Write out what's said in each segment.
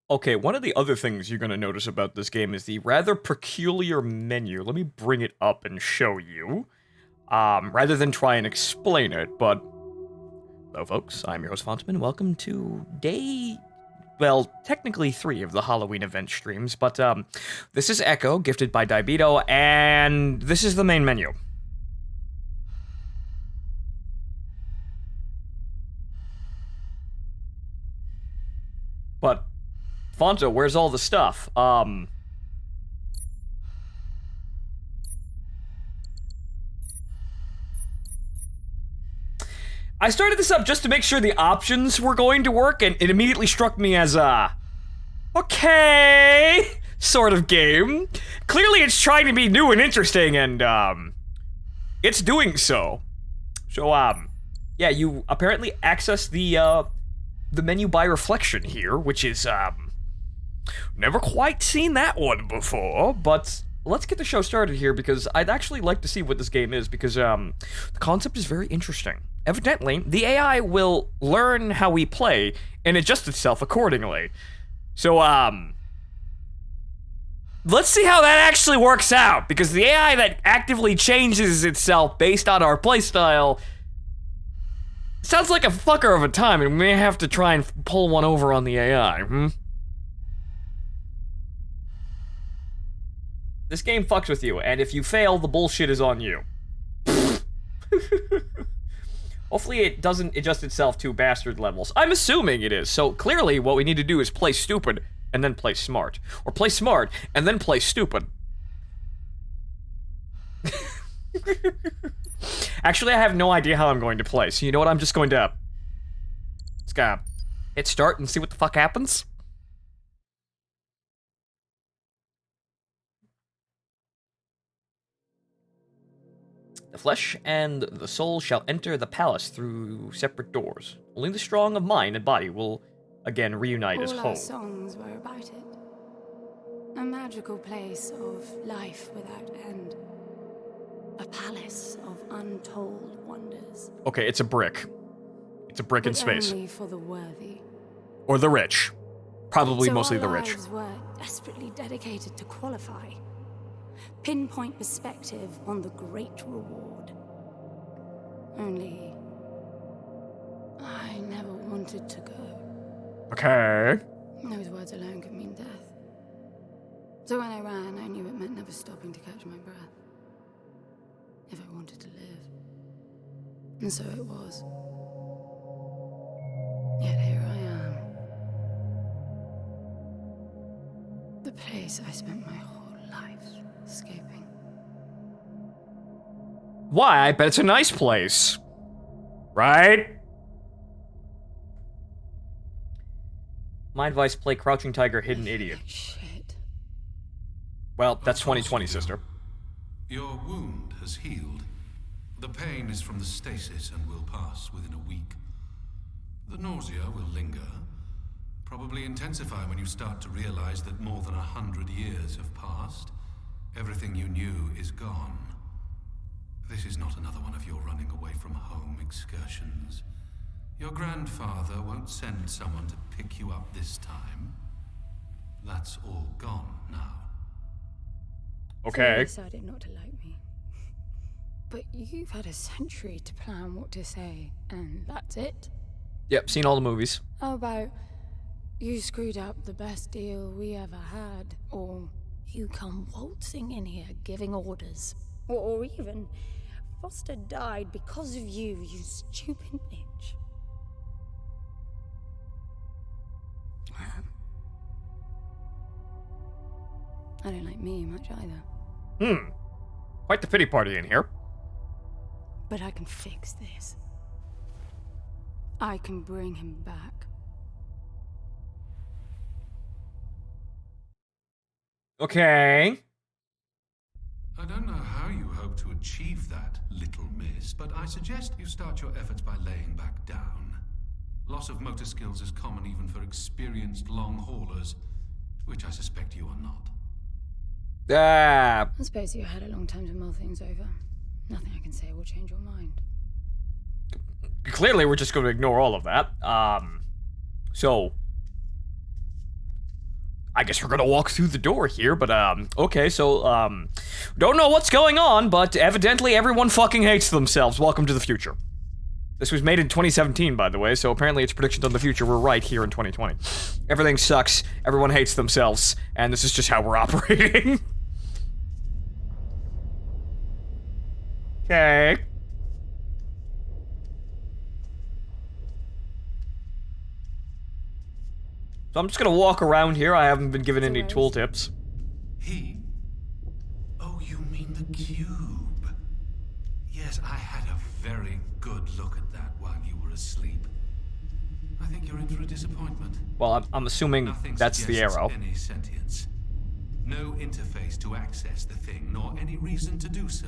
Okay, one of the other things you're going to notice about this game is the rather peculiar menu. Let me bring it up and show you, rather than try and explain it, but... Hello, folks. I'm your host, Phontomen. Welcome to day... Well, technically 3 of the Halloween event streams, but, this is Echo, gifted by Dibeto, and this is the main menu. But, Fonto, where's all the stuff? I started this up just to make sure the options were going to work, and it immediately struck me as a... okay... sort of game. Clearly it's trying to be new and interesting, and, it's doing so. So, yeah, you apparently access the menu by reflection here, which is, never quite seen that one before, but let's get the show started here, because I'd actually like to see what this game is, because, the concept is very interesting. Evidently, the AI will learn how we play and adjust itself accordingly. So, let's see how that actually works out, because the AI that actively changes itself based on our playstyle sounds like a fucker of a time, and we may have to try and pull one over on the AI, This game fucks with you, and if you fail, the bullshit is on you. Hopefully it doesn't adjust itself to bastard levels. I'm assuming it is, so clearly what we need to do is play stupid and then play smart. Or play smart and then play stupid. Actually, I have no idea how I'm going to play, so you know what, I'm just going to... Let's go hit start and see what the fuck happens. The flesh and the soul shall enter the palace through separate doors. Only the strong of mind and body will again reunite as All whole. our songs were about it. A magical place of life without end. A palace of untold wonders. Okay, it's a brick. It's a brick in space. Only for the worthy. Or the rich. Probably So mostly our the rich. lives were desperately dedicated to qualify. Pinpoint perspective on the great reward. Only... I never wanted to go. Okay. Those words alone could mean death. So when I ran, I knew it meant never stopping to catch my breath. If I wanted to live. And so it was. Yet here I am. The place I spent my whole life escaping. Why? I bet it's a nice place. Right? My advice, play Crouching Tiger, Hidden Idiot. Shit. Well, that's 2020, sister. Your wound has healed. The pain is from the stasis and will pass within a week. The nausea will linger, probably intensify when you start to realize that more than 100 years have passed. Everything you knew is gone. This is not another one of your running away from home excursions. Your grandfather won't send someone to pick you up this time. That's all gone now. Okay. So you decided not to like me. But you've had a century to plan what to say, and that's it? Yep, seen all the movies. How about you screwed up the best deal we ever had, or you come waltzing in here giving orders, or even Foster died because of you, you stupid bitch. I don't like me much either. Quite the pity party in here. But I can fix this. I can bring him back. Okay. I don't know how you hope to achieve that, little miss, but I suggest you start your efforts by laying back down. Loss of motor skills is common even for experienced long haulers, which I suspect you are not. I suppose you had a long time to mull things over. Nothing I can say will change your mind. Clearly, we're just going to ignore all of that. So, I guess we're gonna walk through the door here, but, okay, so, don't know what's going on, but evidently everyone fucking hates themselves. Welcome to the future. This was made in 2017, by the way, so apparently its predictions on the future were right here in 2020. Everything sucks, everyone hates themselves, and this is just how we're operating. Okay. So I'm just gonna walk around here. I haven't been given any tooltips. He? Oh, you mean the cube? Yes, I had a very good look at that while you were asleep. I think you're in for a disappointment. Well, I'm assuming Nothing that's the suggests arrow. Any sentience. No interface to access the thing, nor any reason to do so.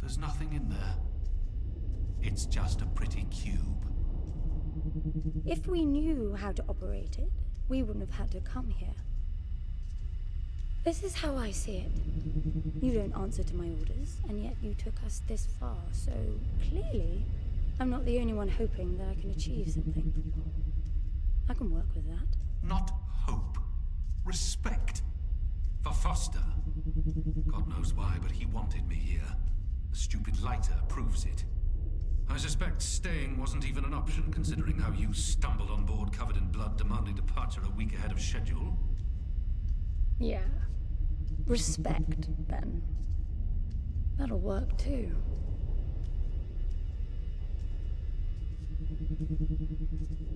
There's nothing in there. It's just a pretty cube. If we knew how to operate it, we wouldn't have had to come here. This is how I see it. You don't answer to my orders, and yet you took us this far, so clearly, I'm not the only one hoping that I can achieve something. I can work with that. Not hope. Respect. For Foster. God knows why, but he wanted me here. The stupid lighter proves it. I suspect staying wasn't even an option, considering how you stumbled on board covered in blood, demanding departure a week ahead of schedule. Yeah. Respect, then. That'll work, too.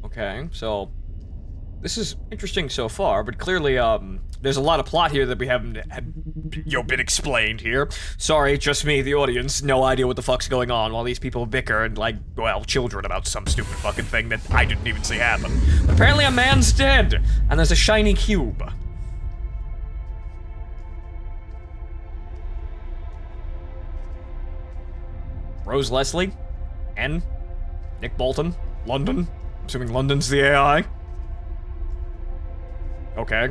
Okay, so this is interesting so far, but clearly, there's a lot of plot here that we haven't had, been explained here. Sorry, just me, the audience, no idea what the fuck's going on while these people bicker and, like, well, children about some stupid fucking thing that I didn't even see happen. But apparently a man's dead, and there's a shiny cube. Rose Leslie, N, Nick Bolton, London. I'm assuming London's the AI. Okay.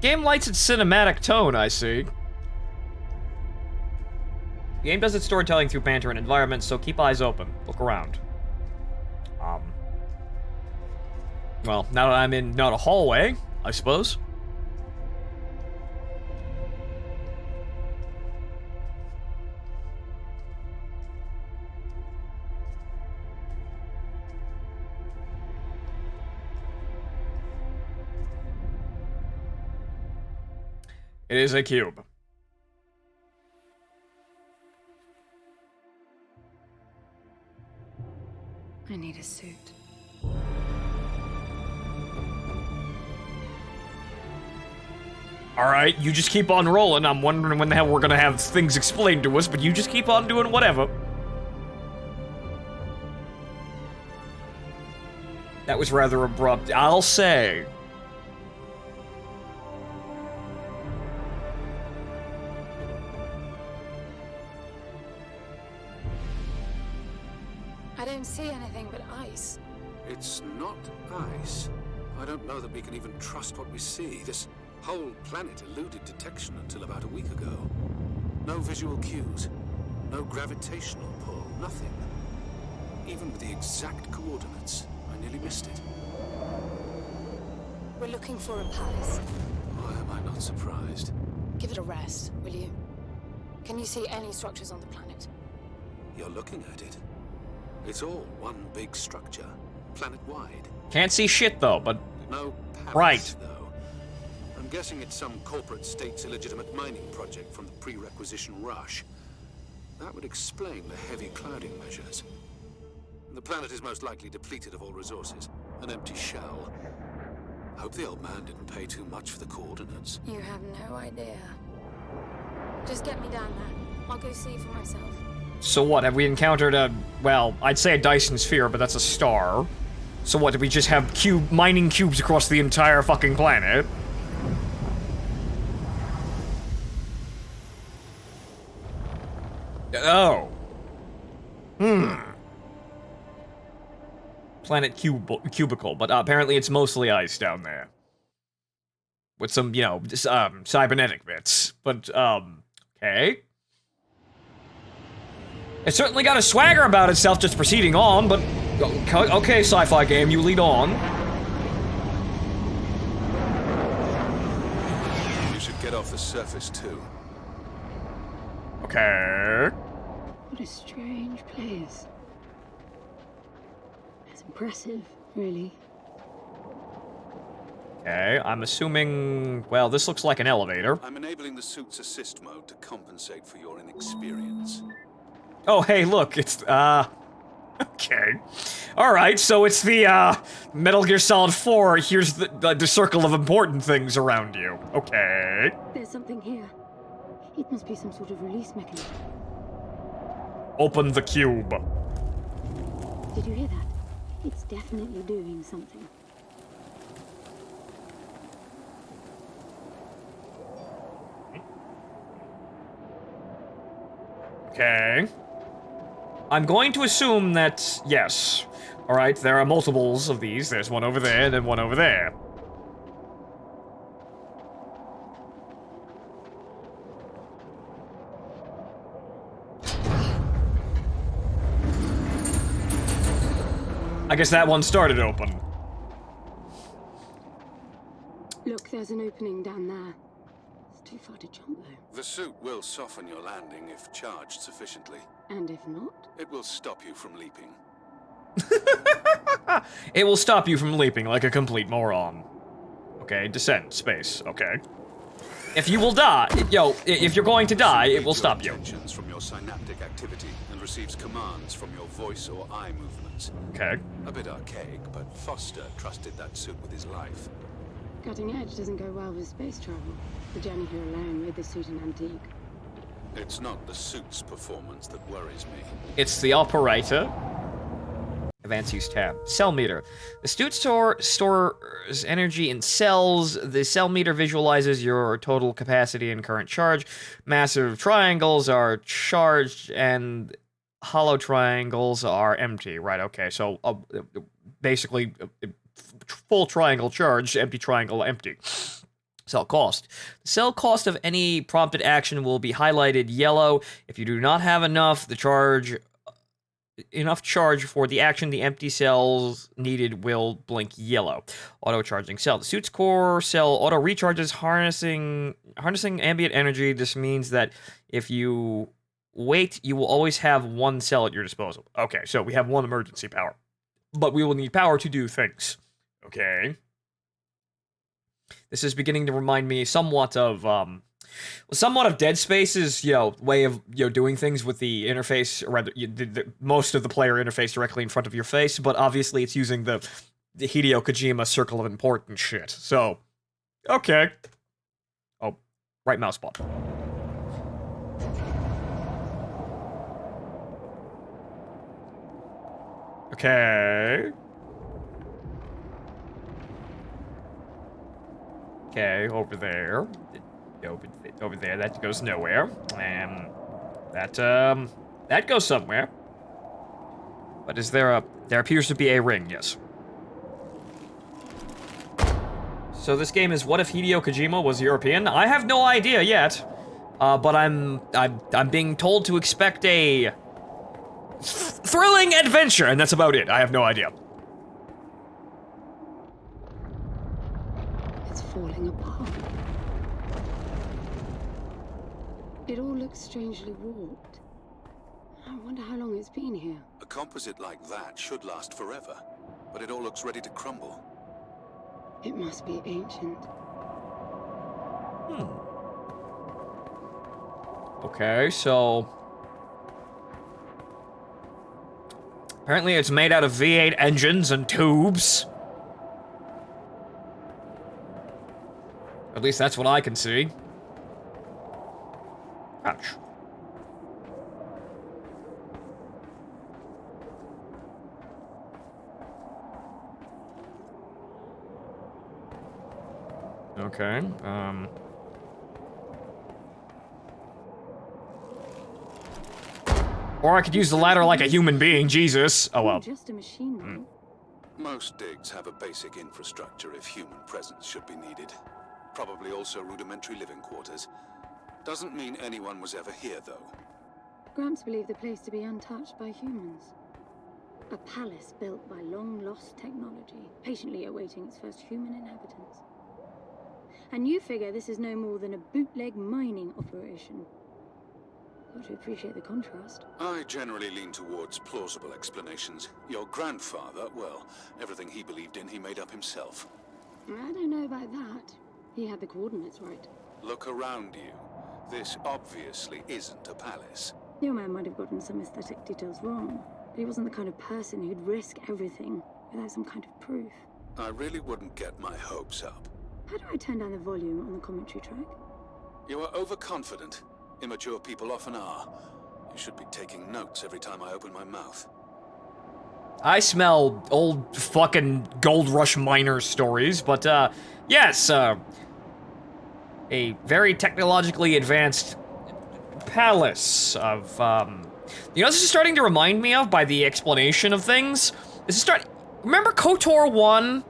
Game lights its cinematic tone, I see. The game does its storytelling through banter and environment, so keep eyes open. Look around. Well, now that I'm in not a hallway, I suppose. It is a cube. I need a suit. Alright, you just keep on rolling. I'm wondering when the hell we're gonna have things explained to us, but you just keep on doing whatever. That was rather abrupt, I'll say. I don't see anything but ice. It's not ice. I don't know that we can even trust what we see. This whole planet eluded detection until about a week ago. No visual cues, no gravitational pull, nothing. Even with the exact coordinates, I nearly missed it. We're looking for a palace. Why am I not surprised? Give it a rest, will you? Can you see any structures on the planet? You're looking at it. It's all one big structure, planet-wide. Can't see shit though, but No palace, right. though. I'm guessing it's some corporate state's illegitimate mining project from the pre-requisition rush. That would explain the heavy clouding measures. The planet is most likely depleted of all resources. An empty shell. Hope the old man didn't pay too much for the coordinates. You have no idea. Just get me down there. I'll go see for myself. So what, have we encountered a, well, I'd say a Dyson sphere, but that's a star. So what, did we just have mining cubes across the entire fucking planet? Oh. Planet cubicle, but apparently it's mostly ice down there. With some, cybernetic bits. But, okay. It certainly got a swagger about itself just proceeding on, but... Okay, sci-fi game, you lead on. You should get off the surface, too. Okay. What a strange place. It's impressive, really. Okay, I'm assuming... Well, this looks like an elevator. I'm enabling the suit's assist mode to compensate for your inexperience. Oh, hey, look, it's, okay. Alright, so it's the, Metal Gear Solid 4, here's the circle of important things around you. Okay. There's something here. It must be some sort of release mechanism. Open the cube. Did you hear that? It's definitely doing something. Okay. I'm going to assume that, yes. Alright, there are multiples of these. There's one over there, and then one over there. I guess that one started open. Look, there's an opening down there. It's too far to jump, though. The suit will soften your landing if charged sufficiently. And if not? It will stop you from leaping. It will stop you from leaping like a complete moron. Okay, descent, space, okay. If you will die, if you're going to die, it will stop you. Intentions from your synaptic activity and receives commands from your voice or eye movements. Okay. A bit archaic, but Foster trusted that suit with his life. Cutting edge doesn't go well with space travel. The journey here alone made the suit an antique. It's not the suit's performance that worries me. It's the operator. Advanced use tab. Cell meter. The suit stores energy in cells. The cell meter visualizes your total capacity and current charge. Massive triangles are charged and hollow triangles are empty. Right, okay, so basically full triangle charge, empty triangle empty. Cell cost. The cell cost of any prompted action will be highlighted yellow. If you do not have enough charge for the action, the empty cells needed will blink yellow. Auto charging cell. The suit's core cell auto recharges, harnessing ambient energy. This means that if you wait, you will always have one cell at your disposal. Okay, so we have one emergency power, but we will need power to do things. Okay. This is beginning to remind me somewhat of Dead Space's, way of, doing things with the interface, or rather, most of the player interface directly in front of your face, but obviously it's using the Hideo Kojima circle of important shit. So, okay. Oh, right mouse button. Okay. Okay, over there. Over there, that goes nowhere. And that goes somewhere. But is there appears to be a ring, yes. So this game is what if Hideo Kojima was European? I have no idea yet. But I'm being told to expect a thrilling adventure, and that's about it. I have no idea. It's falling apart. It all looks strangely warped. I wonder how long it's been here. A composite like that should last forever, but it all looks ready to crumble. It must be ancient. Okay, so apparently it's made out of V8 engines and tubes. At least that's what I can see. Ouch. Okay, Or I could use the ladder like a human being, Jesus. Oh well. Just a machine, though. Most digs have a basic infrastructure if human presence should be needed. Probably also rudimentary living quarters. Doesn't mean anyone was ever here, though. Gramps believed the place to be untouched by humans. A palace built by long-lost technology, patiently awaiting its first human inhabitants. And you figure this is no more than a bootleg mining operation. Got to appreciate the contrast. I generally lean towards plausible explanations. Your grandfather, well, everything he believed in, he made up himself. I don't know about that. He had the coordinates right. Look around you. This obviously isn't a palace. Your man might have gotten some aesthetic details wrong, but he wasn't the kind of person who'd risk everything without some kind of proof. I really wouldn't get my hopes up. How do I turn down the volume on the commentary track? You are overconfident. Immature people often are. You should be taking notes every time I open my mouth. I smell old fucking gold rush miner stories, but yes, a very technologically advanced palace of, you know, this is starting to remind me of, by the explanation of things, remember KOTOR 1?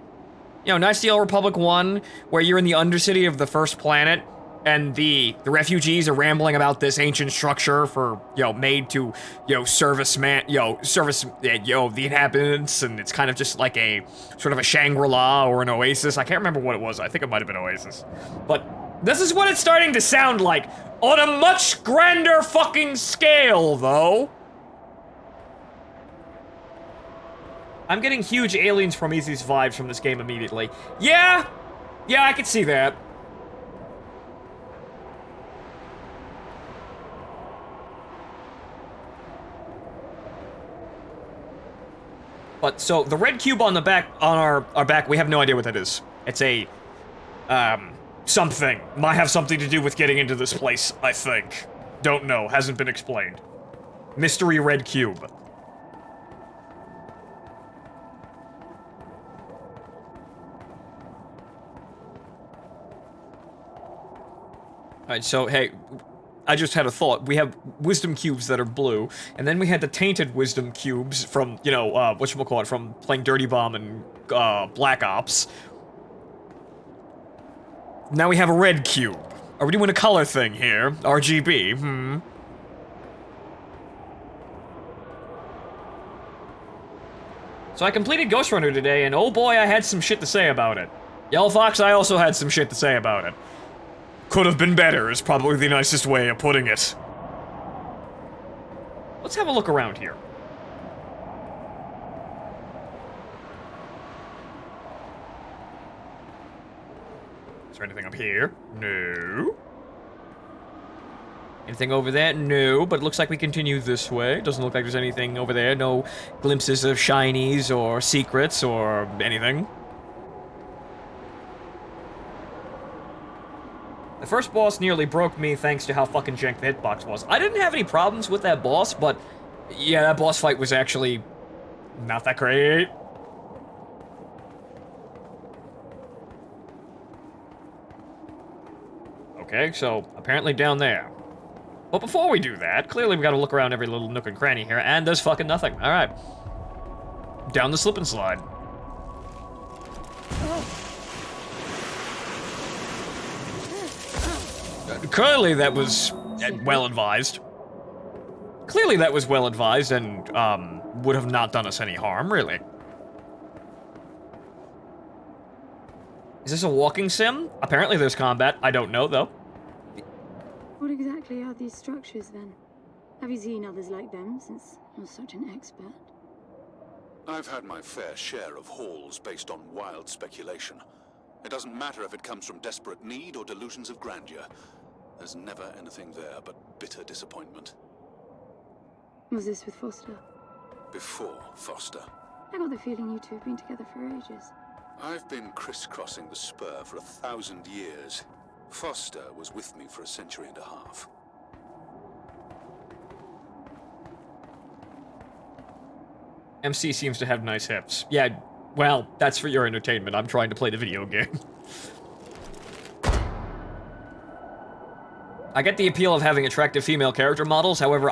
You know, Knights of the Old Republic 1, where you're in the Undercity of the first planet, and the refugees are rambling about this ancient structure for, you know, made to, you know, the inhabitants, and it's kind of just like a, sort of a Shangri-La or an oasis. I can't remember what it was. I think it might have been Oasis. But this is what it's starting to sound like, on a much grander fucking scale, though. I'm getting huge Aliens Prometheus vibes from this game immediately. Yeah, I could see that. But so the red cube on the back, on our back, we have no idea what that is. It's a something. Might have something to do with getting into this place, I think. Don't know, hasn't been explained. Mystery red cube. Alright, so hey, I just had a thought. We have wisdom cubes that are blue, and then we had the tainted wisdom cubes from, you know, whatchamacallit, from playing Dirty Bomb and, Black Ops. Now we have a red cube. Are we doing a color thing here? RGB, So I completed Ghost Runner today, and oh boy, I had some shit to say about it. Yellow Fox, I also had some shit to say about it. Could have been better is probably the nicest way of putting it. Let's have a look around here. Is there anything up here? No. Anything over there? No, but it looks like we continue this way. Doesn't look like there's anything over there. No glimpses of shinies or secrets or anything. The first boss nearly broke me thanks to how fucking jank the hitbox was. I didn't have any problems with that boss, but yeah, that boss fight was actually not that great. Okay, so apparently down there. But before we do that, clearly we gotta look around every little nook and cranny here, and there's fucking nothing. Alright. Down the slip and slide. Clearly that was well advised. Clearly that was well advised and would have not done us any harm, really. Is this a walking sim? Apparently there's combat. I don't know, though. What exactly are these structures, then? Have you seen others like them, since you're such an expert? I've had my fair share of hauls based on wild speculation. It doesn't matter if it comes from desperate need or delusions of grandeur. There's never anything there but bitter disappointment. Was this with Foster? Before Foster. I got the feeling you two have been together for ages. I've been crisscrossing the spur for 1,000 years. Foster was with me for a century and a half. MC seems to have nice hips. Yeah, well, that's for your entertainment. I'm trying to play the video game. I get the appeal of having attractive female character models, however,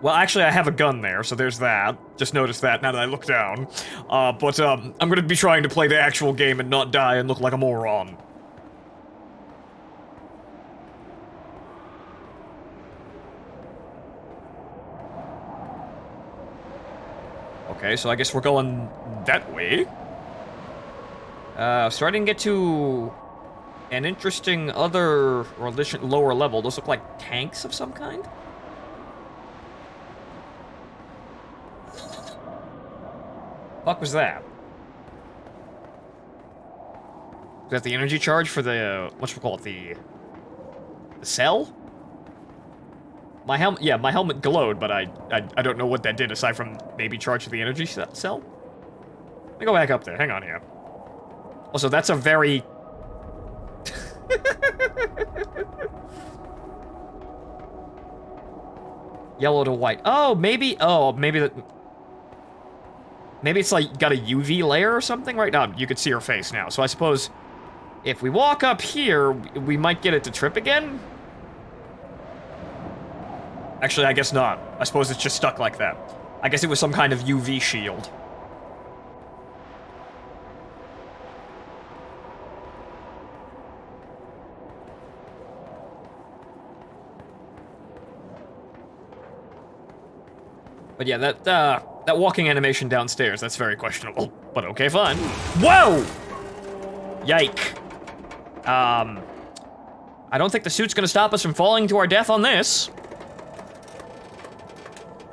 well, actually, I have a gun there, so there's that. Just noticed that now that I look down. But I'm gonna be trying to play the actual game and not die and look like a moron. Okay, so I guess we're going that way. Starting to get to an interesting other religion lower level. Those look like tanks of some kind. Fuck was that? Is that the energy charge for the whatchamacallit, the cell? My helmet, yeah, my helmet glowed, but I don't know what that did aside from maybe charge the energy cell. Let me go back up there. Hang on here. Also, that's a very yellow to white. Oh, maybe that. Maybe it's like got a UV layer or something. Right now, you could see her face now. So I suppose if we walk up here, we might get it to trip again. Actually, I guess not. I suppose it's just stuck like that. I guess it was some kind of UV shield. But yeah, that walking animation downstairs, that's very questionable. But okay, fine. Whoa! Yike. I don't think the suit's gonna stop us from falling to our death on this.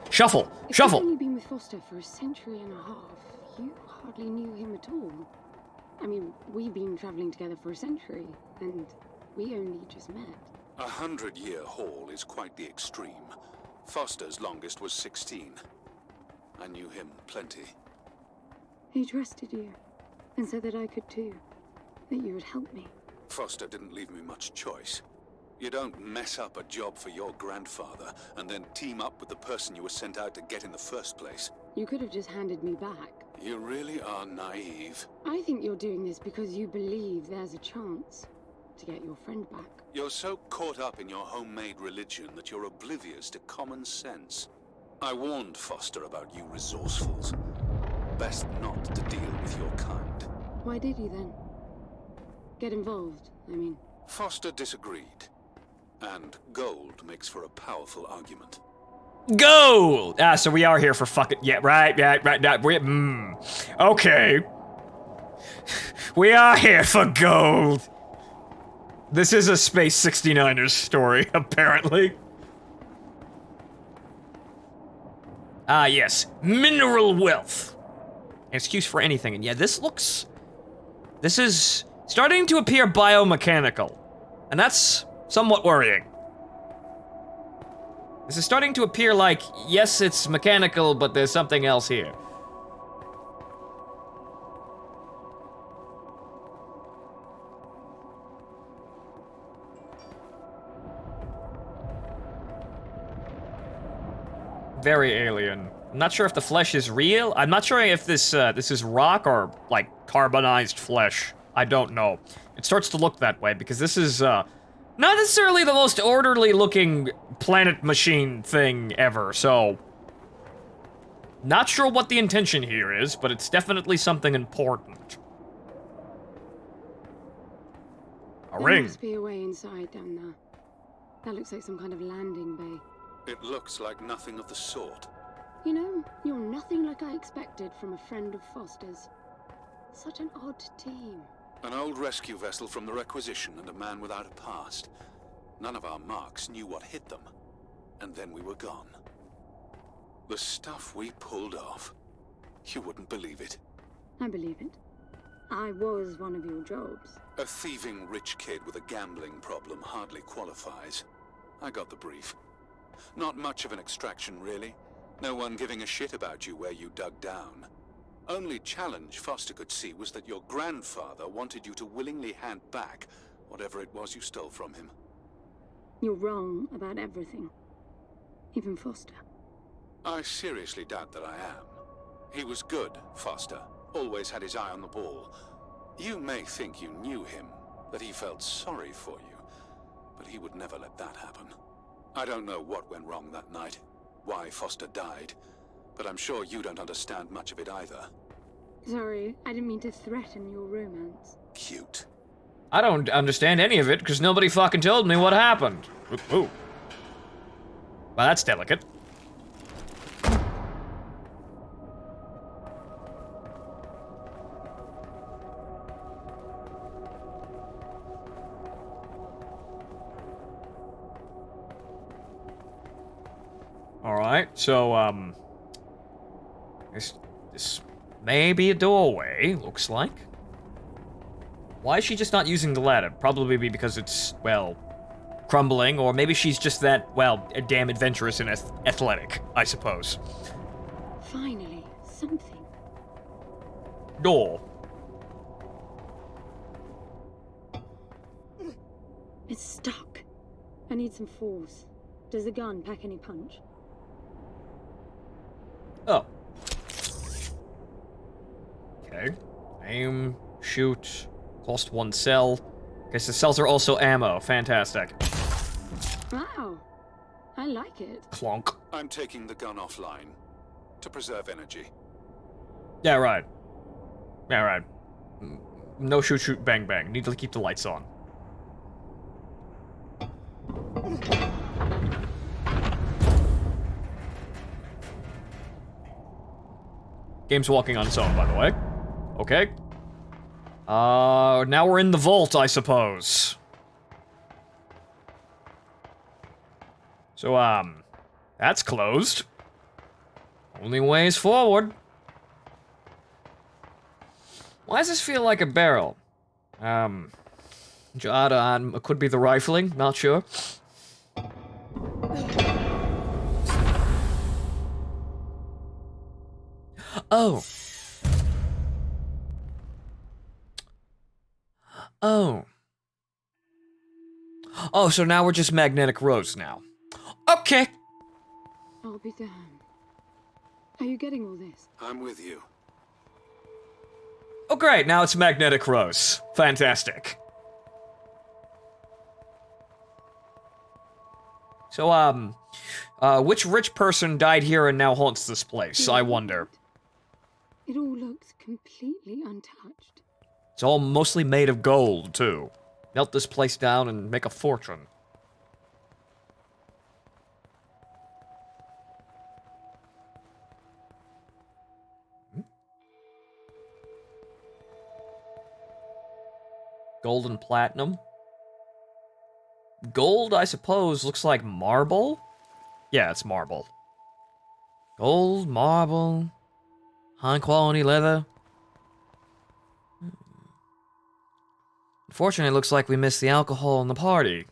Shuffle! Shuffle! If you've only been with Foster for a century and a half, you hardly knew him at all. I mean, we've been traveling together for a century, and we only just met. 100-year haul is quite the extreme. Foster's longest was 16. I knew him plenty. He trusted you, and said that I could too. That you would help me. Foster didn't leave me much choice. You don't mess up a job for your grandfather and then team up with the person you were sent out to get in the first place. You could have just handed me back. You really are naive. I think you're doing this because you believe there's a chance to get your friend back. You're so caught up in your homemade religion that you're oblivious to common sense. I warned Foster about you resourcefuls. Best not to deal with your kind. Why did you then? Get involved, I mean. Foster disagreed. And gold makes for a powerful argument. Gold! Ah, so we are here for fucking... Yeah, right. Okay. We are here for gold. This is a Space 69ers story, apparently. Ah, yes. Mineral wealth. An excuse for anything. And yeah, this is starting to appear biomechanical. And that's somewhat worrying. This is starting to appear like, yes, it's mechanical, but there's something else here. Very alien. I'm not sure if the flesh is real. I'm not sure if this is rock or, like, carbonized flesh. I don't know. It starts to look that way, because this is, not necessarily the most orderly-looking planet machine thing ever, so... Not sure what the intention here is, but it's definitely something important. A ring. There must be a way inside down there. That looks like some kind of landing bay. It looks like nothing of the sort. You know, you're nothing like I expected from a friend of Foster's. Such an odd team. An old rescue vessel from the Requisition and a man without a past. None of our marks knew what hit them. And then we were gone. The stuff we pulled off. You wouldn't believe it. I believe it. I was one of your jobs. A thieving rich kid with a gambling problem hardly qualifies. I got the brief. Not much of an extraction, really. No one giving a shit about you where you dug down. Only challenge Foster could see was that your grandfather wanted you to willingly hand back whatever it was you stole from him. You're wrong about everything. Even Foster. I seriously doubt that I am. He was good, Foster. Always had his eye on the ball. You may think you knew him, that he felt sorry for you. but he would never let that happen. I don't know what went wrong that night, why Foster died, but I'm sure you don't understand much of it either. Sorry, I didn't mean to threaten your romance. Cute. I don't understand any of it, because nobody fucking told me what happened. Ooh. Well, that's delicate. Alright, so, this may be a doorway, looks like. Why is she just not using the ladder? Probably because it's, well, crumbling, or maybe she's just that, well, damn adventurous and athletic, I suppose. Finally, something. Door. It's stuck. I need some force. Does the gun pack any punch? Oh. Okay. Aim, shoot, cost 1 cell. Guess the cells are also ammo. Fantastic. Wow. I like it. Clonk. I'm taking the gun offline to preserve energy. Yeah, right. Yeah, right. No shoot, shoot, bang, bang. Need to keep the lights on. Game's walking on its own, by the way. Okay. Now we're in the vault, I suppose. So, that's closed. Only way is forward. Why does this feel like a barrel? It could be the rifling, not sure. Oh. Oh. Oh, so now we're just magnetic roads now. Okay. I'll be damned. Are you getting all this? I'm with you. Oh, great. Now it's magnetic rose. Fantastic. So, which rich person died here and now haunts this place? I wonder. It all looks completely untouched. It's all mostly made of gold, too. Melt this place down and make a fortune. Gold and platinum. Gold, I suppose, looks like marble? Yeah, it's marble. Gold, marble, high quality leather. Unfortunately, it looks like we missed the alcohol in the party.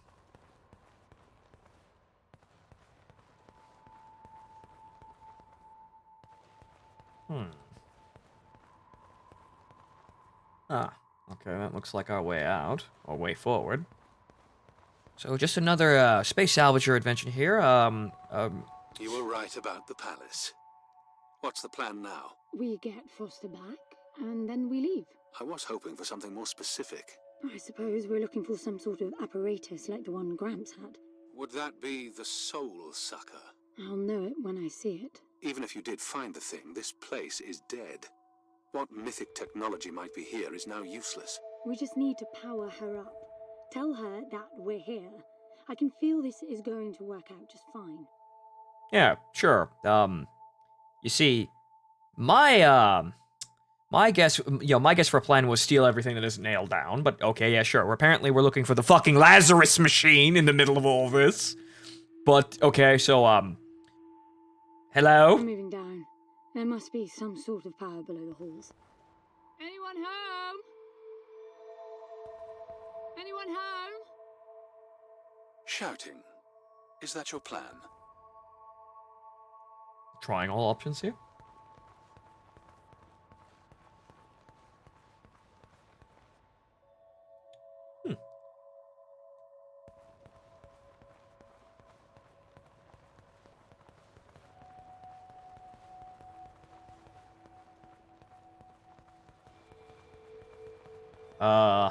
Ah, okay, that looks like our way out, or way forward. So just another space salvager adventure here. You were right about the palace. What's the plan now? We get Foster back, and then we leave. I was hoping for something more specific. I suppose we're looking for some sort of apparatus like the one Gramps had. Would that be the Soul Sucker? I'll know it when I see it. Even if you did find the thing, this place is dead. What mythic technology might be here is now useless. We just need to power her up. Tell her that we're here. I can feel this is going to work out just fine. Yeah, sure. You see, my guess, my guess for a plan was steal everything that isn't nailed down, but okay, yeah, sure. Apparently we're looking for the fucking Lazarus machine in the middle of all this. But, okay, so, hello? I'm moving down. There must be some sort of power below the halls. Anyone home? Anyone home? Shouting. Is that your plan? Trying all options here.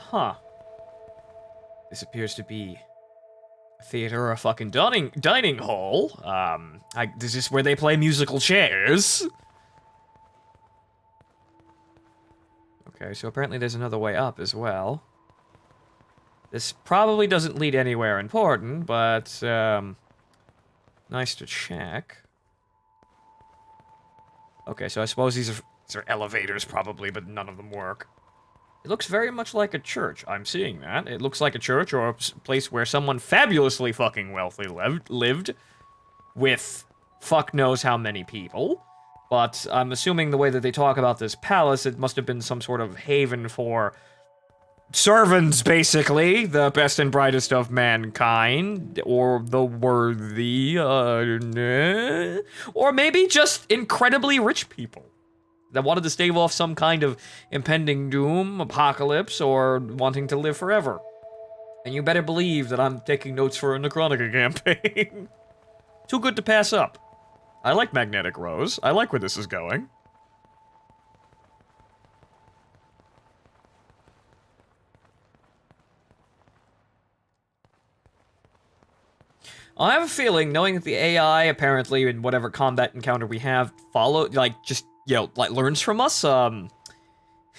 Huh. This appears to be theater or a fucking dining hall. This is where they play musical chairs. Okay, so apparently there's another way up as well. This probably doesn't lead anywhere important, but, nice to check. Okay, so I suppose these are elevators probably, but none of them work. It looks very much like a church. I'm seeing that. It looks like a church or a place where someone fabulously fucking wealthy lived with fuck knows how many people. But I'm assuming the way that they talk about this palace, it must have been some sort of haven for servants, basically. The best and brightest of mankind. Or the worthy, or maybe just incredibly rich people that wanted to stave off some kind of impending doom, apocalypse, or wanting to live forever. And you better believe that I'm taking notes for a Necronica campaign. Too good to pass up. I like Magnetic Rose. I like where this is going. I have a feeling, knowing that the AI, apparently, in whatever combat encounter we have, learns from us, I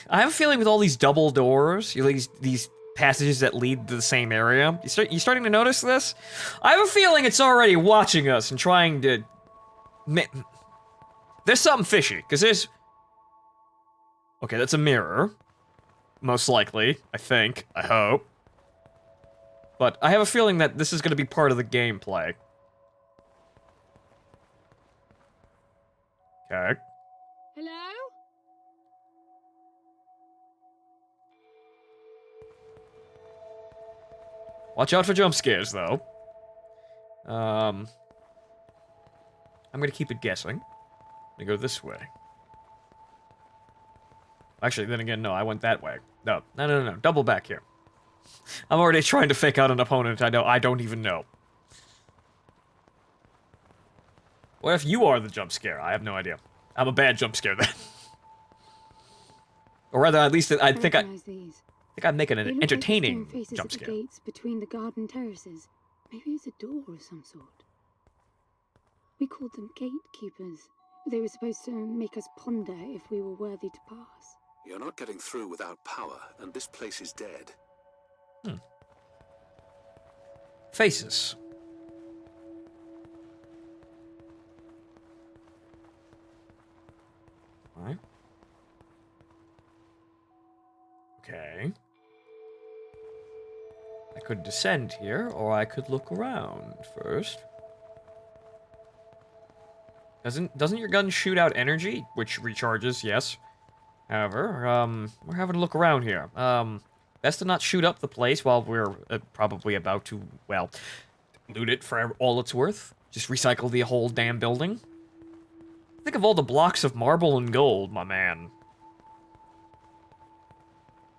have a feeling with all these double doors, these passages that lead to the same area, you starting to notice this? I have a feeling it's already watching us and trying to... There's something fishy, because there's... Okay, that's a mirror. Most likely, I think, I hope. But I have a feeling that this is going to be part of the gameplay. Okay. Hello? Watch out for jump scares, though. I'm gonna keep it guessing. I'm gonna go this way. Actually, then again, no, I went that way. No. Double back here. I'm already trying to fake out an opponent I don't even know. What if you are the jump scare? I have no idea. I'm a bad jump scare then. Or rather, at least I think I'm making an entertaining jump scare. Gates between the garden terraces. Maybe it's a door of some sort. We called them gatekeepers. They were supposed to make us ponder if we were worthy to pass. You're not getting through without power, and this place is dead. Faces. Alright. Okay. I could descend here, or I could look around first. Doesn't your gun shoot out energy? Which recharges, yes. However, we're having a look around here. Best to not shoot up the place while we're probably about to, well, loot it for all it's worth. Just recycle the whole damn building. Think of all the blocks of marble and gold, my man.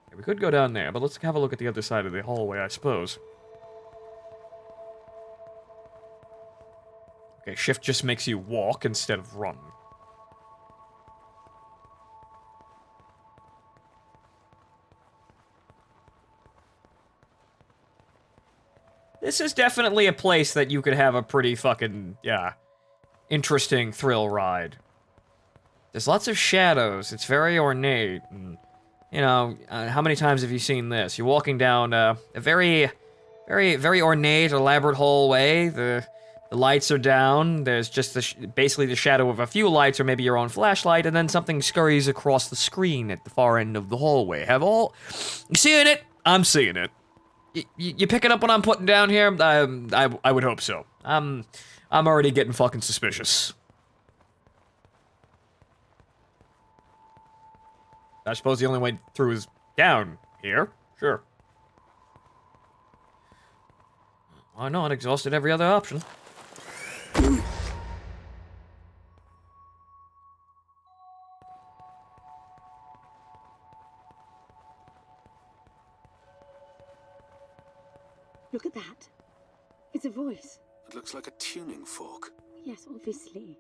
Okay, we could go down there, but let's have a look at the other side of the hallway, I suppose. Okay, shift just makes you walk instead of run. This is definitely a place that you could have a pretty fucking, yeah, interesting thrill ride. There's lots of shadows. It's very ornate. And, you know, how many times have you seen this? You're walking down a very ornate, elaborate hallway. The lights are down. There's just basically the shadow of a few lights or maybe your own flashlight, and then something scurries across the screen at the far end of the hallway. You seeing it? I'm seeing it. You picking up what I'm putting down here? I would hope so. I'm already getting fucking suspicious. I suppose the only way through is down here. Sure. Why not? Exhausted every other option. Look at that. It's a voice. It looks like a tuning fork. Yes, obviously.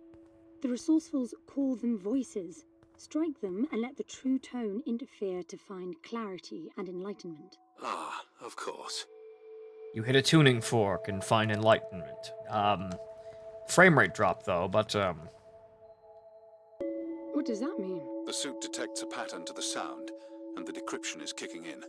The resourcefuls call them voices. Strike them and let the true tone interfere to find clarity and enlightenment. Ah, of course. You hit a tuning fork and find enlightenment. Frame rate drop, though, but, What does that mean? The suit detects a pattern to the sound, and the decryption is kicking in.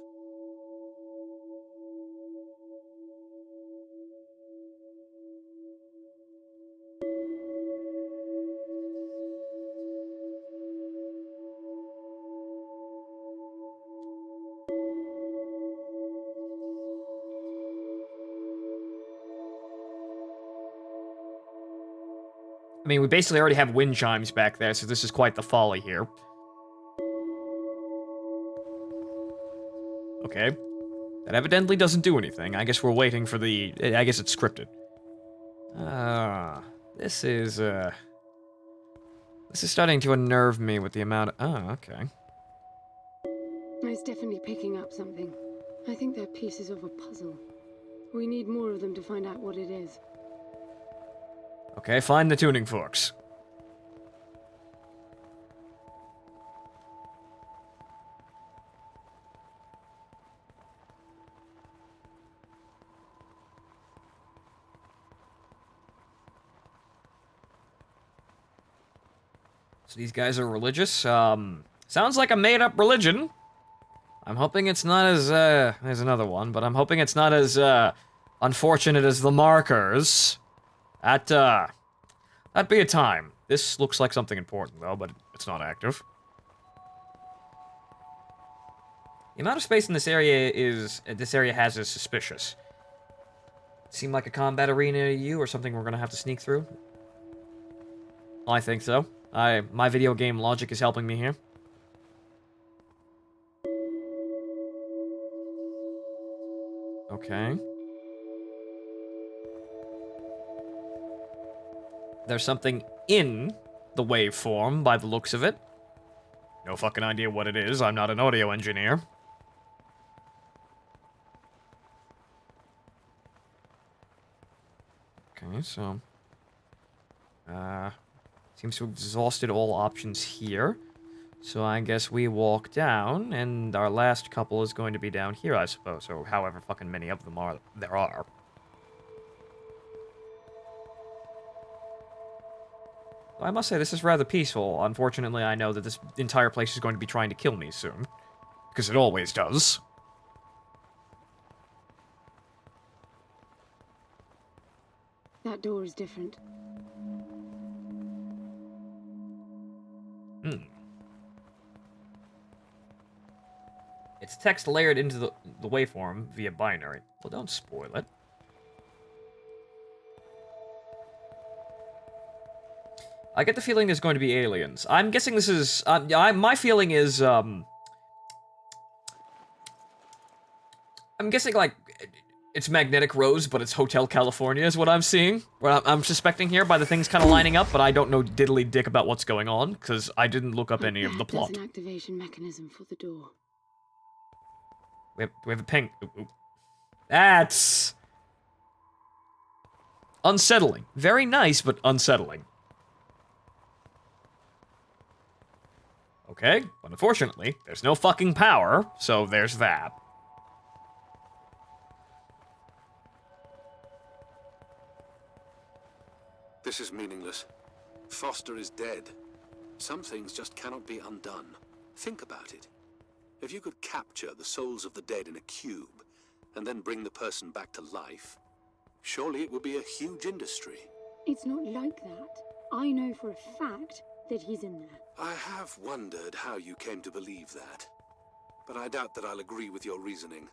I mean, we basically already have wind chimes back there, so this is quite the folly here. Okay. That evidently doesn't do anything. I guess we're waiting for the... I guess it's scripted. This is, This is starting to unnerve me with the amount of... Oh, okay. It's definitely picking up something. I think they're pieces of a puzzle. We need more of them to find out what it is. Okay, find the tuning forks. So these guys are religious. Sounds like a made-up religion. I'm hoping it's not as, there's another one, but I'm hoping it's not as, unfortunate as the markers. That'd be a time. This looks like something important, though, but it's not active. The amount of space in this area has is suspicious. Seem like a combat arena to you, or something we're gonna have to sneak through? I think so. My video game logic is helping me here. Okay. There's something in the waveform by the looks of it. No fucking idea what it is. I'm not an audio engineer. Okay, so... seems to have exhausted all options here. So I guess we walk down, and our last couple is going to be down here, I suppose, or however fucking many of them there are. I must say, this is rather peaceful. Unfortunately, I know that this entire place is going to be trying to kill me soon. Because it always does. That door is different. It's text layered into the waveform via binary. Well, don't spoil it. I get the feeling there's going to be aliens. I'm guessing this is... my feeling is, I'm guessing, like, it's Magnetic Rose, but it's Hotel California is what I'm seeing. What I'm suspecting here by the things kind of lining up, but I don't know diddly dick about what's going on, because I didn't look up any of the plot. There's an activation mechanism for the door. We have a ping. Ooh. That's... unsettling. Very nice, but unsettling. Okay, but unfortunately, there's no fucking power, so there's that. This is meaningless. Foster is dead. Some things just cannot be undone. Think about it. If you could capture the souls of the dead in a cube, and then bring the person back to life, surely it would be a huge industry. It's not like that. I know for a fact that he's in there. I have wondered how you came to believe that, but I doubt that I'll agree with your reasoning.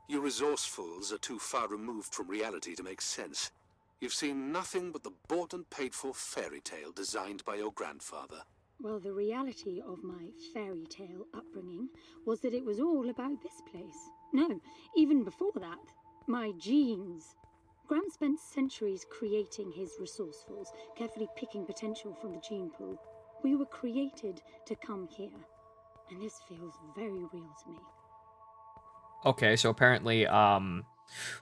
You resourcefuls are too far removed from reality to make sense. You've seen nothing but the bought and paid for fairy tale designed by your grandfather. Well, the reality of my fairy tale upbringing was that it was all about this place. No, even before that, my genes. Graham spent centuries creating his resourcefuls, carefully picking potential from the gene pool. We were created to come here, and this feels very real to me. Okay, so apparently,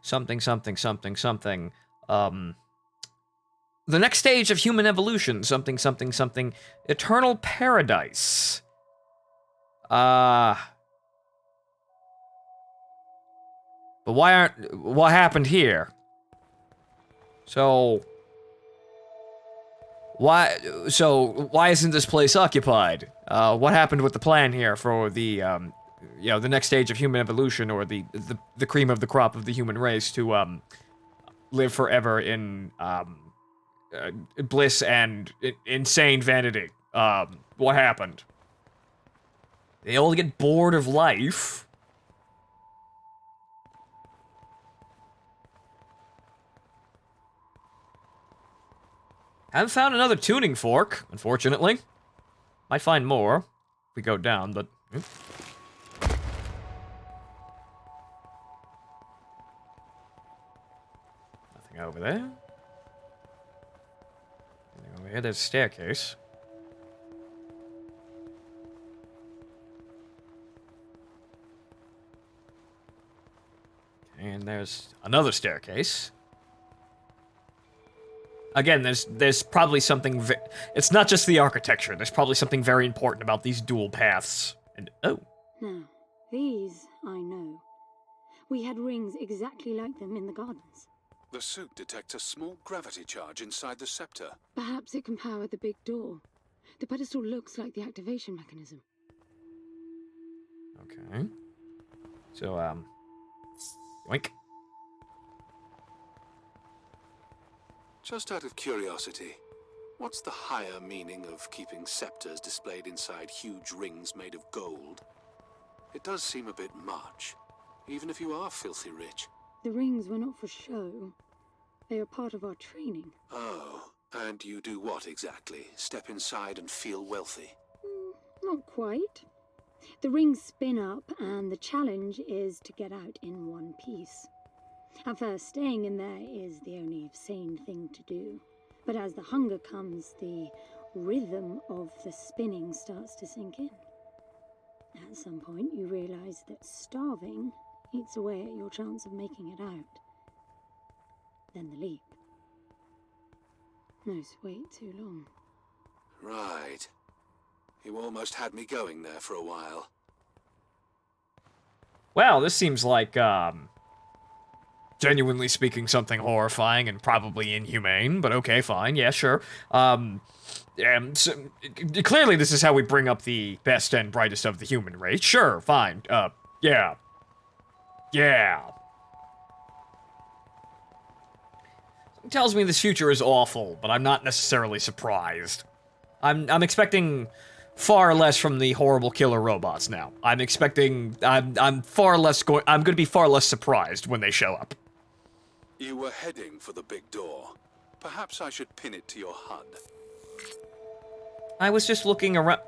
something, the next stage of human evolution, something, eternal paradise. But what happened here? So why isn't this place occupied? What happened with the plan here for the, the next stage of human evolution, or the cream of the crop of the human race to, live forever in, bliss and insane vanity? What happened? They all get bored of life. Haven't found another tuning fork, unfortunately. Might find more if we go down, but... Nothing over there. Nothing over here, there's a staircase. Okay, and there's another staircase. Again, there's probably something. It's not just the architecture. There's probably something very important about these dual paths. And oh, Now, these I know. We had rings exactly like them in the gardens. The suit detects a small gravity charge inside the scepter. Perhaps it can power the big door. The pedestal looks like the activation mechanism. okay. So yoink. Just out of curiosity, what's the higher meaning of keeping scepters displayed inside huge rings made of gold? It does seem a bit much, even if you are filthy rich. The rings were not for show. They are part of our training. Oh, and you do what exactly? Step inside and feel wealthy? Not quite. The rings spin up, and the challenge is to get out in one piece. At first, staying in there is the only sane thing to do. But as the hunger comes, the rhythm of the spinning starts to sink in. At some point, you realize that starving eats away at your chance of making it out. Then the leap. No, wait too long. Right. You almost had me going there for a while. Well, this seems like genuinely speaking, something horrifying and probably inhumane. But okay, fine, yeah, sure. So, clearly, this is how we bring up the best and brightest of the human race. Sure, fine. Yeah. Yeah. It tells me this future is awful, but I'm not necessarily surprised. I'm expecting far less from the horrible killer robots now. I'm gonna be far less surprised when they show up. You were heading for the big door. Perhaps I should pin it to your HUD. I was just looking around.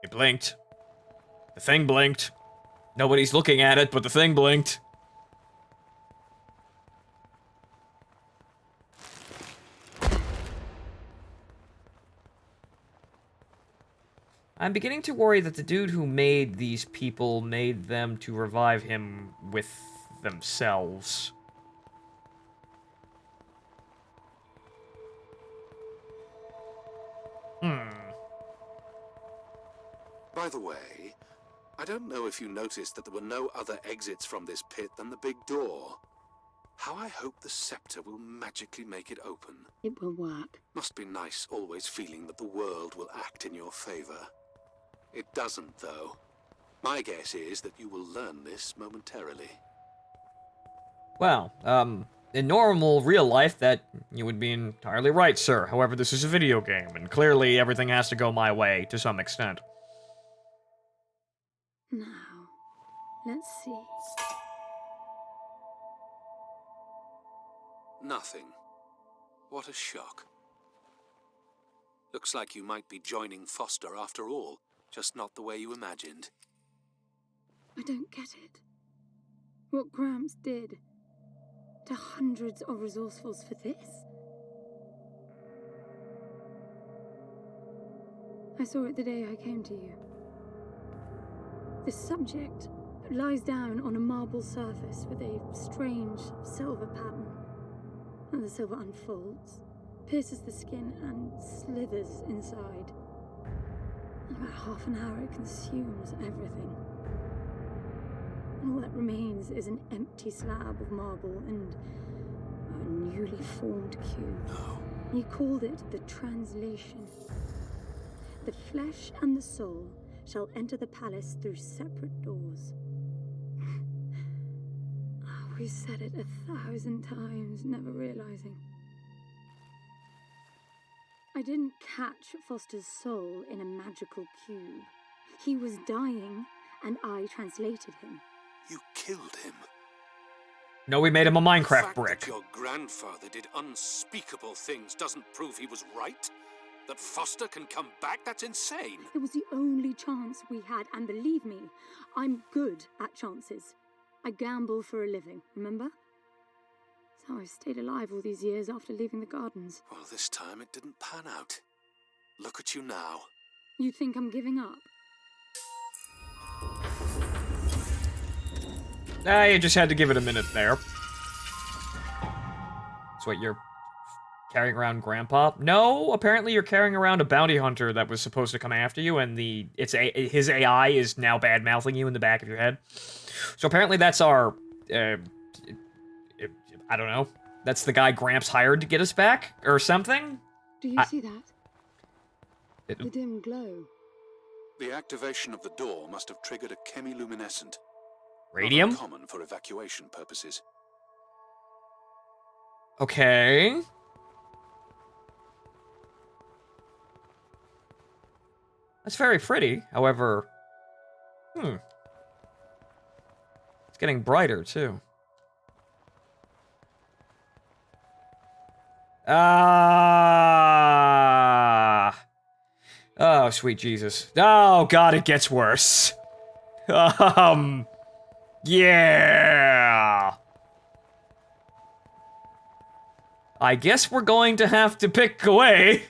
It blinked. The thing blinked. Nobody's looking at it, but the thing blinked. I'm beginning to worry that the dude who made these people made them to revive him with themselves. By the way, I don't know if you noticed that there were no other exits from this pit than the big door. How I hope the scepter will magically make it open. It will work. Must be nice always feeling that the world will act in your favor. It doesn't, though. My guess is that you will learn this momentarily. Well, in normal real life, that you would be entirely right, sir. However, this is a video game, and clearly everything has to go my way to some extent. Now, let's see. Nothing. What a shock. Looks like you might be joining Foster after all, just not the way you imagined. I don't get it. What Gramps did to hundreds of resourcefuls for this? I saw it the day I came to you. The subject lies down on a marble surface with a strange silver pattern. And the silver unfolds, pierces the skin, and slithers inside. In about half an hour, it consumes everything. All that remains is an empty slab of marble and a newly formed cube. No. He called it the translation. The flesh and the soul shall enter the palace through separate doors. We said it 1,000 times, never realizing. I didn't catch Foster's soul in a magical cube. He was dying, and I translated him. You killed him. No, we made him a The Minecraft fact brick. that your grandfather did unspeakable things doesn't prove he was right. That Foster can come back, that's insane. It was the only chance we had, and believe me, I'm good at chances. I gamble for a living, remember? That's how I stayed alive all these years after leaving the gardens. Well, this time it didn't pan out. Look at you now. You think I'm giving up? You just had to give it a minute there. So what, you're carrying around Grandpa? No, apparently you're carrying around a bounty hunter that was supposed to come after you, and his AI is now bad-mouthing you in the back of your head. So apparently that's our, I don't know. That's the guy Gramps hired to get us back, or something? Do you see that? The dim glow. The activation of the door must have triggered a chemiluminescent. Radium? Not uncommon for evacuation purposes. Okay. That's very pretty, however... It's getting brighter, too. Oh, sweet Jesus. Oh, God, it gets worse. Yeah. I guess we're going to have to pick away.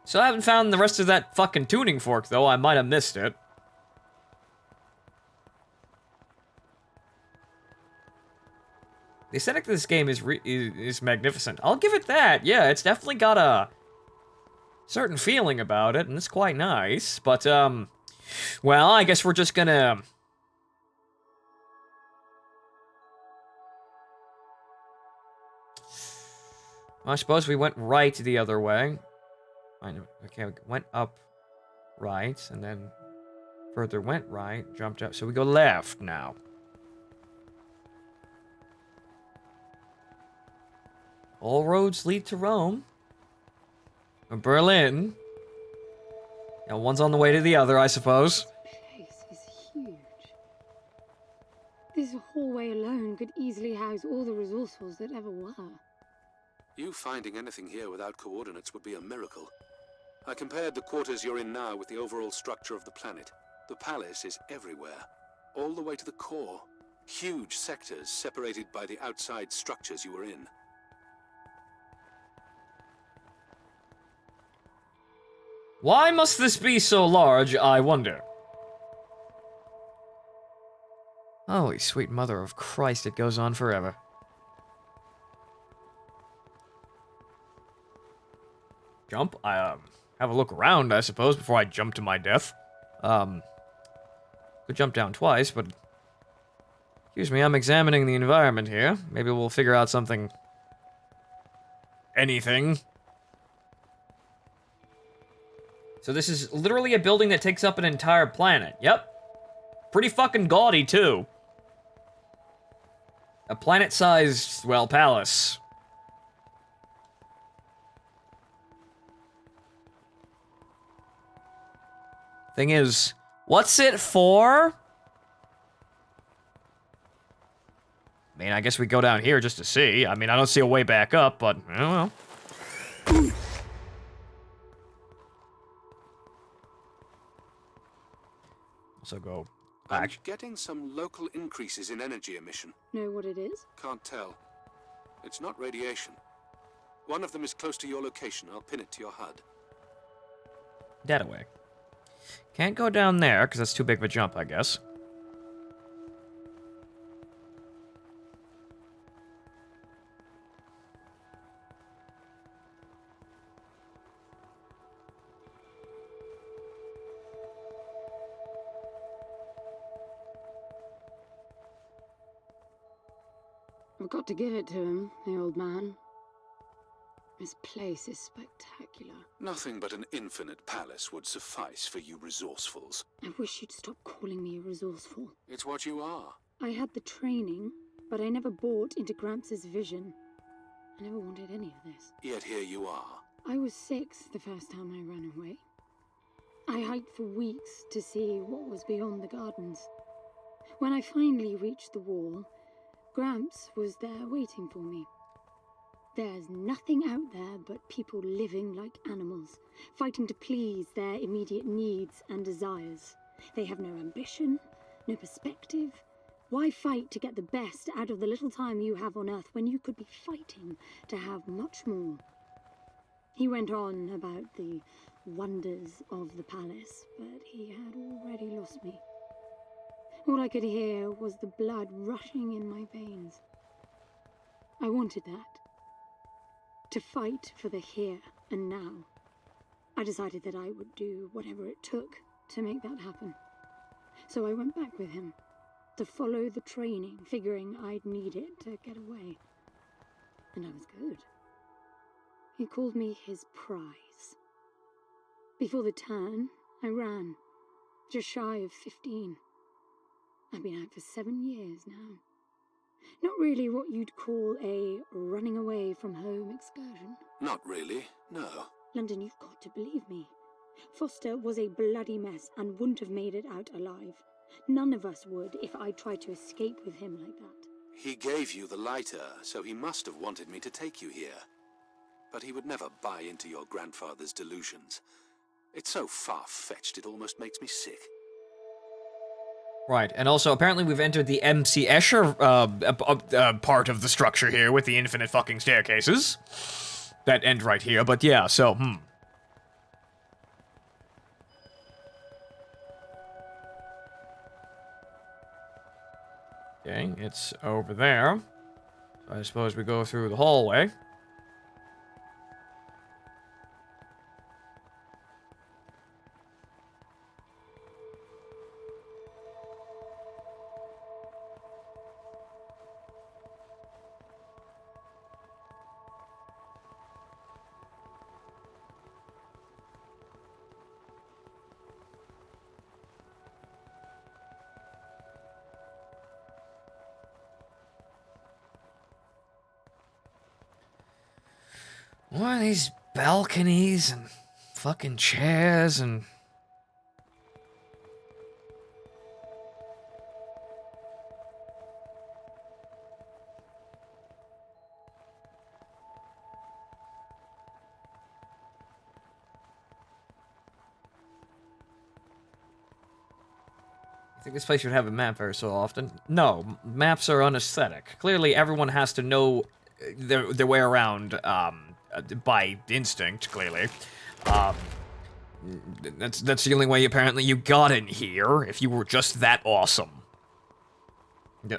So I haven't found the rest of that fucking tuning fork, though. I might have missed it. The aesthetic of this game is magnificent. I'll give it that. Yeah, it's definitely got a certain feeling about it, and it's quite nice. But, well, I guess we're just gonna... I suppose we went right the other way. Okay, we went up right, and then further went right, jumped up. So we go left now. All roads lead to Rome. Or Berlin. And one's on the way to the other, I suppose. This place is huge. This hallway alone could easily house all the resourceful that ever were. You finding anything here without coordinates would be a miracle. I compared the quarters you're in now with the overall structure of the planet. The palace is everywhere, all the way to the core. Huge sectors separated by the outside structures you were in. Why must this be so large, I wonder? Holy sweet mother of Christ, it goes on forever. Jump? Have a look around, I suppose, before I jump to my death. Could jump down twice, but... Excuse me, I'm examining the environment here. Maybe we'll figure out something... anything. So this is literally a building that takes up an entire planet. Yep. Pretty fucking gaudy, too. A planet-sized, well, palace. Thing is, what's it for? I mean, I guess we go down here just to see. I mean, I don't see a way back up, but, I don't know. Also go back. I'm getting some local increases in energy emission. Know what it is? Can't tell. It's not radiation. One of them is close to your location. I'll pin it to your HUD. Dead away. Can't go down there, because that's too big of a jump, I guess. I've got to give it to him, the old man. This place is spectacular. Nothing but an infinite palace would suffice for you resourcefuls. I wish you'd stop calling me resourceful. It's what you are. I had the training, but I never bought into Gramps' vision. I never wanted any of this. Yet here you are. I was 6 the first time I ran away. I hiked for weeks to see what was beyond the gardens. When I finally reached the wall, Gramps was there waiting for me. There's nothing out there but people living like animals, fighting to please their immediate needs and desires. They have no ambition, no perspective. Why fight to get the best out of the little time you have on Earth when you could be fighting to have much more? He went on about the wonders of the palace, but he had already lost me. All I could hear was the blood rushing in my veins. I wanted that. To fight for the here and now. I decided that I would do whatever it took to make that happen. So I went back with him, to follow the training, figuring I'd need it to get away. And I was good. He called me his prize. Before the turn, I ran, just shy of 15. I've been out for 7 years now. Not really what you'd call a running away from home excursion. Not really, no. London, you've got to believe me. Foster was a bloody mess and wouldn't have made it out alive. None of us would if I tried to escape with him like that. He gave you the lighter, so he must have wanted me to take you here. But he would never buy into your grandfather's delusions. It's so far-fetched it almost makes me sick. Right, and also apparently we've entered the MC Escher part of the structure here with the infinite fucking staircases that end right here. But yeah, so okay, it's over there. So I suppose we go through the hallway. What are these balconies and fucking chairs and... I think this place should have a map very so often. No, maps are unaesthetic. Clearly everyone has to know their way around, by instinct, clearly. That's the only way apparently you got in here, if you were just that awesome.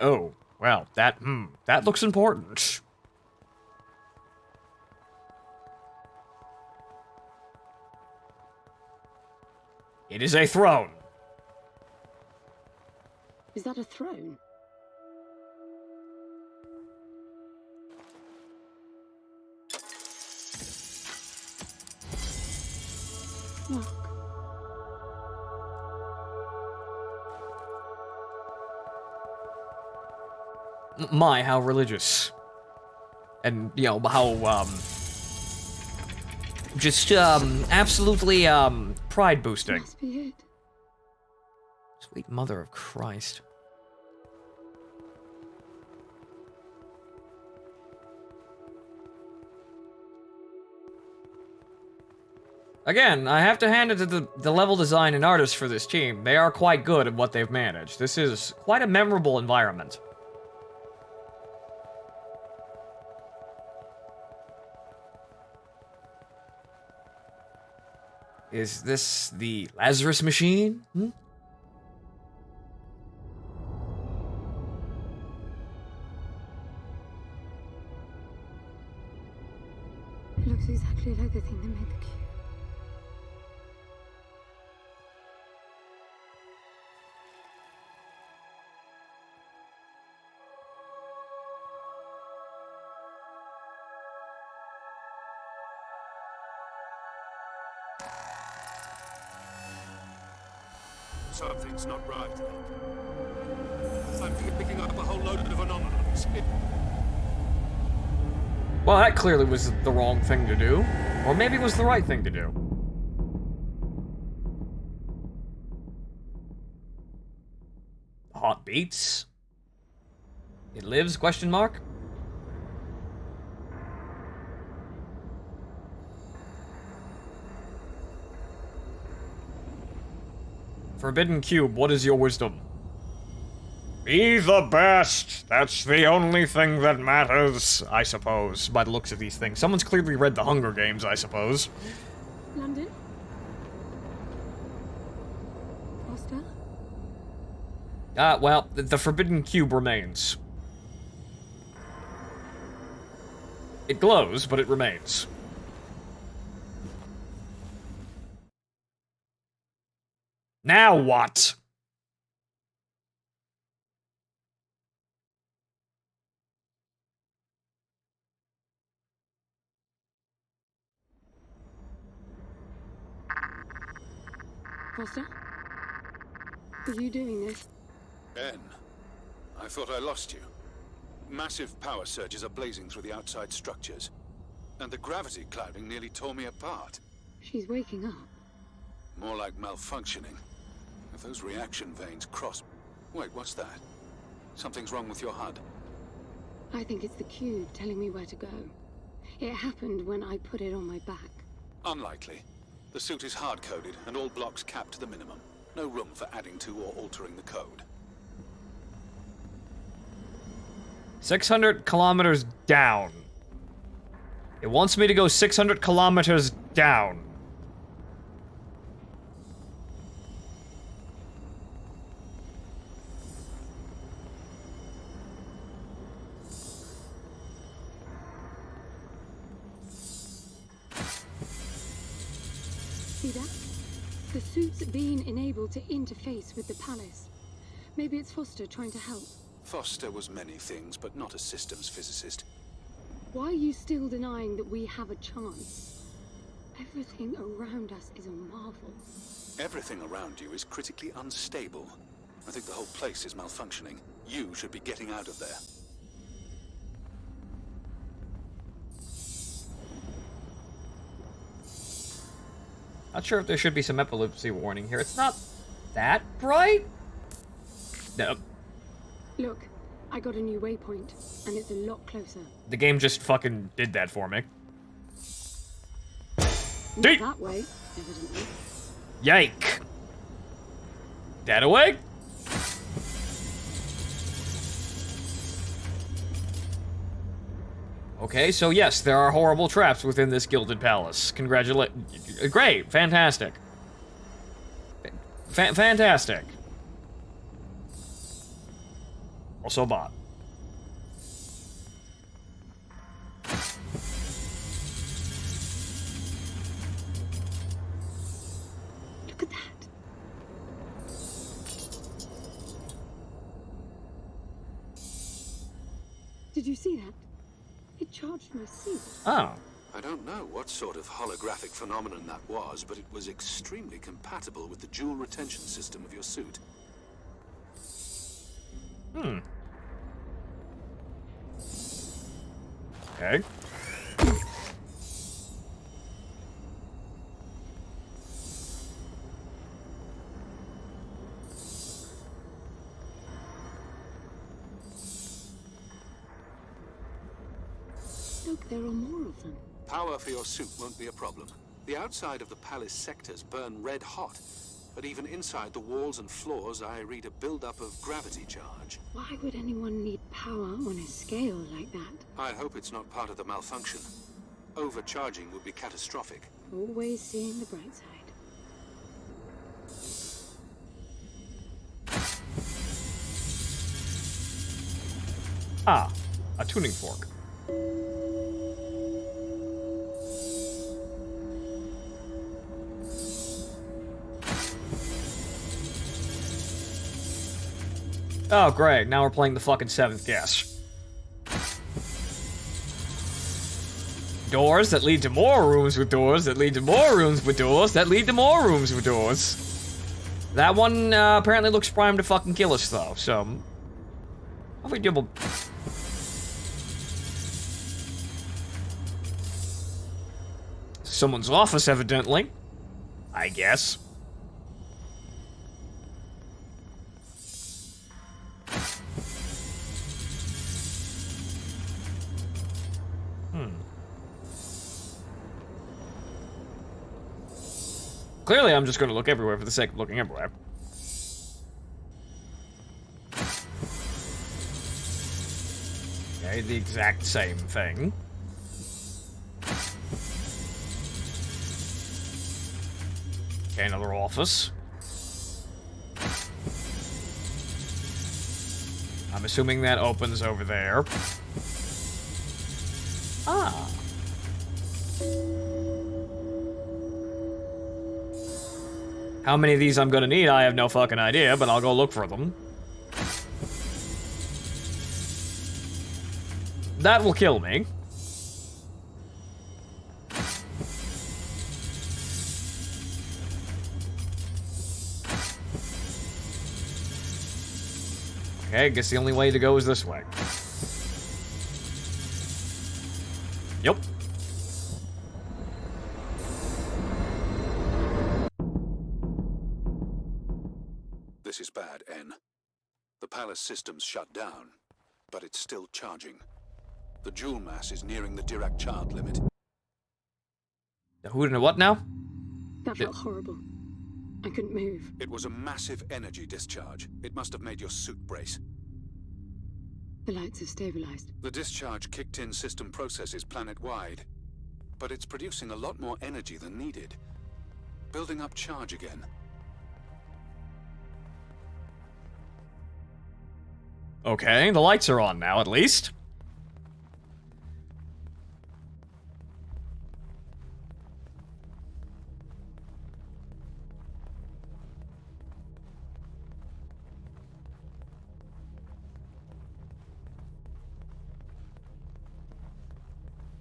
Oh, well, that looks important. It is a throne. Is that a throne? Look. My, how religious. And, you know, how, just, absolutely, pride boosting. Must be it. Sweet mother of Christ. Again, I have to hand it to the level design and artists for this team. They are quite good at what they've managed. This is quite a memorable environment. Is this the Lazarus machine? It looks exactly like the thing that made the cube. Something's not right. I'm picking up a whole load of anomalies. Well, that clearly was the wrong thing to do. Or maybe it was the right thing to do. Heart beats. It lives, question mark? Forbidden Cube, what is your wisdom? Be the best! That's the only thing that matters, I suppose, by the looks of these things. Someone's clearly read The Hunger Games, I suppose. London? Foster? Well, the Forbidden Cube remains. It glows, but it remains. Now what? Foster? Are you doing this? Ben, I thought I lost you. Massive power surges are blazing through the outside structures. And the gravity clouding nearly tore me apart. She's waking up. More like malfunctioning. If those reaction veins cross... Wait, what's that? Something's wrong with your HUD. I think it's the cube telling me where to go. It happened when I put it on my back. Unlikely. The suit is hard-coded and all blocks capped to the minimum. No room for adding to or altering the code. 600 kilometers down. It wants me to go 600 kilometers down. See that? The suit's being enabled to interface with the palace. Maybe it's Foster trying to help. Foster was many things, but not a systems physicist. Why are you still denying that we have a chance? Everything around us is a marvel. Everything around you is critically unstable. I think the whole place is malfunctioning. You should be getting out of there. Not sure if there should be some epilepsy warning here. It's not that bright. No. Look, I got a new waypoint, and it's a lot closer. The game just fucking did that for me. Not that way, evidently. Yike. That away? Okay, so yes, there are horrible traps within this gilded palace. Great, fantastic. Fantastic. Also bot. Look at that. Did you see that? It charged my suit. Oh. I don't know what sort of holographic phenomenon that was, but it was extremely compatible with the dual retention system of your suit. Okay. Look, there are more of them. Power for your suit won't be a problem. The outside of the palace sectors burn red hot, but even inside the walls and floors I read a buildup of gravity charge. Why would anyone need power on a scale like that? I hope it's not part of the malfunction. Overcharging would be catastrophic. Always seeing the bright side. Ah, a tuning fork. Oh, great. Now we're playing the fucking seventh guess. Doors that lead to more rooms with doors that lead to more rooms with doors that lead to more rooms with doors. That one apparently looks primed to fucking kill us, though, so... Hopefully double... Someone's office, evidently. I guess. Clearly, I'm just going to look everywhere for the sake of looking everywhere. Okay, the exact same thing. Okay, another office. I'm assuming that opens over there. Ah. How many of these I'm gonna need, I have no fucking idea, but I'll go look for them. That will kill me. Okay, I guess the only way to go is this way. Yep. This is bad, N. The palace system's shut down, but it's still charging. The jewel mass is nearing the Dirac charge limit. Who and what now? That felt horrible. I couldn't move. It was a massive energy discharge. It must have made your suit brace. The lights have stabilized. The discharge kicked in system processes planet-wide, but it's producing a lot more energy than needed. Building up charge again. Okay, the lights are on now, at least.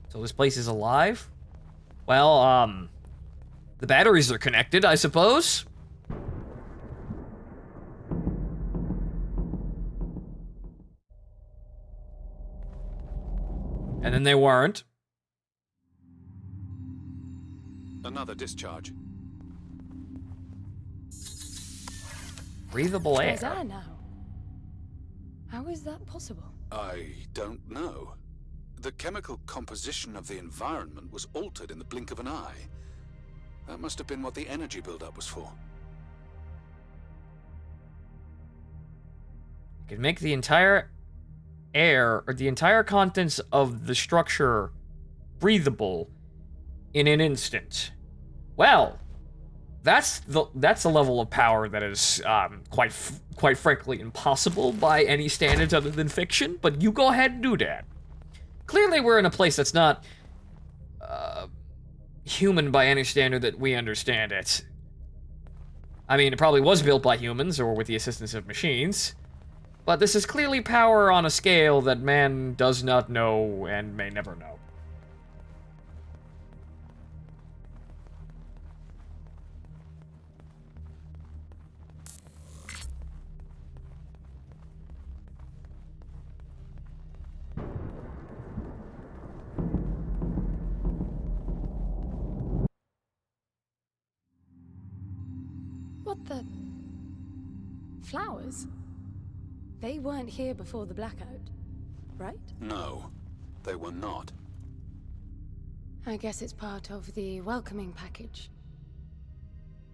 So this place is alive? Well, the batteries are connected, I suppose? And then they weren't. Another discharge. Breathable air. There's air now. How is that possible? I don't know. The chemical composition of the environment was altered in the blink of an eye. That must have been what the energy buildup was for. You can make the entire air, or the entire contents of the structure breathable in an instant. Well, that's a level of power that is quite frankly impossible by any standards other than fiction, but you go ahead and do that. Clearly we're in a place that's not human by any standard that we understand it. I mean, it probably was built by humans or with the assistance of machines, but this is clearly power on a scale that man does not know and may never know. What the... Flowers? They weren't here before the blackout, right? No, they were not. I guess it's part of the welcoming package.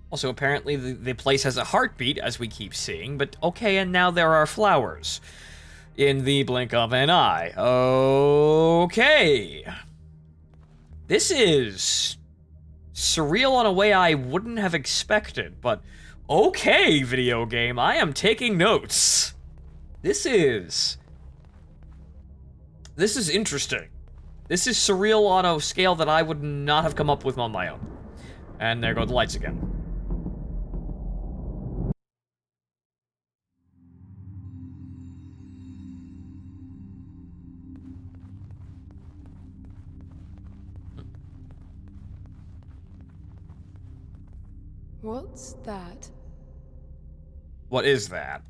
Also, apparently the place has a heartbeat, as we keep seeing, but okay, and now there are flowers. In the blink of an eye. Okay. This is surreal in a way I wouldn't have expected, but okay, video game, I am taking notes. This is interesting. This is surreal on a scale that I would not have come up with on my own. And there go the lights again. What's that? What is that?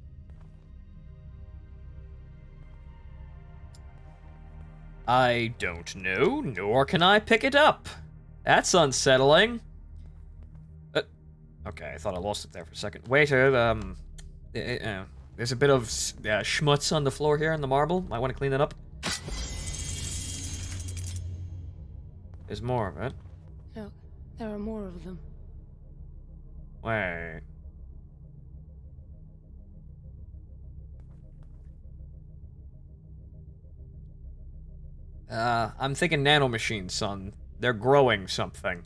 I don't know, nor can I pick it up. That's unsettling. Okay, I thought I lost it there for a second. Wait, there's a bit of schmutz on the floor here in the marble. Might want to clean that up. There's more of it. Look, there are more of them. Wait. I'm thinking nanomachines, son. They're growing something.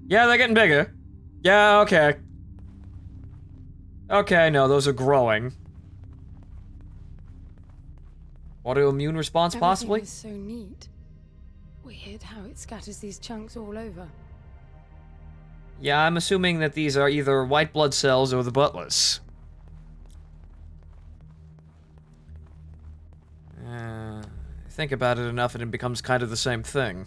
Yeah, they're getting bigger. Yeah, okay. Okay, no, those are growing. Autoimmune response, possibly? Everything is so neat. Weird how it scatters these chunks all over. Yeah, I'm assuming that these are either white blood cells or the butlers. Think about it enough and it becomes kind of the same thing.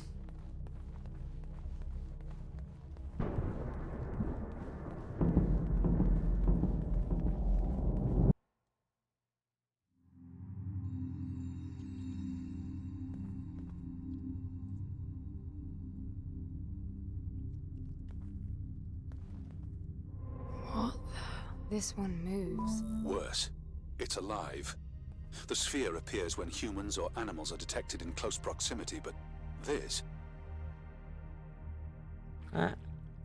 What the? This one moves. Worse, it's alive. The sphere appears when humans or animals are detected in close proximity, but this...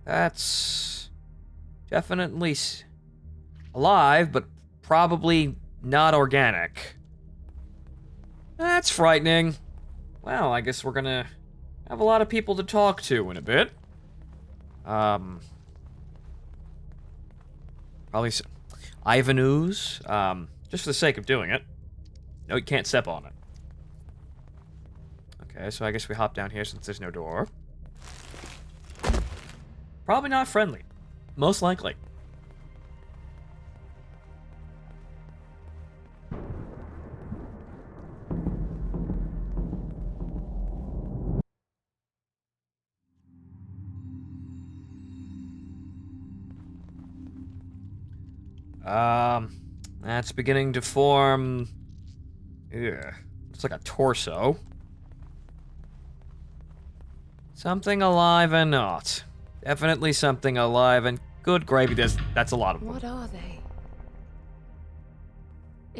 That's definitely alive, but probably not organic. That's frightening. Well, I guess we're gonna have a lot of people to talk to in a bit. Probably Ivan Ooze, just for the sake of doing it. No, you can't step on it. Okay, so I guess we hop down here since there's no door. Probably not friendly. Most likely. That's beginning to form... Yeah, it's like a torso. Something alive and not. Definitely something alive and good gravy. That's a lot of them. What are they?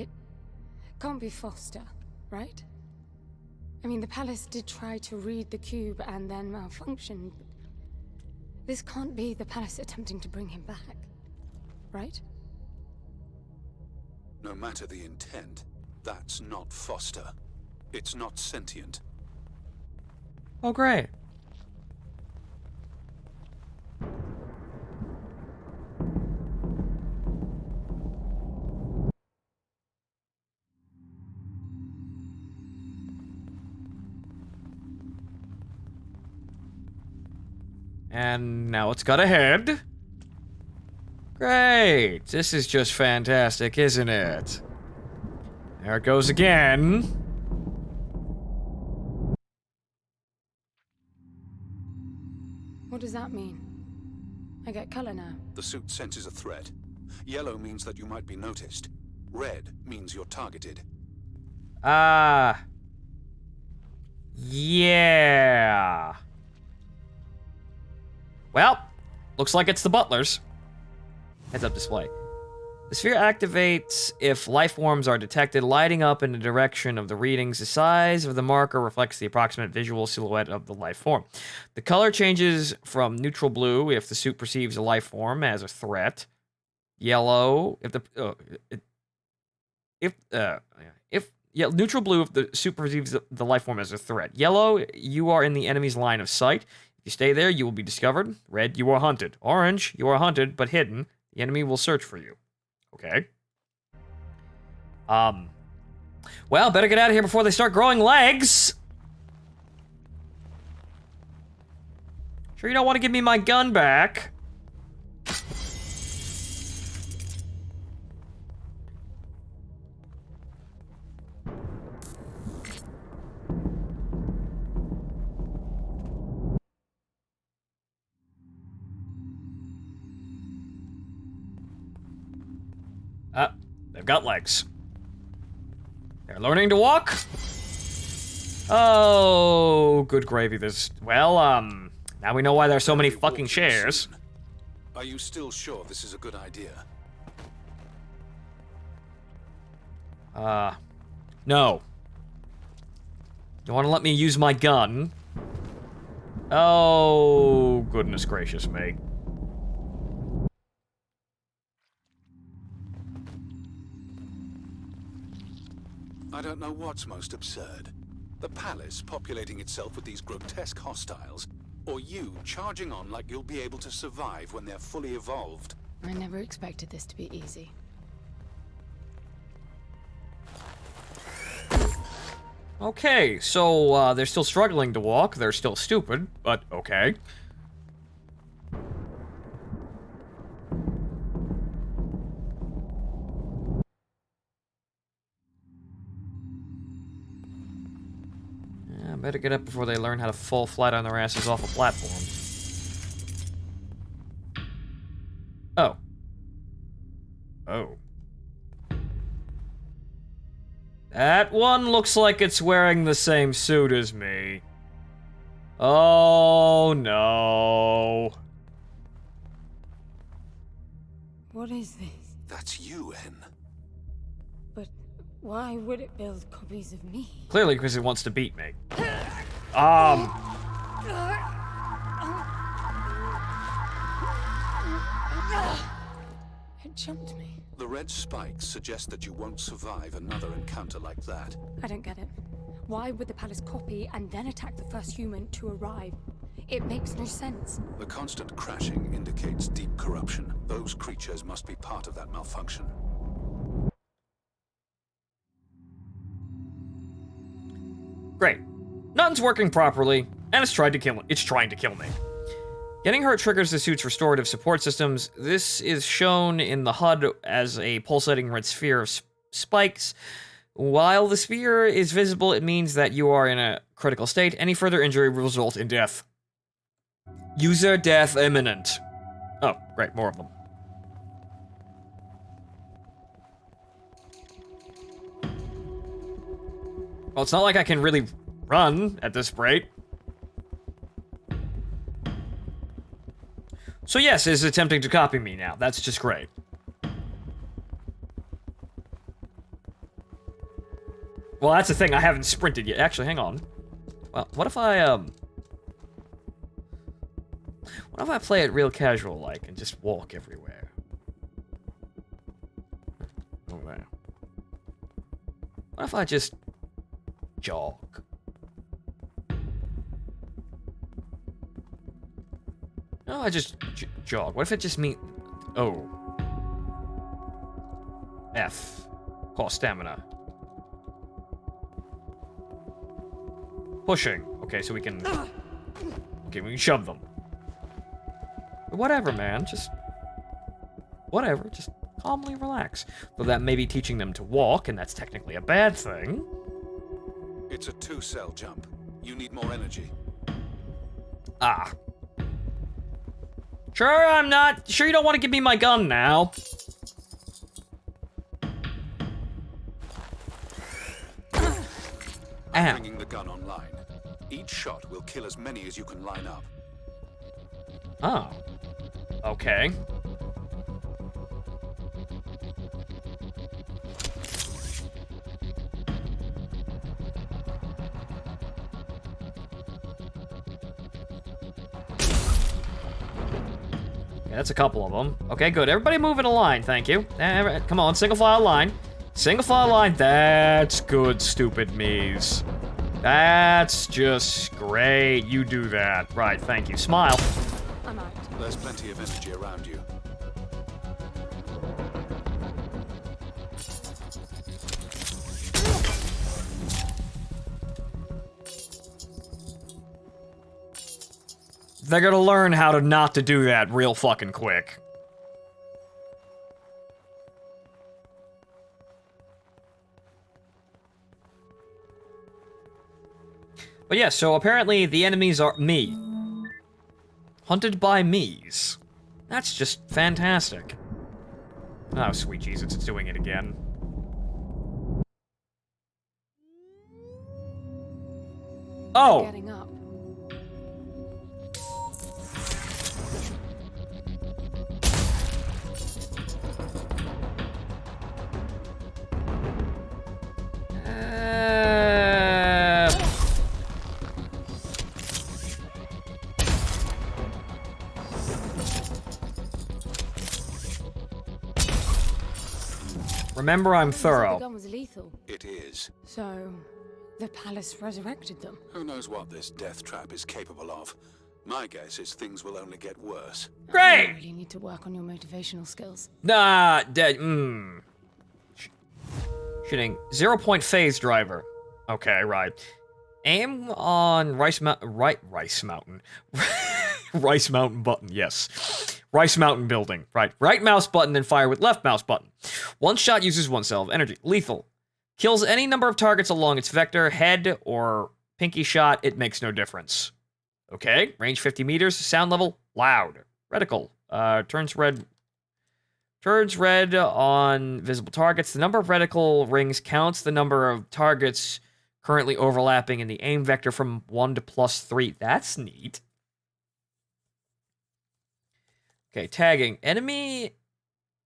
It can't be Foster, right? I mean, the palace did try to read the cube and then malfunctioned. This can't be the palace attempting to bring him back, right? No matter the intent, that's not Foster. It's not sentient. Oh, great. And now it's got a head. Great. This is just fantastic, isn't it? There it goes again. What does that mean? I get color now. The suit senses a threat. Yellow means that you might be noticed. Red means you're targeted. Yeah. Well, looks like it's the butlers. Heads-up display. The sphere activates if life forms are detected, lighting up in the direction of the readings. The size of the marker reflects the approximate visual silhouette of the life form. The color changes from neutral blue if the suit perceives a life form as a threat. Yellow if neutral blue if the suit perceives the life form as a threat. Yellow, you are in the enemy's line of sight. If you stay there, you will be discovered. Red, you are hunted. Orange, you are hunted but hidden. The enemy will search for you. Okay. Well, better get out of here before they start growing legs. Sure you don't want to give me my gun back? They've got legs. They're learning to walk. Oh, good gravy. Now we know why there's so many fucking shares. Are you still sure this is a good idea? No. You want to let me use my gun? Oh, goodness gracious me. I don't know what's most absurd. The palace populating itself with these grotesque hostiles, or you charging on like you'll be able to survive when they're fully evolved. I never expected this to be easy. Okay, so, they're still struggling to walk. They're still stupid, but okay. Yeah, better get up before they learn how to fall flat on their asses off a platform. Oh. Oh. That one looks like it's wearing the same suit as me. Oh, no. What is this? That's you, N. But why would it build copies of me? Clearly because it wants to beat me. It jumped me. The red spikes suggest that you won't survive another encounter like that. I don't get it. Why would the palace copy and then attack the first human to arrive? It makes no sense. The constant crashing indicates deep corruption. Those creatures must be part of that malfunction. Great. Nothing's working properly, and it's trying to kill me. Getting hurt triggers the suit's restorative support systems. This is shown in the HUD as a pulsating red sphere of spikes. While the sphere is visible, it means that you are in a critical state. Any further injury will result in death. User death imminent. Oh, great, more of them. Well, it's not like I can really run at this rate. So yes, it's attempting to copy me now. That's just great. Well, that's the thing. I haven't sprinted yet. Actually, hang on. Well, what if I play it real casual-like and just walk everywhere? Oh, there. What if I just jog? No, I just jog. What if it just means... Oh. F. Cost stamina. Pushing. Okay, so we can... Okay, we can shove them. Whatever, man. Just... Whatever. Just calmly relax. Though that may be teaching them to walk, and that's technically a bad thing. It's a 2-cell jump. You need more energy. Ah. Sure, I'm not... Sure you don't want to give me my gun now? I'm bringing the gun online. Each shot will kill as many as you can line up. Oh. Okay. Yeah, that's a couple of them. Okay, good. Everybody move in a line, thank you. Come on, single file line. Single file line. That's good, stupid me's. That's just great. You do that. Right, thank you. Smile. I'm out. There's plenty of energy around you. They're gonna learn how to not to do that real fucking quick. But yeah, so apparently the enemies are me. Hunted by me's. That's just fantastic. Oh, sweet Jesus, it's doing it again. Oh! Getting up. Remember, I'm The thorough. gun was lethal. It is. So, the palace resurrected them. Who knows what this death trap is capable of? My guess is things will only get worse. You Great! really need to work on your motivational skills. Nah, dead. Shooting 0-point phase driver. Okay, right. Aim on Rice Mountain. Rice Mountain. Rice Mountain button, yes. Rice Mountain building. Right mouse button and fire with left mouse button. One shot uses 1 cell of energy. Lethal. Kills any number of targets along its vector, head, or pinky shot. It makes no difference. Okay, range 50 meters. Sound level, loud. Reticle. Turns red on visible targets. The number of reticle rings counts the number of targets currently overlapping in the aim vector from 1 to +3. That's neat. Okay, tagging. Enemy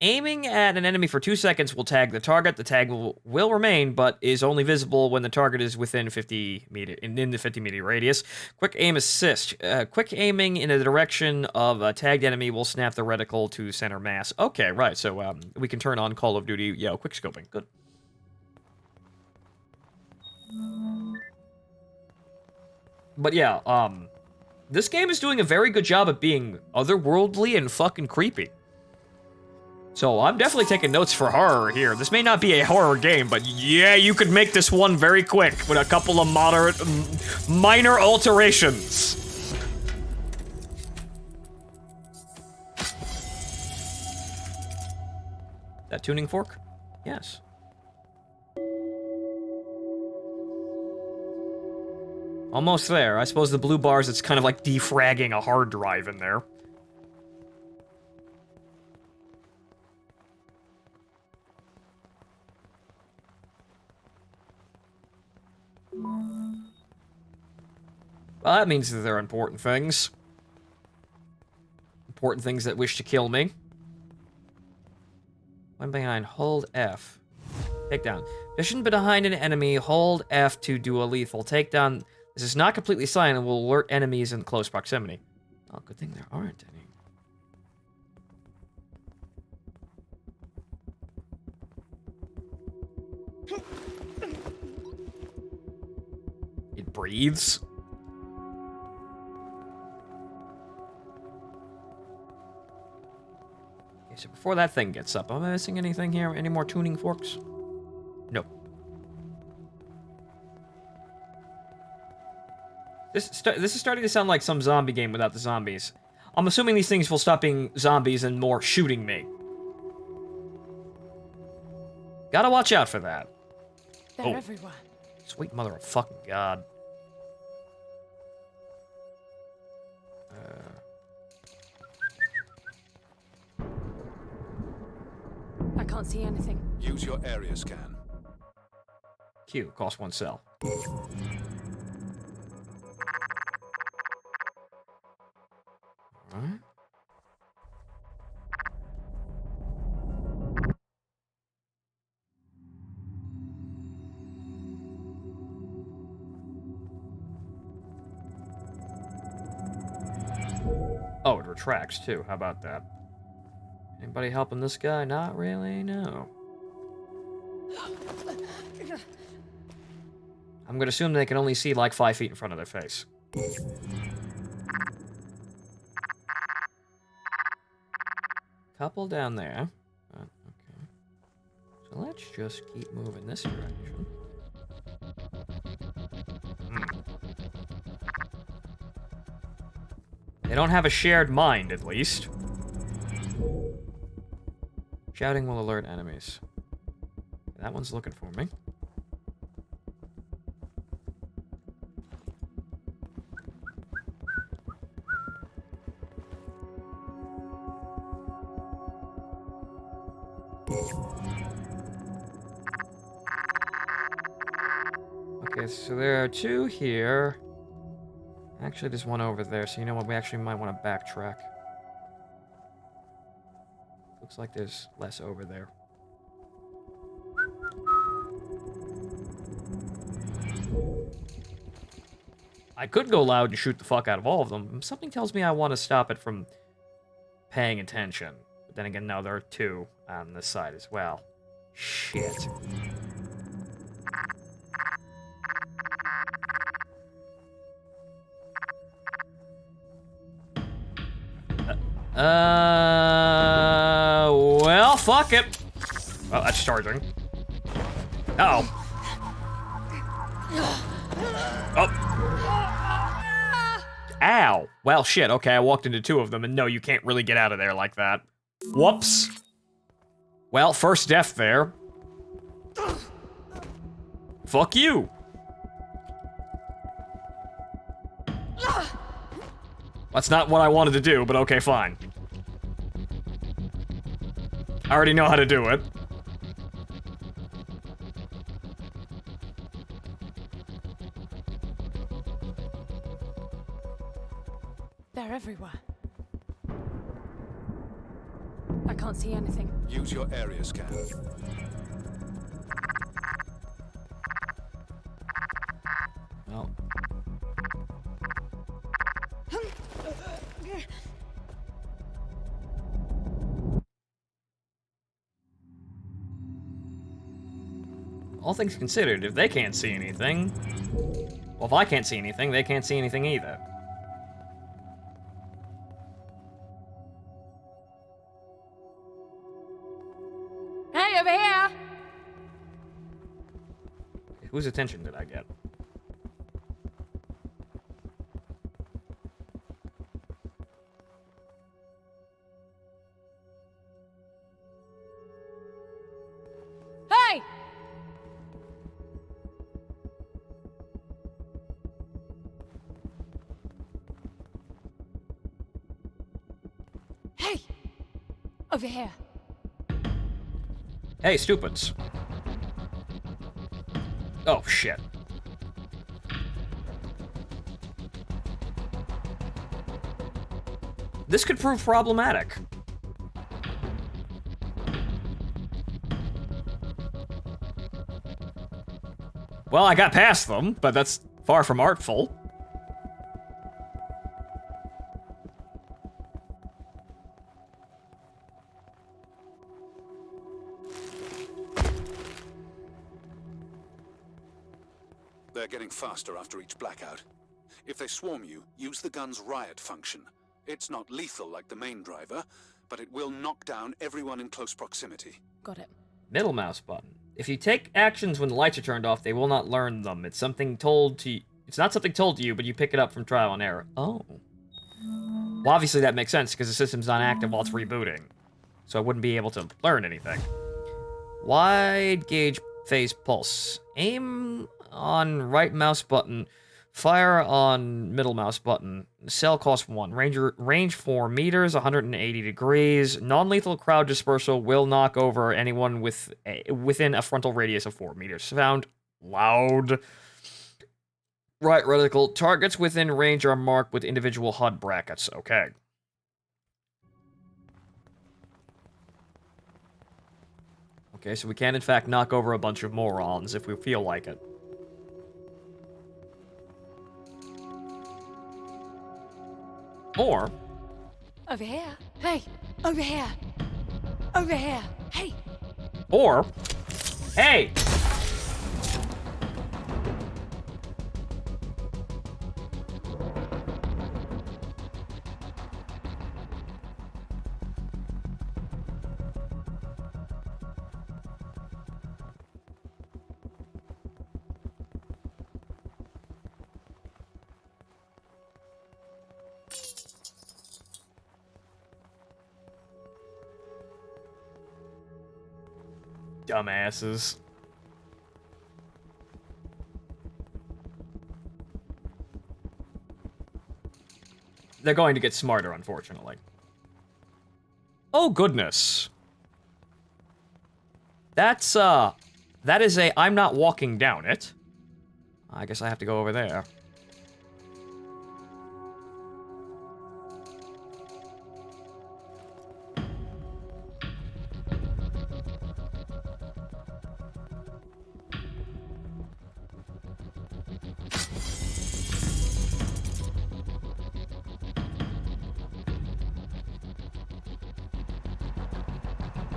aiming at an enemy for 2 seconds will tag the target. The tag will remain, but is only visible when the target is within 50 meter in the 50 meter radius. Quick aim assist. Quick aiming in the direction of a tagged enemy will snap the reticle to center mass. Okay, right. So we can turn on Call of Duty. Yeah, quick scoping. Good. But yeah, this game is doing a very good job at being otherworldly and fucking creepy. So I'm definitely taking notes for horror here. This may not be a horror game, but yeah, you could make this one very quick with a couple of minor alterations. That tuning fork? Yes. Almost there. I suppose the blue bars, it's kind of like defragging a hard drive in there. Well, that means that they're important things. Important things that wish to kill me. One behind, hold F. Takedown. Position behind an enemy, hold F to do a lethal takedown. This is not completely silent and will alert enemies in close proximity. Oh, good thing there aren't any. It breathes. Okay, so before that thing gets up, am I missing anything here? Any more tuning forks? Nope. This is starting to sound like some zombie game without the zombies. I'm assuming these things will stop being zombies and more shooting me. Gotta watch out for that. They're everywhere. Sweet mother of fucking God. I can't see anything. Use your area scan. Q, cost 1 cell. Alright. Oh, it retracts too. How about that? Anybody helping this guy? Not really, no. I'm gonna assume they can only see like 5 feet in front of their face. Couple down there. Okay. So let's just keep moving this direction. They don't have a shared mind, at least. Shouting will alert enemies. That one's looking for me. Okay, so there are 2 here. Actually, there's one over there, so you know what? We actually might want to backtrack. Looks like there's less over there. I could go loud and shoot the fuck out of all of them. Something tells me I want to stop it from paying attention. But then again, no, there are two on this side as well. Shit. Well, fuck it. Well, that's charging. Uh-oh. Oh. Ow. Well, shit. Okay, I walked into two of them, and no, you can't really get out of there like that. Whoops. Well, first death there. Fuck you. That's not what I wanted to do, but okay, fine. I already know how to do it. They're everywhere. I can't see anything. Use your area scan. Well. All things considered, if they can't see anything, well, if I can't see anything, they can't see anything either. Hey, over here! Whose attention did I get? Hey! Hey! Over here. Hey, stupids. Oh, shit. This could prove problematic. Well, I got past them, but that's far from artful. They're getting faster after each blackout. If they swarm you, use the gun's riot function. It's not lethal like the main driver, but it will knock down everyone in close proximity. Got it. Middle mouse button. If you take actions when the lights are turned off, they will not learn them. It's something told to you. It's not something told to you, but you pick it up from trial and error. Oh. Well, obviously that makes sense because the system's not active while it's rebooting. So I wouldn't be able to learn anything. Wide gauge phase pulse. Aim on right mouse button. Fire on middle mouse button. Cell cost 1. Range 4 meters, 180 degrees. Non-lethal crowd dispersal will knock over anyone within a frontal radius of 4 meters. Sound loud. Right reticle. Targets within range are marked with individual HUD brackets. Okay. Okay, so we can in fact knock over a bunch of morons if we feel like it. Or... Over here. Hey! Over here! Over here! Hey! Or... Hey! Dumbasses. They're going to get smarter, unfortunately. Oh, goodness. That's, that is a I'm not walking down it. I guess I have to go over there.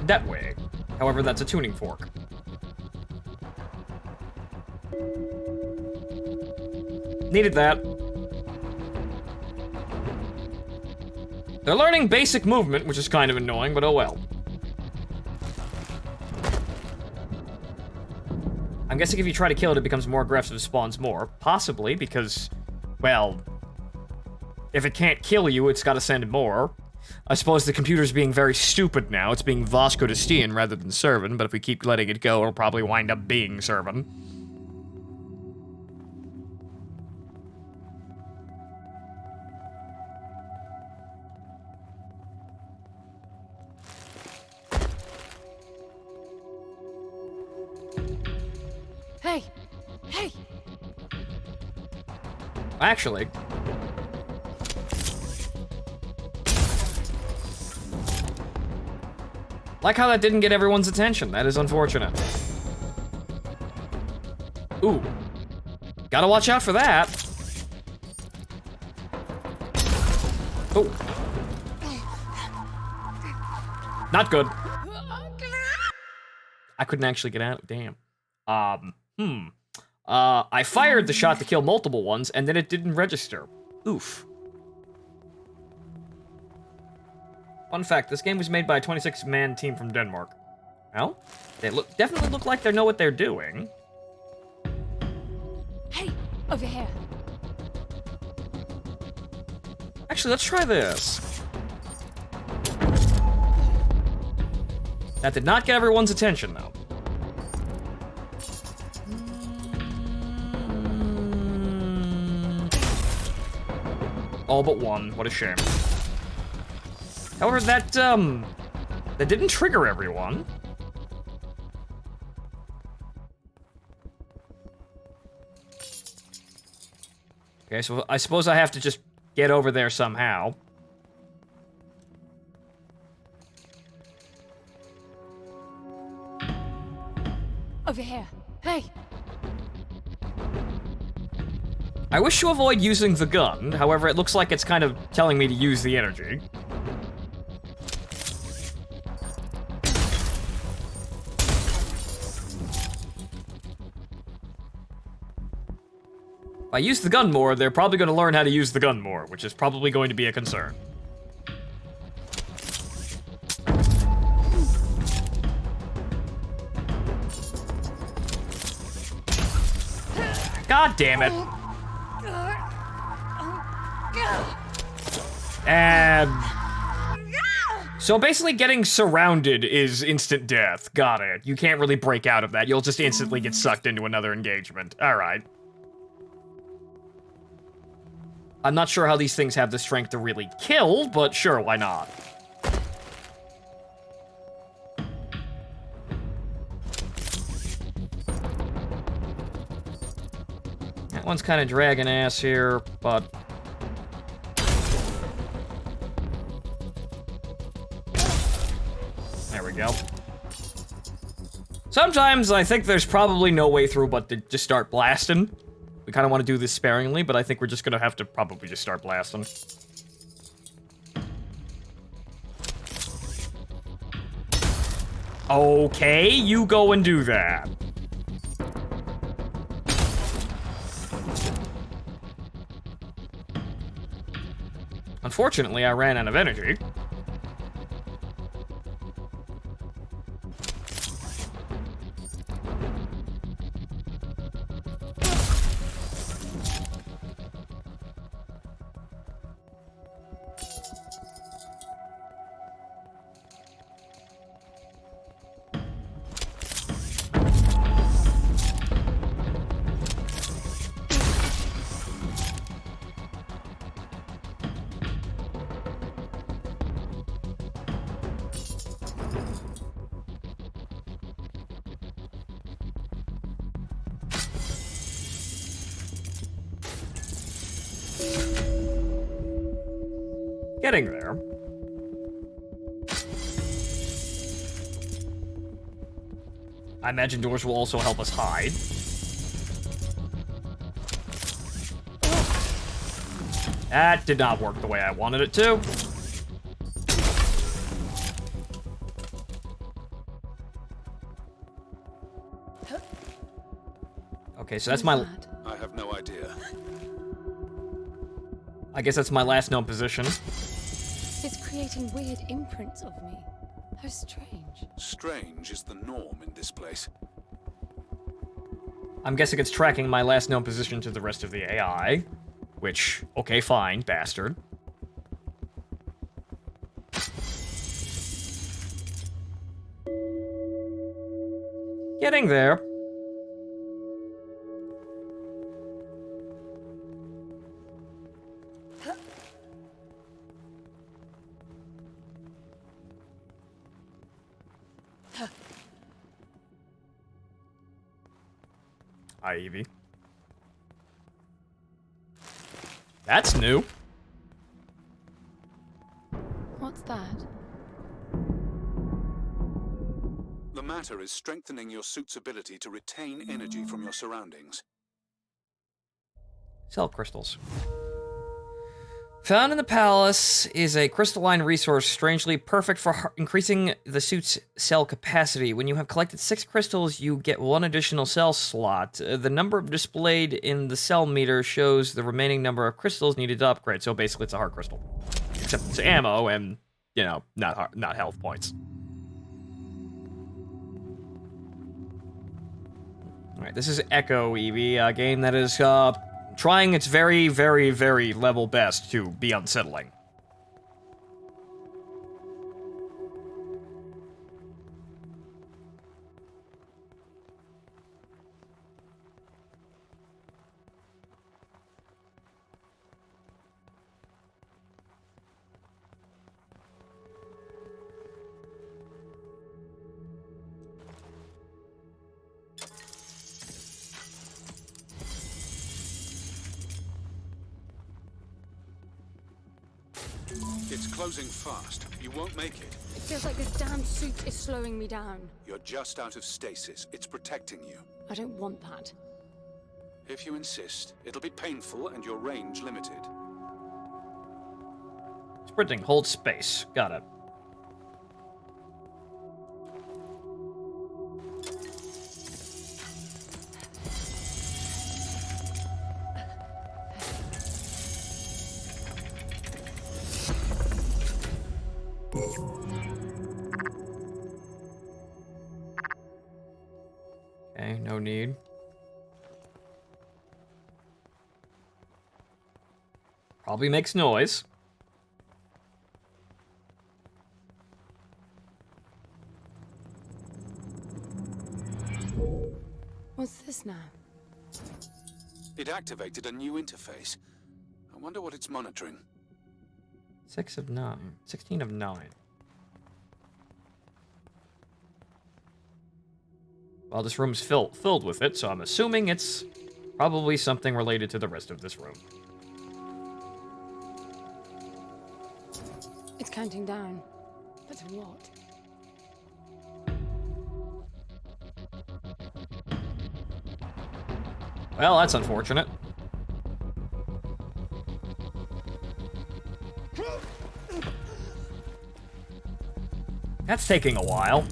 that way. However, that's a tuning fork. Needed that. They're learning basic movement, which is kind of annoying, but oh well. I'm guessing if you try to kill it, it becomes more aggressive, spawns more. Possibly, because, well, if it can't kill you, it's gotta send more. I suppose the computer's being very stupid now. It's being Vasco Destian rather than Servan, but if we keep letting it go, it'll probably wind up being Servan. Hey! Hey! Actually... like how that didn't get everyone's attention. That is unfortunate. Ooh. Gotta watch out for that. Oh. Not good. I couldn't actually get out. Damn. I fired the shot to kill multiple ones, and then it didn't register. Oof. Fun fact, this game was made by a 26-man team from Denmark. Well, they definitely look like they know what they're doing. Hey! Over here! Actually, let's try this. That did not get everyone's attention, though. All but one. What a shame. However, that didn't trigger everyone. Okay, so I suppose I have to just get over there somehow. Over here! Hey! I wish to avoid using the gun, however, it looks like it's kind of telling me to use the energy. If I use the gun more, they're probably going to learn how to use the gun more, which is probably going to be a concern. God damn it. And... so basically getting surrounded is instant death. Got it. You can't really break out of that. You'll just instantly get sucked into another engagement. Alright. I'm not sure how these things have the strength to really kill, but sure, why not? That one's kind of dragging ass here, but... there we go. Sometimes I think there's probably no way through but to just start blasting. We kind of want to do this sparingly, but I think we're just going to have to probably just start blasting. Okay, you go and do that. Unfortunately, I ran out of energy. Getting there. I imagine doors will also help us hide. That did not work the way I wanted it to. Okay, so that's my... I have no idea. I guess that's my last known position. It's creating weird imprints of me. How strange. Strange is the norm in this place. I'm guessing it's tracking my last known position to the rest of the AI. Which, okay, fine, bastard. Getting there. Hi, Evie. That's new. What's that? The matter is strengthening your suit's ability to retain energy from your surroundings. Cell crystals. Found in the palace is a crystalline resource strangely perfect for increasing the suit's cell capacity. When you have collected 6 crystals, you get 1 additional cell slot. The number displayed in the cell meter shows the remaining number of crystals needed to upgrade. So basically, it's a heart crystal, except it's ammo and, you know, not health points. All right, this is Echo Eevee, a game that is trying its very, very, very level best to be unsettling. It's closing fast. You won't make it. It feels like this damn suit is slowing me down. You're just out of stasis. It's protecting you. I don't want that. If you insist, it'll be painful and your range limited. Sprinting, hold space. Got it. Okay, no need. Probably makes noise. What's this now? It activated a new interface. I wonder what it's monitoring. 6 of 9. 16 of 9. Well, this room's filled with it, so I'm assuming it's probably something related to the rest of this room. It's counting down. But to what? Well, that's unfortunate. That's taking a while.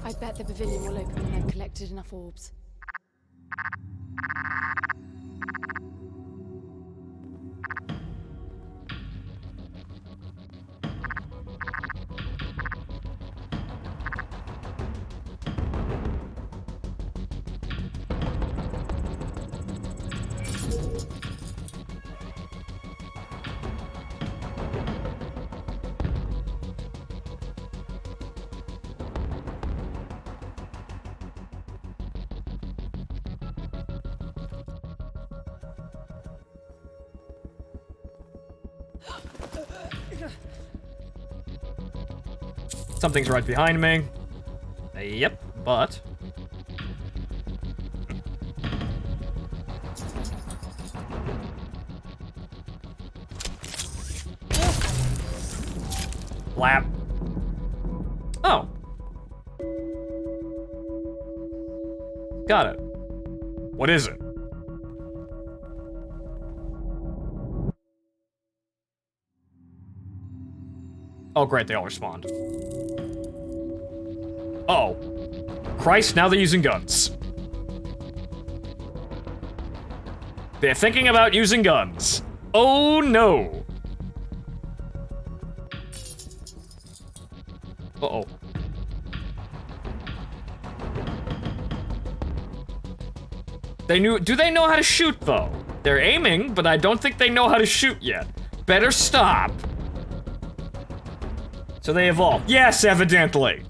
I bet the pavilion will open when I've collected enough orbs. Something's right behind me. Yep, but... Blap. Oh. Got it. What is it? Oh, great, they all respond. Oh. Christ, now they're using guns. They're thinking about using guns. Oh no. Uh-oh. Do they know how to shoot, though? They're aiming, but I don't think they know how to shoot yet. Better stop. So they evolve. Yes, evidently.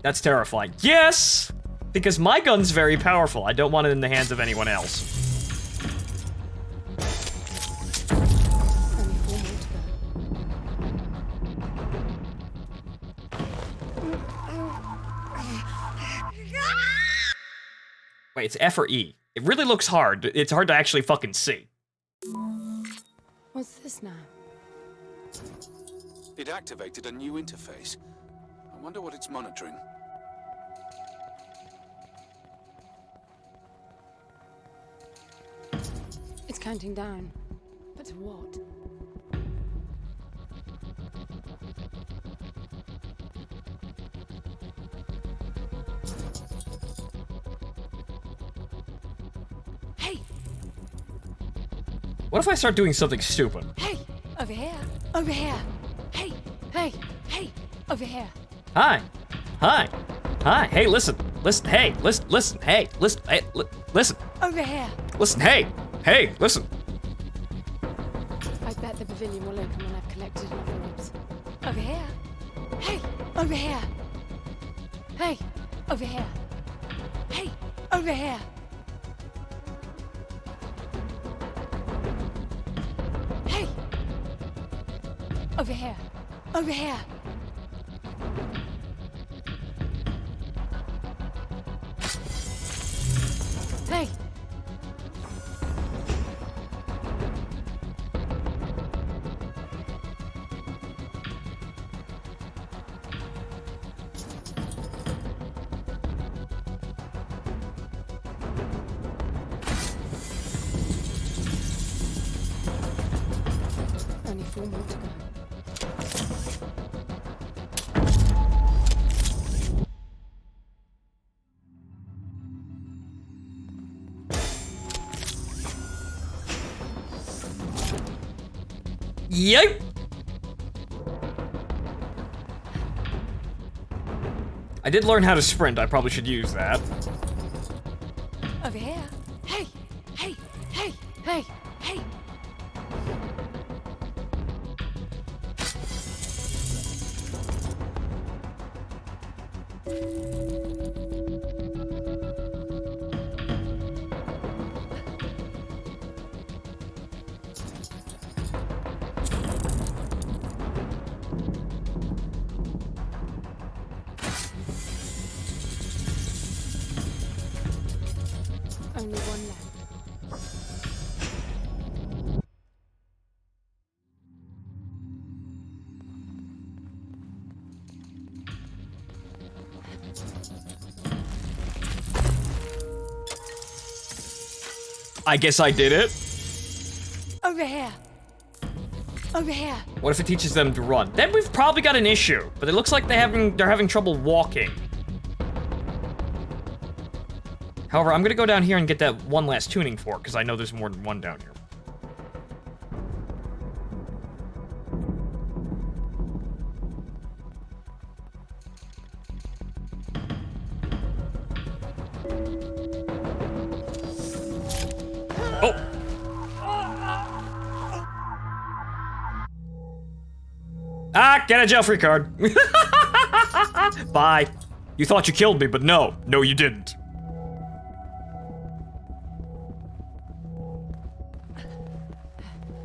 That's terrifying. Yes! Because my gun's very powerful. I don't want it in the hands of anyone else. Only 4 more to go. Wait, it's F or E. It really looks hard. It's hard to actually fucking see. What's this now? It activated a new interface. I wonder what it's monitoring. It's counting down. But to what? Hey! What if I start doing something stupid? Hey! Over here! Over here! Hey! Hey! Hey! Over here! Hi. Hi. Hi. Hey, listen. Listen. Hey, listen. Listen. Hey, listen. Hey, listen. Over here! Listen. Hey. Hey, listen. I bet the pavilion will open when I've collected enough orbs. Over here! Hey! Over here! Hey! Over here! Hey! Over here! Hey! Over here! Over here! Hey! Only 4 more to go. Yep. I did learn how to sprint. I probably should use that. Over here. Hey! Hey! Hey! Hey! Hey! Only one left. I guess I did it. Over here. Over here. What if it teaches them to run? Then we've probably got an issue. But it looks like they're having trouble walking. However, I'm gonna go down here and get that one last tuning fork, because I know there's more than one down here. Oh! Ah, get a jail-free card. Bye. You thought you killed me, but no. No, you didn't.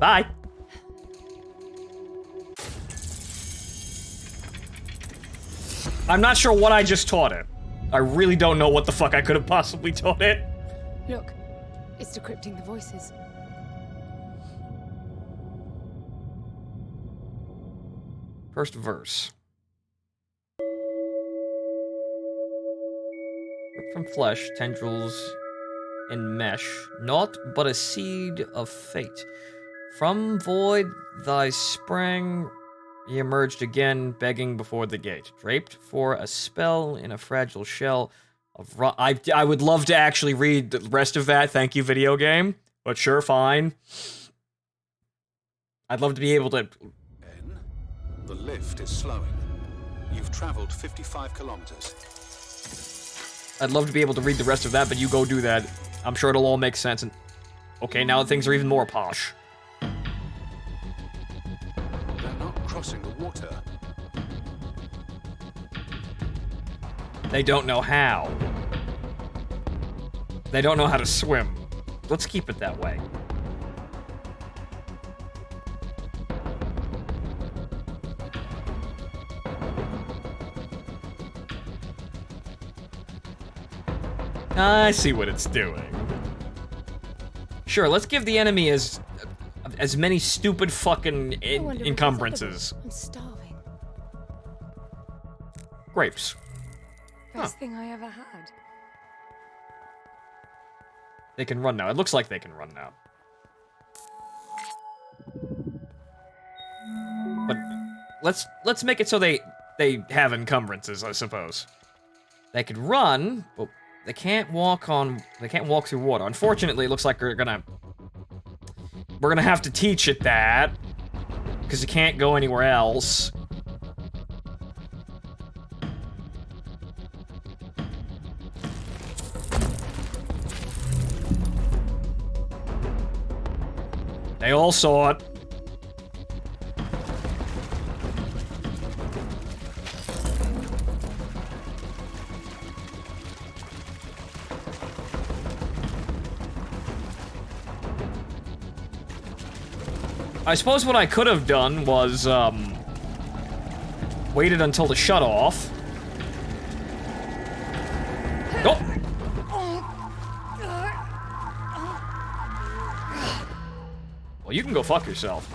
Bye. I'm not sure what I just taught it. I really don't know what the fuck I could have possibly taught it. Look, it's decrypting the voices. First verse. from flesh, tendrils, and mesh, naught but a seed of fate. From void thy sprang, he emerged again, begging before the gate, draped for a spell in a fragile shell of I would love to actually read the rest of that, thank you, video game, but sure, fine. I'd love to be able to... N, the lift is slowing. You've traveled 55 kilometers. I'd love to be able to read the rest of that, but you go do that. I'm sure it'll all make sense. And okay, now things are even more posh. They're not crossing the water. They don't know how. They don't know how to swim. Let's keep it that way. I see what it's doing. Sure, let's give the enemy as many stupid fucking encumbrances. I'm starving. Grapes. Best thing I ever had. They can run now. It looks like they can run now. But let's make it so they have encumbrances, I suppose. They can run, but they can't walk through water. Unfortunately, it looks like we're gonna have to teach it that, because you can't go anywhere else. They all saw it. I suppose what I could have done was, waited until the shut-off. Oh! Well, you can go fuck yourself.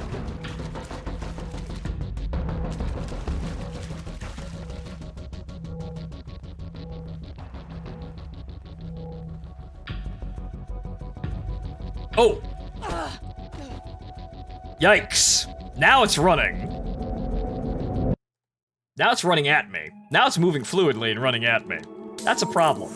Oh! Yikes. Now it's running. Now it's running at me. Now it's moving fluidly and running at me. That's a problem.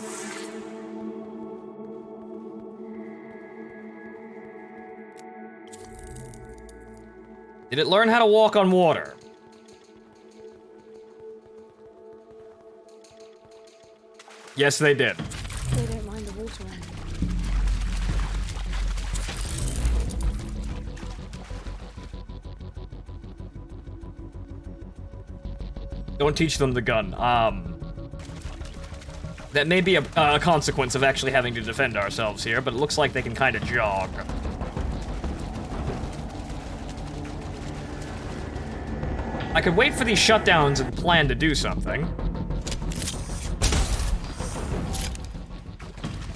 Did it learn how to walk on water? Yes, they did. They don't mind the water anymore. Don't teach them the gun. That may be a consequence of actually having to defend ourselves here, but it looks like they can kind of jog. I could wait for these shutdowns and plan to do something.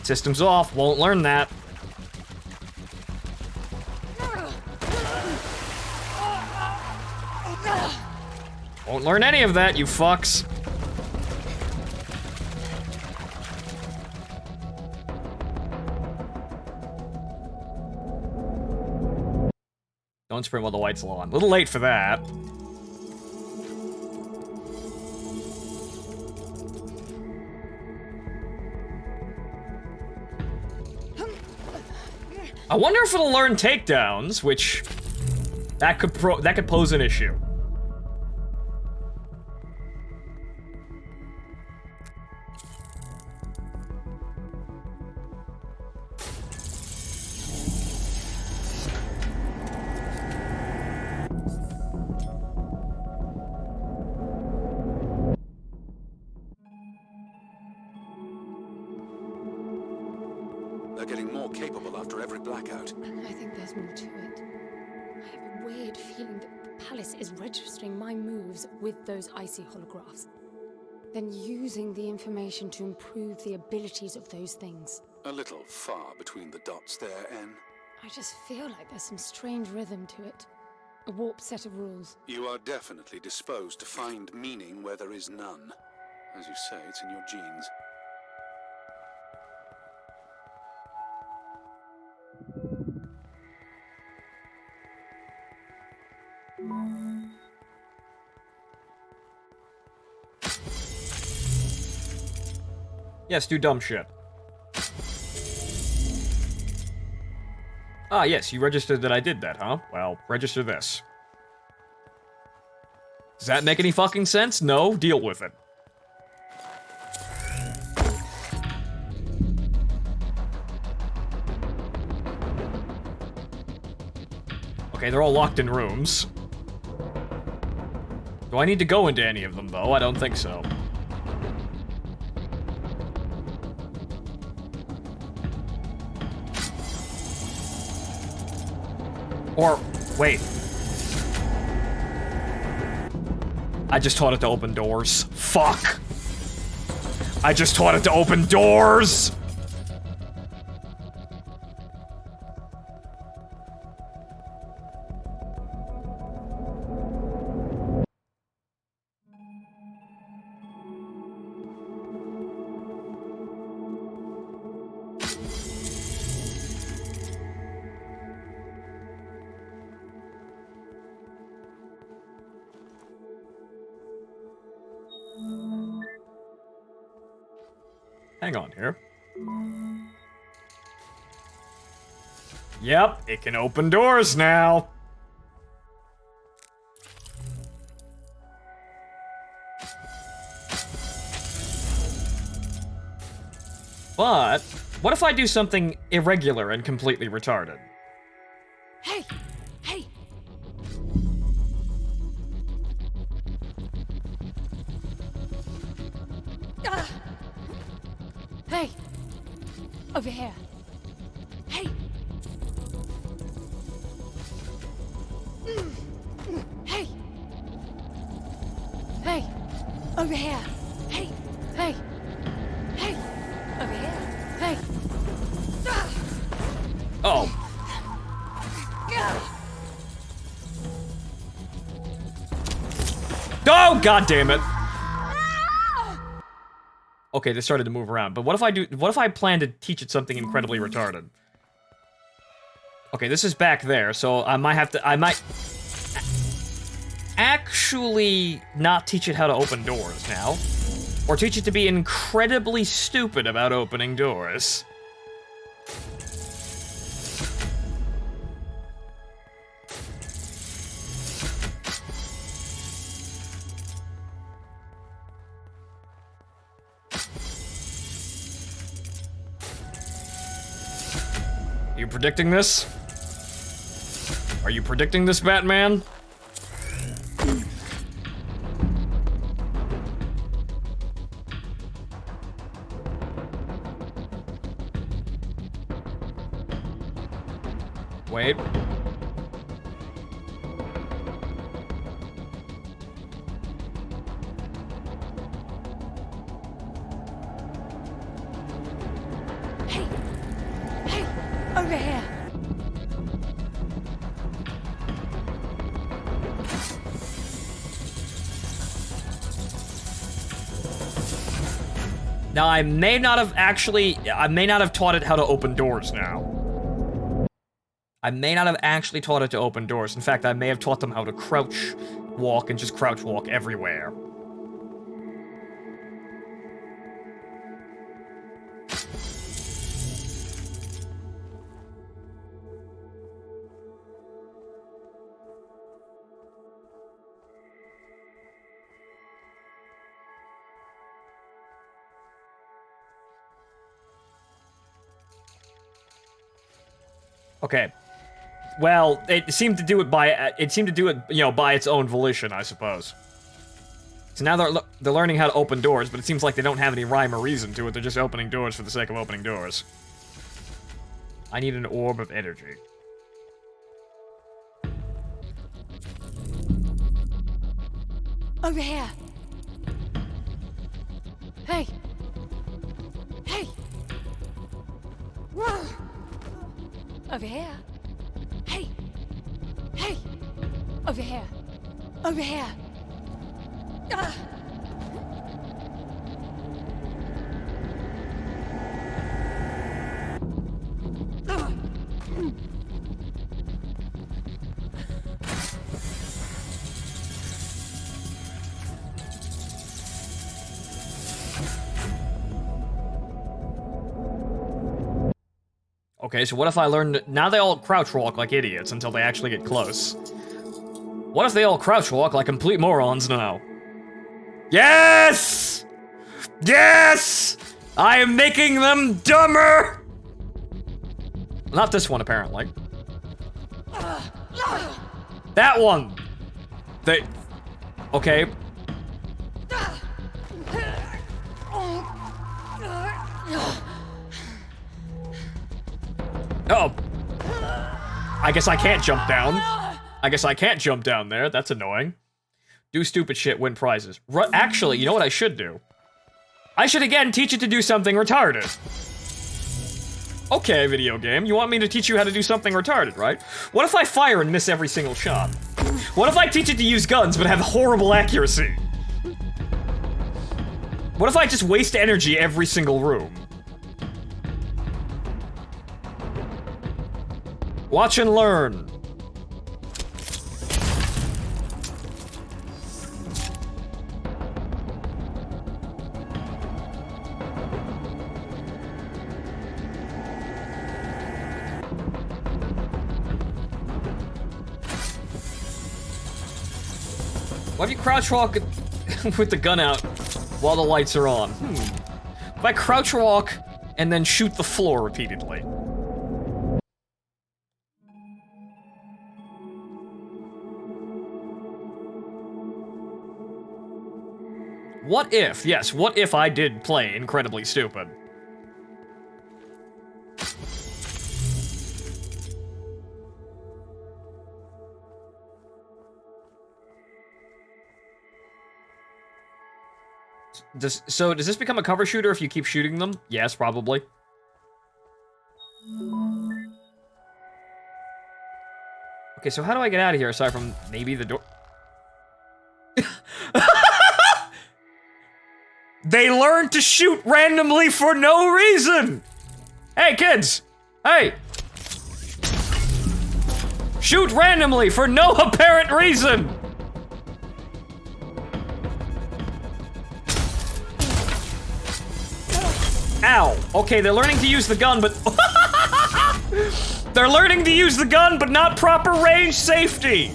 System's off, won't learn that. Won't learn any of that, you fucks. Don't sprint while the light's on. A little late for that. I wonder if it'll learn takedowns, which that could pose an issue. They're getting more capable after every blackout. I think there's more to it. I have a weird feeling that the palace is registering my moves with those icy holographs, then using the information to improve the abilities of those things. A little far between the dots there, N. I just feel like there's some strange rhythm to it. A warped set of rules. You are definitely disposed to find meaning where there is none. As you say, it's in your genes. Yes, do dumb shit. Ah, yes, you registered that I did that, huh? Well, register this. Does that make any fucking sense? No? Deal with it. Okay, they're all locked in rooms. Do I need to go into any of them, though? I don't think so. Or, wait. I just taught it to open doors. Fuck! I just taught it to open doors! Hang on here. Yep, it can open doors now. But, what if I do something irregular and completely retarded? Hey! Hey! Ah! Hey! Over here. Hey! Hey! Hey! Over here. Hey! Hey! Hey! Over here. Hey! Ah! Oh. Oh, god damn it. Okay, they started to move around, but what if I plan to teach it something incredibly retarded? Okay, this is back there, so I might actually not teach it how to open doors now. Or teach it to be incredibly stupid about opening doors. Are you predicting this? Are you predicting this, Batman? Wait. Hey! Hey! Over here! Now, I may not have taught it how to open doors now. I may not have actually taught it to open doors. In fact, I may have taught them how to crouch walk and just crouch walk everywhere. Okay. Well, it seemed to do it by by its own volition, I suppose. So now they're learning how to open doors, but it seems like they don't have any rhyme or reason to it. They're just opening doors for the sake of opening doors. I need an orb of energy. Over here! Hey! Hey! Whoa! Over here! Hey! Hey! Over here! Over here! Ah! Ah! Okay, so what if I learned... Now they all crouch walk like idiots until they actually get close. What if they all crouch walk like complete morons now? Yes! Yes! I am making them dumber! Not this one, apparently. That one! They... Okay. Oh. I guess I can't jump down. I guess I can't jump down there. That's annoying. Do stupid shit, win prizes. Actually, you know what I should do? I should again teach it to do something retarded. Okay, video game, you want me to teach you how to do something retarded, right? What if I fire and miss every single shot? What if I teach it to use guns but have horrible accuracy? What if I just waste energy every single room? Watch and learn. Why do you crouch walk with the gun out while the lights are on? If I crouch walk and then shoot the floor repeatedly. What if, yes, what if I did play incredibly stupid? Does this become a cover shooter if you keep shooting them? Yes, probably. Okay, so how do I get out of here aside from maybe the door? They learn to shoot randomly for no reason! Hey, kids! Hey! Shoot randomly for no apparent reason! Ow. Okay, they're learning to use the gun, but... They're learning to use the gun, but not proper range safety!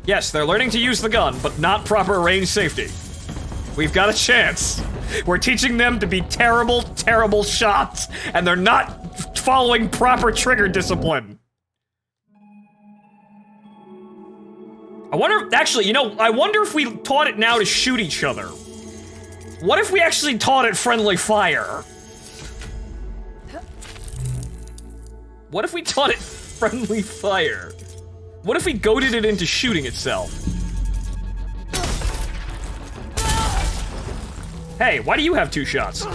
Yes, they're learning to use the gun, but not proper range safety. We've got a chance. We're teaching them to be terrible, terrible shots, and they're not following proper trigger discipline. I wonder, actually, you know, I wonder if we taught it now to shoot each other. What if we actually taught it friendly fire? What if we taught it friendly fire? What if we goaded it into shooting itself? Hey, why do you have 2 shots?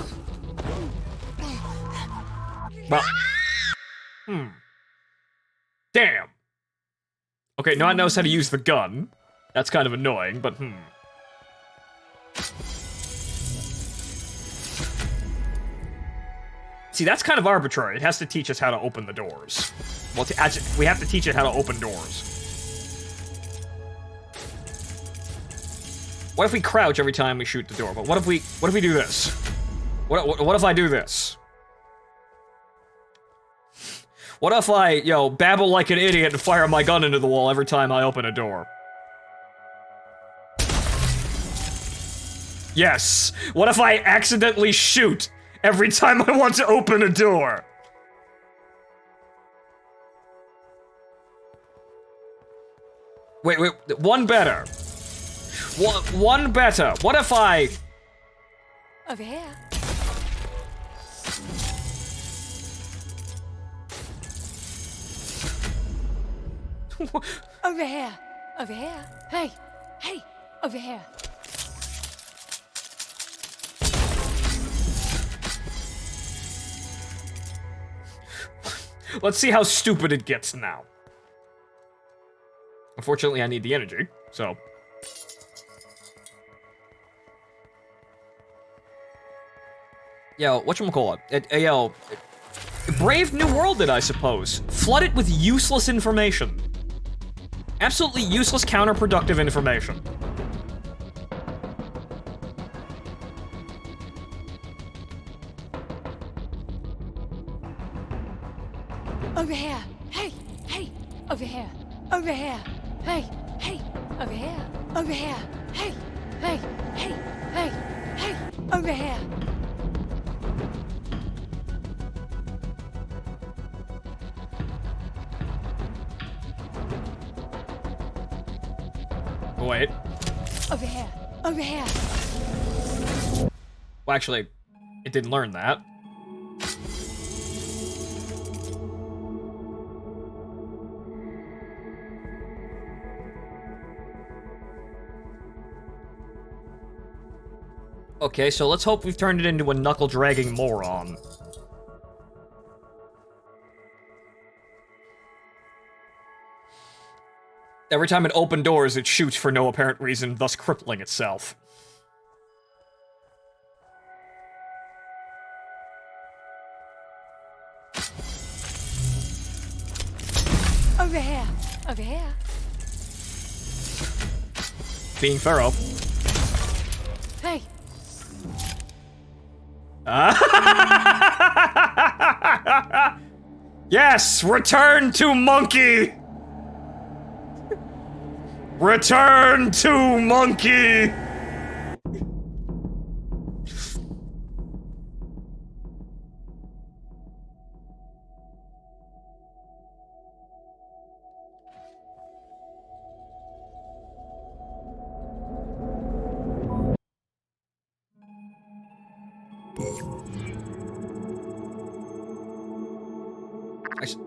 Well, damn. Okay, now it knows how to use the gun. That's kind of annoying, but See, that's kind of arbitrary. It has to teach us how to open the doors. Well, we have to teach it how to open doors. What if we crouch every time we shoot the door? But what if we do this? What if I do this? What if I, babble like an idiot and fire my gun into the wall every time I open a door? Yes. What if I accidentally shoot every time I want to open a door? Wait, one better. One better. What if I... Over here. Over here. Over here. Hey. Hey. Over here. Let's see how stupid it gets now. Unfortunately, I need the energy, so... Whatchamacallit? Brave new world it, I suppose. Flood it with useless information. Absolutely useless, counterproductive information. over here. Hey, hey, over here. Over here. Hey, hey, over here. Over here. Hey, hey, hey, hey, hey, over here. Wait. Over here. Over here. Well, actually, it didn't learn that. Okay, so let's hope we've turned it into a knuckle-dragging moron. Every time it opens doors, it shoots for no apparent reason, thus crippling itself. Over here. Over here. Being thorough. Hey. Yes! Return to monkey! Return to monkey!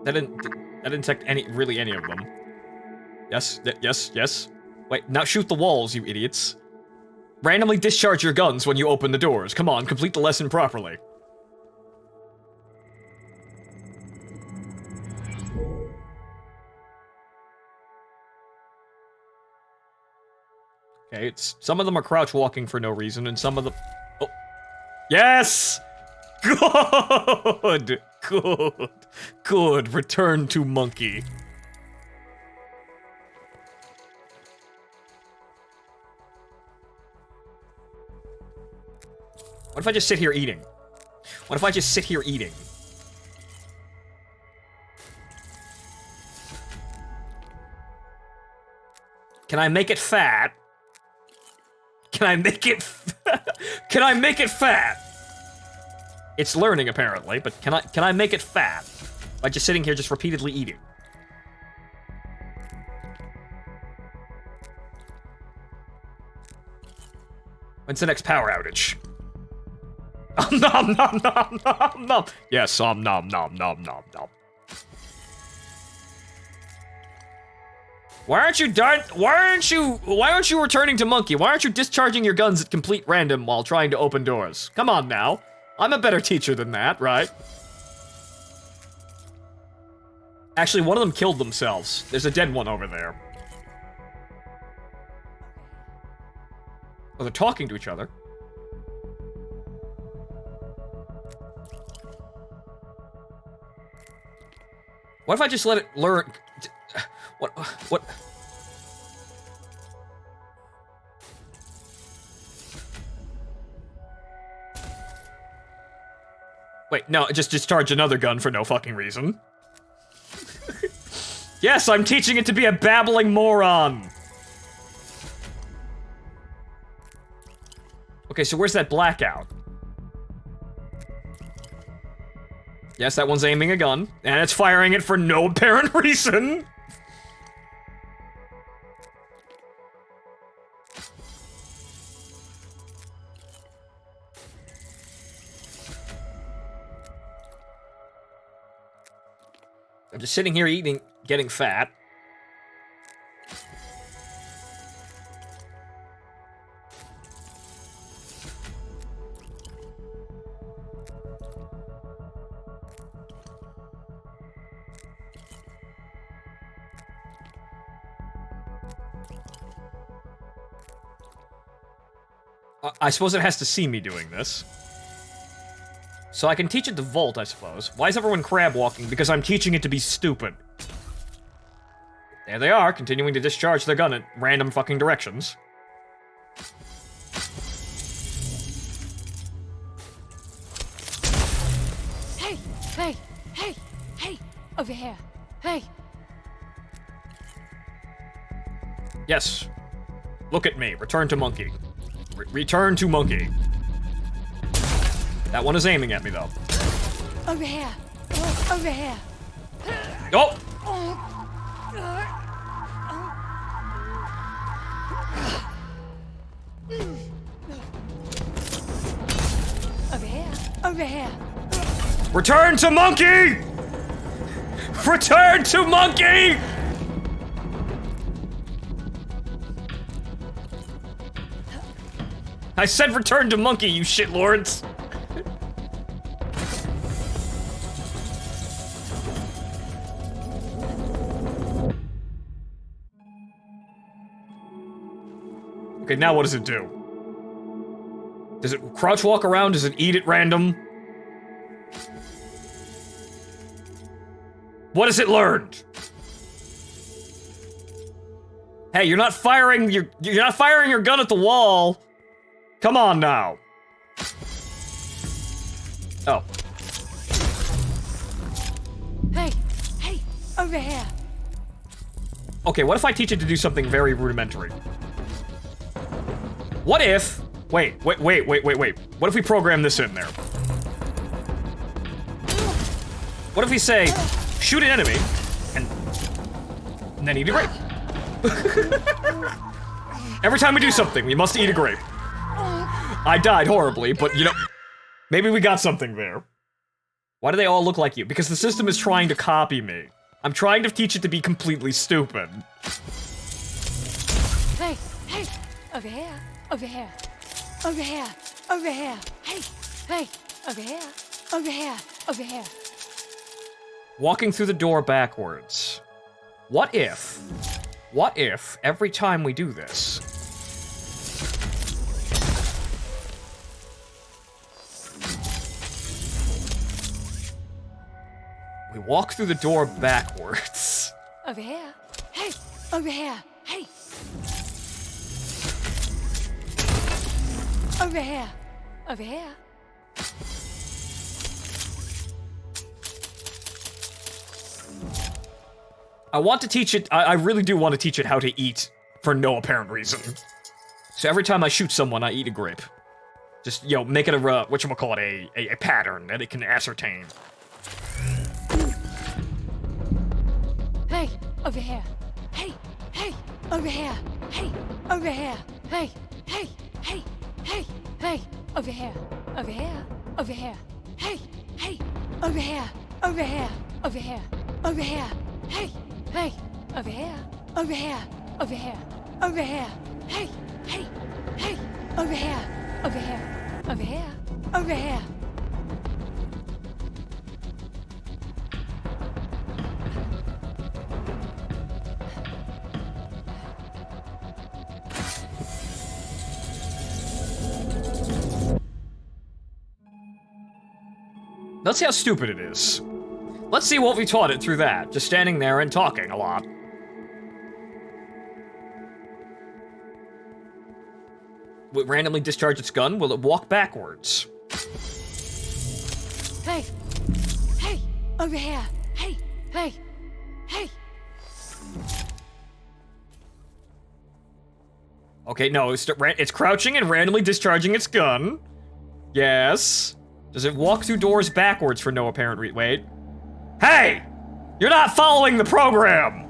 That didn't detect really any of them. Yes, yes, yes. Wait, now shoot the walls, you idiots. Randomly discharge your guns when you open the doors. Come on, complete the lesson properly. Okay, some of them are crouch walking for no reason, and some of them... Oh. Yes! Good! Good. Good. Return to monkey. What if I just sit here eating? What if I just sit here eating? Can I make it fat? Can I make it... Can I make it fat? It's learning, apparently, but can I make it fat? By just sitting here just repeatedly eating. When's the next power outage? Nom nom nom nom nom. Yes, nom nom nom nom nom. Why aren't you returning to monkey? Why aren't you discharging your guns at complete random while trying to open doors? Come on now. I'm a better teacher than that, right? Actually, one of them killed themselves. There's a dead one over there. Oh, they're talking to each other. What if I just let it learn? What? Wait, no, just discharge another gun for no fucking reason. Yes, I'm teaching it to be a babbling moron. Okay, so where's that blackout? Yes, that one's aiming a gun, and it's firing it for no apparent reason. I'm just sitting here eating, getting fat. I suppose it has to see me doing this. So I can teach it to vault, I suppose. Why is everyone crab walking? Because I'm teaching it to be stupid. There they are, continuing to discharge their gun in random fucking directions. Hey, hey, hey, hey, over here. Hey. Yes. Look at me. Return to monkey. Return to monkey. That one is aiming at me, though. Over here. Over here. Oh! Over here. Over here. Return to monkey! Return to monkey! I said return to monkey, you shitlords! Okay, now what does it do? Does it crouch walk around? Does it eat at random? What has it learned? Hey, you're not firing your gun at the wall. Come on now. Oh. Hey, over here. Okay, what if I teach it to do something very rudimentary? What if... Wait. What if we program this in there? What if we say, shoot an enemy, and then eat a grape? Every time we do something, we must eat a grape. I died horribly, but you know, maybe we got something there. Why do they all look like you? Because the system is trying to copy me. I'm trying to teach it to be completely stupid. Hey, over here, over here, over here, over here. Hey, over here, over here, over here. Walking through the door backwards. What if every time we do this, we walk through the door backwards? Over here. Hey, over here. Hey. Over here. Over here. I want to teach it, I really do want to teach it how to eat for no apparent reason. So every time I shoot someone, I eat a grape. Just, you know, make it a, whatchamacallit, a pattern that it can ascertain. Hey, over here. Hey, over here. Hey, over here. Hey, over here. Over here. Over here. Hey, over here. Over here. Over here. Over here. Hey, over here. Over here. Over here. Over here. Hey, over here. Over here. Over here. Over here. Let's see how stupid it is. Let's see what we taught it through that, just standing there and talking a lot. Will it randomly discharge its gun? Will it walk backwards? Hey, over here. Hey. Okay, no, it's crouching and randomly discharging its gun. Yes. Does it walk through doors backwards for no apparent reason? Wait. Hey! You're not following the program!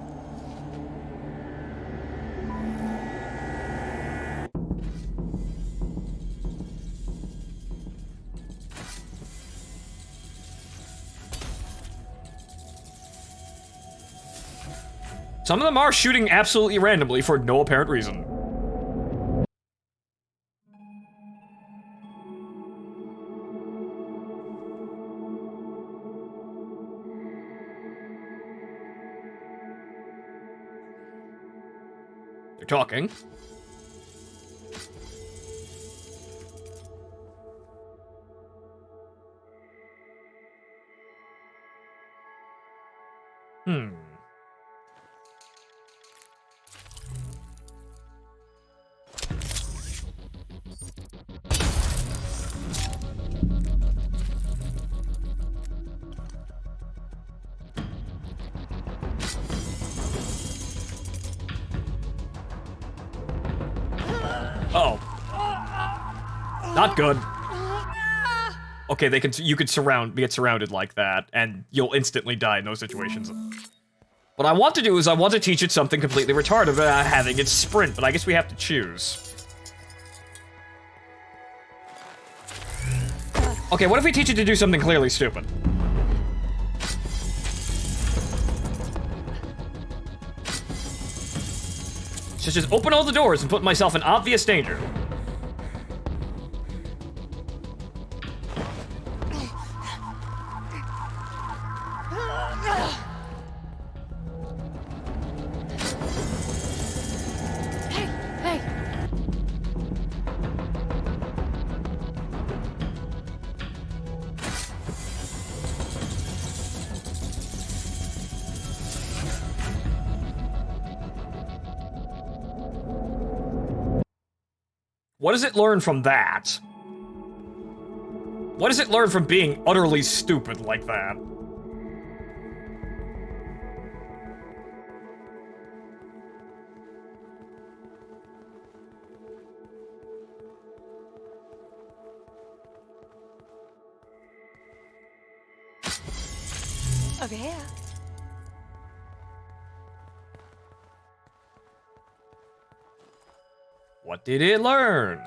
Some of them are shooting absolutely randomly for no apparent reason. They're talking. Uh-oh. Not good. Okay, you could get surrounded like that, and you'll instantly die in those situations. What I want to do is I want to teach it something completely retarded about having it sprint, but I guess we have to choose. Okay, what if we teach it to do something clearly stupid? Such as open all the doors and put myself in obvious danger. Hey! What does it learn from that? What does it learn from being utterly stupid like that? Over here. What did it learn?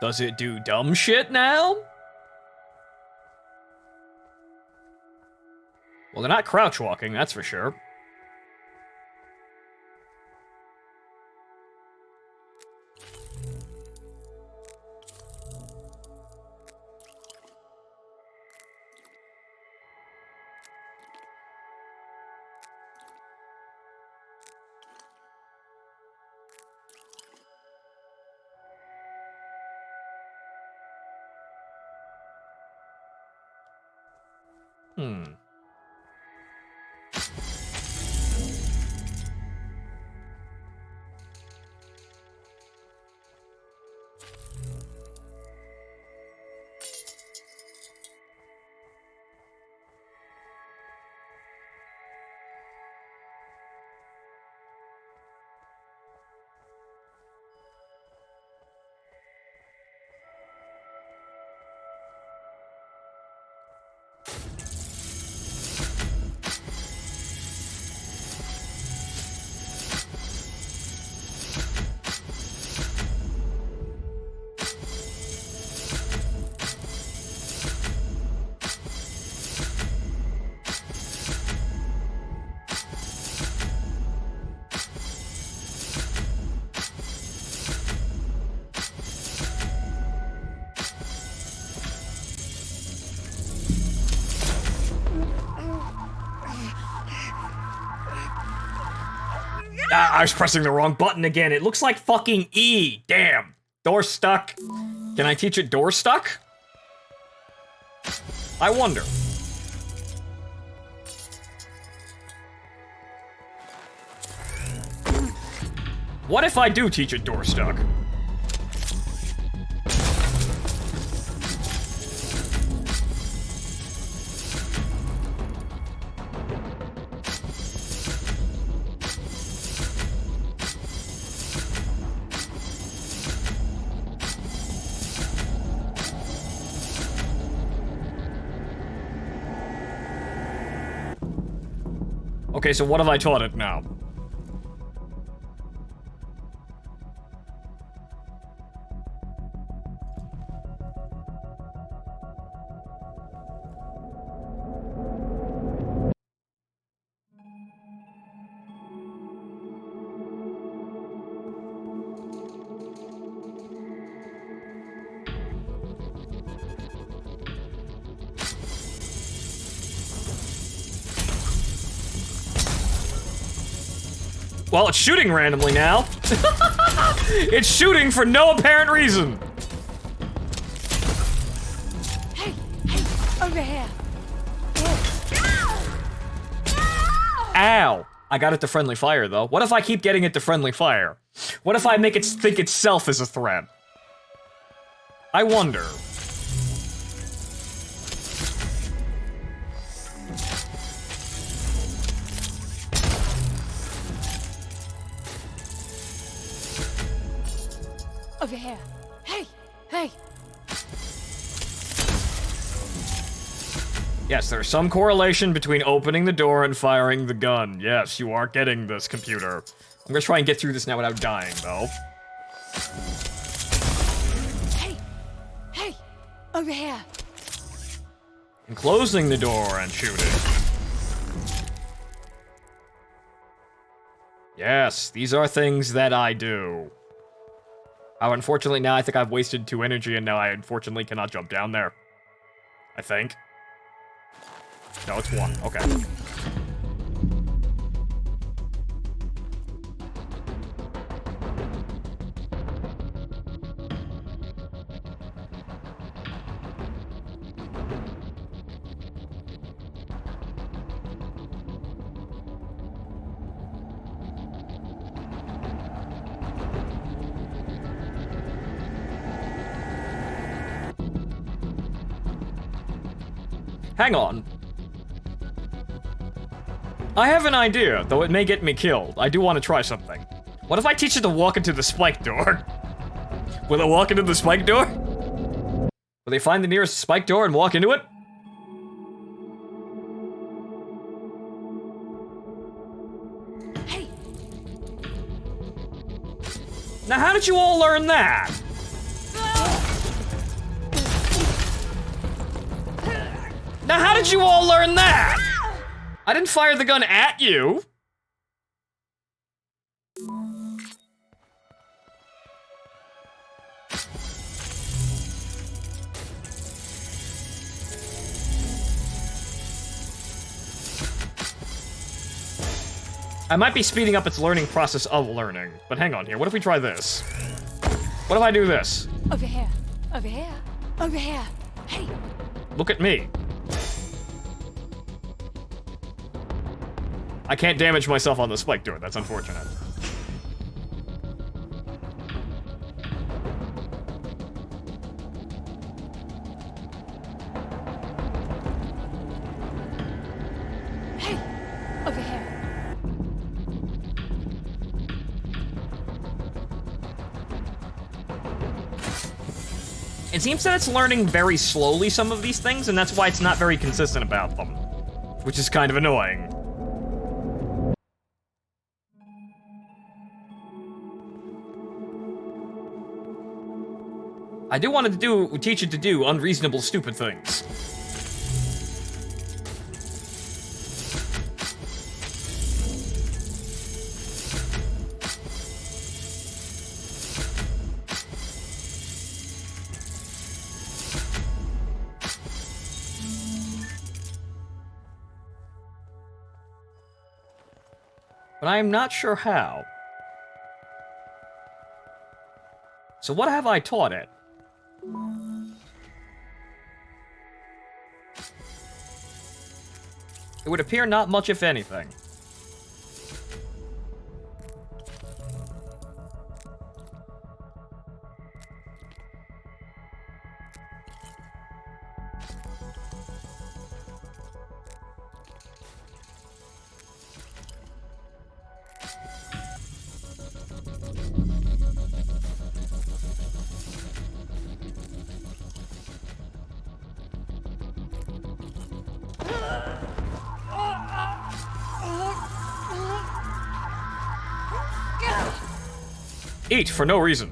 Does it do dumb shit now? Well, they're not crouch walking, that's for sure. I was pressing the wrong button again. It looks like fucking E. Damn. Door stuck. Can I teach it door stuck? I wonder. What if I do teach it door stuck? Okay, so what have I taught it now? Well, it's shooting randomly now. It's shooting for no apparent reason. Hey, over here. Ow. I got it to friendly fire, though. What if I keep getting it to friendly fire? What if I make it think itself is a threat? I wonder. Over here. Hey! Hey! Yes, there's some correlation between opening the door and firing the gun. Yes, you are getting this, computer. I'm gonna try and get through this now without dying, though. Hey! Hey! Over here! And closing the door and shooting. Yes, these are things that I do. Oh, unfortunately now I think I've wasted 2 energy and now I unfortunately cannot jump down there. I think. No, it's 1. Okay. Hang on. I have an idea, though it may get me killed. I do want to try something. What if I teach it to walk into the spike door? Will it walk into the spike door? Will they find the nearest spike door and walk into it? Hey! Now how did you all learn that? Now how did you all learn that? I didn't fire the gun at you. I might be speeding up its learning process of learning, but hang on here. What if we try this? What if I do this? Over here. Over here. Over here. Hey! Look at me. I can't damage myself on the spike door. That's unfortunate. Hey! Over here. It seems that it's learning very slowly some of these things, and that's why it's not very consistent about them. Which is kind of annoying. I do want to teach it to do unreasonable, stupid things. But I am not sure how. So what have I taught it? It would appear not much, if anything. Eat for no reason.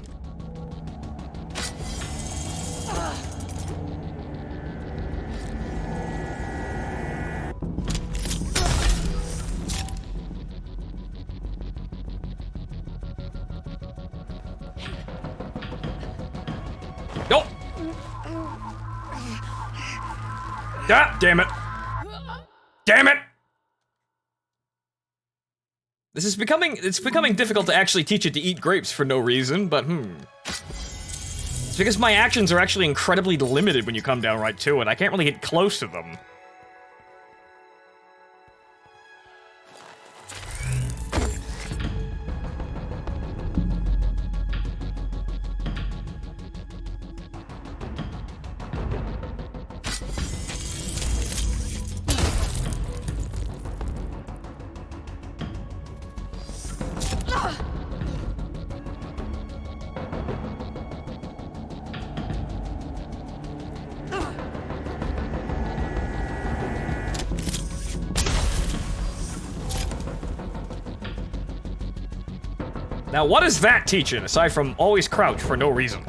Nope. Ah, damn it. Damn it! It's becoming difficult to actually teach it to eat grapes for no reason, but It's because my actions are actually incredibly limited when you come down right to it. I can't really get close to them. Now, what is that teaching, aside from always crouch for no reason?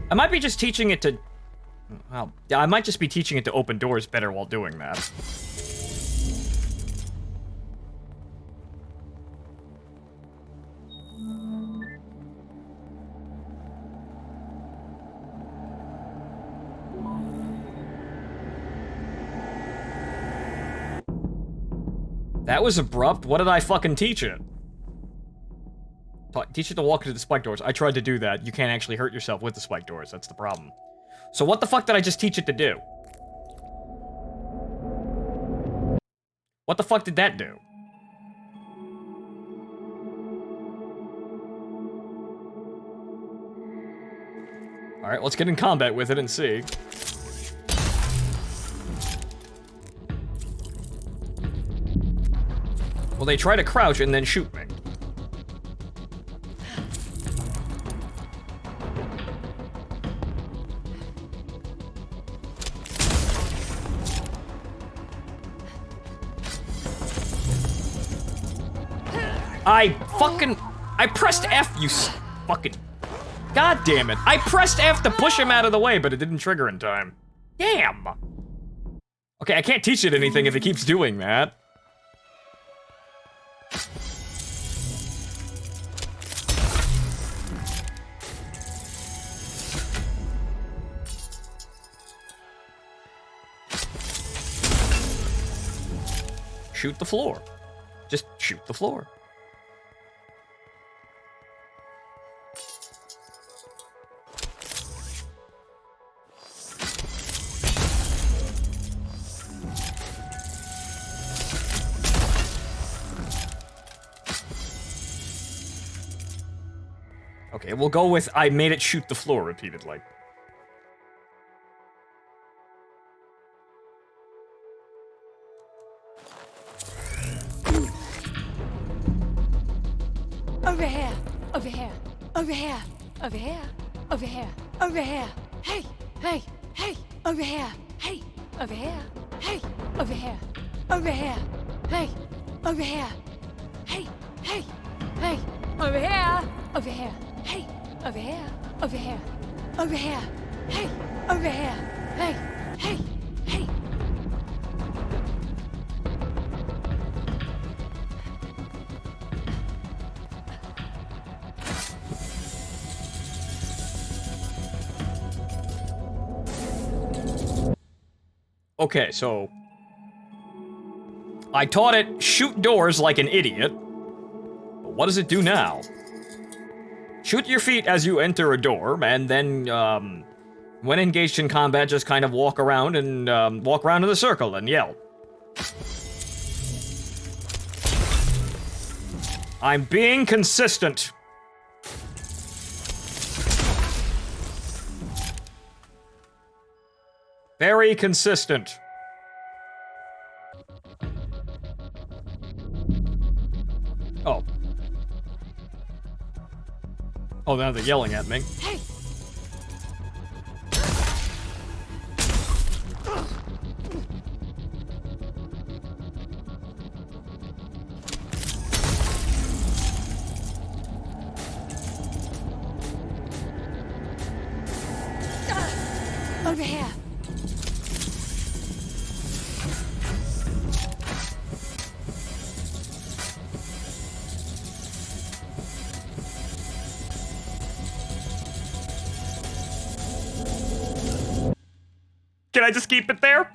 I might be just teaching it to... Well, I might just be teaching it to open doors better while doing that. That was abrupt. What did I fucking teach it? Teach it to walk into the spike doors. I tried to do that. You can't actually hurt yourself with the spike doors. That's the problem. So what the fuck did I just teach it to do? What the fuck did that do? Alright, let's get in combat with it and see. Well, they try to crouch and then shoot me. I pressed F, you fucking... God damn it. I pressed F to push him out of the way, but it didn't trigger in time. Damn! Okay, I can't teach it anything if it keeps doing that. Shoot the floor. Just shoot the floor. Okay, we'll go with I made it shoot the floor repeatedly. Over here, over here, over here, over here, over here, over here. Hey, hey, hey, over here. Hey, over here. Hey, over here. Over here. Hey, over here. Hey, hey, hey, over here. Over here. Hey, over here. Over here. Over here. Hey, over here. Hey, hey, hey. Okay, so... I taught it shoot doors like an idiot. But what does it do now? Shoot your feet as you enter a door, and then, when engaged in combat, just kind of walk around and, walk around in a circle and yell. I'm being consistent. Very consistent. Oh. Oh, now they're yelling at me. Hey. Over here. Can I just keep it there?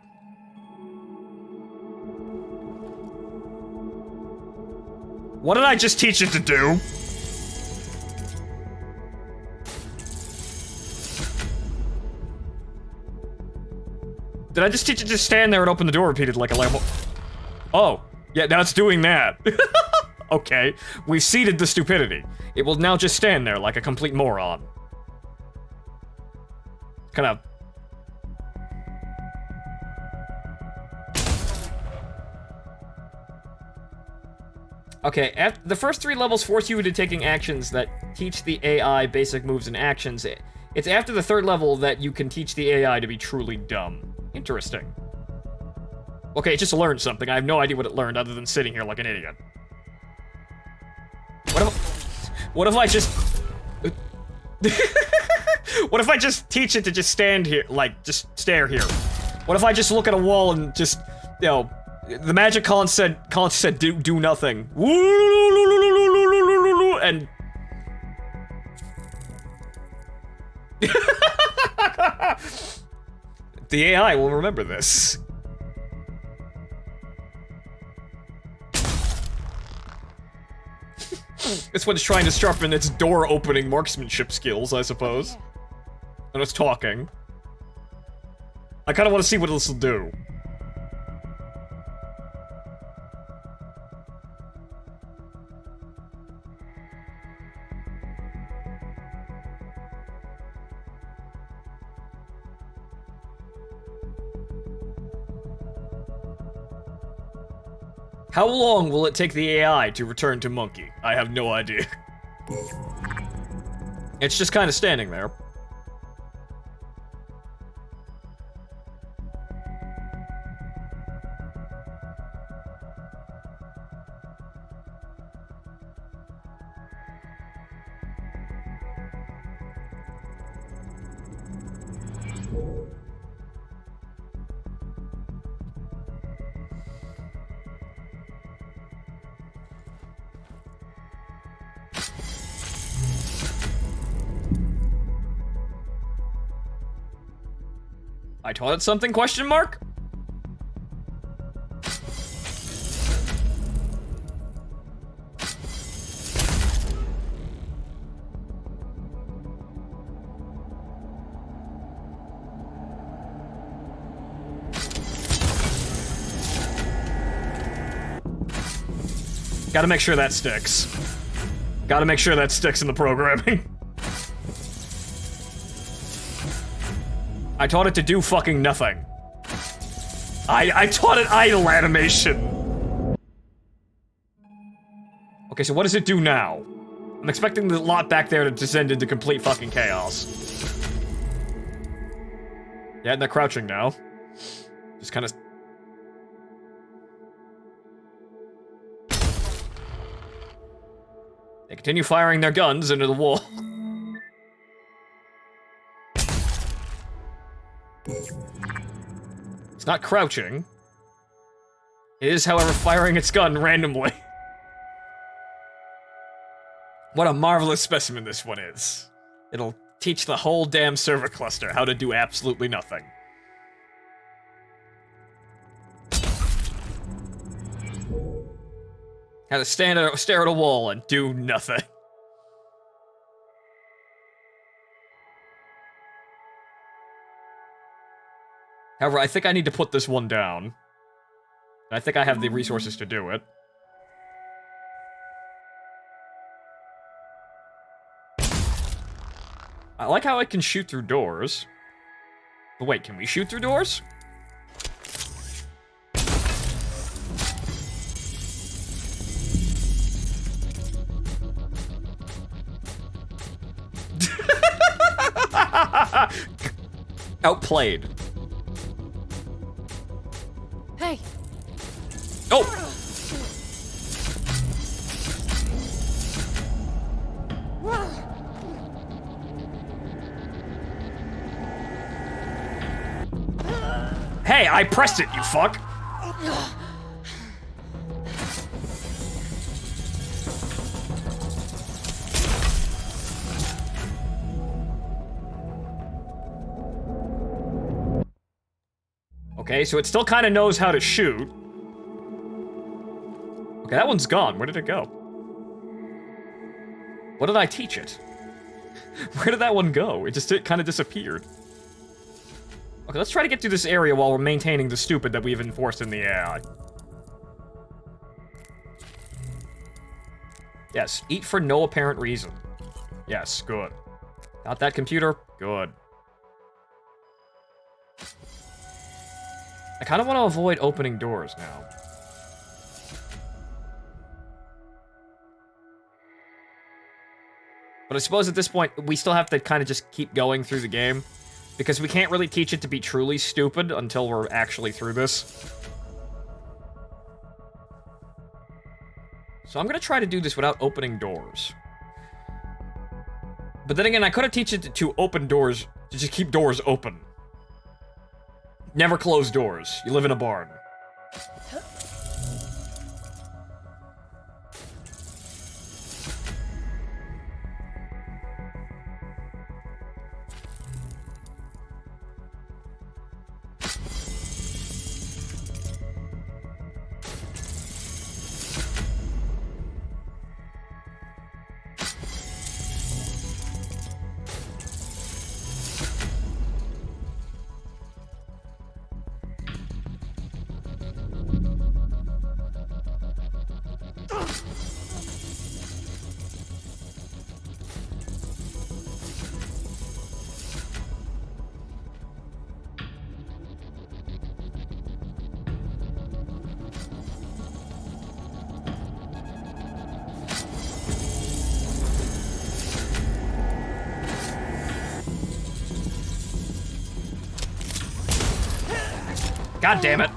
What did I just teach it to do? Did I just teach it to stand there and open the door repeatedly like a Lambo? Oh, yeah, now it's doing that. Okay, we seeded the stupidity. It will now just stand there like a complete moron. kind of... Okay, the first 3 levels force you into taking actions that teach the AI basic moves and actions. It's after the 3rd level that you can teach the AI to be truly dumb. Interesting. Okay, it just learned something. I have no idea what it learned other than sitting here like an idiot. What if I just... What if I just teach it to just stand here, like, just stare here? What if I just look at a wall and just, you know, the magic Colin said do nothing. And... The AI will remember this. This one's trying to sharpen its door-opening marksmanship skills, I suppose. And it's talking. I kind of want to see what this will do. How long will it take the AI to return to Monkey? I have no idea. It's just kind of standing there. I taught it something, question mark? Gotta make sure that sticks. Gotta make sure that sticks in the programming. I taught it to do fucking nothing. I taught it idle animation. Okay, so what does it do now? I'm expecting the lot back there to descend into complete fucking chaos. Yeah, and they're crouching now. Just kind of... They continue firing their guns into the wall. It's not crouching. It is, however, firing its gun randomly. What a marvelous specimen this one is. It'll teach the whole damn server cluster how to do absolutely nothing. How to stare at a wall and do nothing. However, I think I need to put this one down. I think I have the resources to do it. I like how I can shoot through doors. But wait, can we shoot through doors? Outplayed. Hey! Oh! Hey, I pressed it, you fuck! Okay, so it still kind of knows how to shoot. Okay, that one's gone. Where did it go? What did I teach it? Where did that one go? It kind of disappeared. Okay, let's try to get through this area while we're maintaining the stupid that we've enforced in the AI. Yes, eat for no apparent reason. Yes, good. Got that computer? Good. I kind of want to avoid opening doors now. But I suppose at this point, we still have to kind of just keep going through the game. Because we can't really teach it to be truly stupid until we're actually through this. So I'm gonna try to do this without opening doors. But then again, I could have teach it to open doors, to just keep doors open. Never close doors. You live in a barn. God damn it.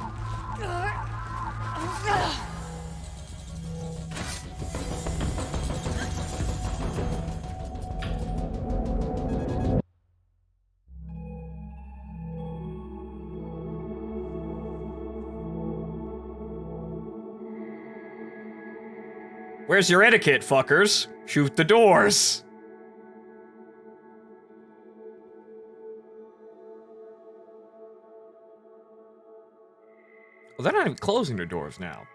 Where's your etiquette, fuckers? Shoot the doors. Well, they're not even closing their doors now.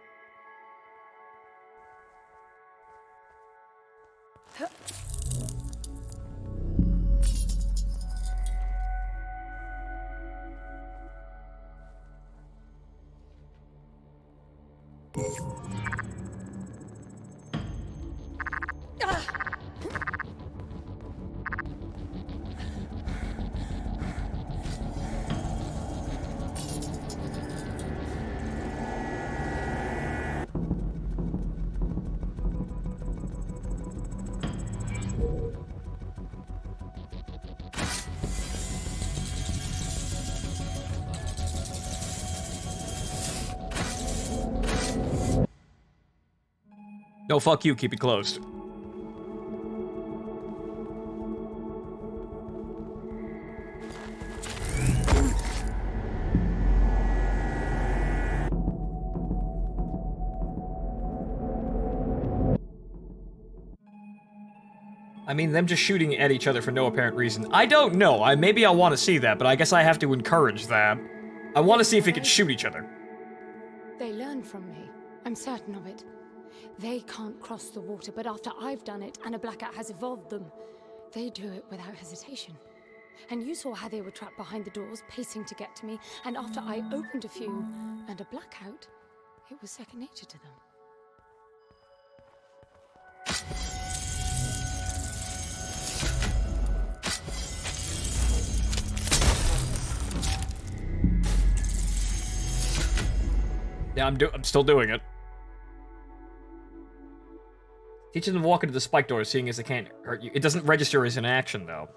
No, fuck you, keep it closed. I mean, them just shooting at each other for no apparent reason. I don't know. Maybe I'll want to see that, but I guess I have to encourage that. I want to see if they can shoot each other. They learn from me. I'm certain of it. They can't cross the water, but after I've done it and a blackout has evolved them, they do it without hesitation. And you saw how they were trapped behind the doors, pacing to get to me, and after I opened a few and a blackout, it was second nature to them. Yeah, I'm still doing it. Teaching them to walk into the spike doors, seeing as they can't hurt you. It doesn't register as an action, though.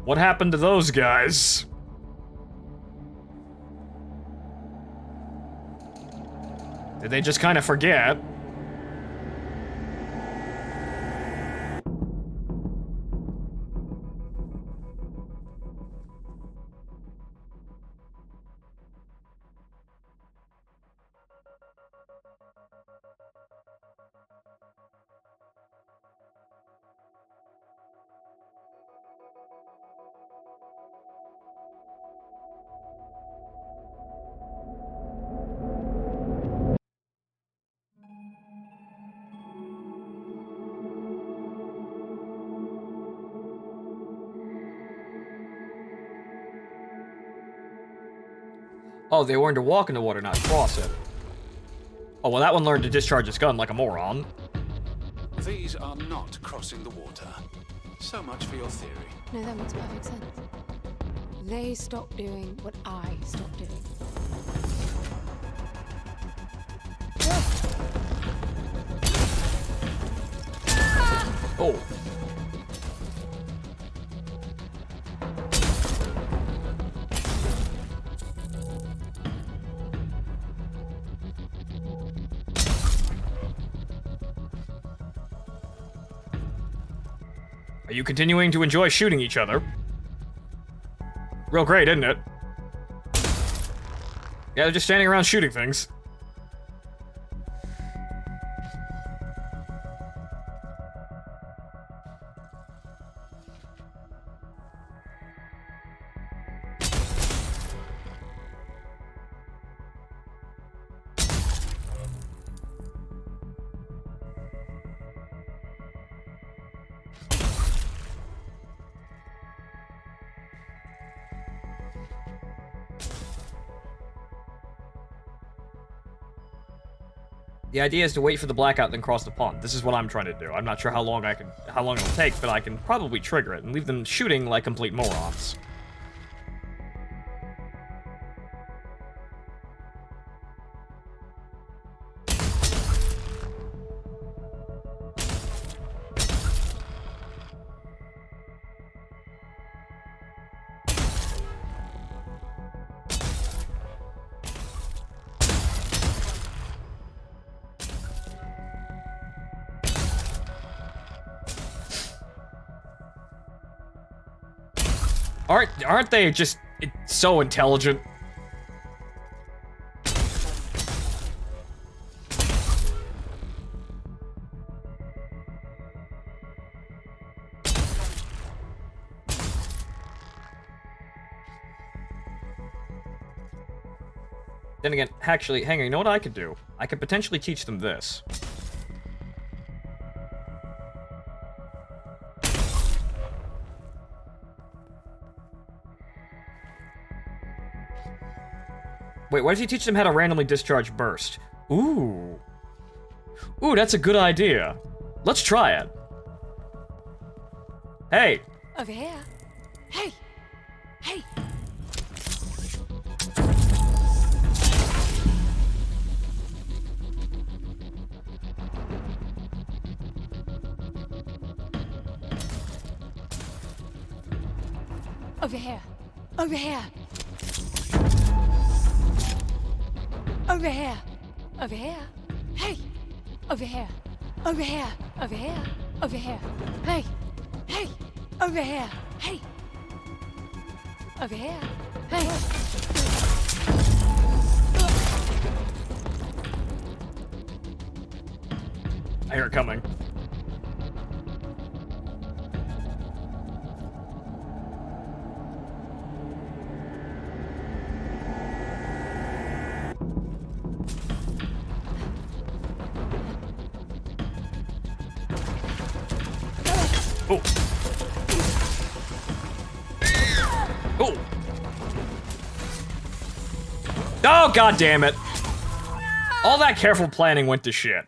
What happened to those guys? Did they just kind of forget? Oh, they learned to walk in the water, not cross it. Oh, well, that one learned to discharge its gun like a moron. These are not crossing the water. So much for your theory. No, that makes perfect sense. They stopped doing what I stopped doing. Oh. Are you continuing to enjoy shooting each other? Real great, isn't it? Yeah, they're just standing around shooting things. The idea is to wait for the blackout, then cross the pond. This is what I'm trying to do. I'm not sure how long it'll take, but I can probably trigger it and leave them shooting like complete morons. Aren't they just so intelligent? Then again, actually, hang on, you know what I could do? I could potentially teach them this. Wait, what if you teach them how to randomly discharge burst? Ooh. Ooh, that's a good idea. Let's try it. Hey. Over here. Hey! Hey! Over here. Over here. Over here. Over here. Hey! Over here. Over here. Over here. Over here. Hey! Hey! Over here. Hey! Over here. Hey! I hear it coming. Oh. Oh. Oh, god damn it. All that careful planning went to shit.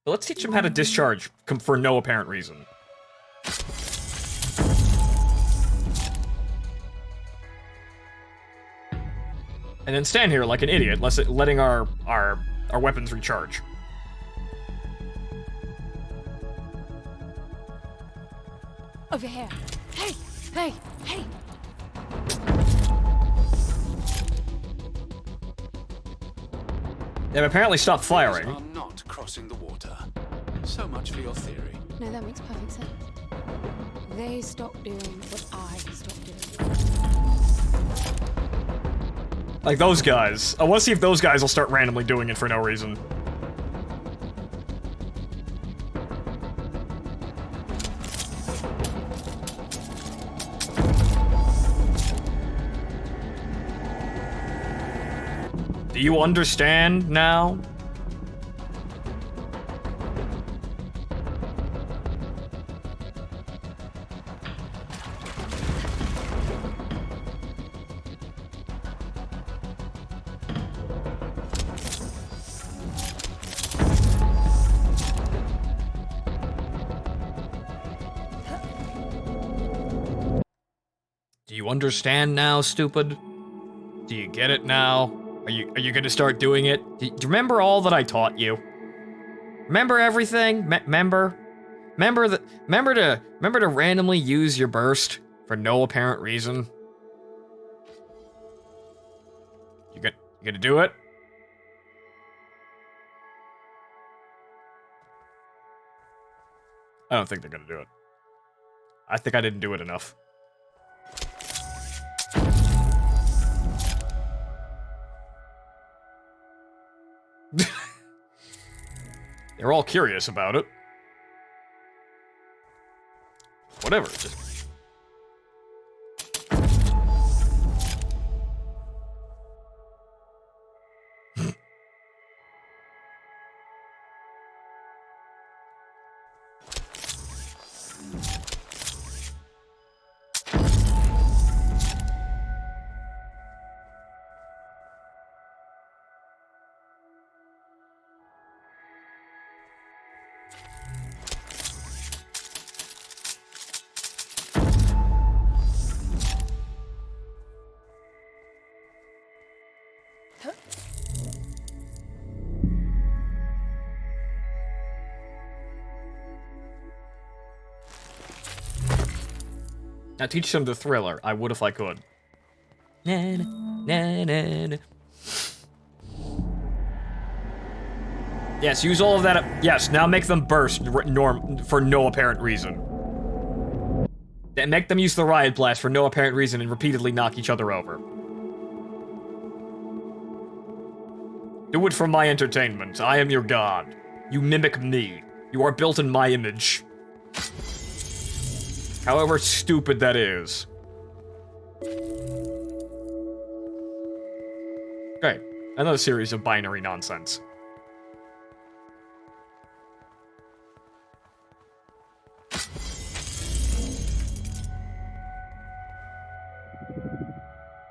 But let's teach them how to discharge for no apparent reason. And then stand here like an idiot, letting our weapons recharge. Over here. Hey! Hey! Hey! They've apparently stopped firing. These are not crossing the water. So much for your theory. No, that makes perfect sense. They stopped doing what I stopped doing. Like those guys. I want to see if those guys will start randomly doing it for no reason. Do you understand now? Do you understand now, stupid? Do you get it now? Are you gonna start doing it? Do you remember all that I taught you? Remember everything? Remember to randomly use your burst for no apparent reason? You gonna do it? I don't think they're gonna do it. I think I didn't do it enough. They're all curious about it. Whatever, just... Now teach them the thriller. I would if I could. Na, na, na, na. Yes, use all of that. Yes, now make them burst for no apparent reason. Then make them use the riot blast for no apparent reason and repeatedly knock each other over. Do it for my entertainment. I am your god. You mimic me. You are built in my image. However stupid that is. Okay, another series of binary nonsense.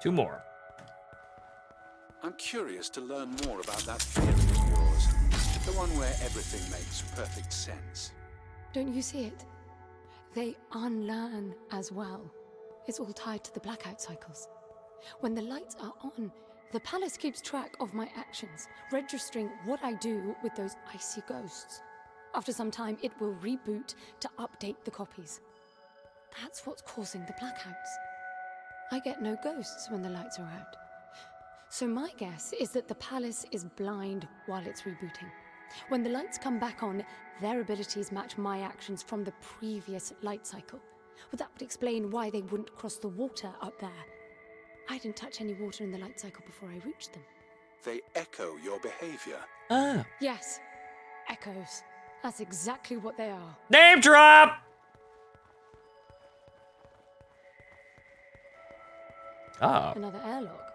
Two more. I'm curious to learn more about that theory of yours. The one where everything makes perfect sense. Don't you see it? They unlearn as well. It's all tied to the blackout cycles. When the lights are on, the palace keeps track of my actions, registering what I do with those icy ghosts. After some time, it will reboot to update the copies. That's what's causing the blackouts. I get no ghosts when the lights are out. So my guess is that the palace is blind while it's rebooting. When the lights come back on, their abilities match my actions from the previous light cycle. Well, that would explain why they wouldn't cross the water up there. I didn't touch any water in the light cycle before I reached them. They echo your behavior. Ah. Yes, echoes. That's exactly what they are. Name drop! Ah. Another airlock.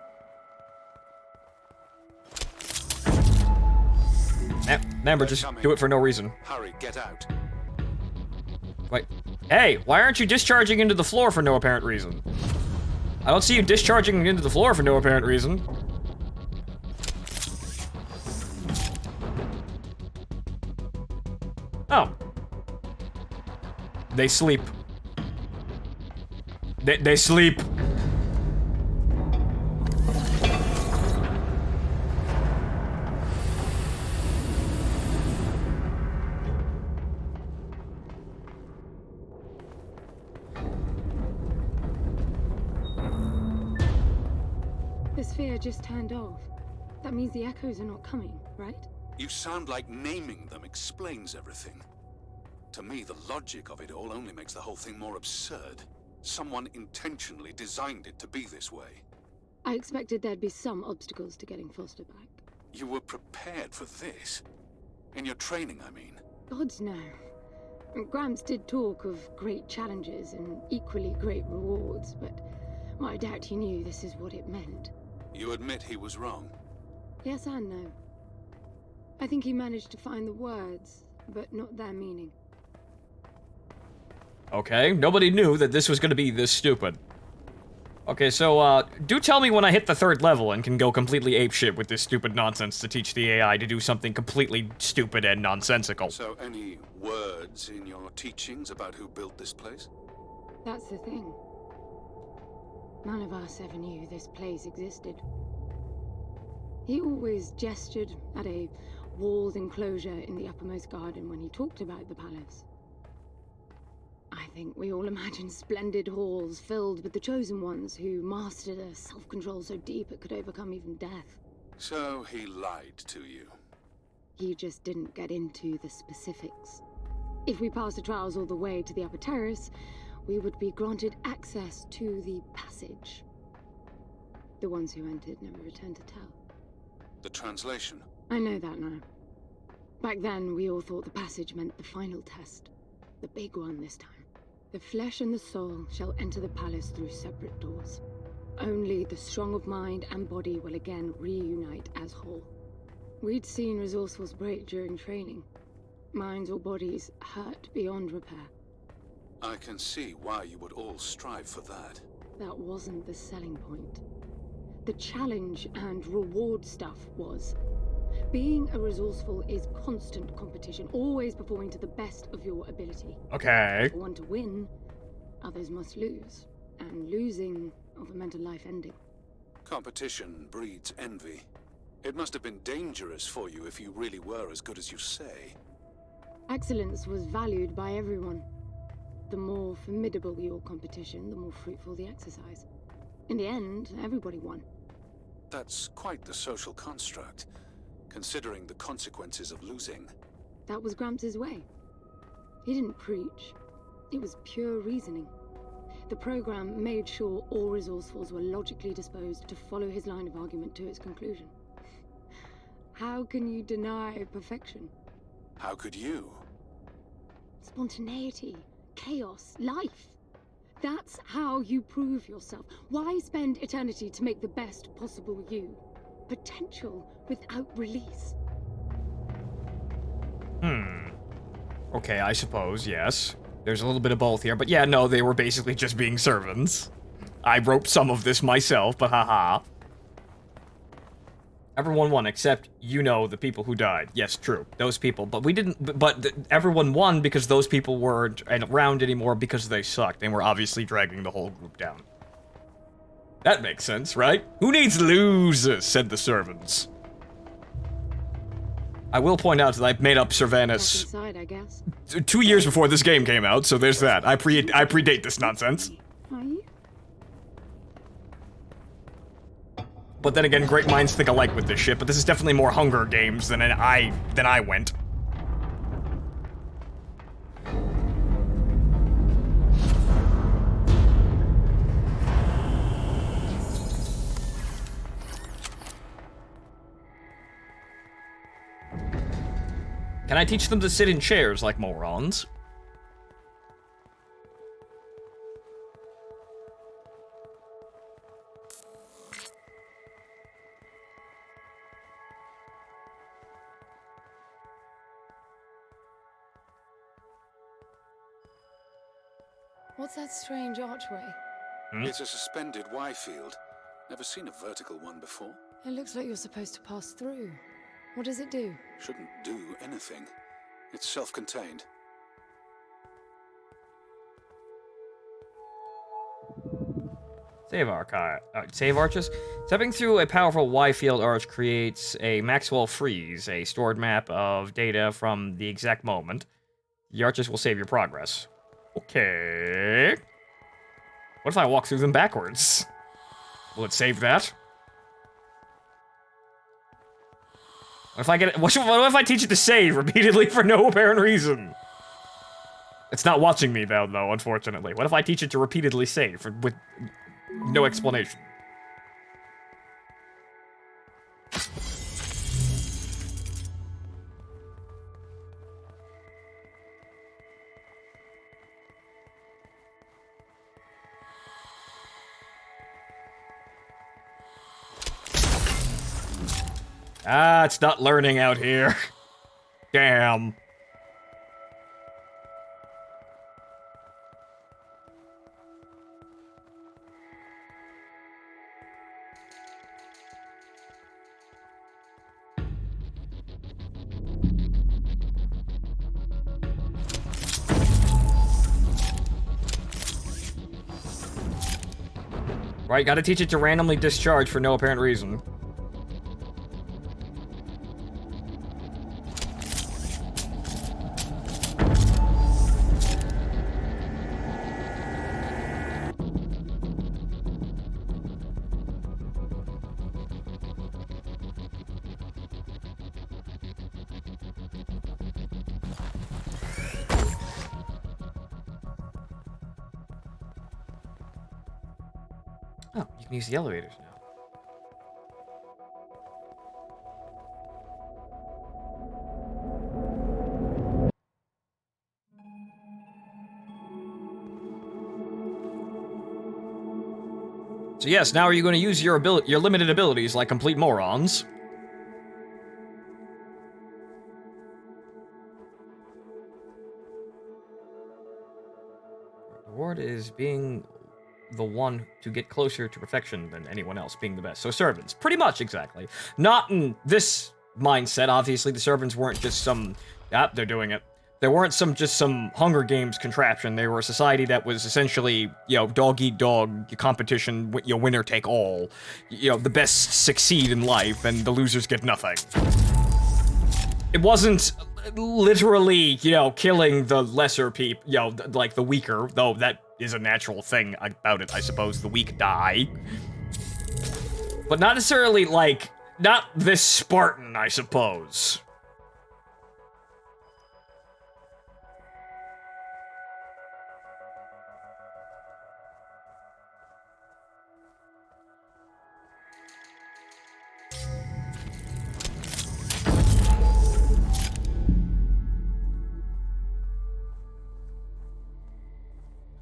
Remember, just do it for no reason. Hurry, get out. Wait. Hey, why aren't you discharging into the floor for no apparent reason? I don't see you discharging into the floor for no apparent reason. Oh. They sleep. They sleep. The sphere just turned off. That means the echoes are not coming, right? You sound like naming them explains everything. To me, the logic of it all only makes the whole thing more absurd. Someone intentionally designed it to be this way. I expected there'd be some obstacles to getting Foster back. You were prepared for this? In your training, I mean. Gods no. Gramps did talk of great challenges and equally great rewards, but well, I doubt he knew this is what it meant. You admit he was wrong? Yes and no. I think he managed to find the words, but not their meaning. Okay, nobody knew that this was gonna be this stupid. Okay, so, do tell me when I hit the 3rd level and can go completely apeshit with this stupid nonsense to teach the AI to do something completely stupid and nonsensical. So, any words in your teachings about who built this place? That's the thing. None of us ever knew this place existed. He always gestured at a walled enclosure in the uppermost garden when he talked about the palace. I think we all imagined splendid halls filled with the chosen ones who mastered a self-control so deep it could overcome even death. So he lied to you. He just didn't get into the specifics. If we passed the trials all the way to the upper terrace, we would be granted access to the passage. The ones who entered never returned to tell. The translation. I know that now. Back then, we all thought the passage meant the final test. The big one this time. The flesh and the soul shall enter the palace through separate doors. Only the strong of mind and body will again reunite as whole. We'd seen resourcefuls break during training. Minds or bodies hurt beyond repair. I can see why you would all strive for that. That wasn't the selling point. The challenge and reward stuff was. Being a resourceful is constant competition, always performing to the best of your ability. Okay. For one to win, others must lose. And losing often meant a life ending. Competition breeds envy. It must have been dangerous for you if you really were as good as you say. Excellence was valued by everyone. The more formidable your competition, the more fruitful the exercise. In the end, everybody won. That's quite the social construct, considering the consequences of losing. That was Gramps' way. He didn't preach. It was pure reasoning. The program made sure all resourcefuls were logically disposed to follow his line of argument to its conclusion. How can you deny perfection? How could you? Spontaneity, chaos, life. That's how you prove yourself. Why spend eternity to make the best possible you? Potential without release. Okay, I suppose, yes. There's a little bit of both here, but yeah, no, they were basically just being servants. I wrote some of this myself, but haha. Everyone won, except, you know, the people who died. Yes, true. Those people. But we didn't... But everyone won because those people weren't around anymore because they sucked. They were obviously dragging the whole group down. That makes sense, right? Who needs losers, said the servants. I will point out that I made up Sylvanas Inside, I guess. 2 years before this game came out, so there's that. I predate this nonsense. Are you? But then again, great minds think alike with this shit, but this is definitely more Hunger Games than I went. Can I teach them to sit in chairs like morons? What's that strange archway? It's a suspended Y field. Never seen a vertical one before. It looks like you're supposed to pass through. What does it do? Shouldn't do anything. It's self-contained. Save arches. Stepping through a powerful Y-field arch creates a Maxwell freeze, a stored map of data from the exact moment. The arches will save your progress. Okay. What if I walk through them backwards? Will it save that? What if I get? What if I teach it to save repeatedly for no apparent reason? It's not watching me though, unfortunately. What if I teach it to repeatedly save with no explanation? Ah, it's not learning out here. Damn. Right, gotta teach it to randomly discharge for no apparent reason. Oh, you can use the elevators now. So yes, now are you going to use your limited abilities like complete morons? The reward is being the one to get closer to perfection than anyone else, being the best. So servants, pretty much exactly. Not in this mindset, obviously. The servants weren't just some, they're doing it. They weren't just some Hunger Games contraption. They were a society that was essentially, dog eat dog competition, winner take all. The best succeed in life and the losers get nothing. It wasn't literally, killing the lesser people, like the weaker, though that is a natural thing about it, I suppose. The weak die. But not necessarily, not this Spartan, I suppose.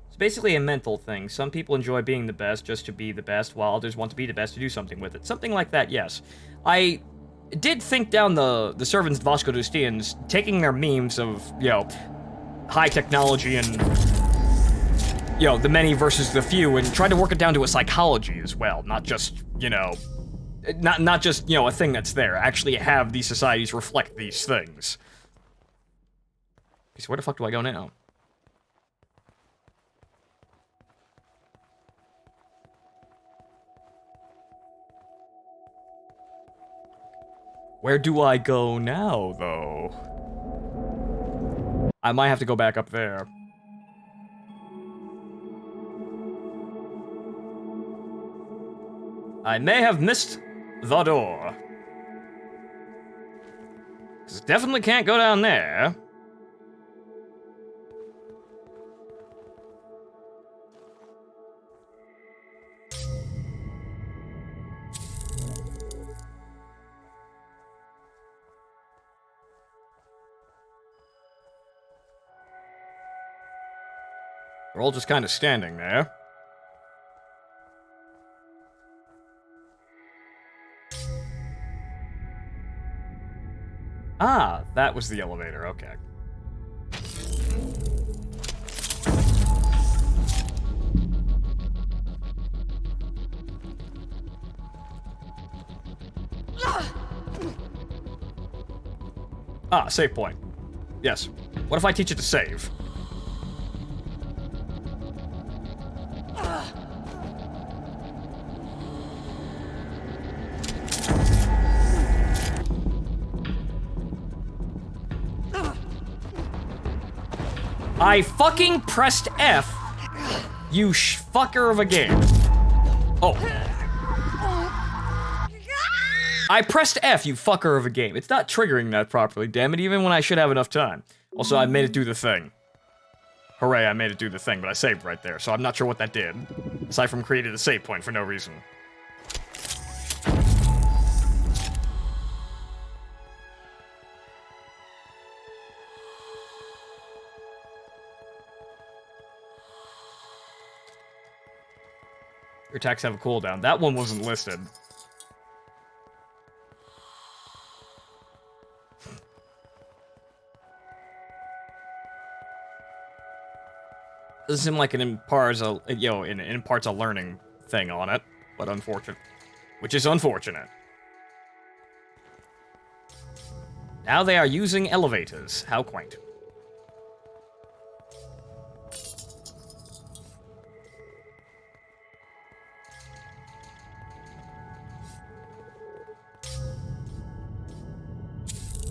It's basically a mental thing. Some people enjoy being the best just to be the best, while others want to be the best to do something with it. Something like that, yes. I did think down the servants of Vasco Dustians, taking their memes of, high technology and, the many versus the few, and tried to work it down to a psychology as well, not just, not just, a thing that's there. Actually have these societies reflect these things. So where the fuck do I go now? Where do I go now, though? I might have to go back up there. I may have missed the door. 'Cause definitely can't go down there. We're all just kind of standing there. Ah, that was the elevator, okay. Ah, save point. Yes. What if I teach it to save? I fucking pressed F, you fucker of a game. Oh. I pressed F, you fucker of a game. It's not triggering that properly, damn it, even when I should have enough time. Also, I made it do the thing. Hooray, I made it do the thing, but I saved right there, so I'm not sure what that did. Aside from created a save point for no reason. Your attacks have a cooldown. That one wasn't listed. Doesn't seem like it imparts a, it imparts a learning thing on it, but unfortunate. Which is unfortunate. Now they are using elevators. How quaint.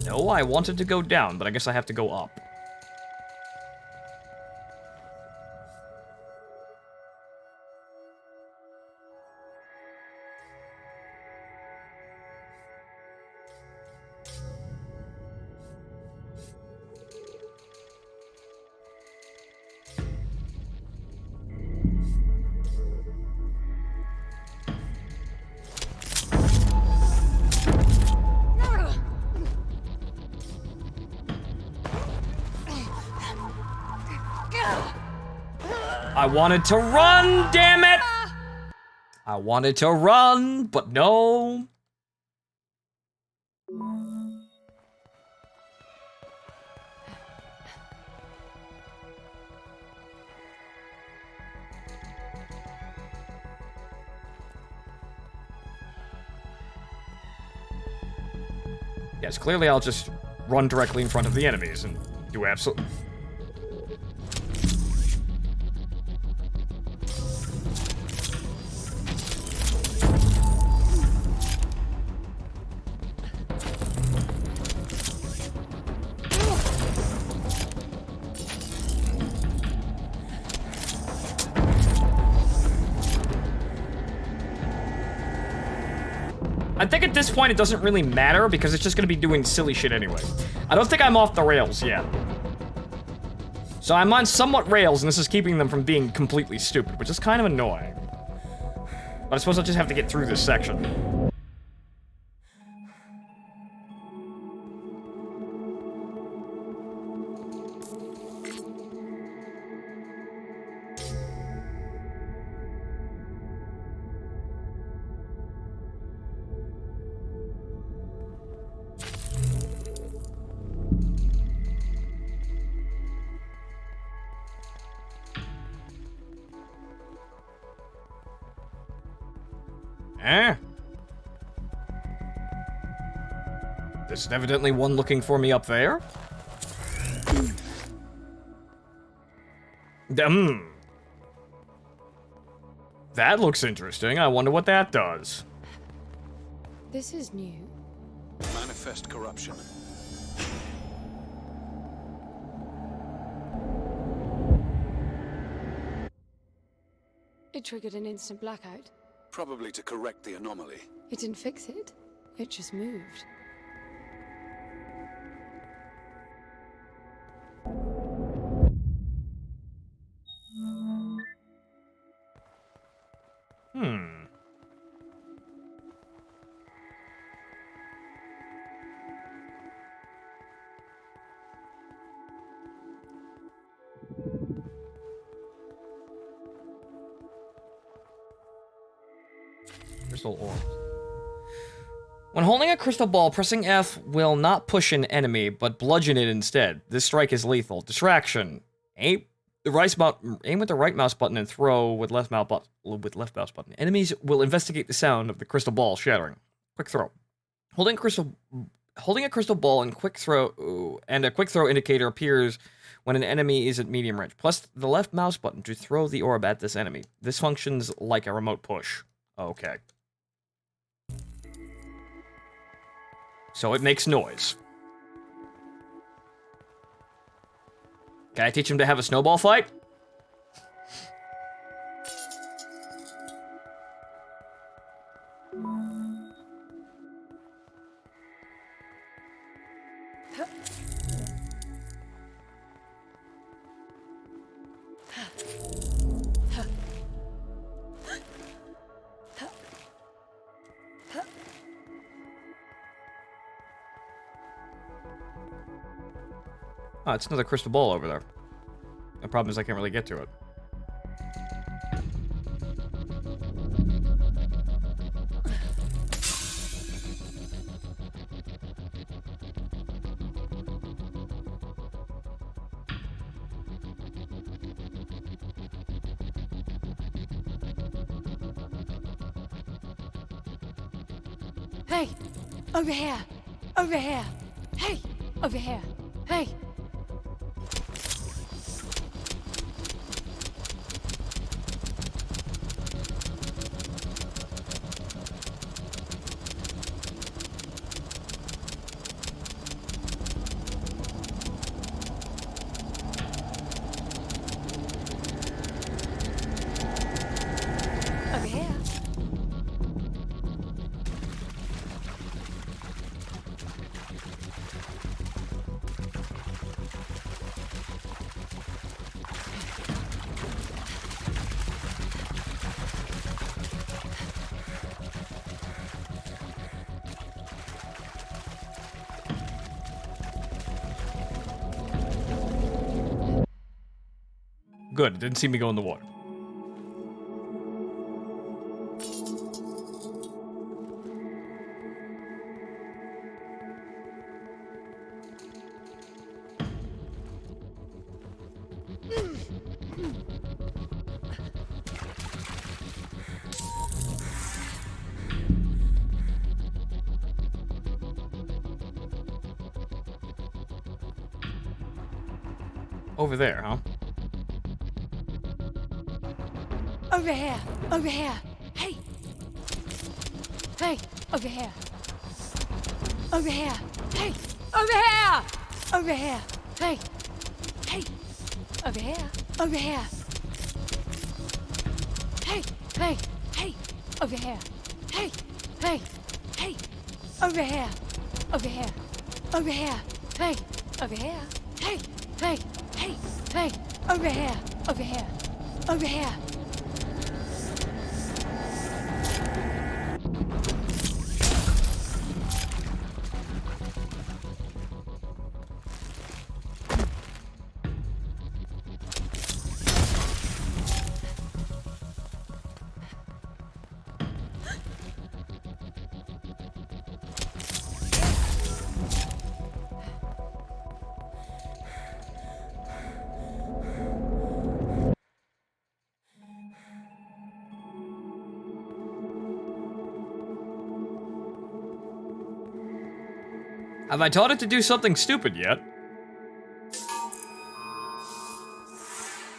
No, I wanted to go down, but I guess I have to go up. I wanted to run, damn it! I wanted to run, but no. Yes, clearly I'll just run directly in front of the enemies and do absolutely... I think at this point it doesn't really matter because it's just gonna be doing silly shit anyway. I don't think I'm off the rails yet. So I'm on somewhat rails and this is keeping them from being completely stupid, which is kind of annoying. But I suppose I'll just have to get through this section. There's evidently one looking for me up there. That looks interesting. I wonder what that does. This is new. Manifest corruption. It triggered an instant blackout. Probably to correct the anomaly. It didn't fix it. It just moved. Crystal orbs. When holding a crystal ball, pressing F will not push an enemy, but bludgeon it instead. This strike is lethal. Distraction. Aim with the right mouse button and throw with left mouse button. Enemies will investigate the sound of the crystal ball shattering. Quick throw. Holding a crystal ball and quick throw and a quick throw indicator appears when an enemy is at medium range. Plus the left mouse button to throw the orb at this enemy. This functions like a remote push. Okay. So it makes noise. Can I teach him to have a snowball fight? Oh, it's another crystal ball over there. The problem is I can't really get to it. Hey! Over here! Over here! Hey! Over here! Hey! Good, it didn't see me go in the water. Over there, huh? Over here! Over here! Hey! Hey! Over here! Over here! Hey! Over here! Over here! Hey! Hey! Over here! Over here! Hey! Hey! Hey! Over here! Hey! Hey! Hey! Over here! Over here! Over here! Hey! Over here! Hey! Hey! Hey! Hey! Over here! Over here! Over here! Have I taught it to do something stupid yet?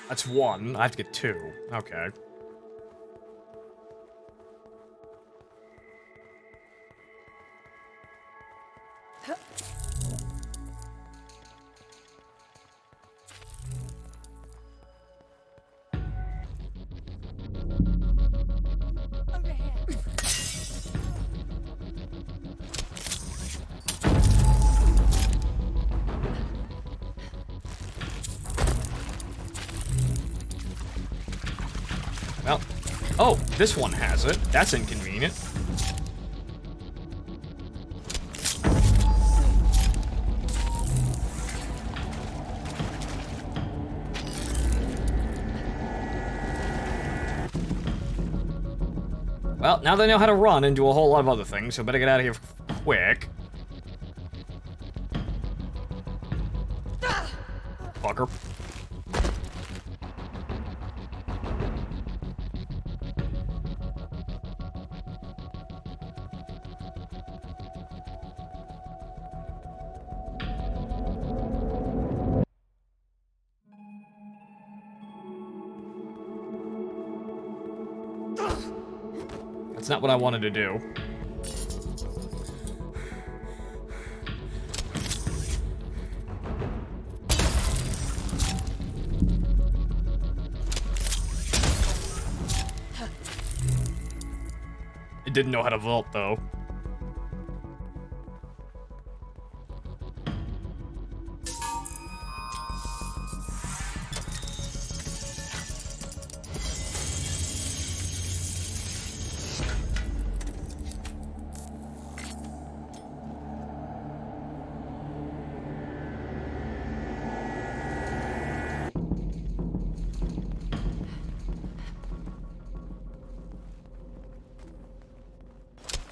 That's one. I have to get two. Okay. Over here! Well, oh, this one has it. That's inconvenient. Well, now they know how to run and do a whole lot of other things, so better get out of here quick. Fucker. That's not what I wanted to do. It didn't know how to vault, though.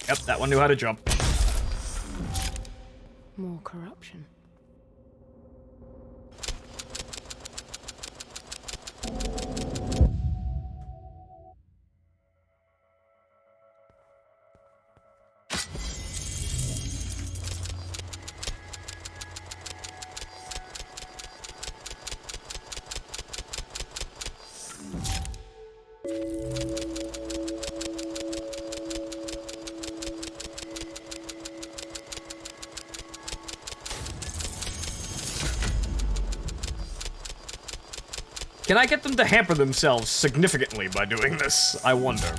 Yep, that one knew how to jump. More corruption. Can I get them to hamper themselves significantly by doing this? I wonder.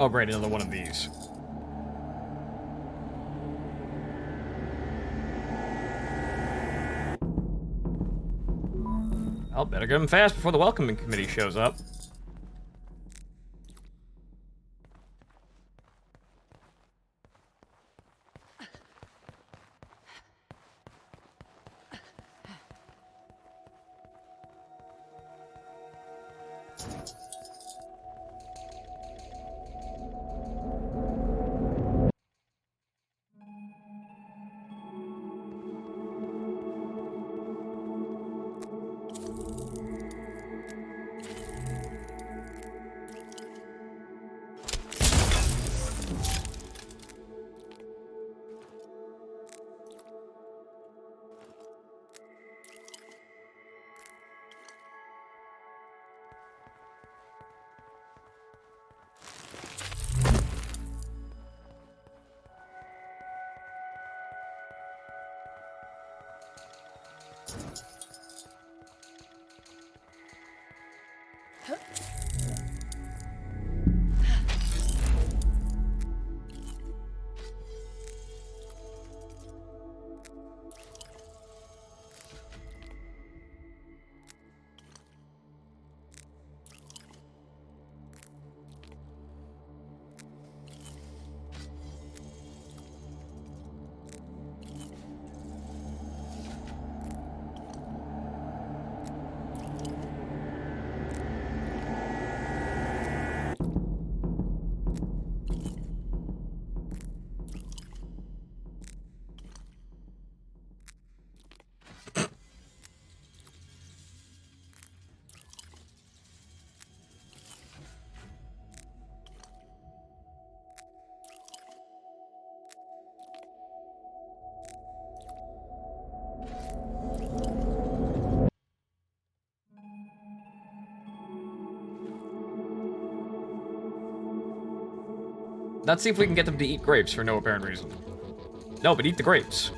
Oh, great, another one of these. I'll better get them fast before the welcoming committee shows up. Let's see if we can get them to eat grapes for no apparent reason. No, but eat the grapes.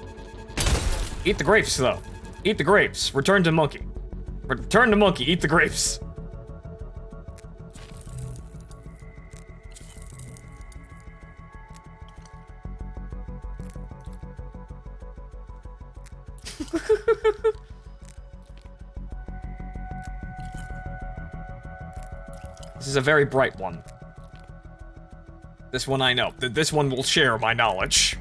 Eat the grapes, though. Eat the grapes. Return to monkey. Return to monkey. Eat the grapes. This is a very bright one. This one I know. This one will share my knowledge.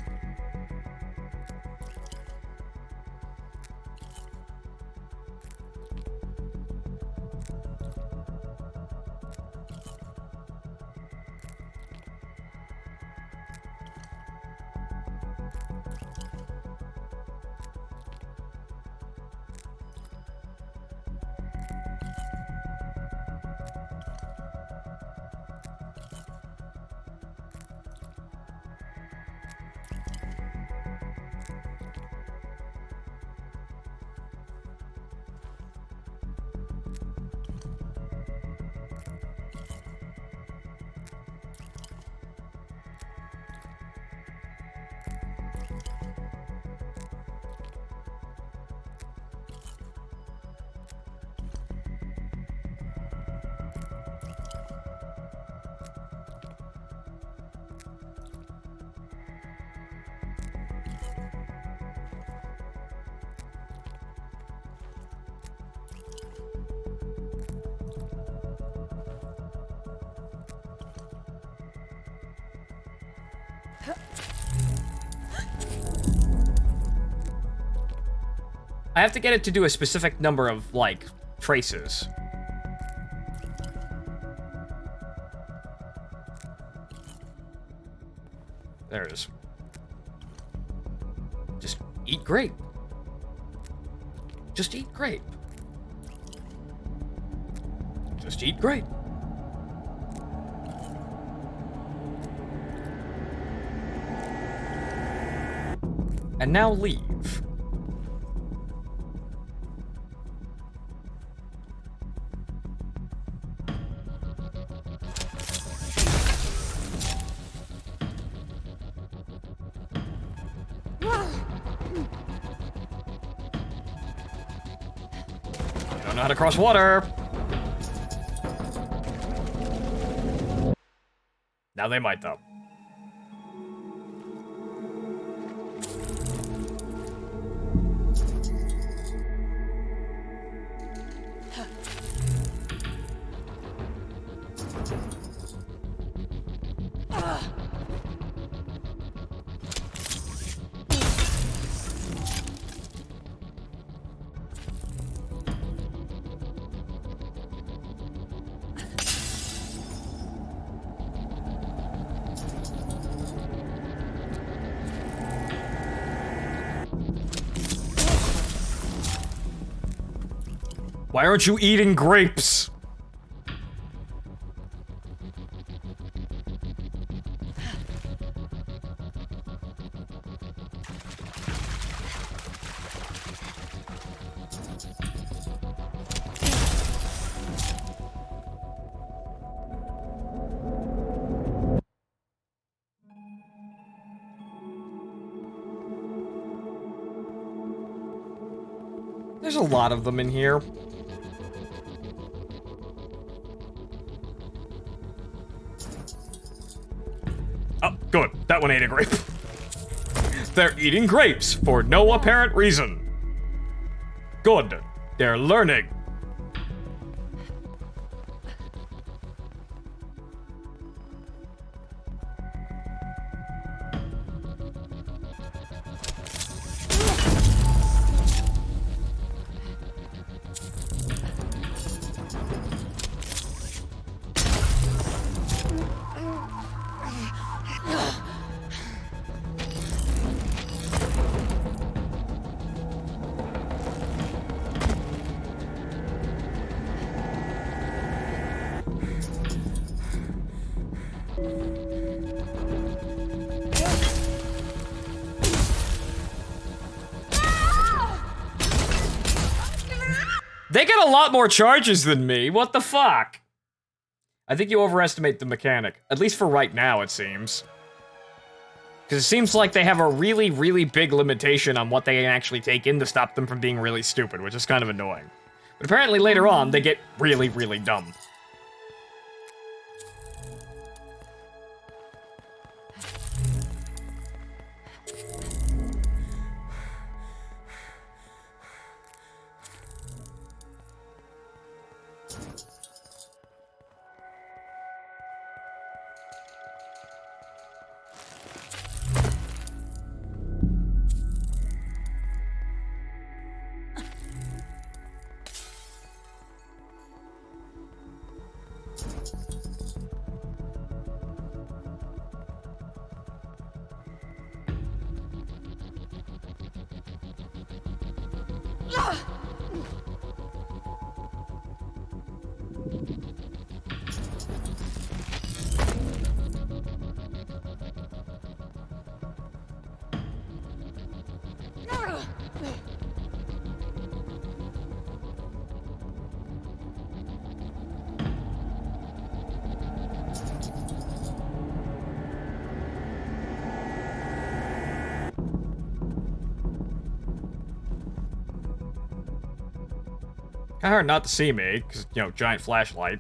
I have to get it to do a specific number of, like, traces. There it is. Just eat grape. Just eat grape. Just eat grape. And now leave. Don't know how to cross water. Now they might, though. Why aren't you eating grapes? There's a lot of them in here. Oh, good. That one ate a grape. They're eating grapes for no apparent reason. Good. They're learning. They get a lot more charges than me. What the fuck? I think you overestimate the mechanic. At least for right now, it seems. Because it seems like they have a really, really big limitation on what they can actually take in to stop them from being really stupid, which is kind of annoying. But apparently later on, they get really, really dumb. Kinda hard not to see me, because, you know, giant flashlight.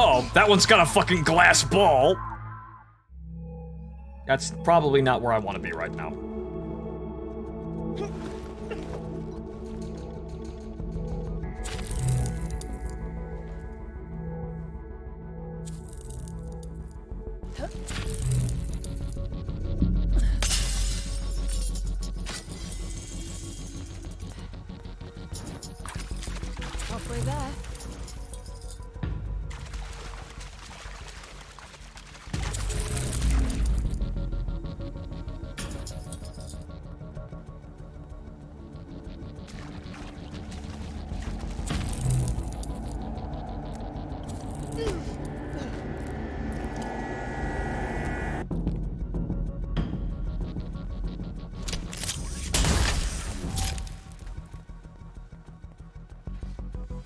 Oh, that one's got a fucking glass ball. That's probably not where I want to be right now. Halfway there.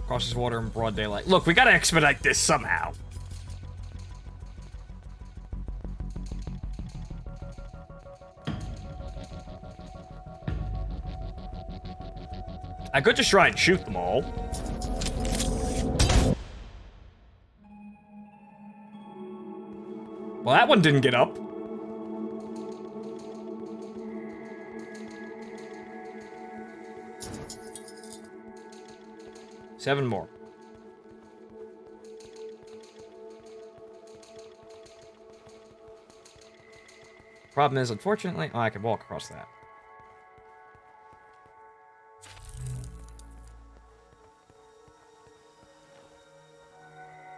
Crosses water in broad daylight. Look, we gotta expedite this somehow. I could just try and shoot them all. Well, that one didn't get up. Seven more. Problem is, unfortunately, oh, I can walk across that.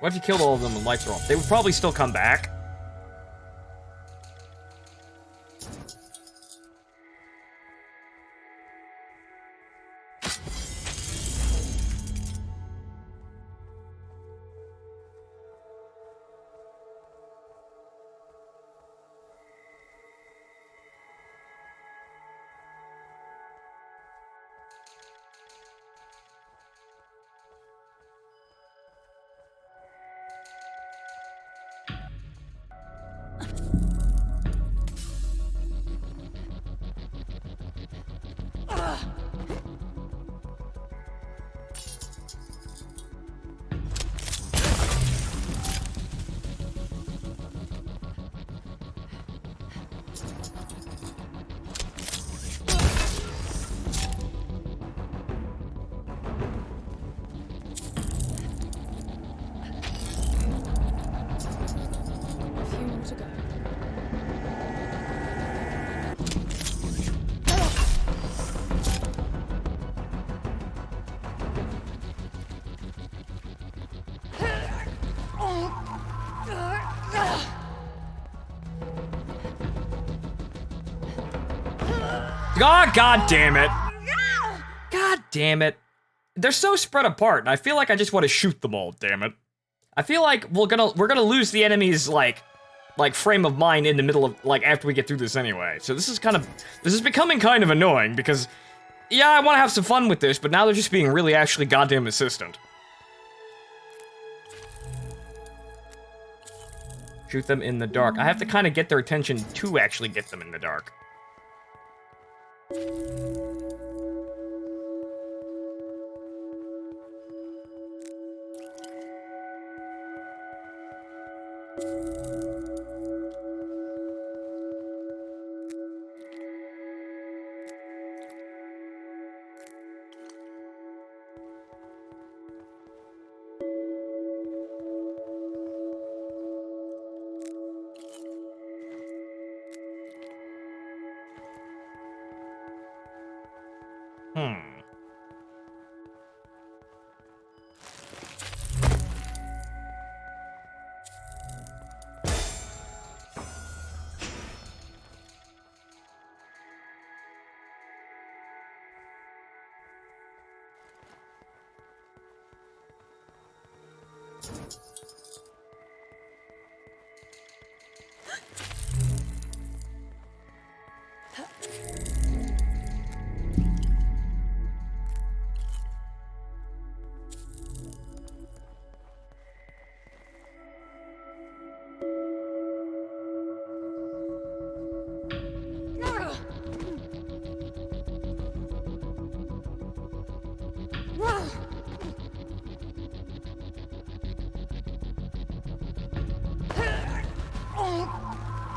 What if you killed all of them when lights are off? They would probably still come back. A few more to go. Oh, God damn it. God damn it. They're so spread apart, and I feel like I just want to shoot them all, damn it. I feel like we're gonna lose the enemy's, like frame of mind in the middle of, like, after we get through this anyway. So this is becoming kind of annoying, because, yeah, I want to have some fun with this, but now they're just being really actually goddamn insistent. Shoot them in the dark. I have to kind of get their attention to actually get them in the dark.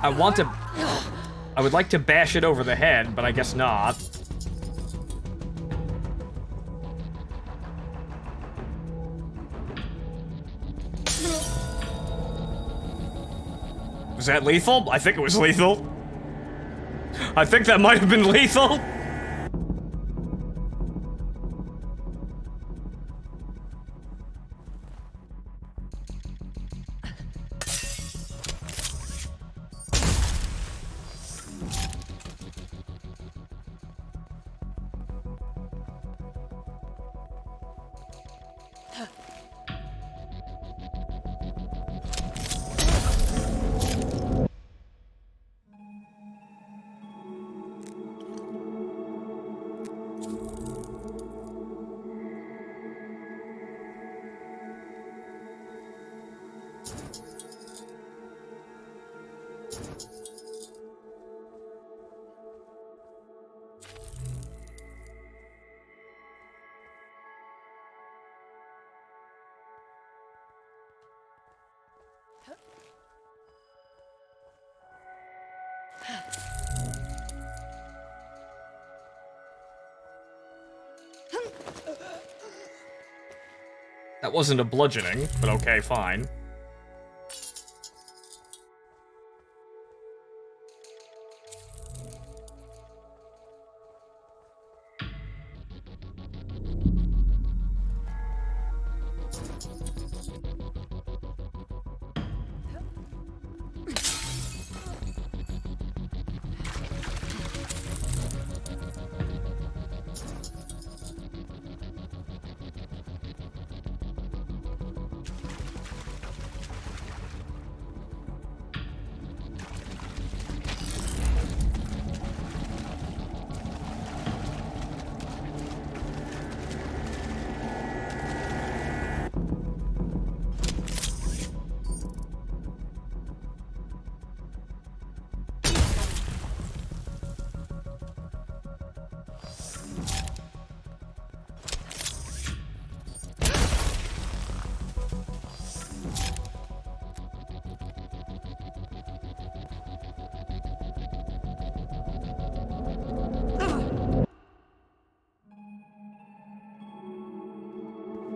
I want to... I would like to bash it over the head, but I guess not. Was that lethal? I think it was lethal. I think that might have been lethal. That wasn't a bludgeoning, but okay, fine.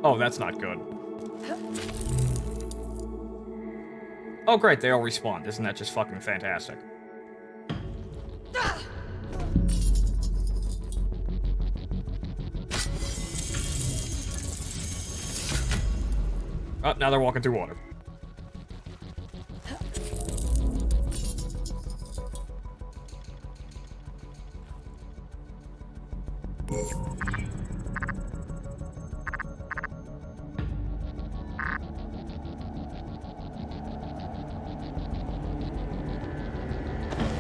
Oh, that's not good. Oh, great, they all respawned. Isn't that just fucking fantastic? Oh, now they're walking through water.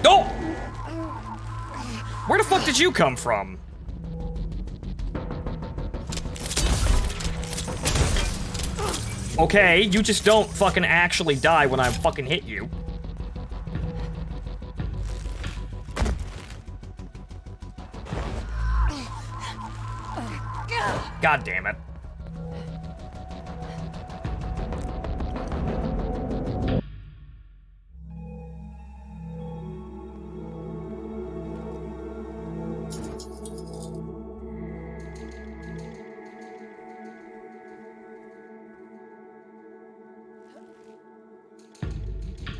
Oh! Where the fuck did you come from? Okay, you just don't fucking actually die when I fucking hit you. God damn it.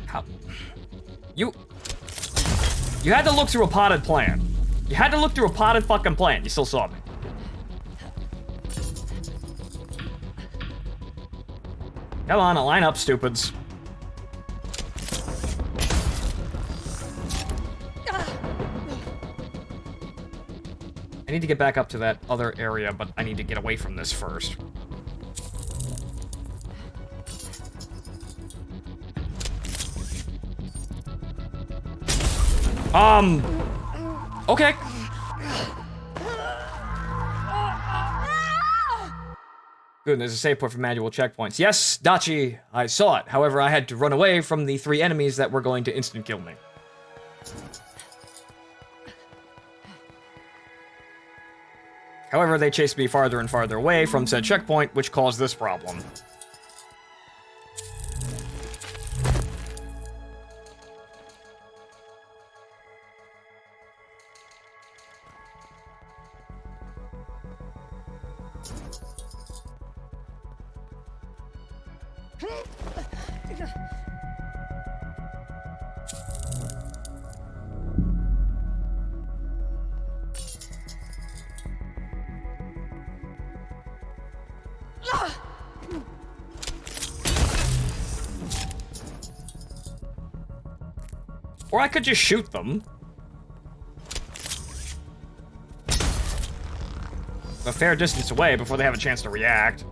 How? You had to look through a potted plant. You had to look through a potted fucking plant. You still saw me. Come on, line up, stupids. I need to get back up to that other area, but I need to get away from this first. Okay. Good, there's a save point for manual checkpoints. Yes, Dachi, I saw it. However, I had to run away from the 3 enemies that were going to instant kill me. However, they chased me farther and farther away from said checkpoint, which caused this problem. Or I could just shoot them. A fair distance away before they have a chance to react.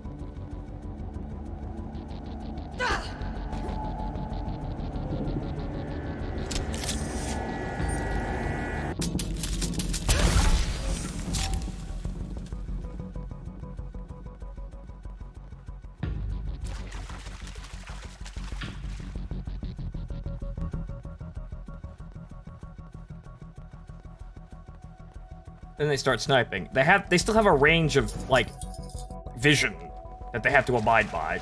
Then they start sniping. They still have a range of, like, vision that they have to abide by.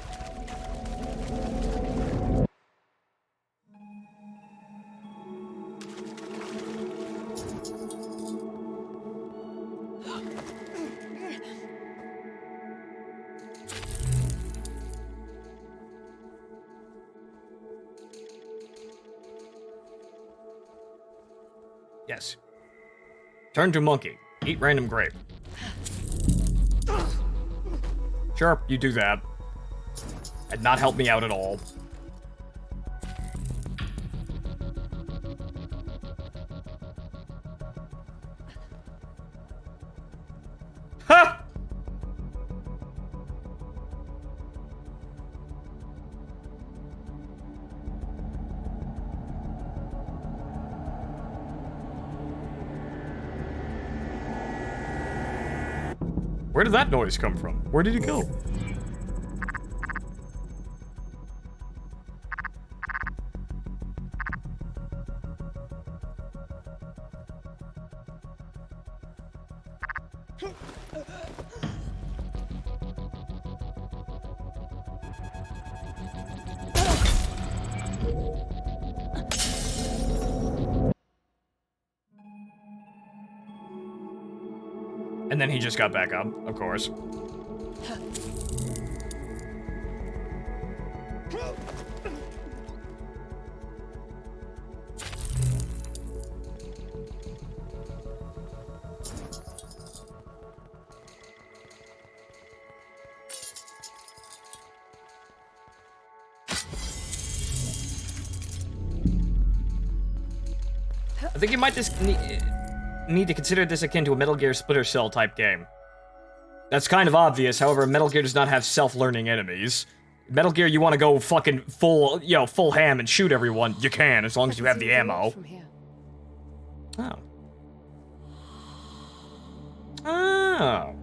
Yes. Turn to monkey. Eat random grape. Sure, you do that. And not help me out at all. Ha! Where did that noise come from? Where did he go? And then he just got back up, of course. I think you might just need to consider this akin to a Metal Gear Splinter Cell type game. That's kind of obvious, however, Metal Gear does not have self-learning enemies. Metal Gear, you want to go fucking full ham and shoot everyone, you can, as long as you have the ammo. Oh. Oh.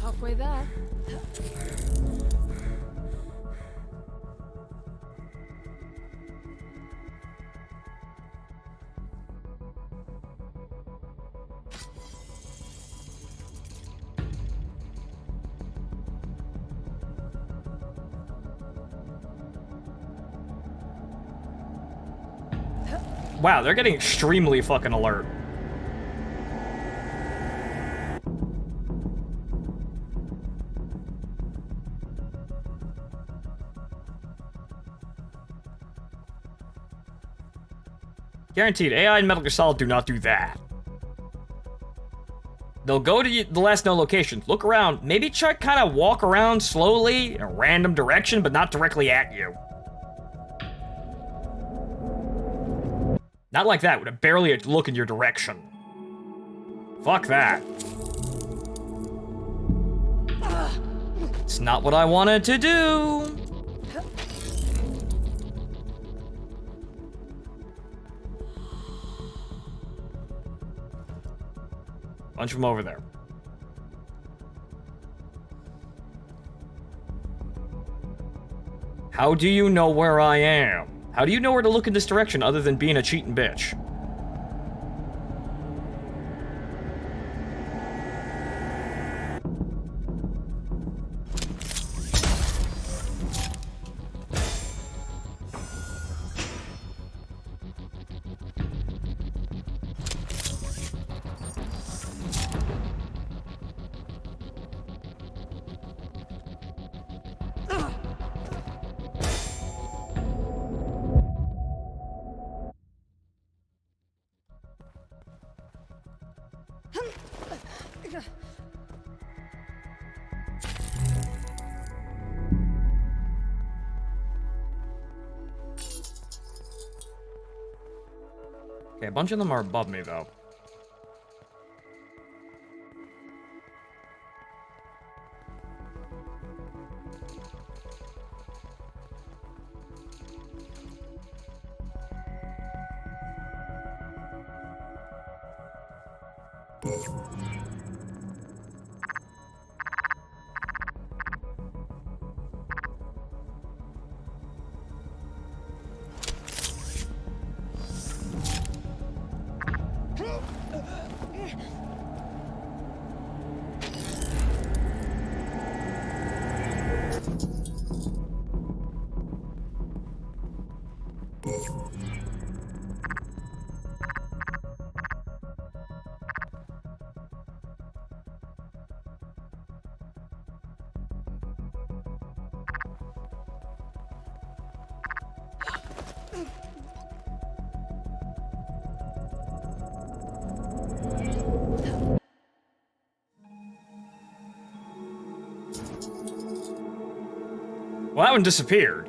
Halfway there. Wow, they're getting extremely fucking alert. Guaranteed, AI and Metal Gear Solid do not do that. They'll go to the last known location, look around, maybe try kind of walk around slowly in a random direction, but not directly at you. Not like that, with a barely a look in your direction. Fuck that. It's not what I wanted to do. Bunch of them over there. How do you know where I am? How do you know where to look in this direction other than being a cheating bitch? Okay, a bunch of them are above me, though. Well, that one disappeared.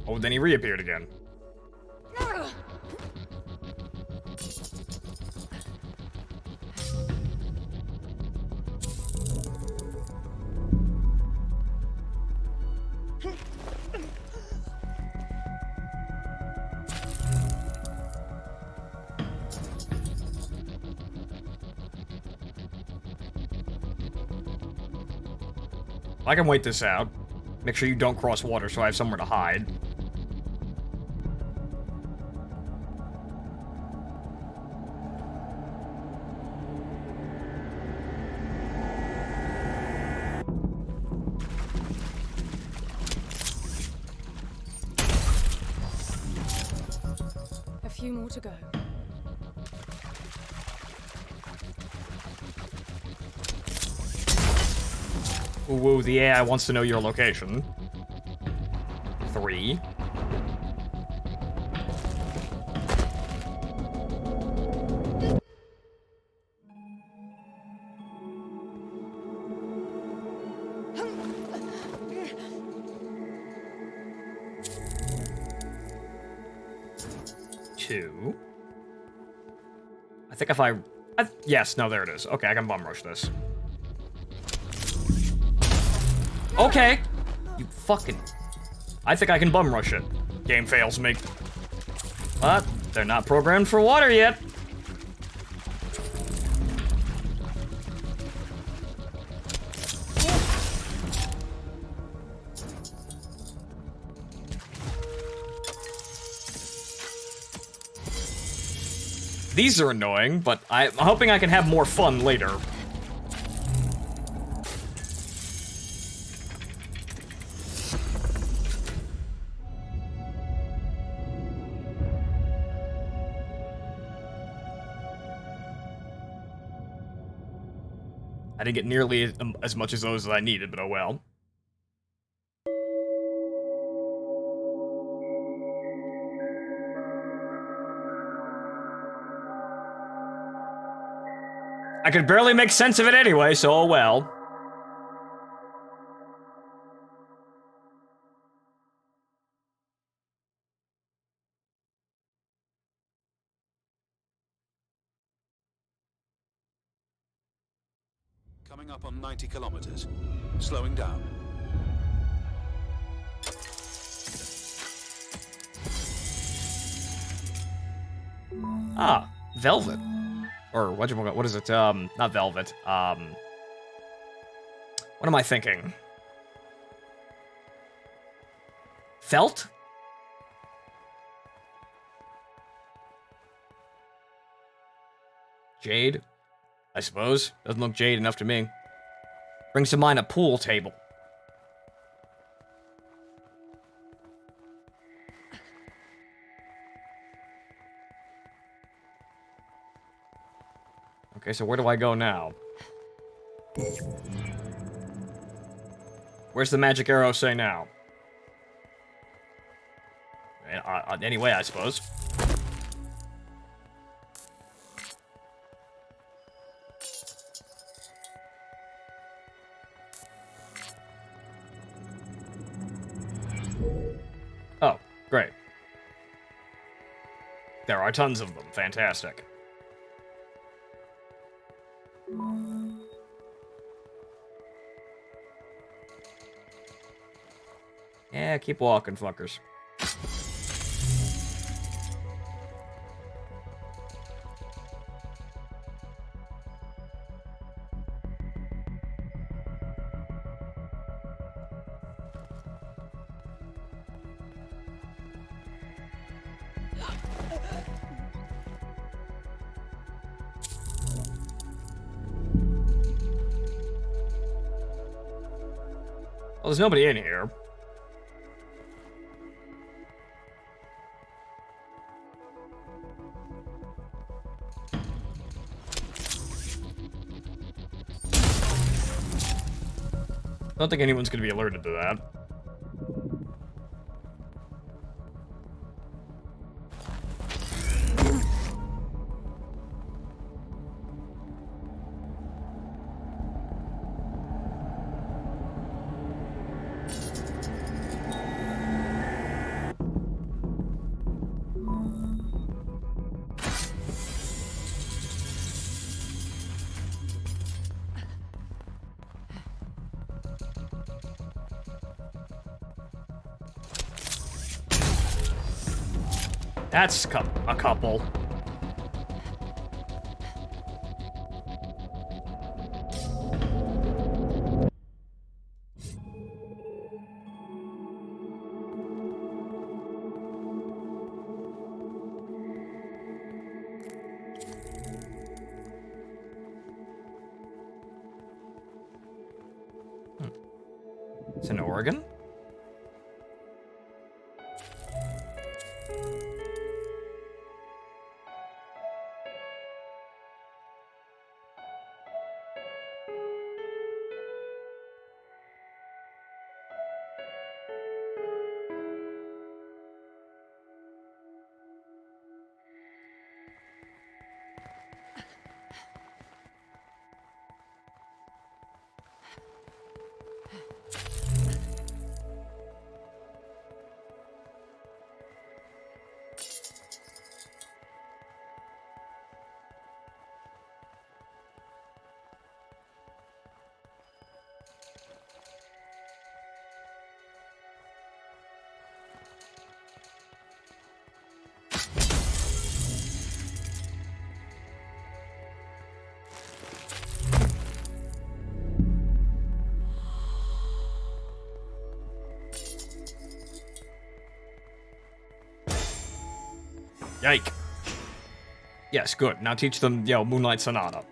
Oh, then he reappeared again. I can wait this out. Make sure you don't cross water so I have somewhere to hide. A few more to go. Ooh, the AI wants to know your location. 3. Two. I think if yes, no, there it is. Okay, I can bum rush this. Okay! You fucking... I think I can bum rush it. Game fails me. But they're not programmed for water yet. These are annoying, but I'm hoping I can have more fun later. I didn't get nearly as much as those as I needed, but oh well. I could barely make sense of it anyway, so oh well. Coming up on 90 kilometers. Slowing down. Ah, velvet. Or what is it? Not velvet. What am I thinking? Felt? Jade? I suppose. Doesn't look jade enough to me. Brings to mind a pool table. Okay, so where do I go now? Where's the magic arrow say now? Anyway, I suppose. Oh, great. There are tons of them. Fantastic. Yeah, keep walking, fuckers. Well, there's nobody in here. I don't think anyone's gonna be alerted to that. That's a couple. It's an organ? Yike. Yes, good. Now teach them, Moonlight Sonata.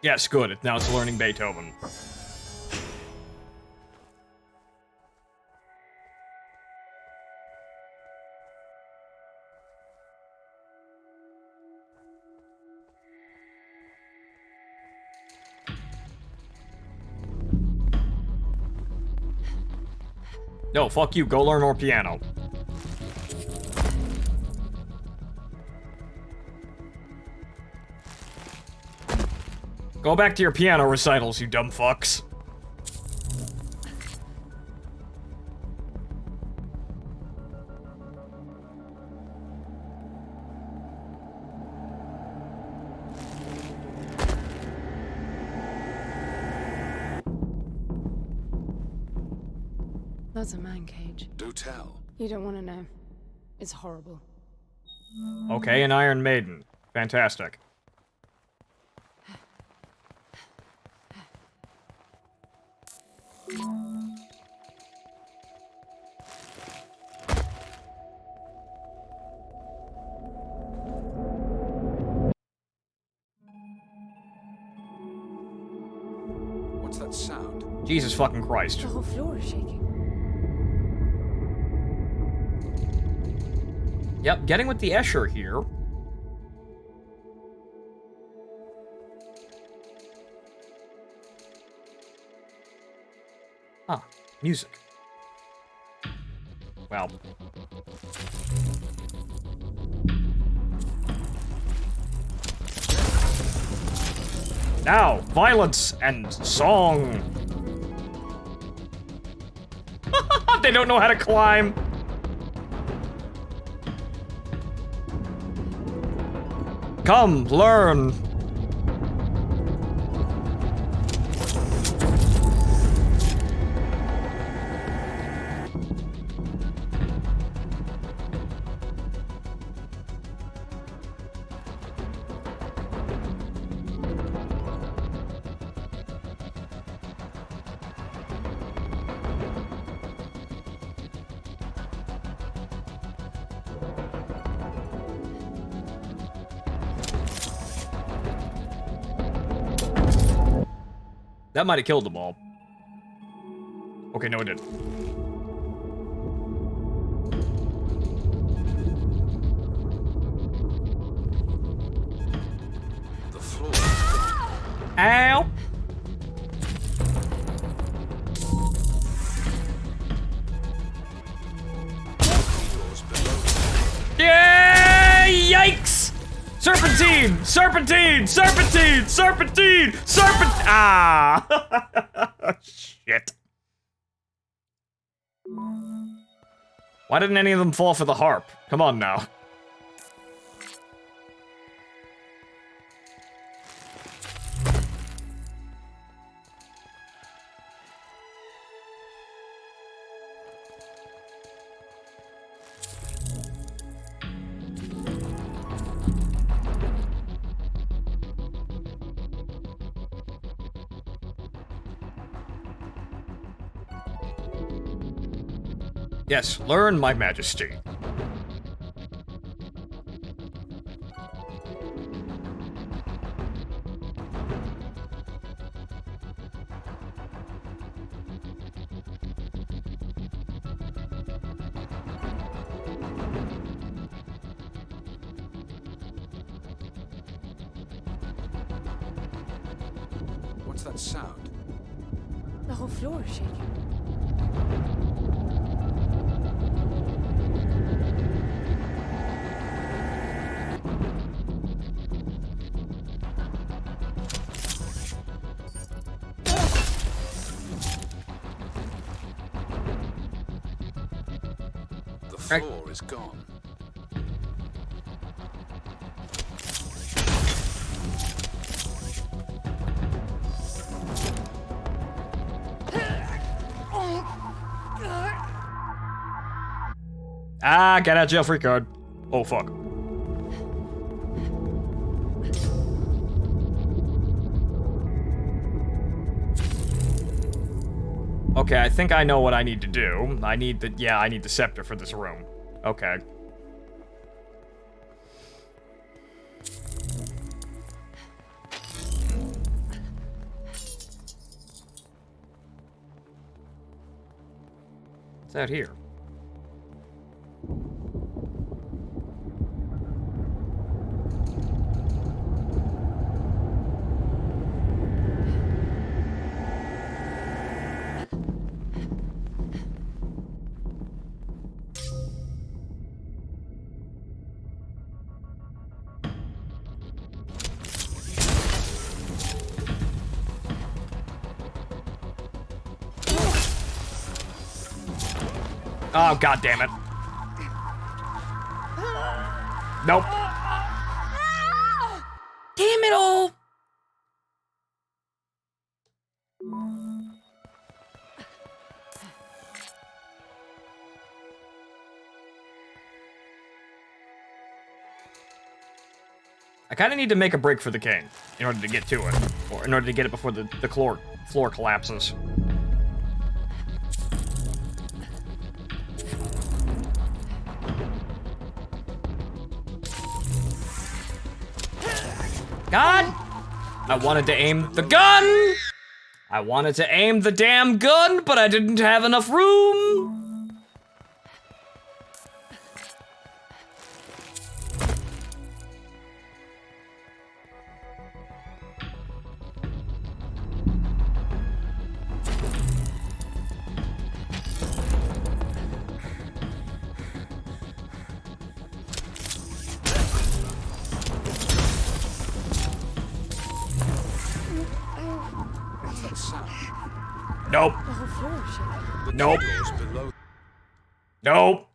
Yes, good. Now it's learning Beethoven. No, fuck you. Go learn more piano. Go back to your piano recitals, you dumb fucks. That's a man cage. Do tell. You don't want to know. It's horrible. Okay, an Iron Maiden. Fantastic. What's that sound? Jesus fucking Christ. The whole floor is shaking. Yep, getting with the Escher here. Ah, music. Well. Now, violence and song. They don't know how to climb. Come, learn. That might have killed them all. Okay, no, it didn't. The floor. Ow! Doors below. Yeah! Yikes! Serpentine! Serpentine! Serpentine! Serpentine! Serpent! Ah! Shit. Why didn't any of them fall for the harp? Come on now. Yes, learn my majesty. What's that sound? The whole floor is shaking. The floor is gone. Ah, get out of jail free card. Oh, fuck. Okay, I think I know what I need to do. I need the scepter for this room. Okay. What's out here? Oh, god damn it. Nope. Damn it all. I kind of need to make a break for the king in order to get to it, or in order to get it before the floor collapses. God! I wanted to aim the gun! I wanted to aim the damn gun, but I didn't have enough room! Nope. Nope. Nope.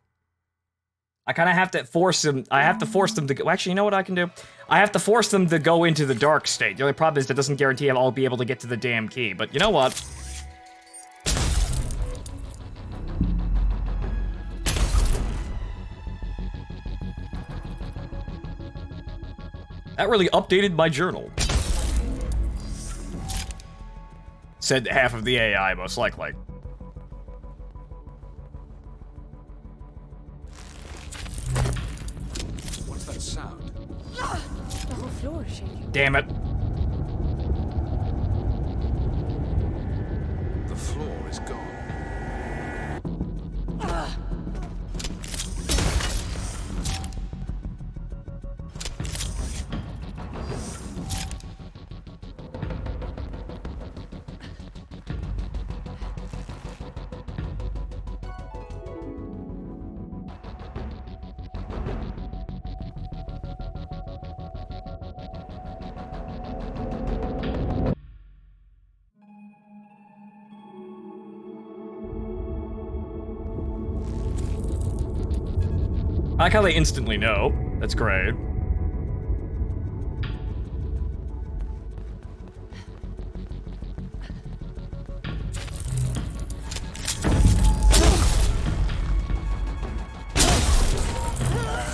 I kind of have to force them. I have to force them to go. Actually, you know what I can do? I have to force them to go into the dark state. The only problem is that doesn't guarantee I'll be able to get to the damn key. But you know what? That really updated my journal. Said half of the AI, most likely. What's that sound? The whole floor is shaking. Damn it. The floor is gone. I like how they instantly know. That's great.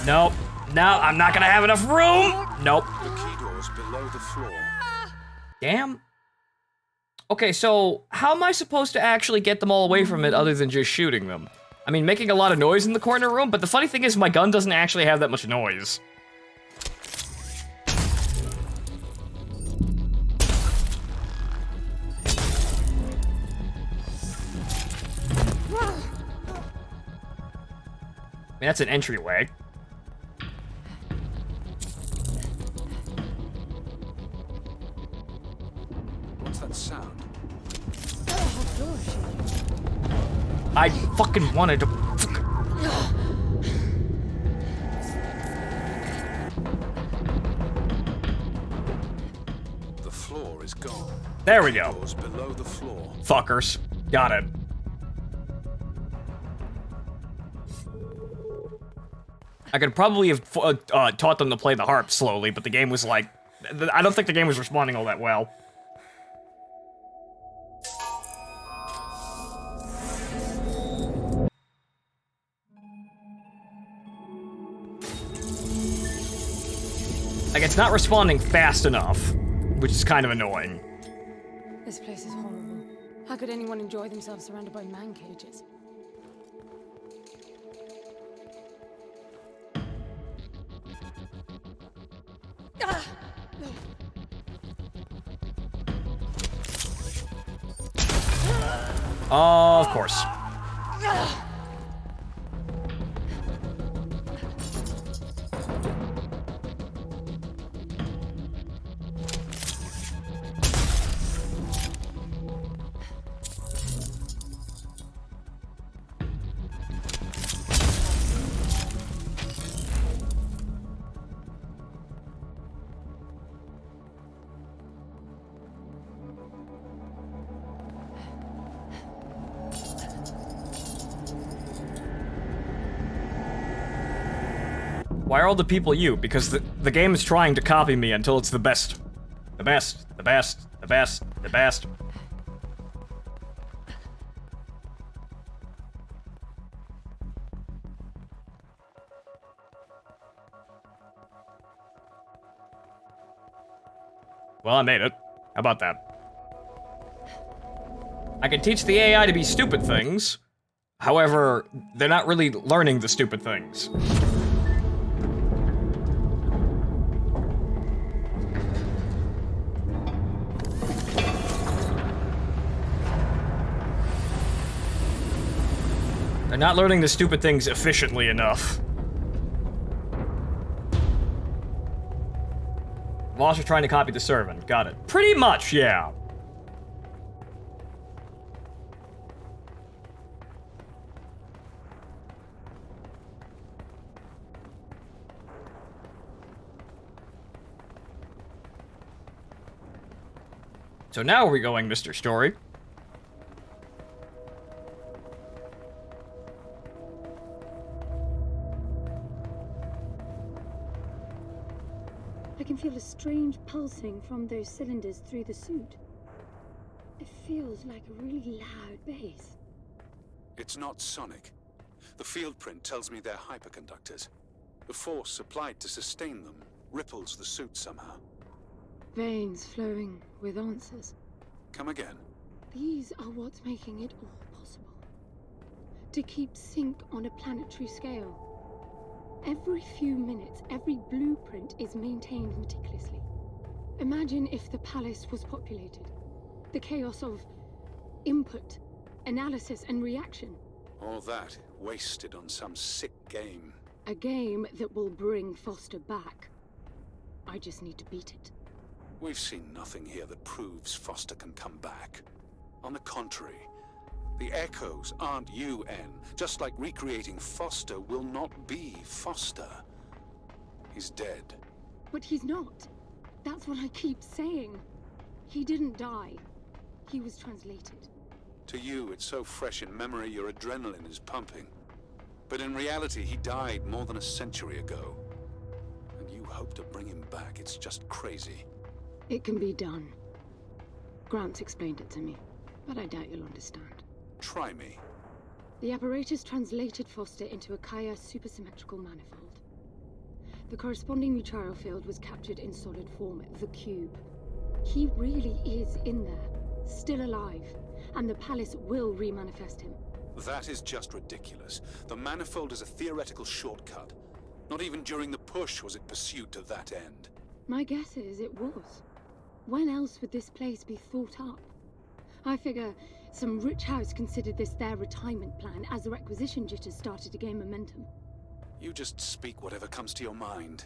Nope. No, I'm not gonna have enough room. Nope. The key door's below the floor. Damn. Okay, so how am I supposed to actually get them all away from it other than just shooting them? I mean, making a lot of noise in the corner room, but the funny thing is my gun doesn't actually have that much noise. I mean, that's an entryway. What's that sound? I fucking wanted to. The floor is gone. There we go. Door's below the floor. Fuckers. Got it. I could probably have taught them to play the harp slowly, but the game was like... I don't think the game was responding all that well. Like, it's not responding fast enough, which is kind of annoying. This place is horrible. How could anyone enjoy themselves surrounded by man cages? Of course. Why are all the people you? Because the game is trying to copy me until it's the best. The best. The best. The best. The best. Well, I made it. How about that? I can teach the AI to be stupid things. However, they're not really learning the stupid things. They're not learning the stupid things efficiently enough. Voss are trying to copy the servant. Got it. Pretty much, yeah. So now where are we going, Mr. Story? I can feel a strange pulsing from those cylinders through the suit. It feels like a really loud bass. It's not sonic. The field print tells me they're hyperconductors. The force supplied to sustain them ripples the suit somehow. Veins flowing with answers. Come again. These are what's making it all possible. To keep sync on a planetary scale. Every few minutes, every blueprint is maintained meticulously. Imagine if the palace was populated. The chaos of input, analysis, and reaction. All that wasted on some sick game. A game that will bring Foster back. I just need to beat it. We've seen nothing here that proves Foster can come back. On the contrary, the echoes aren't UN, just like recreating Foster will not be Foster. He's dead. But he's not. That's what I keep saying. He didn't die. He was translated. To you, it's so fresh in memory your adrenaline is pumping. But in reality, he died more than a century ago. And you hope to bring him back. It's just crazy. It can be done. Grant explained it to me, but I doubt you'll understand. Try me. The apparatus translated Foster into a Kaya supersymmetrical manifold. The corresponding Mucharo field was captured in solid form, the cube. He really is in there, still alive, and the palace will remanifest him. That is just ridiculous. The manifold is a theoretical shortcut. Not even during the push was it pursued to that end. My guess is it was. When else would this place be thought up? I figure some rich house considered this their retirement plan as the requisition jitters started to gain momentum. You just speak whatever comes to your mind.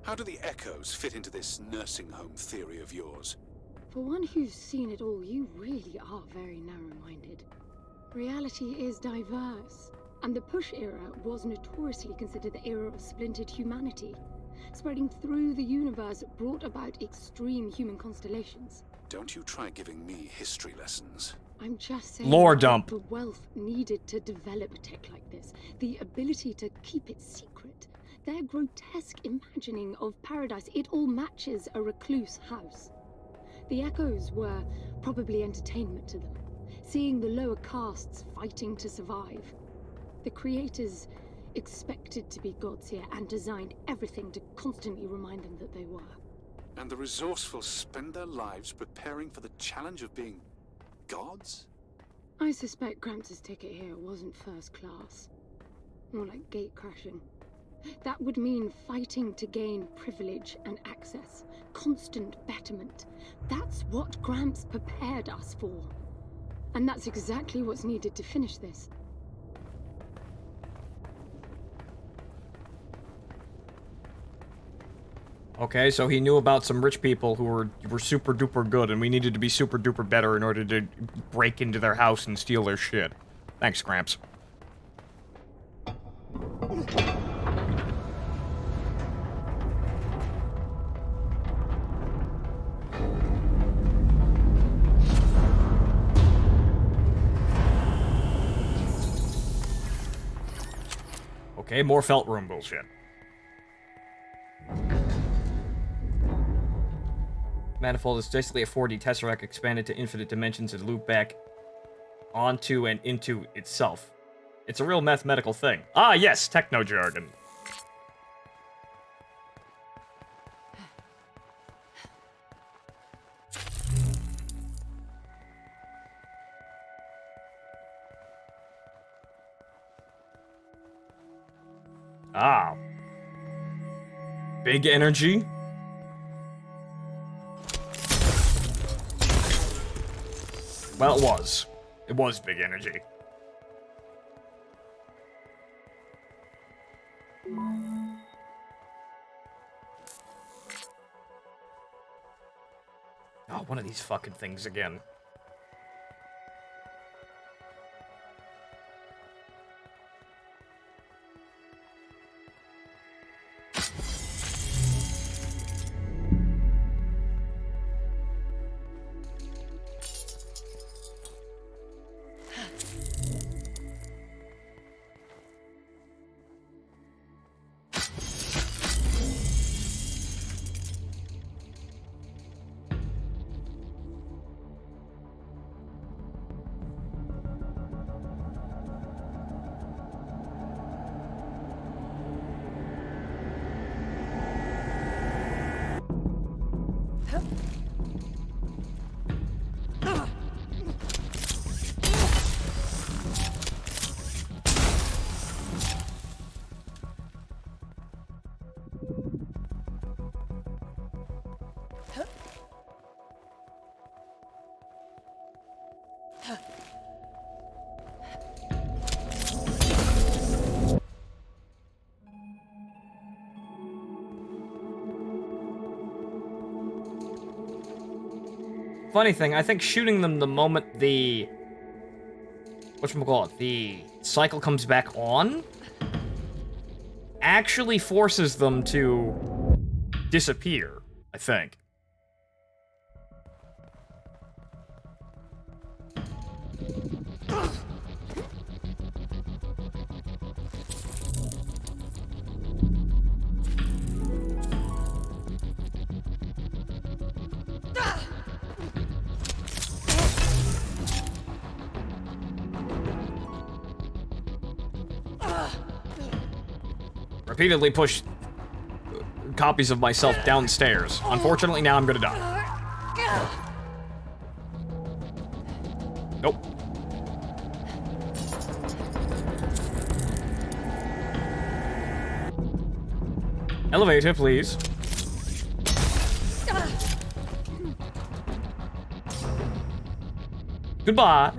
How do the echoes fit into this nursing home theory of yours? For one who's seen it all, you really are very narrow-minded. Reality is diverse, and the push era was notoriously considered the era of splintered humanity. Spreading through the universe brought about extreme human constellations. Don't you try giving me history lessons. I'm just saying Lore dump. the wealth needed to develop tech like this, the ability to keep it secret, their grotesque imagining of paradise, it all matches a recluse house. The echoes were probably entertainment to them, seeing the lower castes fighting to survive. The creators expected to be gods here and designed everything to constantly remind them that they were. And the resourceful spend their lives preparing for the challenge of being gods? I suspect Gramps' ticket here wasn't first class. More like gate crashing. That would mean fighting to gain privilege and access, constant betterment. That's what Gramps prepared us for. And that's exactly what's needed to finish this. Okay, so he knew about some rich people who were super duper good, and we needed to be super duper better in order to break into their house and steal their shit. Thanks, Gramps. Okay, more felt room bullshit. manifold is basically a 4D tesseract expanded to infinite dimensions and loop back onto and into itself. It's a real mathematical thing. Ah, yes, techno jargon. Ah. Big energy. Well, it was. It was big energy. Oh, one of these fucking things again. Funny thing, I think shooting them the moment the whatchamacallit, the cycle comes back on actually forces them to disappear, I think. Repeatedly push copies of myself downstairs. Unfortunately, now I'm gonna die. Nope. Elevator, please. Goodbye.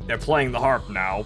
They're playing the harp now.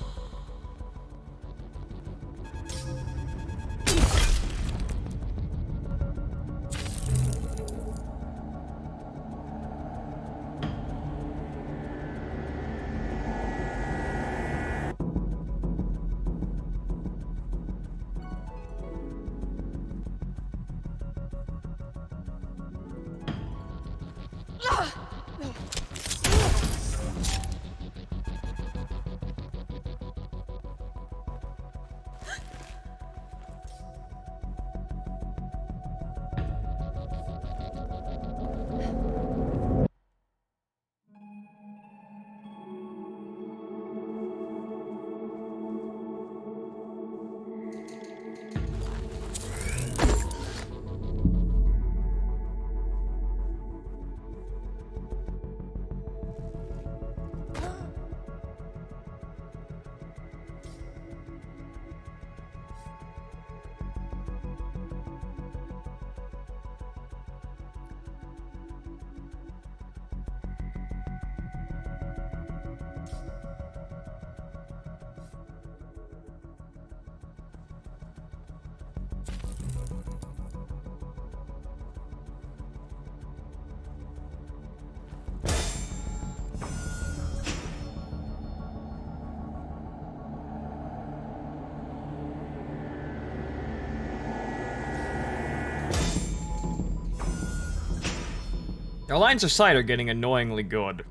Our lines of sight are getting annoyingly good.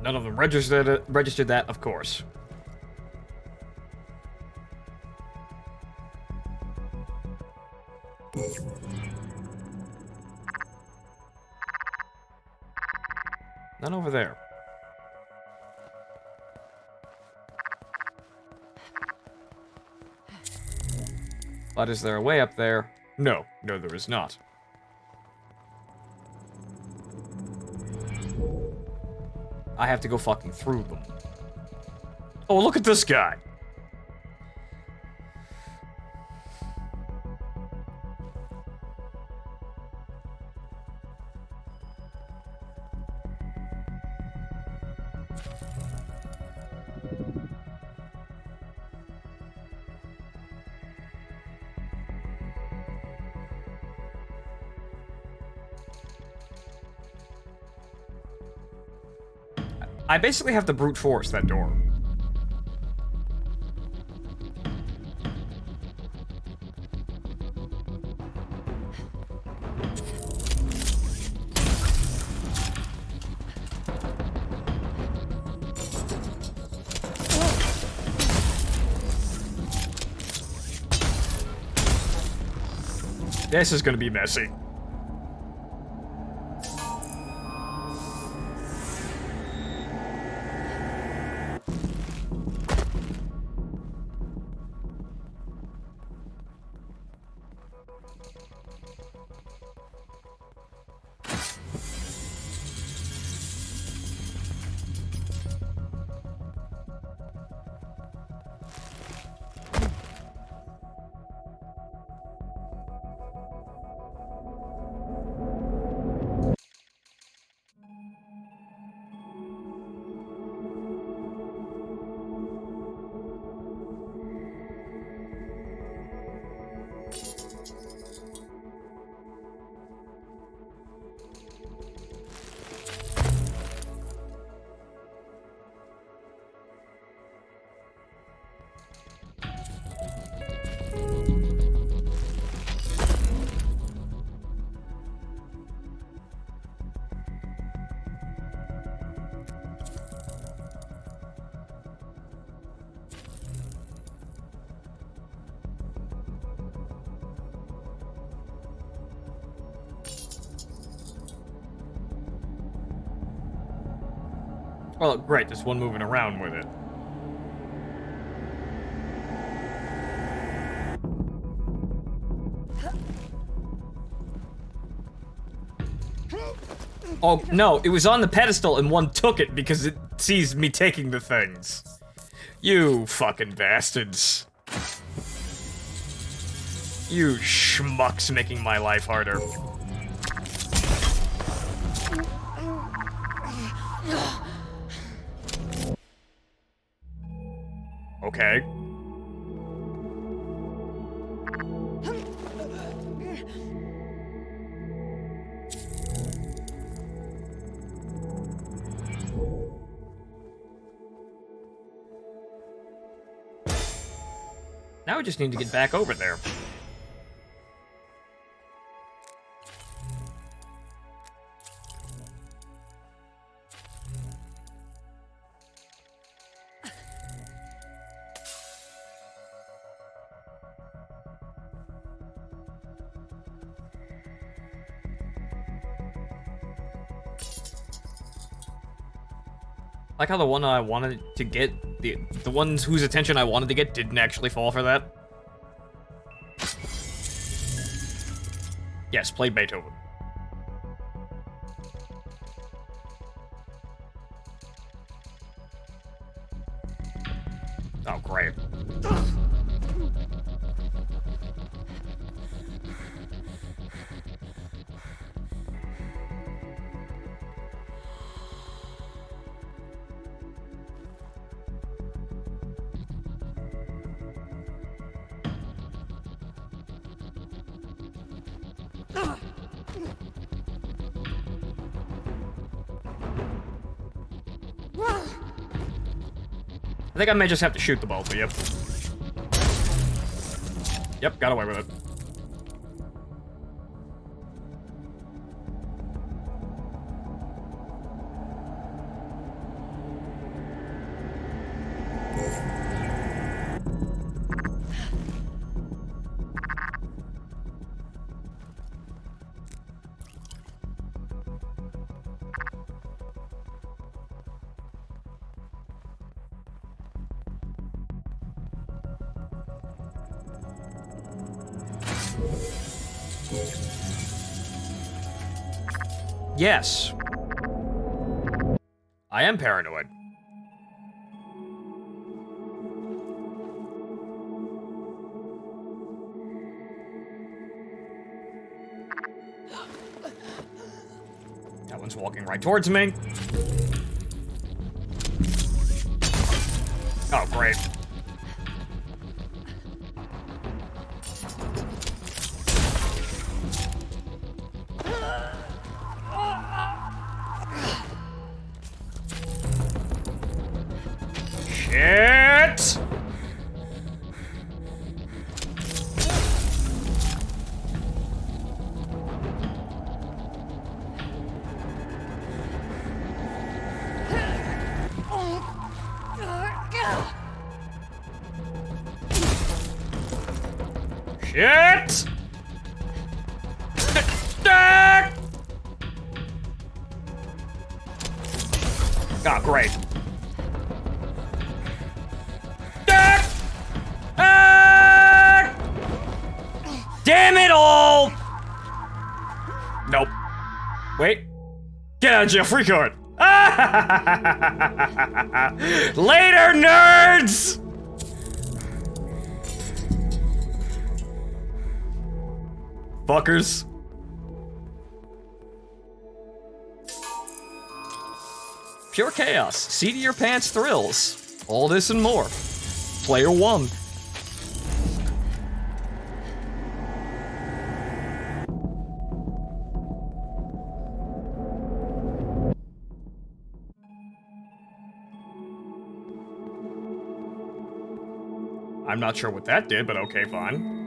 None of them registered that, of course. None over there. But is there a way up there? No, there is not. I have to go fucking through them. Oh, look at this guy. I basically have to brute force that door. This is gonna be messy. Well, great, there's one moving around with it. Oh, no, it was on the pedestal and one took it because it sees me taking the things. You fucking bastards. You schmucks making my life harder. Okay. Now we just need to get back over there. Like how the one I wanted to get, the ones whose attention I wanted to get didn't actually fall for that. Yes, play Beethoven. Oh, great. I think I may just have to shoot the both of you. Yep, got away with it. Yes. I am paranoid. That one's walking right towards me. Oh, great. Shit! Shit! Ah, great. Damn it all! Nope. Wait. Get out of jail free card. Later, nerds! Fuckers. Pure chaos. Seat of your pants thrills. All this and more. Player 1. I'm not sure what that did, but okay, fine.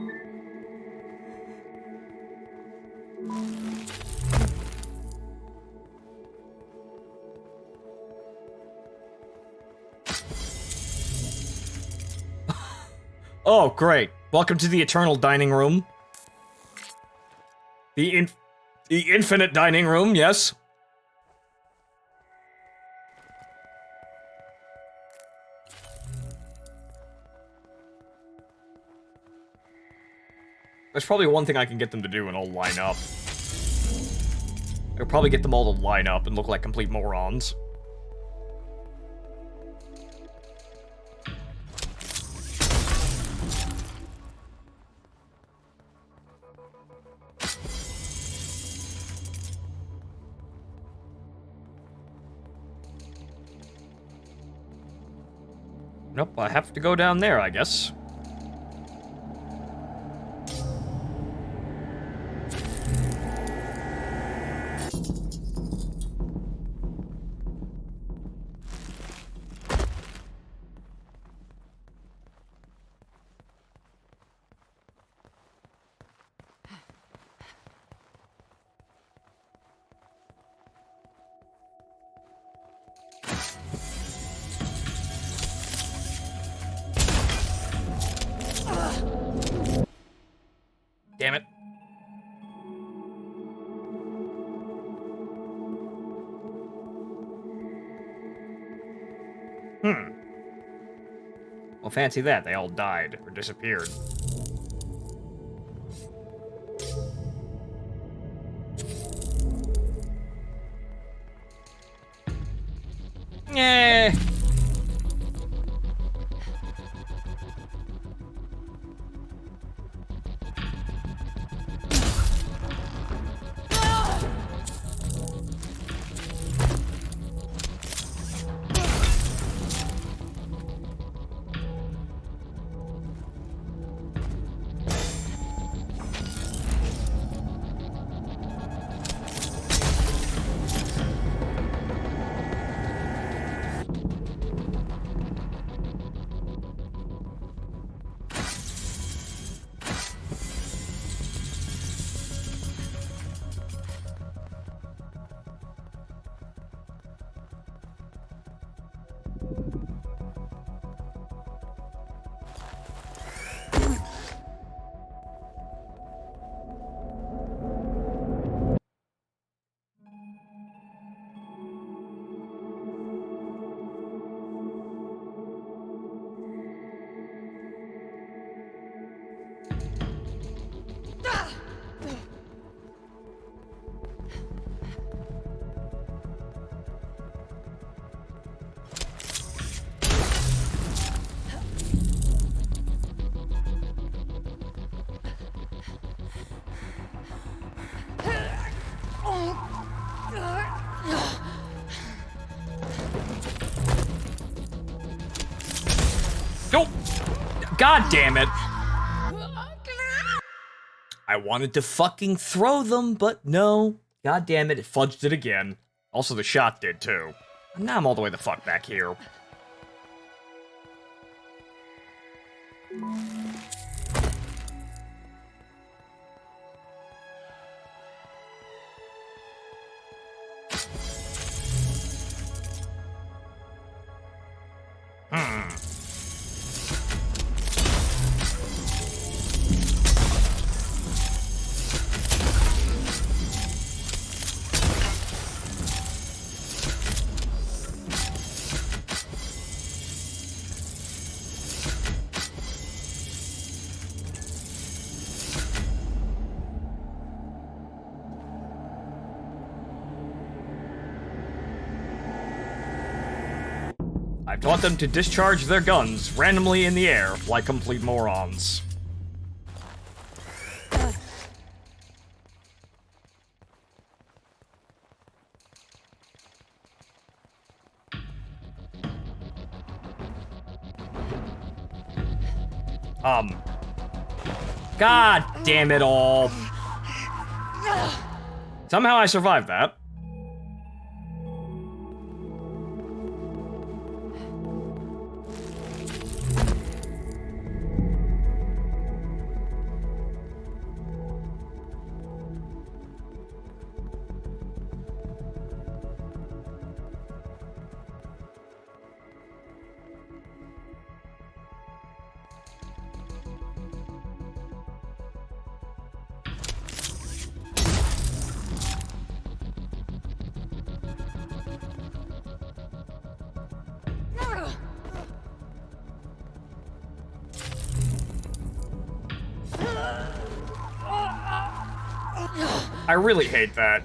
Oh, great. Welcome to the eternal dining room. The infinite dining room, yes. There's probably one thing I can get them to do and I'll line up. I'll probably get them all to line up and look like complete morons. Nope, I have to go down there, I guess. Damn it. Well, fancy that. They all died or disappeared. Eh. God damn it! I wanted to fucking throw them, but no. God damn it, it fudged it again. Also, the shot did, too. And now I'm all the way the fuck back here. I've taught them to discharge their guns randomly in the air, like complete morons. God damn it all. Somehow I survived that. I really hate that.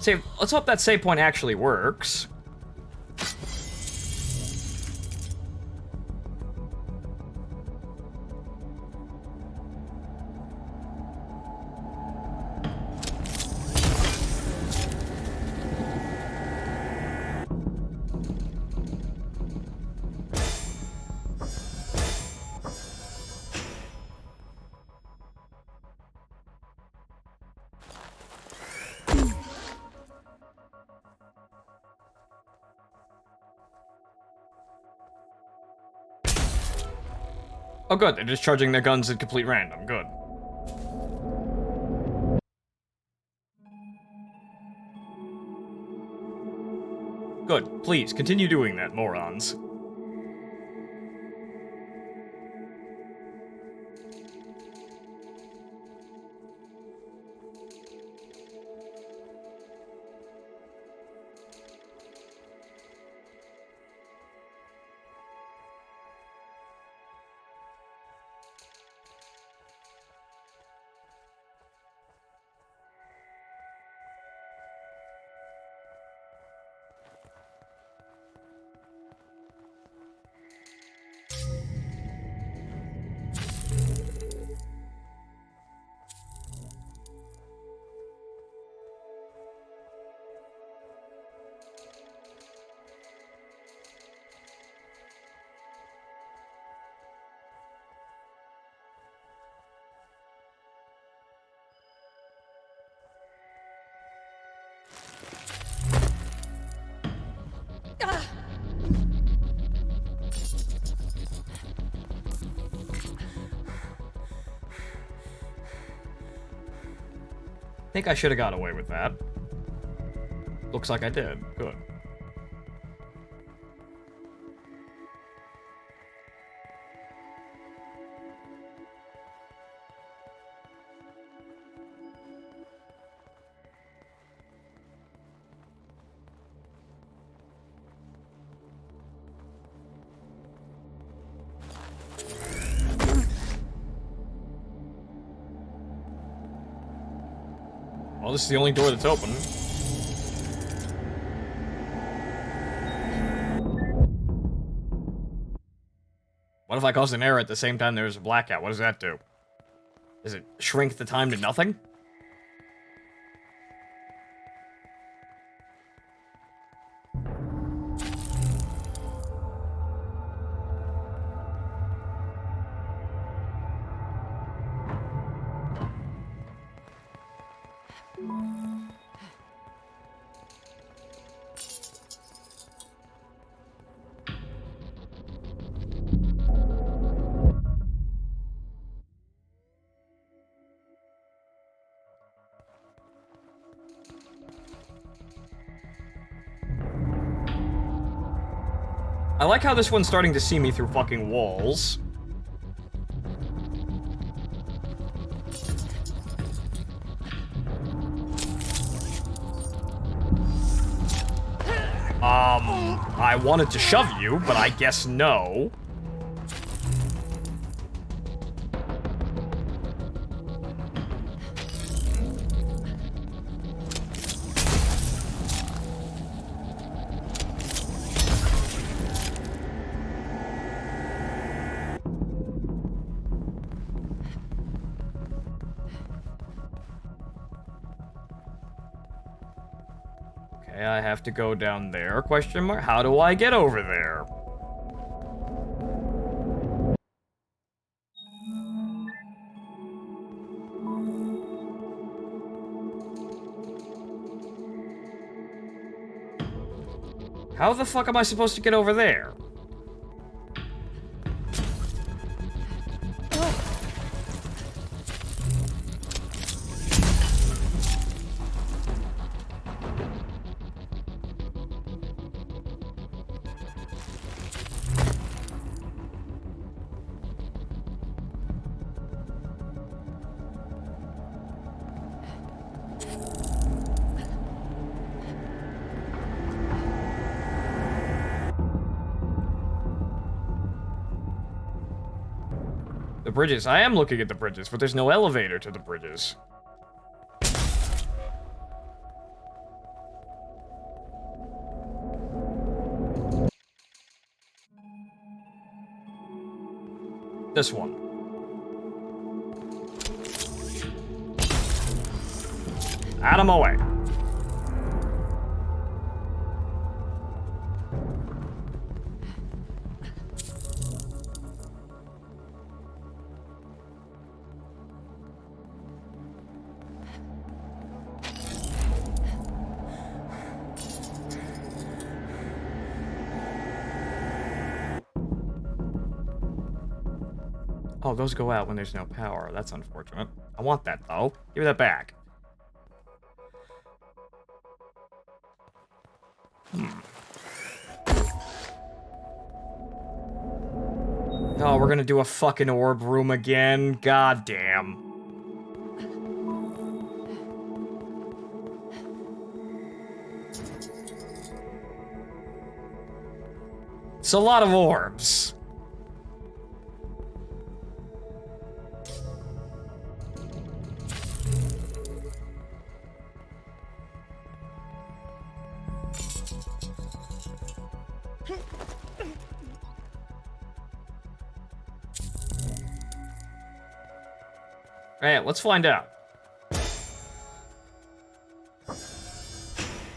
Save. Let's hope that save point actually works. Oh good, they're discharging their guns at complete random. Good. Good. Please, continue doing that, morons. I think I should have got away with that. Looks like I did. Good. this is the only door that's open. What if I cause an error at the same time there's a blackout? What does that do? Does it shrink the time to nothing? I like how this one's starting to see me through fucking walls. I wanted to shove you, but I guess no. Okay, I have to go down there, question mark? How do I get over there? How the fuck am I supposed to get over there? The bridges. I am looking at the bridges, but there's no elevator to the bridges. This one. Out of my way. Oh, those go out when there's no power. That's unfortunate. I want that, though. Give me that back. Oh, we're gonna do a fucking orb room again? God damn. It's a lot of orbs. Alright, let's find out.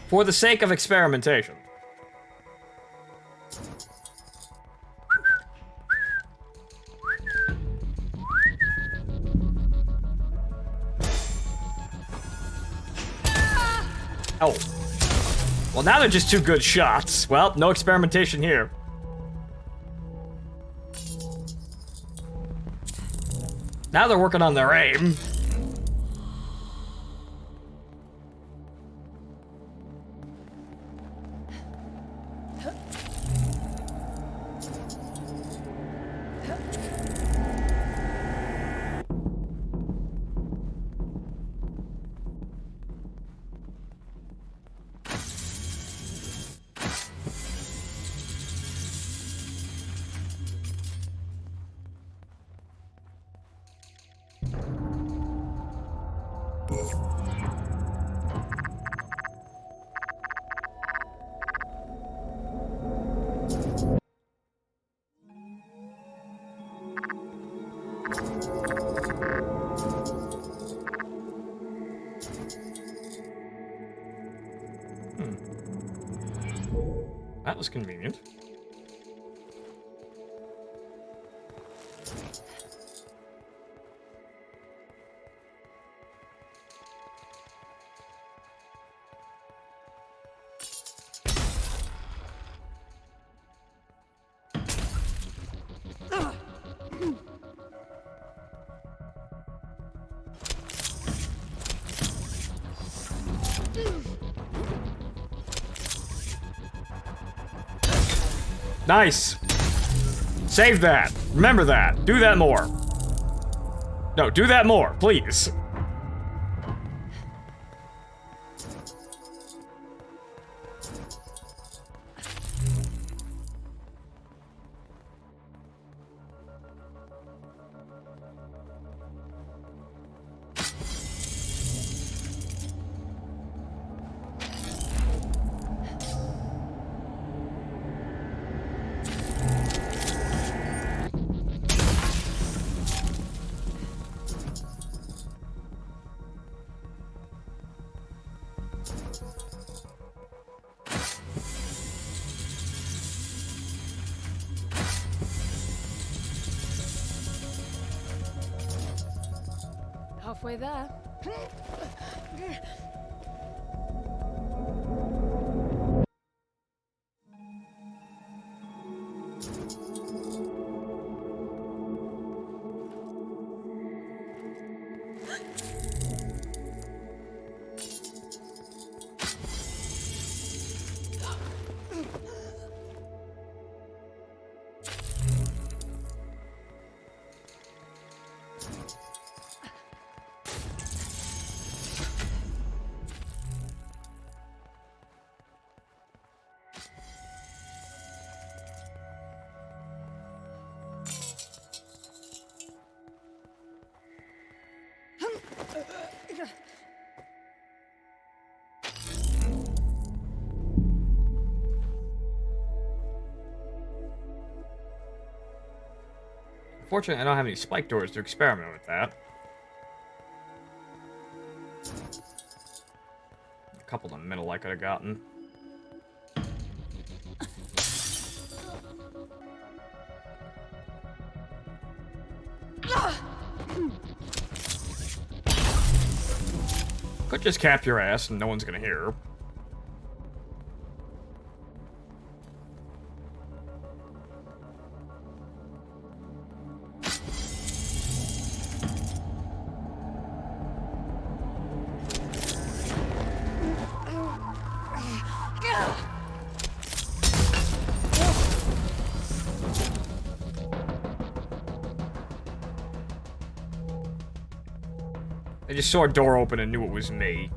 For the sake of experimentation. Oh. Well, now they're just two good shots. Well, no experimentation here. Now they're working on their aim. That was convenient. Nice! Save that. Remember that. Do that more. No, do that more, please. Halfway there. Unfortunately, I don't have any spike doors to experiment with that. A couple in the middle I could have gotten. Could just cap your ass and no one's gonna hear. I just saw a door open and knew it was me.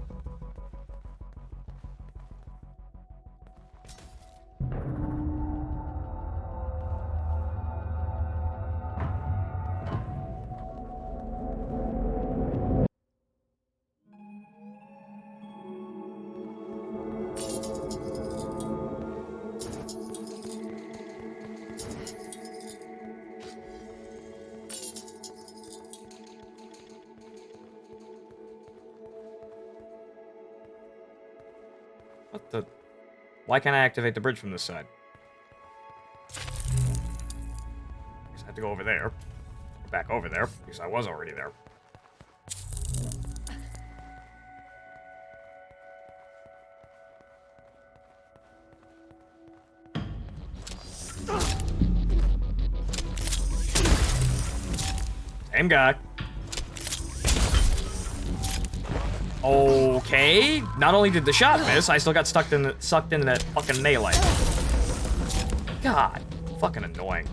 What the? Why can't I activate the bridge from this side? Guess I have to go over there. Back over there, because I was already there. Same guy. Okay. Not only did the shot miss, I still got sucked into that fucking melee. God, fucking annoying.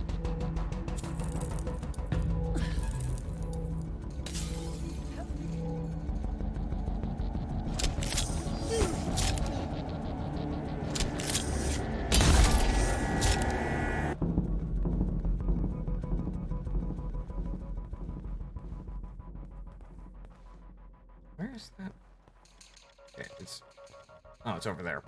Where is that? Okay, it's... Oh, it's over there.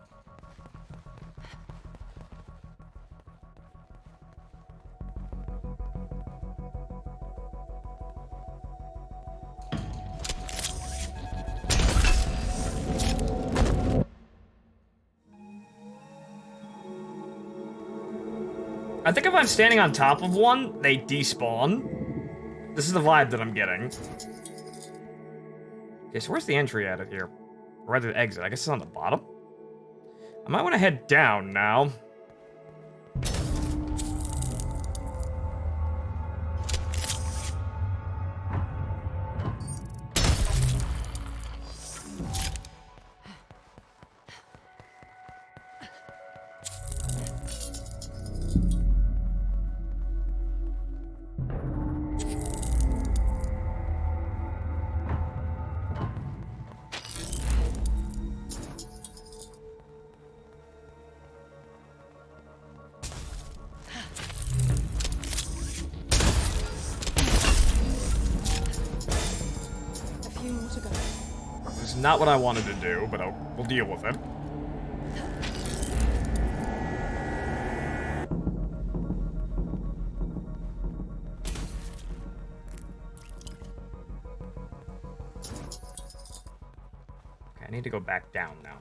I think if I'm standing on top of one, they despawn. This is the vibe that I'm getting. Okay, so where's the entry out of here? Or rather, the exit. I guess it's on the bottom. I might want to head down now. This is not what I wanted to do, but we'll deal with it. Okay, I need to go back down now.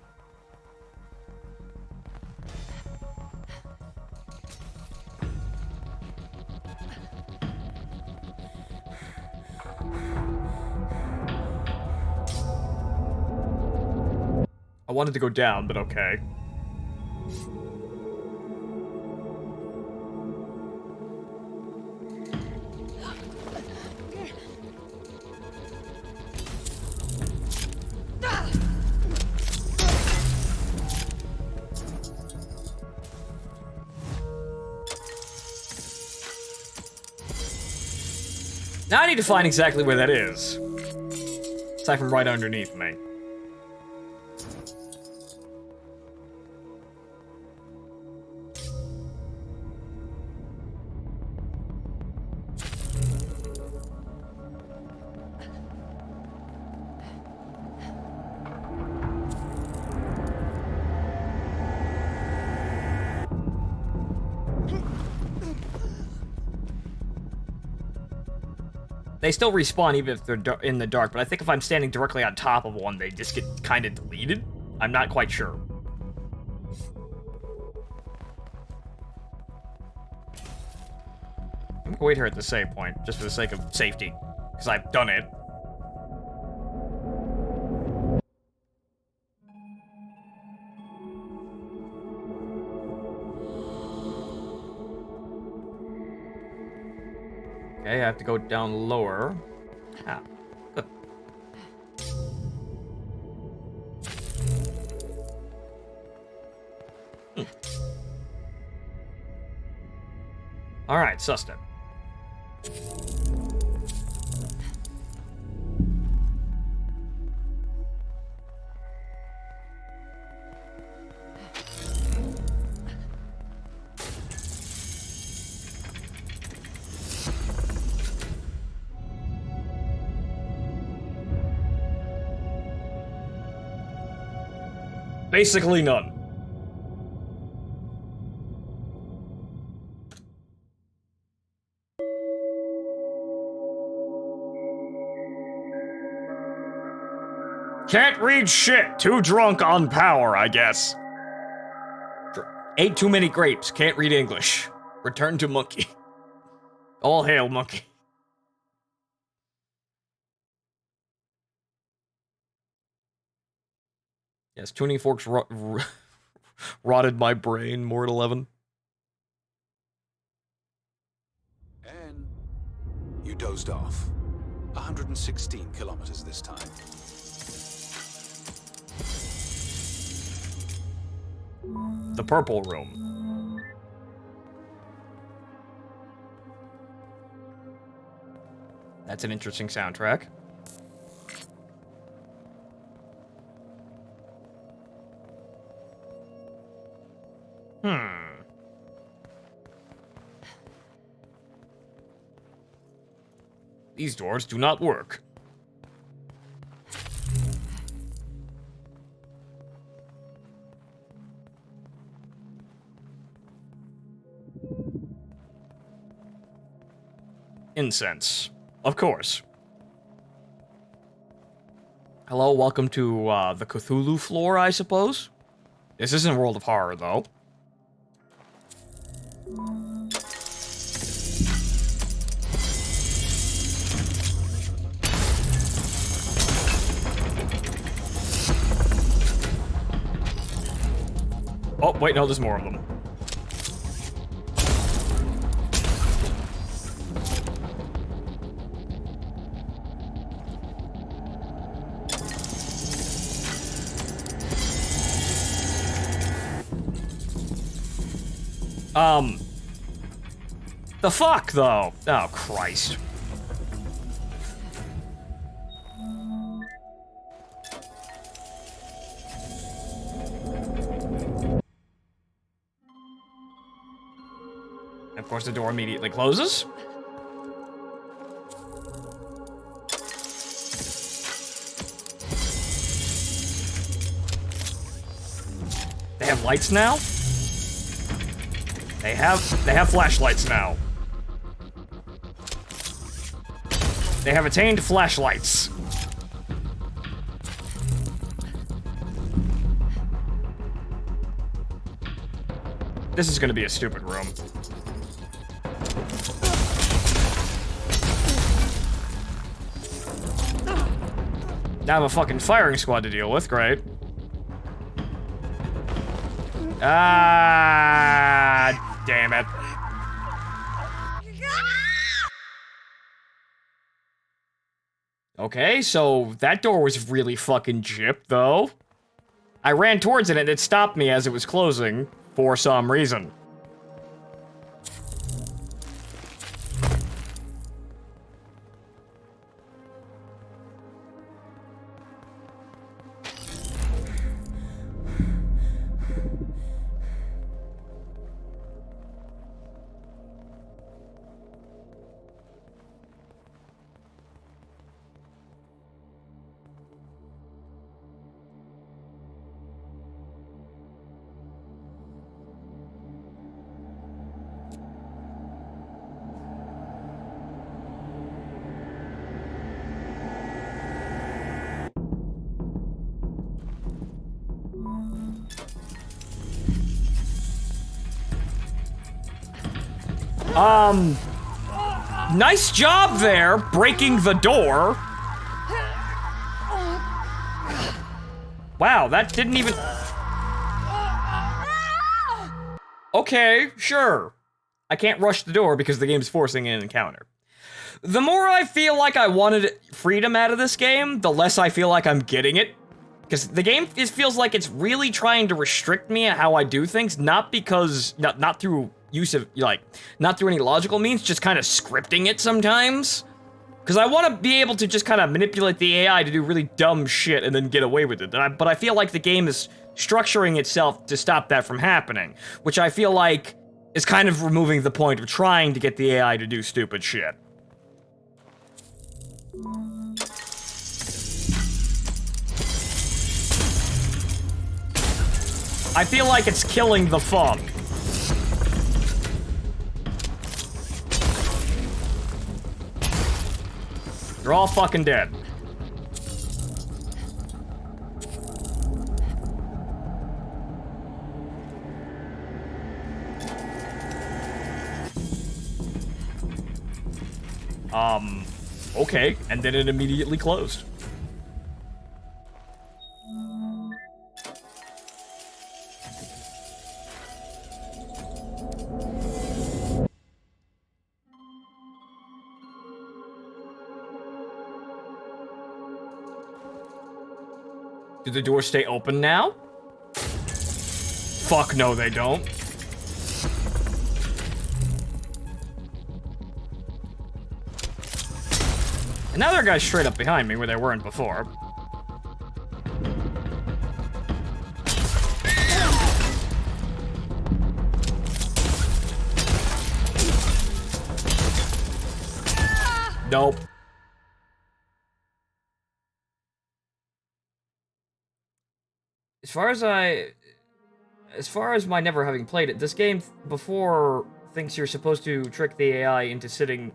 I wanted to go down, but okay. Now I need to find exactly where that is. Aside from right underneath me. They still respawn even if they're in the dark, but I think if I'm standing directly on top of one, they just get kind of deleted. I'm not quite sure. I'm gonna wait here at the save point, just for the sake of safety, because I've done it. Okay, I have to go down lower. Ah, good. Alright, sussed it. Basically none. Can't read shit. Too drunk on power, I guess. Ate too many grapes. Can't read English. Return to monkey. All hail, monkey. Yes, tuning forks rotted my brain. More at 11. And you dozed off. 116 kilometers this time. The purple room. That's an interesting soundtrack. These doors do not work. Incense. Of course. Hello, welcome to the Cthulhu floor, I suppose? This isn't World of Horror, though. Oh, wait, no, there's more of them. The fuck, though? Oh, Christ. Of course, the door immediately closes. They have lights now? They have flashlights now. They have attained flashlights. This is gonna be a stupid room. Now I have a fucking firing squad to deal with, great. Ah, damn it. Okay, so that door was really fucking gypped, though. I ran towards it and it stopped me as it was closing, for some reason. Nice job there, breaking the door. Wow, that didn't even... Okay, sure. I can't rush the door because the game's forcing an encounter. The more I feel like I wanted freedom out of this game, the less I feel like I'm getting it. Because the game feels like it's really trying to restrict me at how I do things, not because... Not through use of, like, not through any logical means, just kind of scripting it sometimes. Because I want to be able to just kind of manipulate the AI to do really dumb shit and then get away with it. But I feel like the game is structuring itself to stop that from happening, which I feel like is kind of removing the point of trying to get the AI to do stupid shit. I feel like it's killing the fun. They're all fucking dead. Okay, and then it immediately closed. Do the doors stay open now? Fuck no, they don't. And now there are guys straight up behind me where they weren't before. Nope. As far as my never having played it, this game before thinks you're supposed to trick the AI into sitting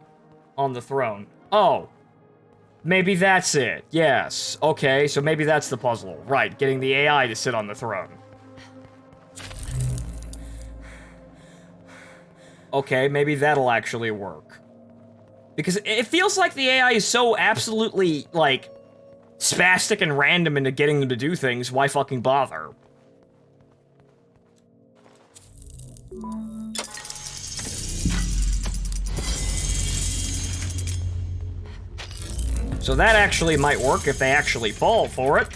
on the throne. Oh. Maybe that's it. Yes. Okay, so maybe that's the puzzle. Right, getting the AI to sit on the throne. Okay, maybe that'll actually work. Because it feels like the AI is so absolutely, like, spastic and random into getting them to do things, why fucking bother? So that actually might work if they actually fall for it.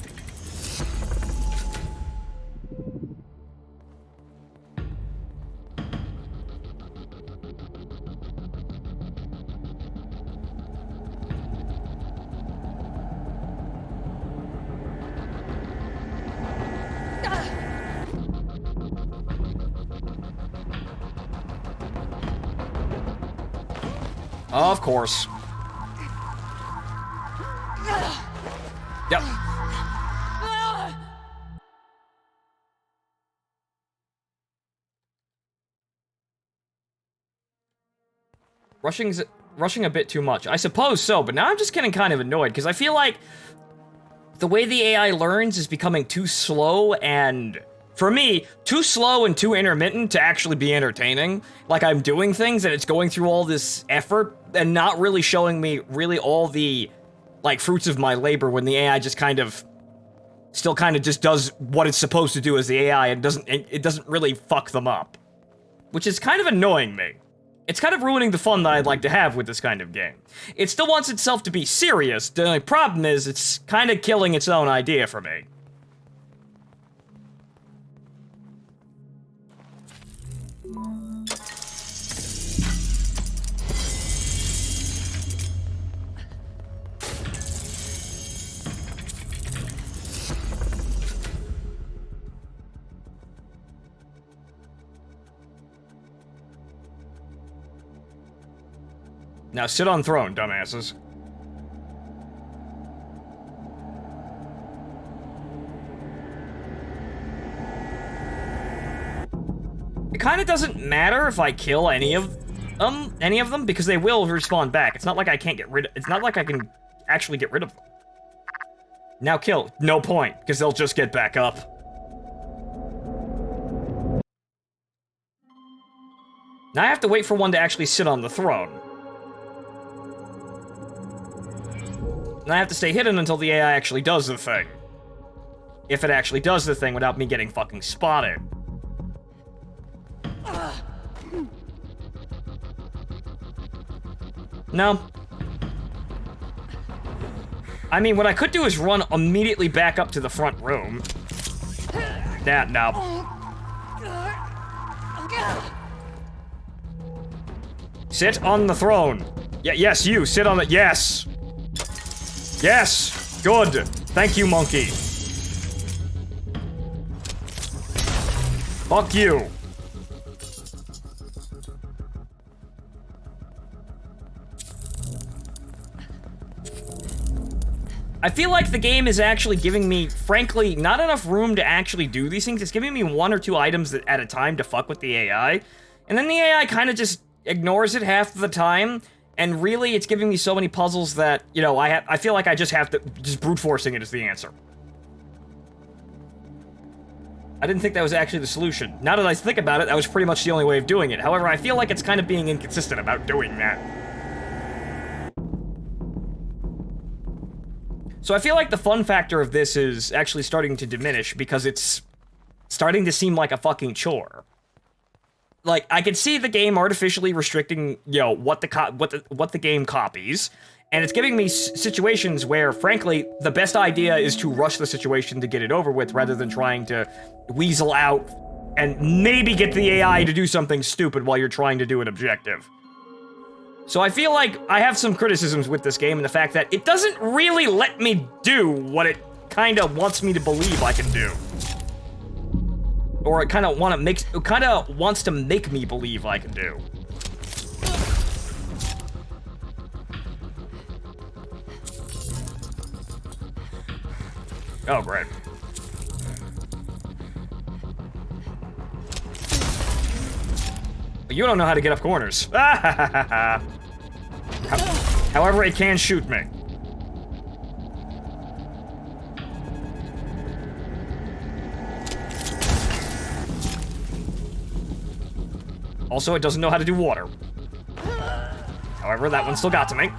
Of course. Yep. Rushing a bit too much. I suppose so, but now I'm just getting kind of annoyed, because I feel like the way the AI learns is becoming too slow and, for me, too slow and too intermittent to actually be entertaining. Like, I'm doing things and it's going through all this effort and not really showing me really all the, like, fruits of my labor when the AI just kind of, still kind of just does what it's supposed to do as the AI and it doesn't really fuck them up. Which is kind of annoying me. It's kind of ruining the fun that I'd like to have with this kind of game. It still wants itself to be serious, the only problem is it's kind of killing its own idea for me. Now sit on throne, dumbasses. It kind of doesn't matter if I kill any of them, because they will respawn back. It's not like I can't it's not like I can actually get rid of them. Now kill. No point, because they'll just get back up. Now I have to wait for one to actually sit on the throne. And I have to stay hidden until the AI actually does the thing. If it actually does the thing without me getting fucking spotted. No. I mean, what I could do is run immediately back up to the front room. No. Sit on the throne. Yes, you, sit on the- yes! Yes! Good! Thank you, monkey. Fuck you. I feel like the game is actually giving me, frankly, not enough room to actually do these things. It's giving me 1 or 2 items at a time to fuck with the AI. And then the AI kind of just ignores it half the time. And really, it's giving me so many puzzles that, you know, I feel like I just have to, just brute forcing it is the answer. I didn't think that was actually the solution. Now that I think about it, that was pretty much the only way of doing it. However, I feel like it's kind of being inconsistent about doing that. So I feel like the fun factor of this is actually starting to diminish because it's starting to seem like a fucking chore. Like, I can see the game artificially restricting, you know, what the game copies, and it's giving me situations where, frankly, the best idea is to rush the situation to get it over with rather than trying to weasel out and maybe get the AI to do something stupid while you're trying to do an objective. So I feel like I have some criticisms with this game and the fact that it doesn't really let me do what it kind of wants me to believe I can do. Or it kind of wants to make me believe I can do. Oh, great. But you don't know how to get up corners. However, it can shoot me. Also, it doesn't know how to do water. However, that one still got to me.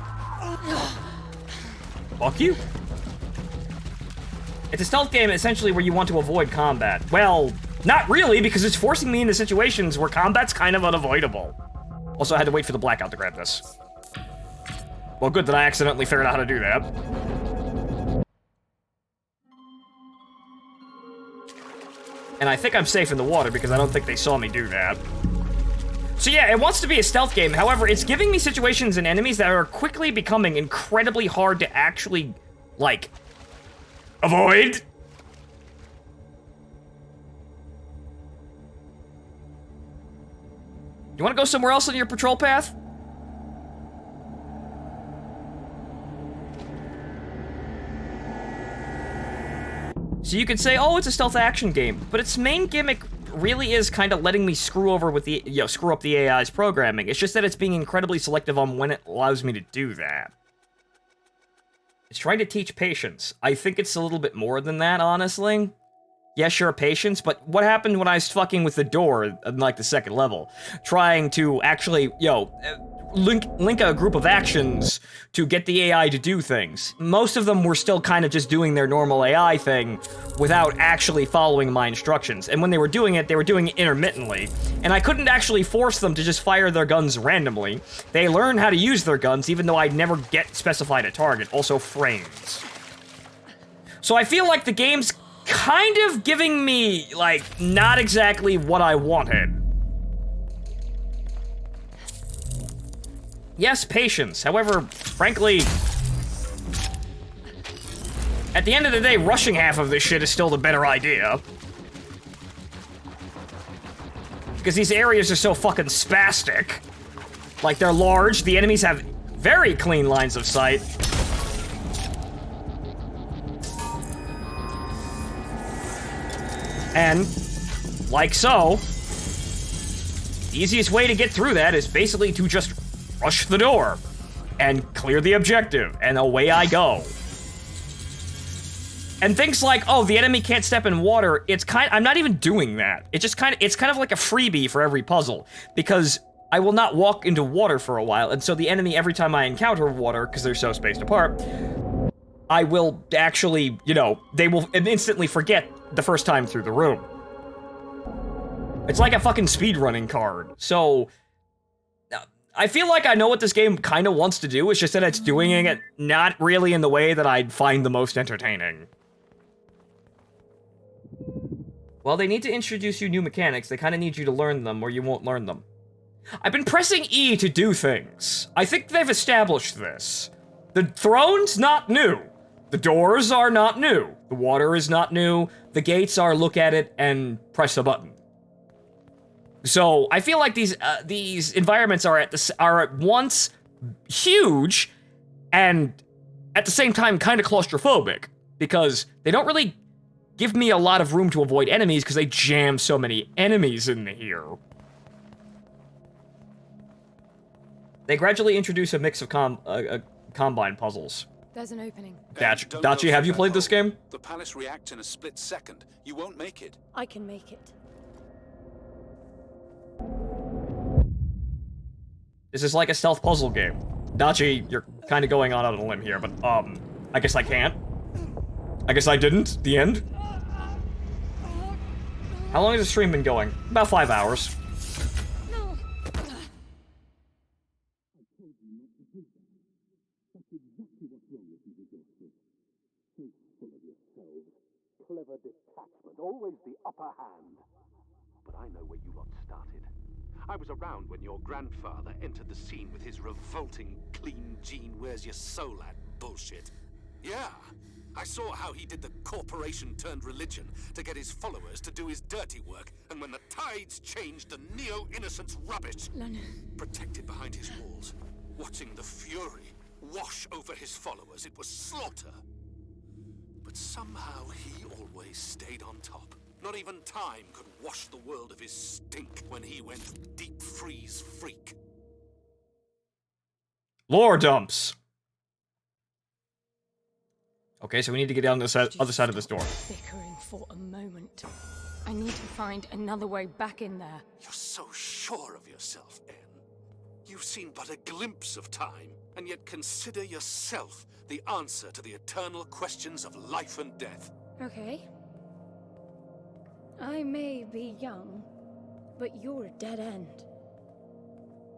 Fuck you. It's a stealth game, essentially, where you want to avoid combat. Well, Not really, because it's forcing me into situations where combat's kind of unavoidable. Also, I had to wait for the blackout to grab this. Well, good that I accidentally figured out how to do that. And I think I'm safe in the water because I don't think they saw me do that. So yeah, it wants to be a stealth game. However, it's giving me situations and enemies that are quickly becoming incredibly hard to actually, like, avoid. You want to go somewhere else on your patrol path? So you could say, oh, it's a stealth action game, but its main gimmick really is kind of letting me screw over with the, screw up the AI's programming. It's just that it's being incredibly selective on when it allows me to do that. It's trying to teach patience. I think it's a little bit more than that, honestly. Yeah, sure, patience, but what happened when I was fucking with the door in, like, the second level? Trying to actually, link a group of actions to get the AI to do things. Most of them were still kind of just doing their normal AI thing without actually following my instructions. And when they were doing it intermittently. And I couldn't actually force them to just fire their guns randomly. They learn how to use their guns, even though I'd never get specified a target. Also, frames. So I feel like the game's kind of giving me, like, not exactly what I wanted. Yes, patience. However, frankly, at the end of the day, rushing half of this shit is still the better idea. Because these areas are so fucking spastic. Like, they're large, the enemies have very clean lines of sight. And, like so, the easiest way to get through that is basically to just rush the door and clear the objective, and away I go. And things like, oh, the enemy can't step in water, I'm not even doing that. It's kind of like a freebie for every puzzle, because I will not walk into water for a while, and so the enemy, every time I encounter water, because they're so spaced apart, I will actually, they will instantly forget the first time through the room. It's like a fucking speedrunning card. So, I feel like I know what this game kind of wants to do, it's just that it's doing it not really in the way that I'd find the most entertaining. Well, they need to introduce you new mechanics, they kind of need you to learn them, or you won't learn them. I've been pressing E to do things. I think they've established this. The throne's not new. The doors are not new. The water is not new. The gates are look at it and press a button. So I feel like these environments are at once huge and at the same time kind of claustrophobic, because they don't really give me a lot of room to avoid enemies because they jam so many enemies in here. They gradually introduce a mix of combine puzzles. There's an opening. Dachi, have you played this game? The palace reacts in a split second. You won't make it. I can make it. This is like a stealth puzzle game. Dachi, you're kind of going on a limb here, but, I guess I can't. I guess I didn't. The end. How long has the stream been going? About 5 hours. No. Clever detachment, always the upper hand. But I know where you lot started. I was around when your grandfather entered the scene with his revolting, clean gene, where's your soul at bullshit. Yeah. I saw how he did the corporation-turned-religion to get his followers to do his dirty work, and when the tides changed, the neo-innocence rubbish. Protected behind his walls, watching the fury wash over his followers, it was slaughter. But somehow he always stayed on top. Not even time could wash the world of his stink when he went deep freeze freak. Lore dumps. Okay, so we need to get down this other side of this door. Bickering for a moment. I need to find another way back in there. You're so sure of yourself, Anne. You've seen but a glimpse of time, and yet consider yourself the answer to the eternal questions of life and death. Okay. I may be young, but you're a dead end.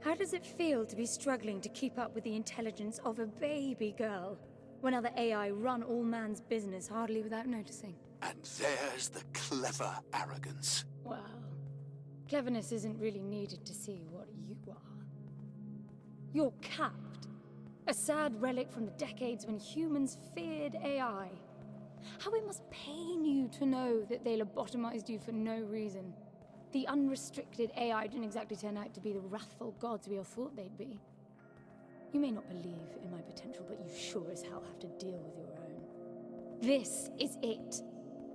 How does it feel to be struggling to keep up with the intelligence of a baby girl, when other AI run all man's business hardly without noticing? And there's the clever arrogance. Well, cleverness isn't really needed to see what you are. You're capped. A sad relic from the decades when humans feared AI. How it must pain you to know that they lobotomized you for no reason. The unrestricted AI didn't exactly turn out to be the wrathful gods we all thought they'd be. You may not believe in my potential, but you sure as hell have to deal with your own. This is it.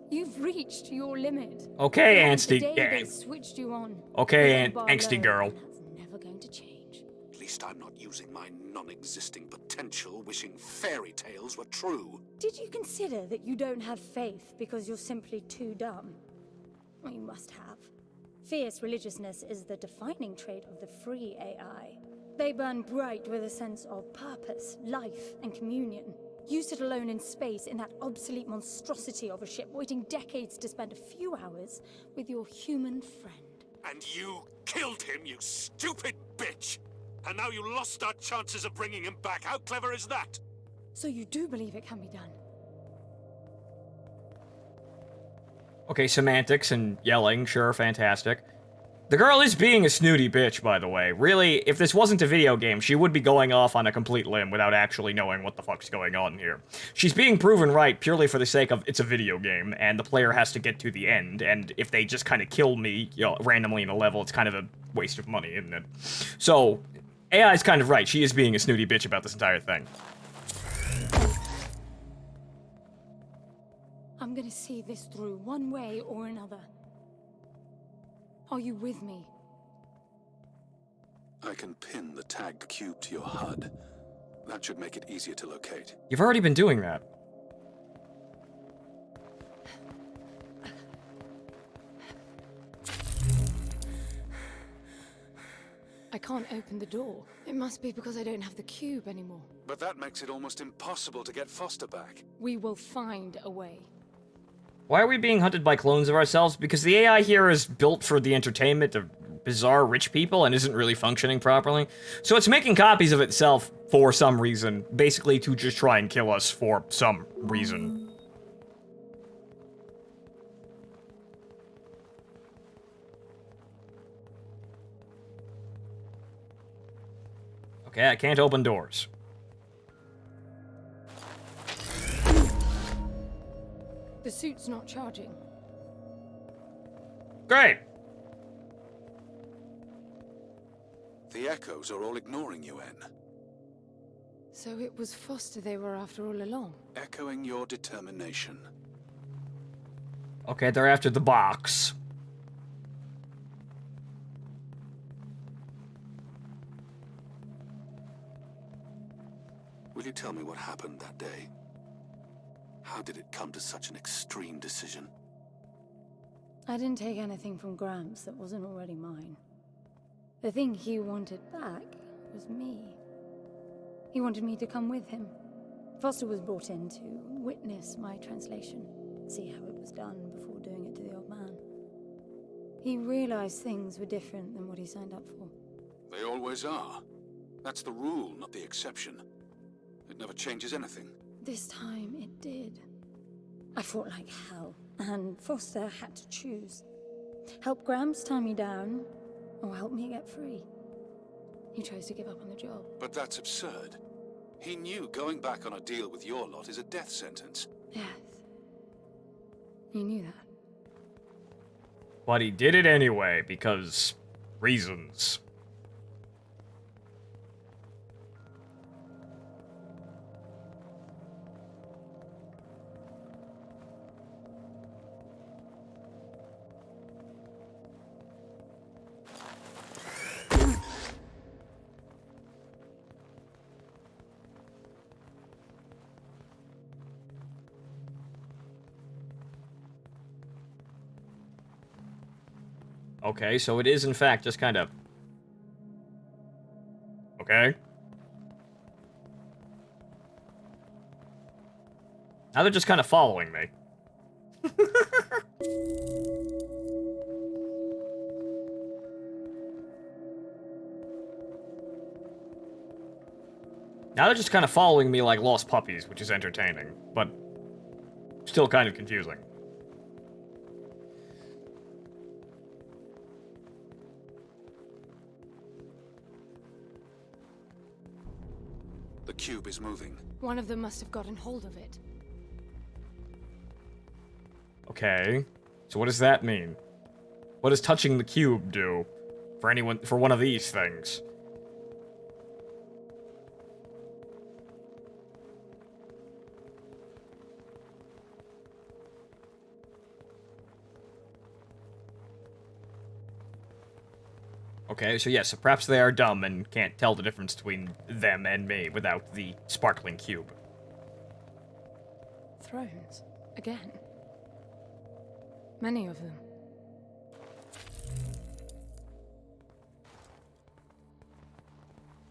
You've reached your limit. Okay, The angsty. day Yeah. they switched you on. Okay, was the bar angsty low, girl. and that's never going to change. At least I'm not using my non-existing potential wishing fairy tales were true. Did you consider that you don't have faith because you're simply too dumb? Well, you must have. Fierce religiousness is the defining trait of the free AI. They burn bright with a sense of purpose, life, and communion. You sit alone in space in that obsolete monstrosity of a ship, waiting decades to spend a few hours with your human friend. And you killed him, you stupid bitch! And now you lost our chances of bringing him back. How clever is that? So you do believe it can be done? Okay, semantics and yelling, sure, fantastic. The girl is being a snooty bitch, by the way. Really, if this wasn't a video game, she would be going off on a complete limb without actually knowing what the fuck's going on here. She's being proven right purely for the sake of it's a video game, and the player has to get to the end, and if they just kind of kill me, you know, randomly in a level, it's kind of a waste of money, isn't it? So, AI's kind of right. She is being a snooty bitch about this entire thing. I'm gonna see this through one way or another. Are you with me? I can pin the tagged cube to your HUD. That should make it easier to locate. You've already been doing that. I can't open the door. It must be because I don't have the cube anymore. But that makes it almost impossible to get Foster back. We will find a way. Why are we being hunted by clones of ourselves? Because the AI here is built for the entertainment of bizarre rich people and isn't really functioning properly. So it's making copies of itself for some reason, basically to just try and kill us for some reason. Okay, I can't open doors. The suit's not charging. Great! The echoes are all ignoring you, En. So it was Foster they were after all along. Echoing your determination. Okay, they're after the box. Will you tell me what happened that day? How did it come to such an extreme decision? I didn't take anything from Gramps that wasn't already mine. The thing he wanted back was me. He wanted me to come with him. Foster was brought in to witness my translation, see how it was done before doing it to the old man. He realized things were different than what he signed up for. They always are. That's the rule, not the exception. It never changes anything. This time it did. I fought like hell, and Foster had to choose. Help Gramps tie me down, or help me get free. He chose to give up on the job. But that's absurd. He knew going back on a deal with your lot is a death sentence. Yes. He knew that. But he did it anyway, because reasons. Okay, so it is in fact just kind of... Okay. Now they're just kind of following me. Now they're just kind of following me like lost puppies, which is entertaining, but still kind of confusing. The cube is moving. One of them must have gotten hold of it. Okay, so what does that mean? What does touching the cube do for one of these things? Okay, so yes, so perhaps they are dumb and can't tell the difference between them and me without the sparkling cube. Thrones? Again? Many of them.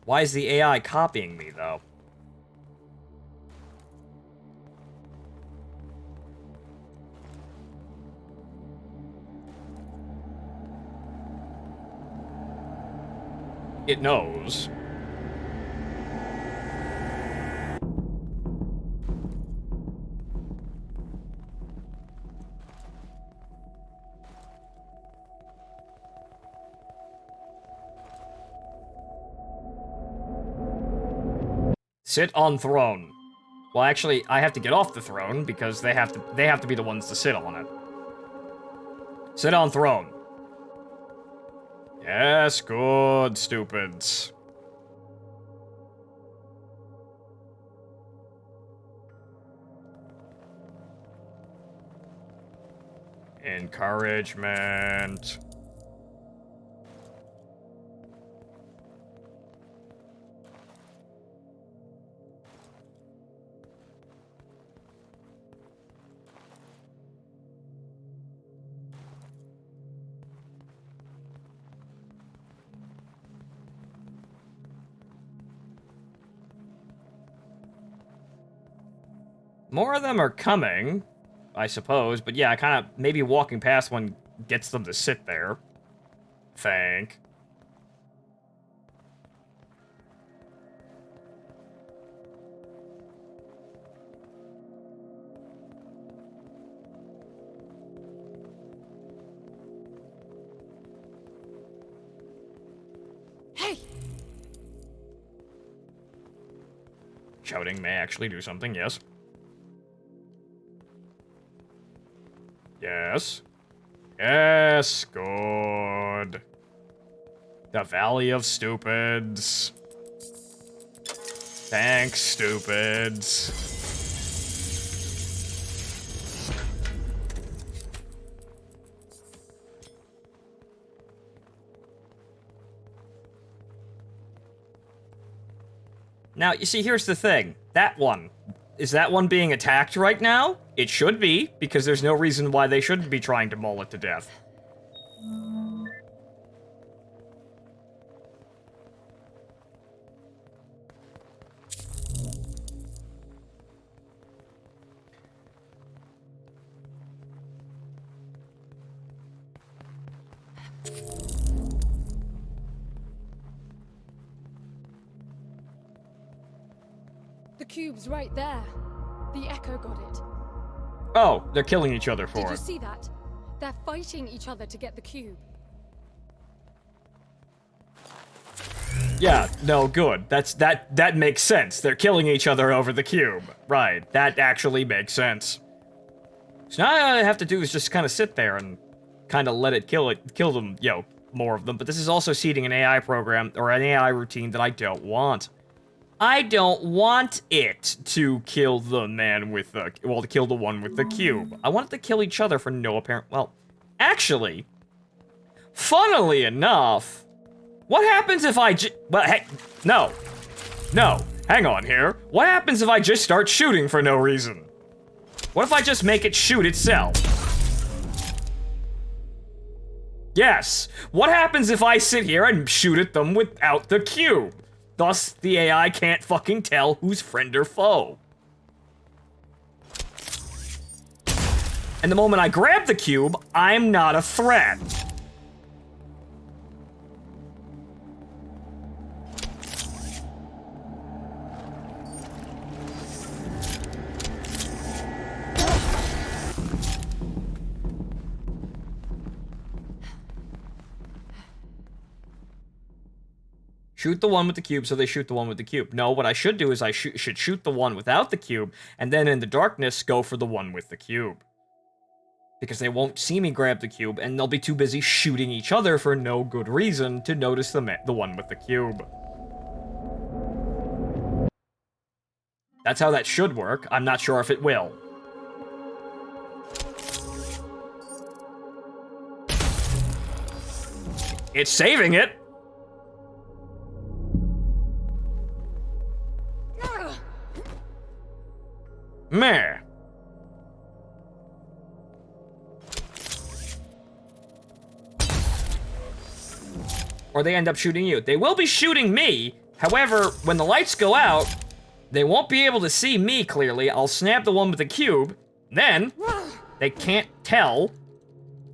Why is the AI copying me, though? It knows. Sit on throne. Well, actually, I have to get off the throne because they have to be the ones to sit on it. Sit on throne. Yes, good, stupids. Encouragement. More of them are coming, I suppose, but yeah, kind of maybe walking past one gets them to sit there. Think. Hey! Shouting may actually do something, yes. Yes. Yes, good. The Valley of Stupids. Thanks, stupids. Now, you see, here's the thing. That one. Is that one being attacked right now? It should be, because there's no reason why they shouldn't be trying to maul it to death. The cube's right there. The Echo got it. Oh, they're killing each other for Did you it. see that? They're fighting each other to get the cube. Yeah, no, good. That makes sense. They're killing each other over the cube. Right, that actually makes sense. So now all I have to do is just kind of sit there and kind of let it kill them, more of them. But this is also seeding an AI program, or an AI routine that I don't want. I don't want it to kill the man with the, to kill the one with the cube. I want it to kill each other for no apparent, well, actually, funnily enough, what happens if I well, hey, no, hang on here. What happens if I just start shooting for no reason? What if I just make it shoot itself? Yes, what happens if I sit here and shoot at them without the cube? Thus, the AI can't fucking tell who's friend or foe. And the moment I grab the cube, I'm not a threat. Shoot the one with the cube so they shoot the one with the cube. No, what I should do is I should shoot the one without the cube, and then in the darkness, go for the one with the cube. Because they won't see me grab the cube, and they'll be too busy shooting each other for no good reason to notice the one with the cube. That's how that should work. I'm not sure if it will. It's saving it! Meh. Or they end up shooting you. They will be shooting me. However, when the lights go out, they won't be able to see me clearly. I'll snap the one with the cube. Then, they can't tell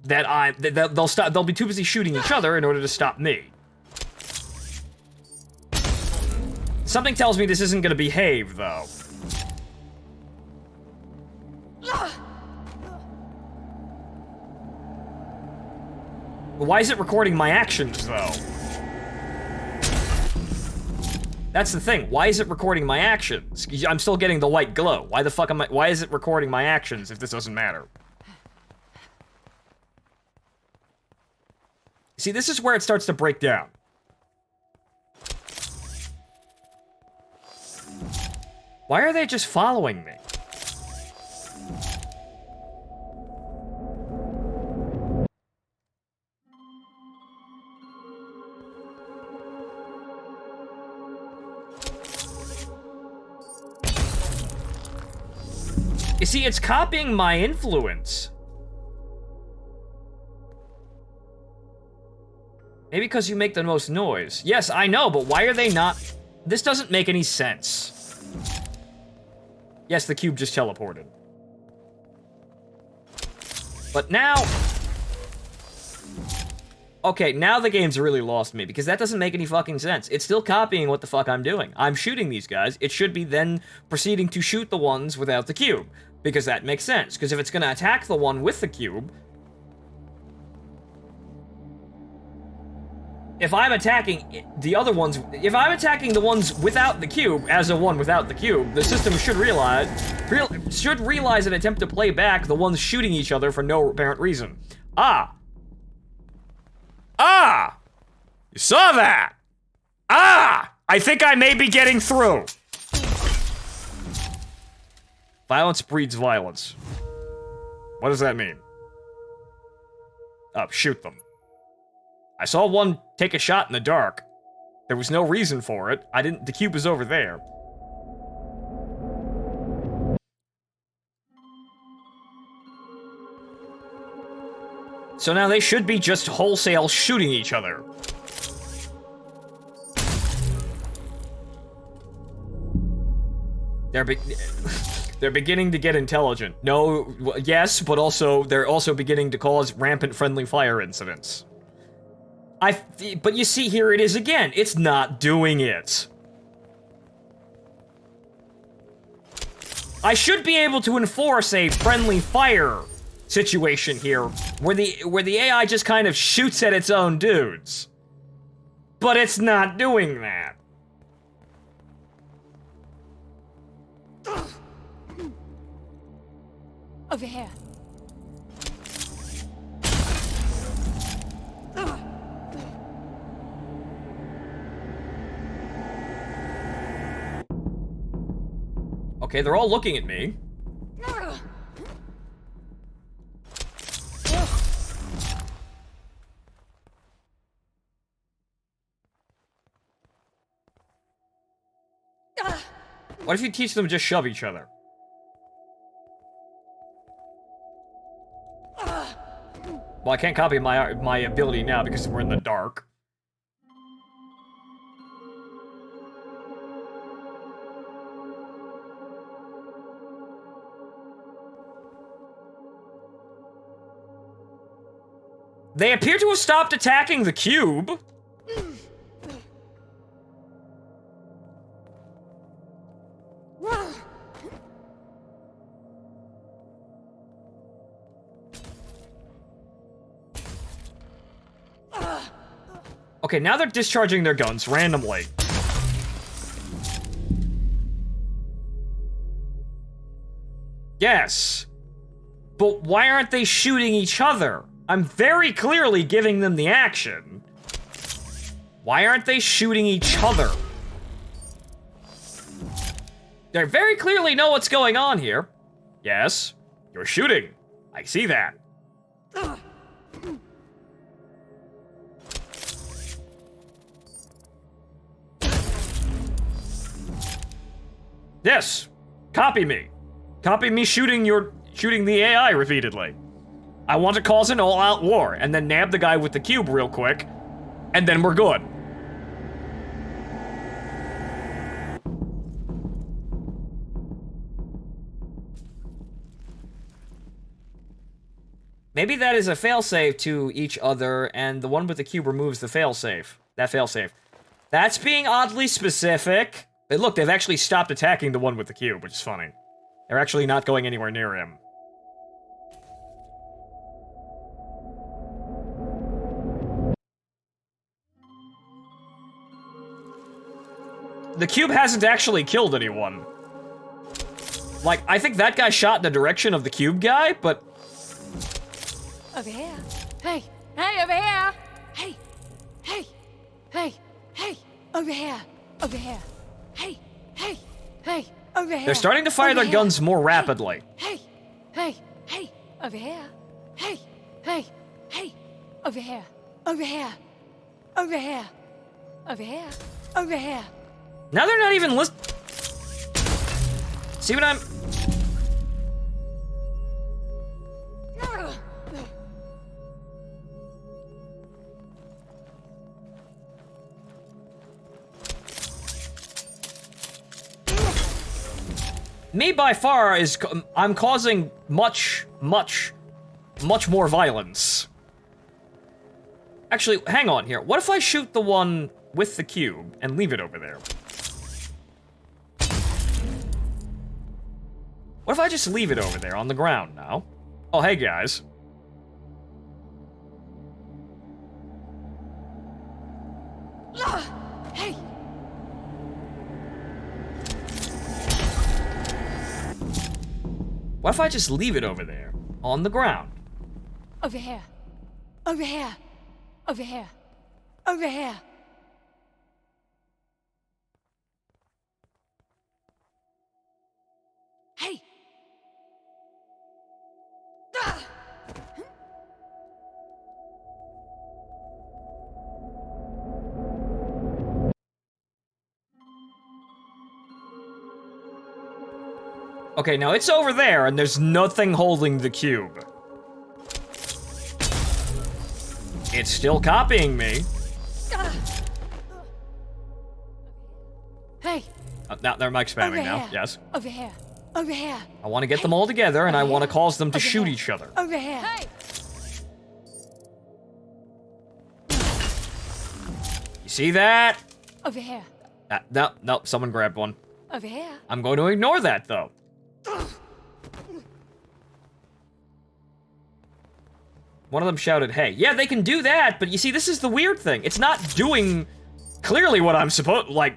that they'll stop. They'll be too busy shooting each other in order to stop me. Something tells me this isn't gonna behave, though. Why is it recording my actions, though? That's the thing. Why is it recording my actions? I'm still getting the white glow. Why the fuck am I... Why is it recording my actions if this doesn't matter? See, this is where it starts to break down. Why are they just following me? You see, it's copying my influence. Maybe because you make the most noise. Yes, I know, but why are they not... This doesn't make any sense. Yes, the cube just teleported. But now... Okay, now the game's really lost me, because that doesn't make any fucking sense. It's still copying what the fuck I'm doing. I'm shooting these guys. It should be then proceeding to shoot the ones without the cube, because that makes sense. Because if it's gonna attack the one with the cube... If I'm attacking the other ones... If I'm attacking the ones without the cube as a one without the cube, the system should realize and attempt to play back the ones shooting each other for no apparent reason. Ah! Ah! You saw that! Ah! I think I may be getting through. Violence breeds violence. What does that mean? Oh, shoot them. I saw one take a shot in the dark. There was no reason for it. The cube was over there. So now they should be just wholesale shooting each other. They're beginning to get intelligent. No, yes, but also, they're also beginning to cause rampant friendly fire incidents. But you see, here it is again. It's not doing it. I should be able to enforce a friendly fire situation here, where the AI just kind of shoots at its own dudes. But it's not doing that. Over here. Okay, they're all looking at me. What if you teach them to just shove each other? Well, I can't copy my ability now because we're in the dark. They appear to have stopped attacking the cube. Okay, now they're discharging their guns randomly. Yes. But why aren't they shooting each other? I'm very clearly giving them the action. Why aren't they shooting each other? They very clearly know what's going on here. Yes, you're shooting. I see that. Yes, copy me. Copy me shooting the AI repeatedly. I want to cause an all-out war, and then nab the guy with the cube real quick, and then we're good. Maybe that is a failsafe to each other, and the one with the cube removes the failsafe. That failsafe. That's being oddly specific. But look, they've actually stopped attacking the one with the cube, which is funny. They're actually not going anywhere near him. The cube hasn't actually killed anyone. Like, I think that guy shot in the direction of the cube guy, but... Over here. Hey! Hey, over here! Hey! Hey! Hey! Hey! Over here! Over here! Hey! Hey! Hey! Over here! They're starting to fire Over their here. guns more rapidly. Hey! Hey! Hey! Over here! Hey! Hey! Hey! Over here! Over here! Over here! Over here! Over here! Now they're not even listening. See what I'm... Me by far is... I'm causing much more violence. Actually, hang on here. What if I shoot the one with the cube and leave it over there? What if I just leave it over there on the ground now? Oh, hey guys. Hey! What if I just leave it over there on the ground? Over here! Over here! Over here! Over here! Hey! Okay, now it's over there, and there's nothing holding the cube. It's still copying me. Hey! Now they're mic spamming Over now, here. yes. Over here! Over here! I want to get them all together, and I Over want to here. cause them to Over shoot here. each other. Over here! Hey! You see that? Over here! No, someone grabbed one. Over here! I'm going to ignore that, though. One of them shouted, hey. Yeah, they can do that, but you see, this is the weird thing. It's not doing clearly what I'm supposed... Like,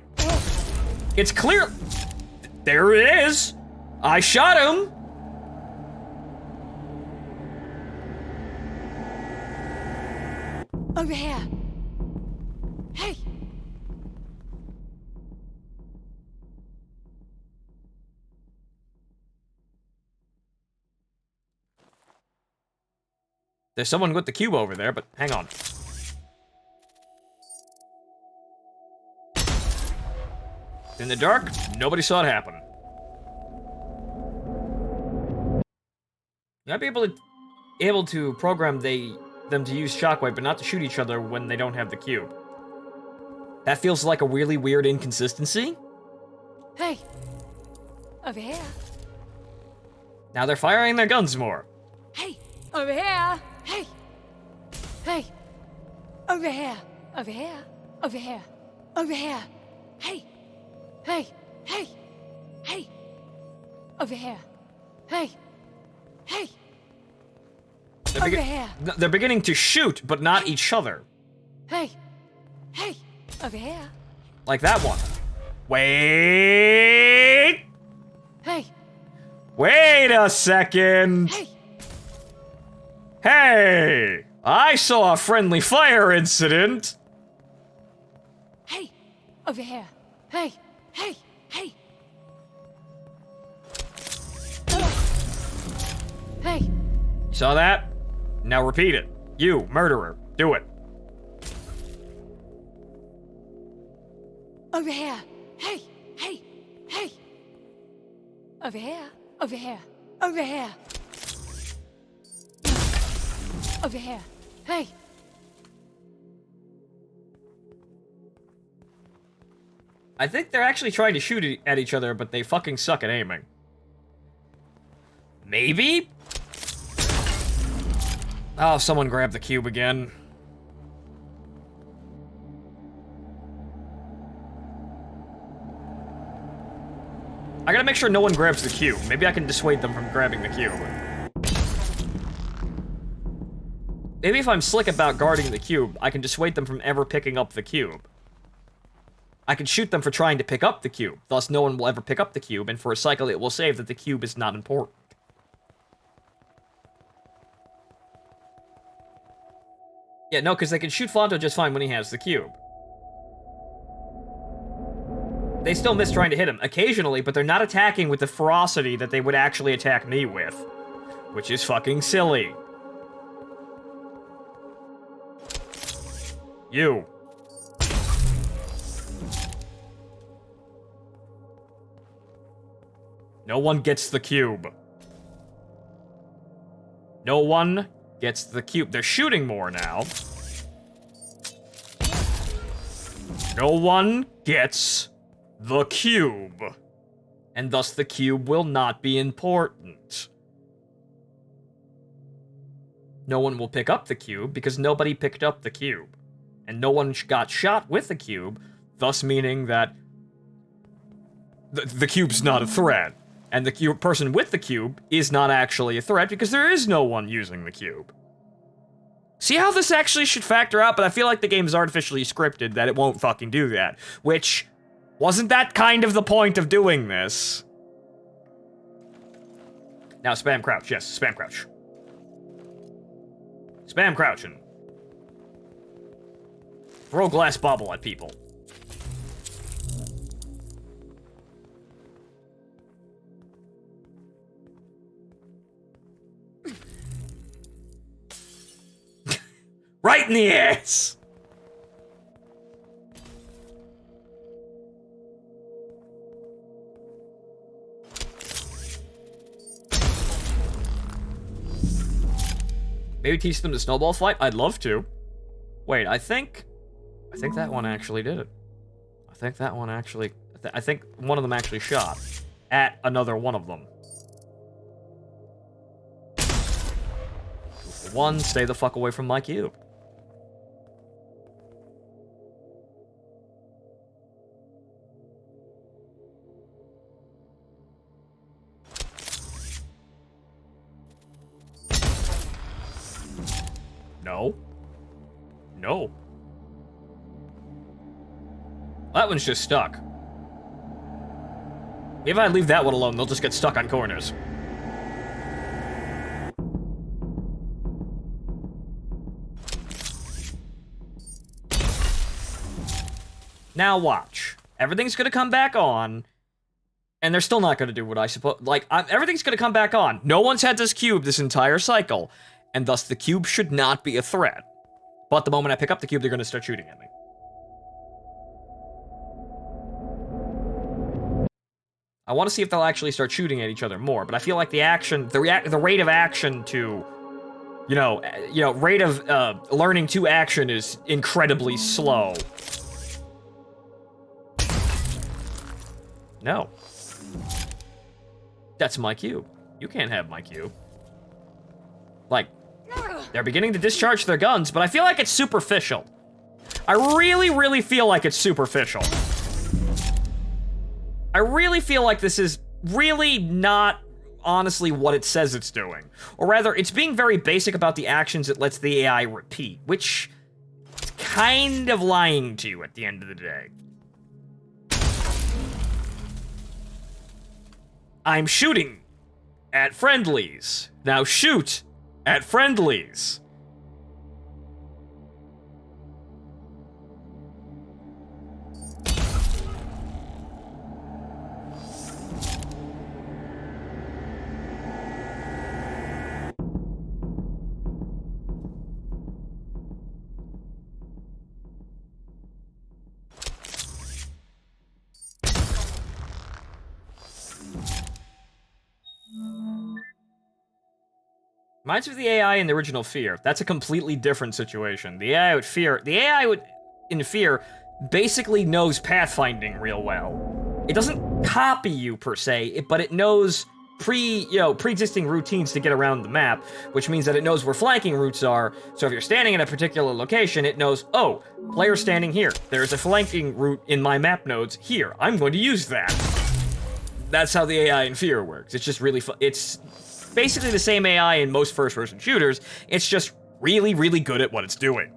it's clear... There it is. I shot him. Over here! Hey! There's someone with the cube over there, but hang on. In the dark, nobody saw it happen. You might be able to program them to use shockwave, but not to shoot each other when they don't have the cube. That feels like a really weird inconsistency. Hey! Over here! Now they're firing their guns more. Hey! Over here! Hey! Hey! Over here! Over here! Over here! Over here! Hey! Hey! Hey! Hey! Over here! Hey! Hey! Over here! They're beginning to shoot, but not each other. Hey! Hey! Over here! Like that one. Wait! Hey! Wait a second! Hey! Hey! I saw a friendly fire incident! Hey! Over here! Hey! Hey! Hey! Hey! Saw that? Now repeat it. You, murderer, do it. Over here! Hey! Hey! Hey! Over here! Over here! Over here! Over here! Hey! I think they're actually trying to shoot at each other, but they fucking suck at aiming. Maybe? Oh, someone grabbed the cube again. I gotta make sure no one grabs the cube. Maybe I can dissuade them from grabbing the cube. Maybe if I'm slick about guarding the cube, I can dissuade them from ever picking up the cube. I can shoot them for trying to pick up the cube, thus no one will ever pick up the cube, and for a cycle it will save that the cube is not important. Yeah, no, because they can shoot Phonto just fine when he has the cube. They still miss trying to hit him, occasionally, but they're not attacking with the ferocity that they would actually attack me with. Which is fucking silly. You. No one gets the cube. No one gets the cube. They're shooting more now. No one gets the cube. And thus the cube will not be important. No one will pick up the cube because nobody picked up the cube. And no one got shot with the cube, thus meaning that the cube's not a threat. And the person with the cube is not actually a threat because there is no one using the cube. See how this actually should factor out, but I feel like the game is artificially scripted that it won't fucking do that. Which, wasn't that kind of the point of doing this? Now spam crouch, yes, spam crouch. Spam crouching. Throw glass bubble at people. Right in the ass! Maybe teach them the snowball fight? I'd love to. Wait, I think that one actually did it. I think that one actually... I think one of them actually shot at another one of them. One, stay the fuck away from my cube. No. No. That one's just stuck. If I leave that one alone, they'll just get stuck on corners. Now watch. Everything's gonna come back on, and they're still not gonna do what I suppose. Like, everything's gonna come back on. No one's had this cube this entire cycle, and thus the cube should not be a threat. But the moment I pick up the cube, they're gonna start shooting at me. I want to see if they'll actually start shooting at each other more, but I feel like the action, the rate of action to, rate of learning to action is incredibly slow. No. That's my cube. You can't have my cube. Like, They're beginning to discharge their guns, but I feel like it's superficial. I really, really feel like it's superficial. I really feel like this is really not honestly what it says it's doing. Or rather, it's being very basic about the actions it lets the AI repeat, which is kind of lying to you at the end of the day. I'm shooting at friendlies. Now shoot at friendlies. Reminds me of the AI in the original Fear. That's a completely different situation. The AI in Fear basically knows pathfinding real well. It doesn't copy you per se, but it knows pre-existing routines to get around the map, which means that it knows where flanking routes are. So if you're standing in a particular location, it knows, oh, player standing here. There's a flanking route in my map nodes here. I'm going to use that. That's how the AI in Fear works. It's just really it's basically the same AI in most first-person shooters. It's just really, really good at what it's doing.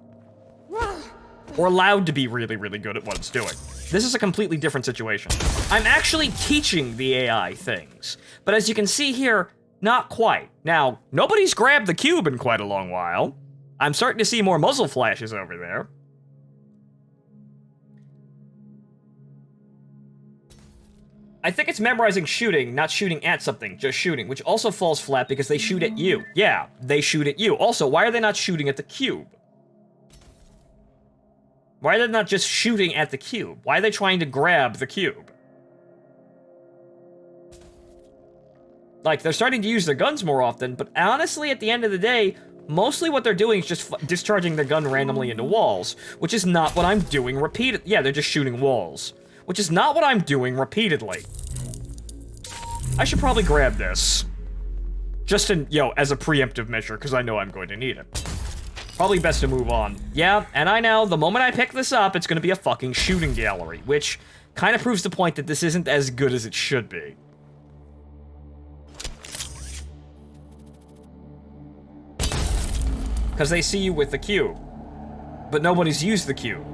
Or allowed to be really, really good at what it's doing. This is a completely different situation. I'm actually teaching the AI things, but as you can see here, not quite. Now, nobody's grabbed the cube in quite a long while. I'm starting to see more muzzle flashes over there. I think it's memorizing shooting, not shooting at something, just shooting, which also falls flat because they shoot at you. Yeah, they shoot at you. Also, why are they not shooting at the cube? Why are they not just shooting at the cube? Why are they trying to grab the cube? Like, they're starting to use their guns more often, but honestly, at the end of the day, mostly what they're doing is just discharging their gun randomly into walls, which is not what I'm doing repeatedly. Yeah, they're just shooting walls. Which is not what I'm doing repeatedly. I should probably grab this. Just as a preemptive measure, because I know I'm going to need it. Probably best to move on. Yeah, and I know, the moment I pick this up, it's gonna be a fucking shooting gallery, which kind of proves the point that this isn't as good as it should be. Because they see you with the cube. But nobody's used the cube.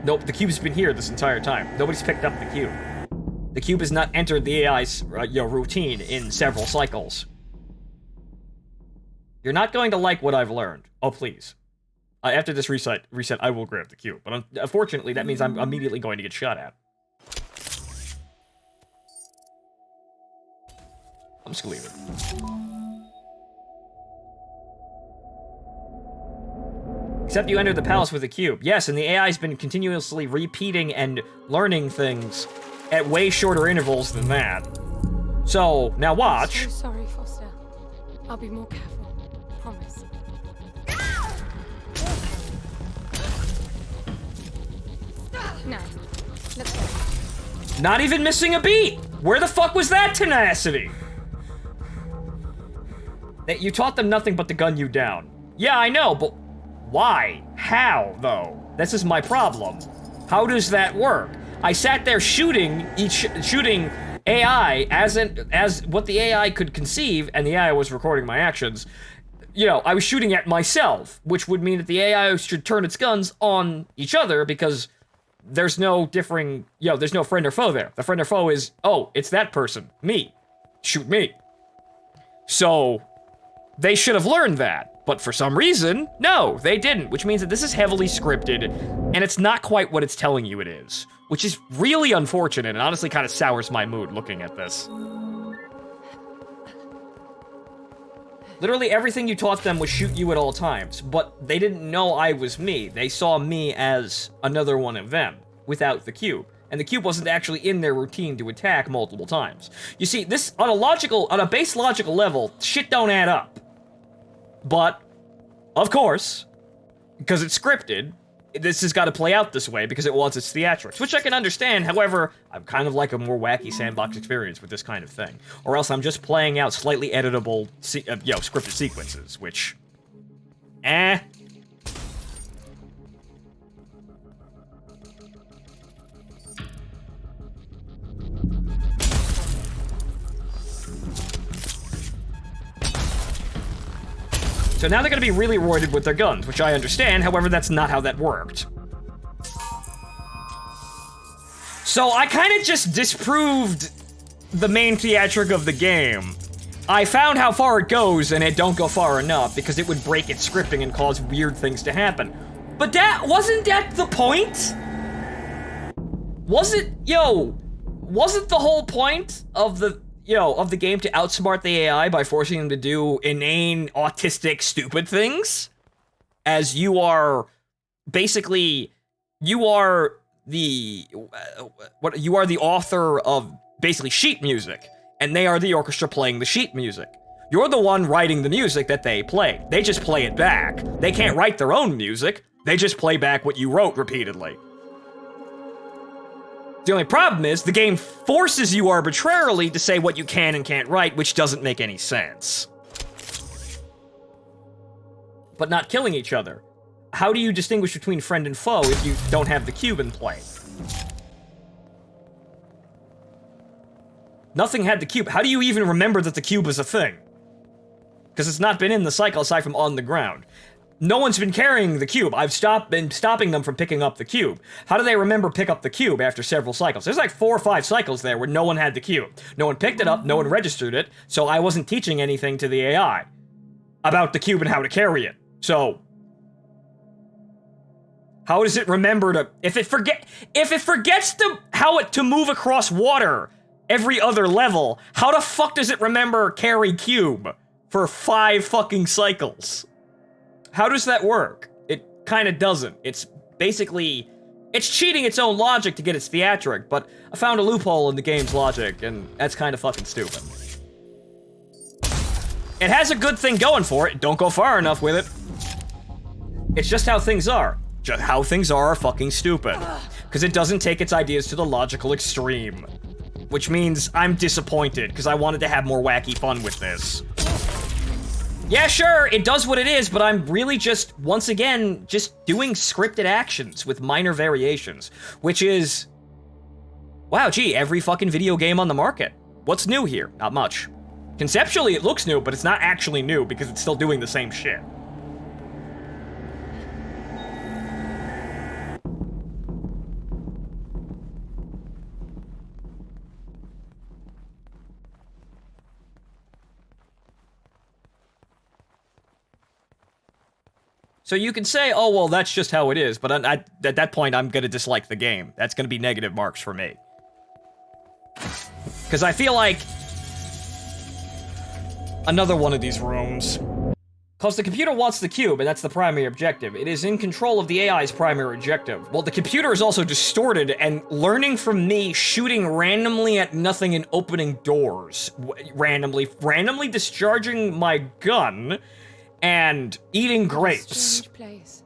Nope, the cube's been here this entire time. Nobody's picked up the cube. The cube has not entered the AI's routine in several cycles. You're not going to like what I've learned. Oh, please. After this reset, I will grab the cube. But unfortunately, that means I'm immediately going to get shot at. I'm just gonna leave it. Except you entered the palace with a cube. Yes, and the AI's been continuously repeating and learning things at way shorter intervals than that. So, now watch. I'm so sorry, Foster. I'll be more careful. Promise. Now, let's go. Not even missing a beat! Where the fuck was that tenacity? That you taught them nothing but to gun you down. Yeah, I know, but why? How, though? This is my problem. How does that work? I sat there shooting AI as what the AI could conceive, and the AI was recording my actions. I was shooting at myself, which would mean that the AI should turn its guns on each other because there's no differing, there's no friend or foe there. The friend or foe is, oh, it's that person, me. Shoot me. So, they should have learned that. But for some reason, no, they didn't, which means that this is heavily scripted, and it's not quite what it's telling you it is, which is really unfortunate and honestly kind of sours my mood looking at this. Literally everything you taught them was shoot you at all times, but they didn't know I was me. They saw me as another one of them, without the cube. And the cube wasn't actually in their routine to attack multiple times. You see, this, on a base logical level, shit don't add up. But, of course, because it's scripted, this has got to play out this way because it wants its theatrics, which I can understand. However, I'm kind of like a more wacky sandbox experience with this kind of thing. Or else I'm just playing out slightly editable, scripted sequences, which Eh. So now they're gonna be really roided with their guns, which I understand, however, that's not how that worked. So I kind of just disproved the main theatric of the game. I found how far it goes, and it don't go far enough, because it would break its scripting and cause weird things to happen. But wasn't that the point? Wasn't the whole point of the game to outsmart the AI by forcing them to do inane, autistic, stupid things? As you are the author of basically sheet music, and they are the orchestra playing the sheet music. You're the one writing the music that they play. They just play it back. They can't write their own music. They just play back what you wrote repeatedly. The only problem is, the game forces you arbitrarily to say what you can and can't write, which doesn't make any sense. But not killing each other. How do you distinguish between friend and foe if you don't have the cube in play? Nothing had the cube. How do you even remember that the cube is a thing? Because it's not been in the cycle aside from on the ground. No one's been carrying the cube. I've been stopping them from picking up the cube. How do they remember pick up the cube after several cycles? There's like 4 or 5 cycles there where no one had the cube. No one picked it up, no one registered it, so I wasn't teaching anything to the AI about the cube and how to carry it. So how does it remember to if it forgets to move across water every other level, how the fuck does it remember carry cube for 5 fucking cycles? How does that work? It kind of doesn't. It's basically, it's cheating its own logic to get its theatric, but I found a loophole in the game's logic, and that's kind of fucking stupid. It has a good thing going for it. Don't go far enough with it. It's just how things are. Just how things are fucking stupid. Because it doesn't take its ideas to the logical extreme. Which means I'm disappointed, because I wanted to have more wacky fun with this. Yeah, sure, it does what it is, but I'm really just, once again, just doing scripted actions with minor variations, which is, wow, gee, every fucking video game on the market. What's new here? Not much. Conceptually, it looks new, but it's not actually new because it's still doing the same shit. So you can say, oh, well, that's just how it is, but at that point, I'm gonna dislike the game. That's gonna be negative marks for me. Because I feel like another one of these rooms. Because the computer wants the cube, and that's the primary objective. It is in control of the AI's primary objective. Well, the computer is also distorted and learning from me shooting randomly at nothing and opening doors. Randomly discharging my gun and eating grapes. Strange place.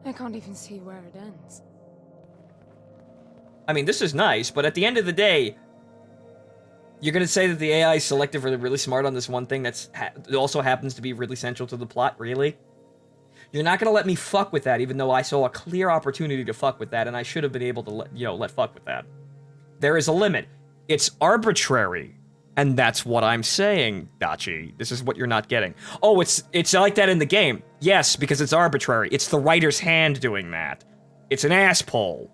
I can't even see where it ends. I mean, this is nice, but at the end of the day, you're gonna say that the AI is selective or really smart on this one thing that's also happens to be really central to the plot, really? You're not gonna let me fuck with that, even though I saw a clear opportunity to fuck with that, and I should have been able to let fuck with that. There is a limit. It's arbitrary. And that's what I'm saying, Dachi. This is what you're not getting. Oh, it's like that in the game. Yes, because it's arbitrary. It's the writer's hand doing that. It's an ass pull.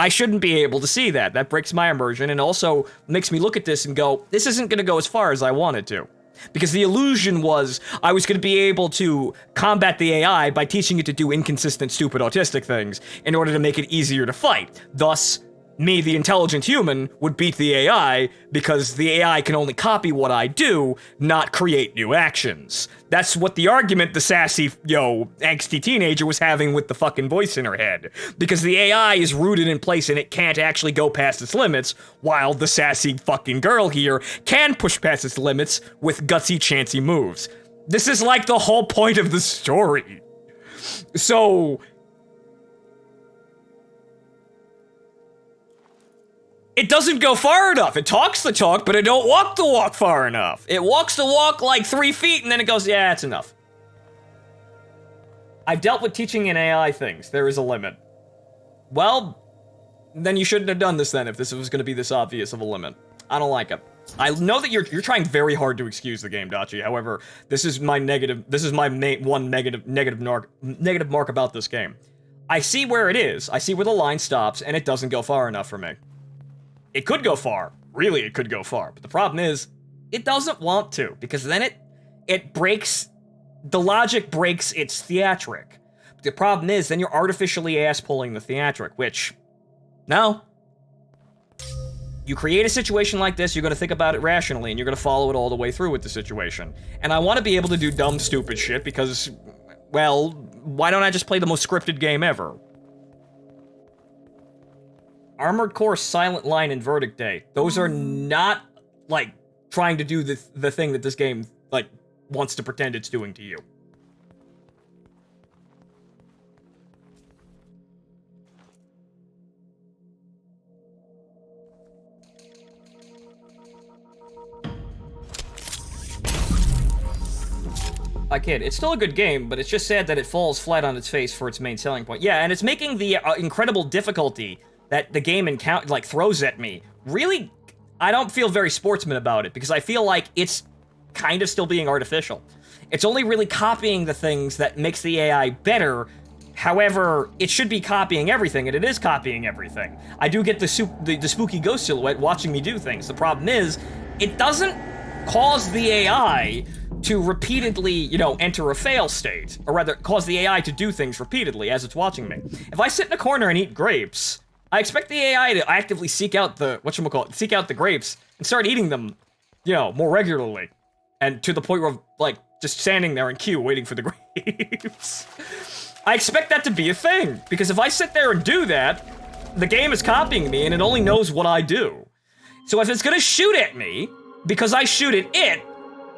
I shouldn't be able to see that. That breaks my immersion and also makes me look at this and go, this isn't gonna go as far as I wanted to. Because the illusion was I was gonna be able to combat the AI by teaching it to do inconsistent, stupid, autistic things in order to make it easier to fight. Thus, me, the intelligent human, would beat the AI because the AI can only copy what I do, not create new actions. That's what the argument the sassy, angsty teenager was having with the fucking voice in her head. Because the AI is rooted in place and it can't actually go past its limits, while the sassy fucking girl here can push past its limits with gutsy, chancy moves. This is like the whole point of the story. So it doesn't go far enough. It talks the talk, but it don't walk the walk far enough. It walks the walk like 3 feet, and then it goes, yeah, that's enough. I've dealt with teaching an AI things. There is a limit. Well, then you shouldn't have done this then if this was going to be this obvious of a limit. I don't like it. I know that you're trying very hard to excuse the game, Dachi. However, this is my negative. This is my one negative mark about this game. I see where it is. I see where the line stops, and it doesn't go far enough for me. It could go far. Really, it could go far. But the problem is, it doesn't want to, because then it breaks. The logic breaks its theatric. The problem is, then you're artificially ass-pulling the theatric, which, no. You create a situation like this, you're gonna think about it rationally, and you're gonna follow it all the way through with the situation. And I want to be able to do dumb, stupid shit because, well, why don't I just play the most scripted game ever? Armored Core, Silent Line, and Verdict Day. Those are not, like, trying to do the thing that this game, like, wants to pretend it's doing to you. I kid. It's still a good game, but it's just sad that it falls flat on its face for its main selling point. Yeah, and it's making the incredible difficulty that the game throws at me. Really, I don't feel very sportsman about it, because I feel like it's kind of still being artificial. It's only really copying the things that makes the AI better. However, it should be copying everything, and it is copying everything. I do get the spooky ghost silhouette watching me do things. The problem is, it doesn't cause the AI to repeatedly, you know, enter a fail state, or rather, cause the AI to do things repeatedly as it's watching me. If I sit in a corner and eat grapes, I expect the AI to actively seek out the grapes and start eating them, you know, more regularly, and to the point where, like, just standing there in queue waiting for the grapes. I expect that to be a thing, because if I sit there and do that, the game is copying me and it only knows what I do. So if it's gonna shoot at me, because I shoot at it,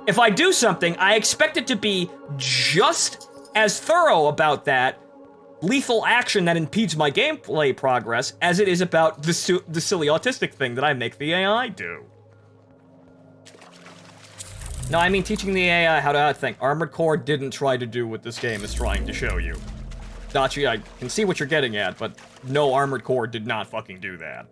if I do something, I expect it to be just as thorough about that lethal action that impedes my gameplay progress as it is about the silly autistic thing that I make the AI do. No, I mean teaching the AI how to think. Armored Core didn't try to do what this game is trying to show you. Dachi, I can see what you're getting at, but no, Armored Core did not fucking do that.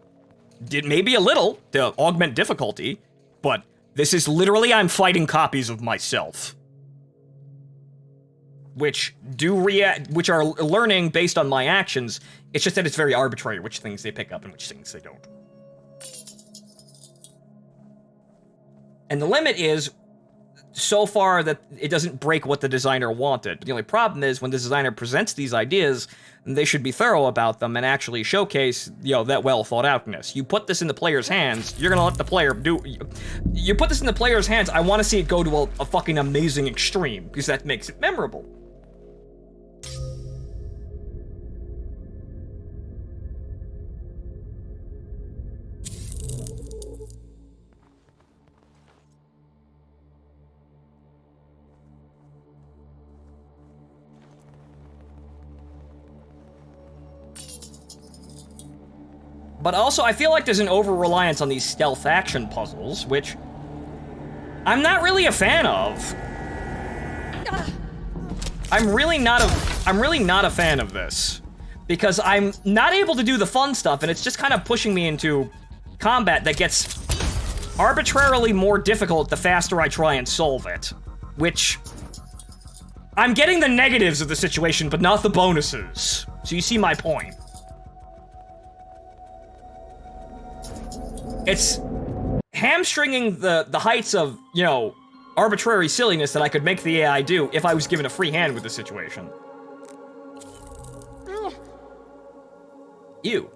Did maybe a little to augment difficulty, but this is literally I'm fighting copies of myself. Which are learning based on my actions. It's just that it's very arbitrary which things they pick up and which things they don't. And the limit is so far that it doesn't break what the designer wanted. But the only problem is when the designer presents these ideas, they should be thorough about them and actually showcase, you know, that well thought outness. You put this in the player's hands, you're gonna let the player do. You put this in the player's hands, I want to see it go to a fucking amazing extreme, because that makes it memorable. But also, I feel like there's an over-reliance on these stealth action puzzles, which I'm not really a fan of. I'm really not a fan of this, because I'm not able to do the fun stuff, and it's just kind of pushing me into combat that gets arbitrarily more difficult the faster I try and solve it, which I'm getting the negatives of the situation, but not the bonuses. So you see my point. It's hamstringing the heights of, you know, arbitrary silliness that I could make the AI do if I was given a free hand with the situation. Ew.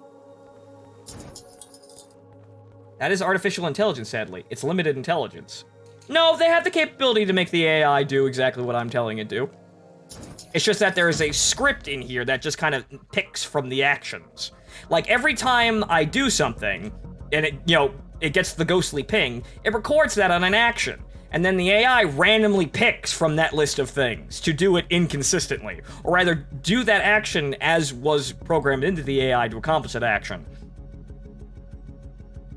That is artificial intelligence, sadly. It's limited intelligence. No, they have the capability to make the AI do exactly what I'm telling it to. It's just that there is a script in here that just kind of picks from the actions. Like, every time I do something, and it, you know, it gets the ghostly ping, it records that on an action. And then the AI randomly picks from that list of things to do it inconsistently. Or rather, do that action as was programmed into the AI to accomplish that action.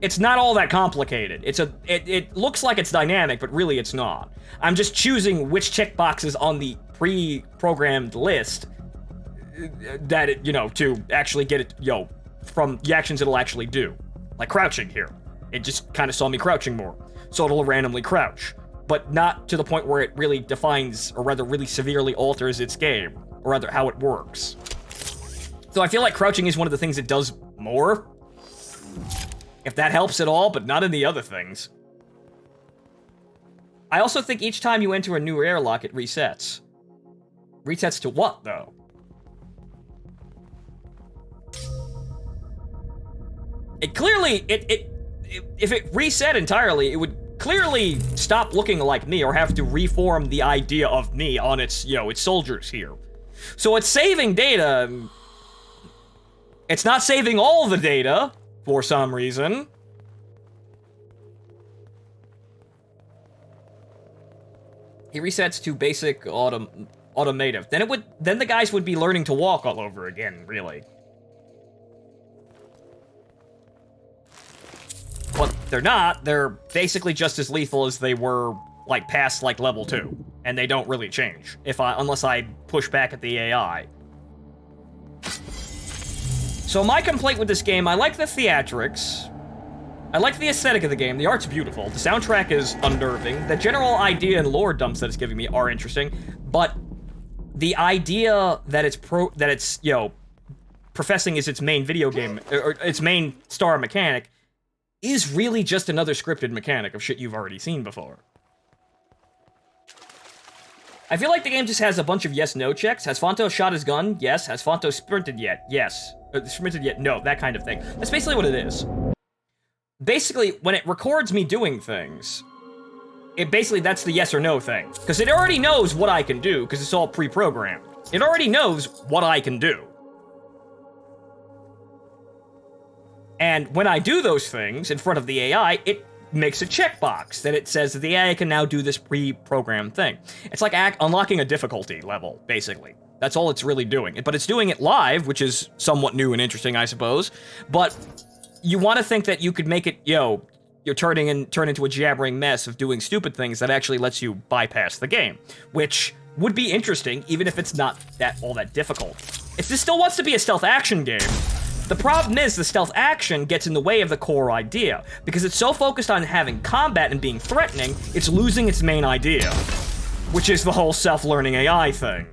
It's not all that complicated. It looks like it's dynamic, but really it's not. I'm just choosing which checkboxes on the pre-programmed list that it, to actually get it, from the actions it'll actually do. Like crouching here. It just kind of saw me crouching more. So it'll randomly crouch. But not to the point where it really defines, or rather really severely alters its game. Or rather, how it works. So I feel like crouching is one of the things it does more. If that helps at all, but not in the other things. I also think each time you enter a new airlock, it resets. Resets to what, though? It clearly, if it reset entirely, it would clearly stop looking like me or have to reform the idea of me on its, its soldiers here. So it's saving data. It's not saving all the data for some reason. He resets to basic automative. Then the guys would be learning to walk all over again, really. But they're not. They're basically just as lethal as they were, like, past, like, level 2. And they don't really change, unless I push back at the AI. So my complaint with this game, I like the theatrics. I like the aesthetic of the game. The art's beautiful. The soundtrack is unnerving. The general idea and lore dumps that it's giving me are interesting. But the idea that it's professing is its main video game, or its main star mechanic, is really just another scripted mechanic of shit you've already seen before. I feel like the game just has a bunch of yes-no checks. Has Phonto shot his gun? Yes. Has Phonto sprinted yet? Yes. Sprinted yet? No. That kind of thing. That's basically what it is. Basically, when it records me doing things, that's the yes or no thing. Because it already knows what I can do, because it's all pre-programmed. It already knows what I can do. And when I do those things in front of the AI, it makes a checkbox that it says that the AI can now do this pre-programmed thing. It's like unlocking a difficulty level, basically. That's all it's really doing. But it's doing it live, which is somewhat new and interesting, I suppose. But you want to think that you could make it, turn into a jabbering mess of doing stupid things that actually lets you bypass the game, which would be interesting, even if it's not all that difficult. If this still wants to be a stealth action game, the problem is the stealth action gets in the way of the core idea, because it's so focused on having combat and being threatening, it's losing its main idea, which is the whole self-learning AI thing.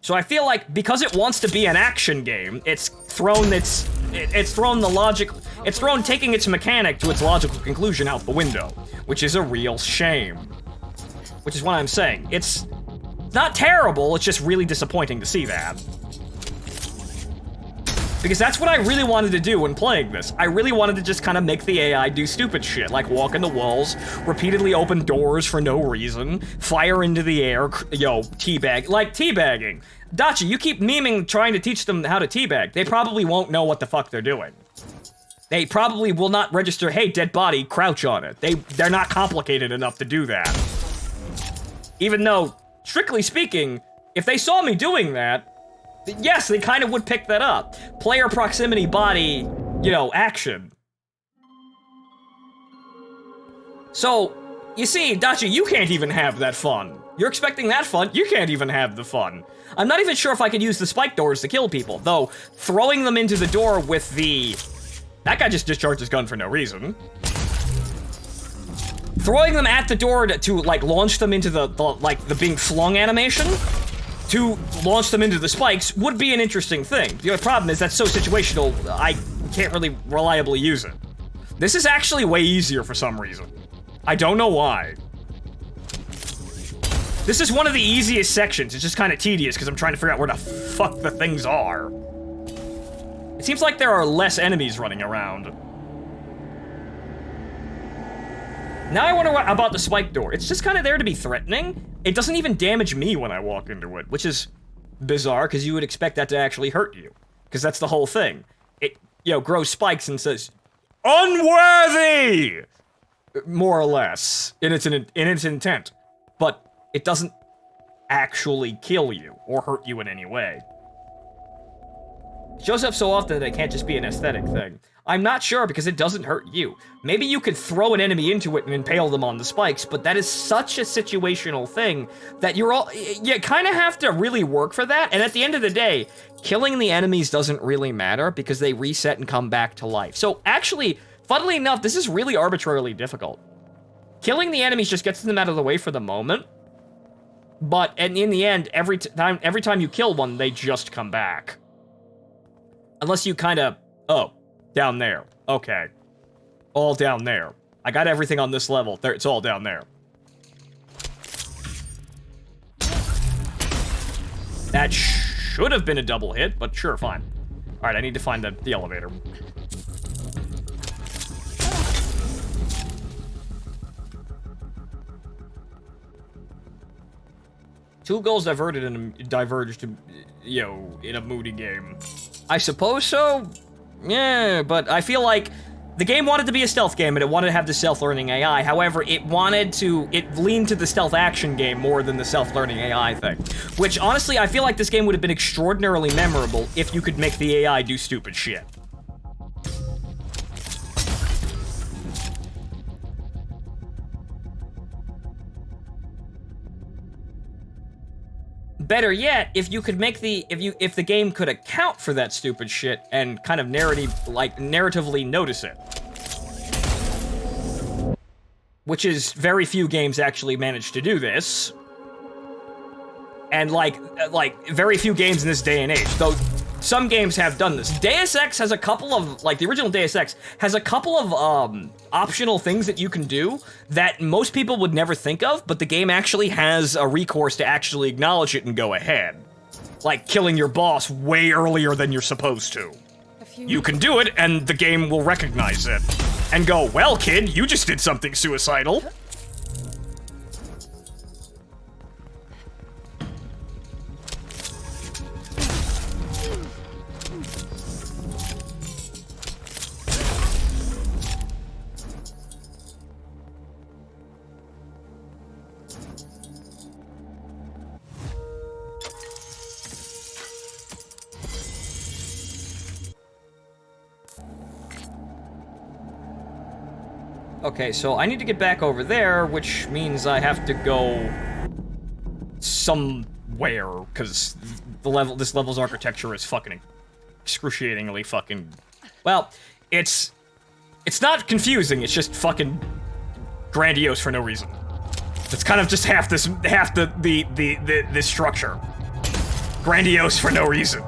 So I feel like because it wants to be an action game, it's thrown taking its mechanic to its logical conclusion out the window, which is a real shame. Which is what I'm saying. It's not terrible, it's just really disappointing to see that. Because that's what I really wanted to do when playing this. I really wanted to just kind of make the AI do stupid shit, like walk into walls, repeatedly open doors for no reason, fire into the air, teabag, like teabagging. Dachi, you keep memeing trying to teach them how to teabag. They probably won't know what the fuck they're doing. They probably will not register, hey, dead body, crouch on it. They're not complicated enough to do that. Even though, strictly speaking, if they saw me doing that, yes, they kind of would pick that up. Player proximity body, action. So, you see, Dachi, you can't even have that fun. You're expecting that fun, you can't even have the fun. I'm not even sure if I could use the spike doors to kill people, though throwing them into the door with that guy just discharged his gun for no reason. Throwing them at the door to like, launch them into the being flung animation, to launch them into the spikes, would be an interesting thing. The only problem is that's so situational, I can't really reliably use it. This is actually way easier for some reason. I don't know why. This is one of the easiest sections. It's just kind of tedious because I'm trying to figure out where the fuck the things are. It seems like there are less enemies running around. Now I wonder about the spike door. It's just kind of there to be threatening. It doesn't even damage me when I walk into it, which is bizarre because you would expect that to actually hurt you. Because that's the whole thing. It, grows spikes and says, unworthy! More or less, in its intent. But it doesn't actually kill you or hurt you in any way. It shows up so often that it can't just be an aesthetic thing. I'm not sure because it doesn't hurt you. Maybe you could throw an enemy into it and impale them on the spikes, but that is such a situational thing that you kind of have to really work for that, and at the end of the day, killing the enemies doesn't really matter because they reset and come back to life. So actually, funnily enough, this is really arbitrarily difficult. Killing the enemies just gets them out of the way for the moment, but in the end, every time you kill one, they just come back. Unless you kind of, oh, down there. Okay. All down there. I got everything on this level. There, it's all down there. That should have been a double hit, but sure, fine. All right, I need to find the elevator. Two goals diverged you know, in a moody game. I suppose so? Yeah, but I feel like the game wanted to be a stealth game and it wanted to have the self-learning AI. However, it leaned to the stealth action game more than the self-learning AI thing. Which, honestly, I feel like this game would have been extraordinarily memorable if you could make the AI do stupid shit. Better yet, if you could make if the game could account for that stupid shit and kind of narratively notice it. Which is very few games actually manage to do this. And like very few games in this day and age, though some games have done this. Deus Ex has a couple of, like the original Deus Ex has a couple of optional things that you can do that most people would never think of, but the game actually has a recourse to actually acknowledge it and go ahead. Like killing your boss way earlier than you're supposed to. You can do it and the game will recognize it and go, well kid, you just did something suicidal. Okay, so I need to get back over there, which means I have to go somewhere, because this level's architecture is fucking excruciatingly fucking... Well, it's not confusing, it's just fucking grandiose for no reason. It's kind of just half the structure. Grandiose for no reason.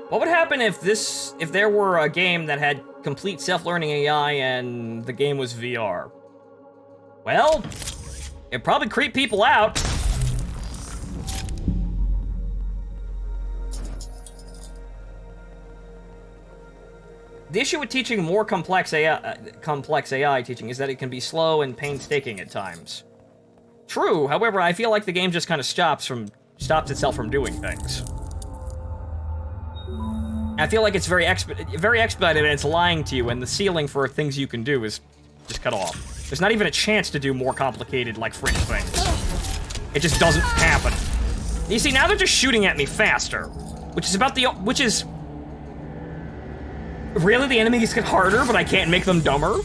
What would happen if there were a game that had complete self-learning AI and the game was VR? Well, it'd probably creep people out. The issue with teaching more complex AI teaching is that it can be slow and painstaking at times. True, however, I feel like the game just kind of stops itself from doing things. I feel like it's very expedited and it's lying to you, and the ceiling for things you can do is just cut off. There's not even a chance to do more complicated, like, fringe things. It just doesn't happen. You see, now they're just shooting at me faster, which is really, the enemies get harder, but I can't make them dumber?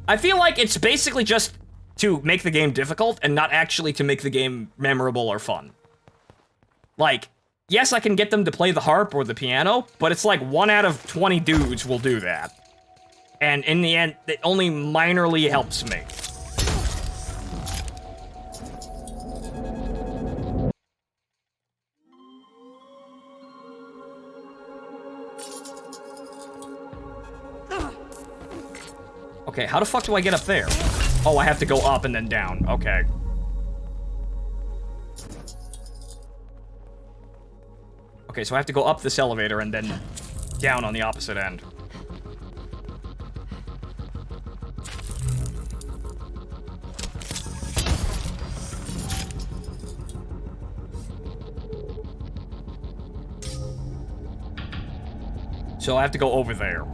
I feel like it's basically just to make the game difficult and not actually to make the game memorable or fun. Like, yes, I can get them to play the harp or the piano, but it's like 1 out of 20 dudes will do that. And in the end, it only minorly helps me. Okay, how the fuck do I get up there? Oh, I have to go up and then down. Okay. Okay, so I have to go up this elevator and then down on the opposite end. So I have to go over there.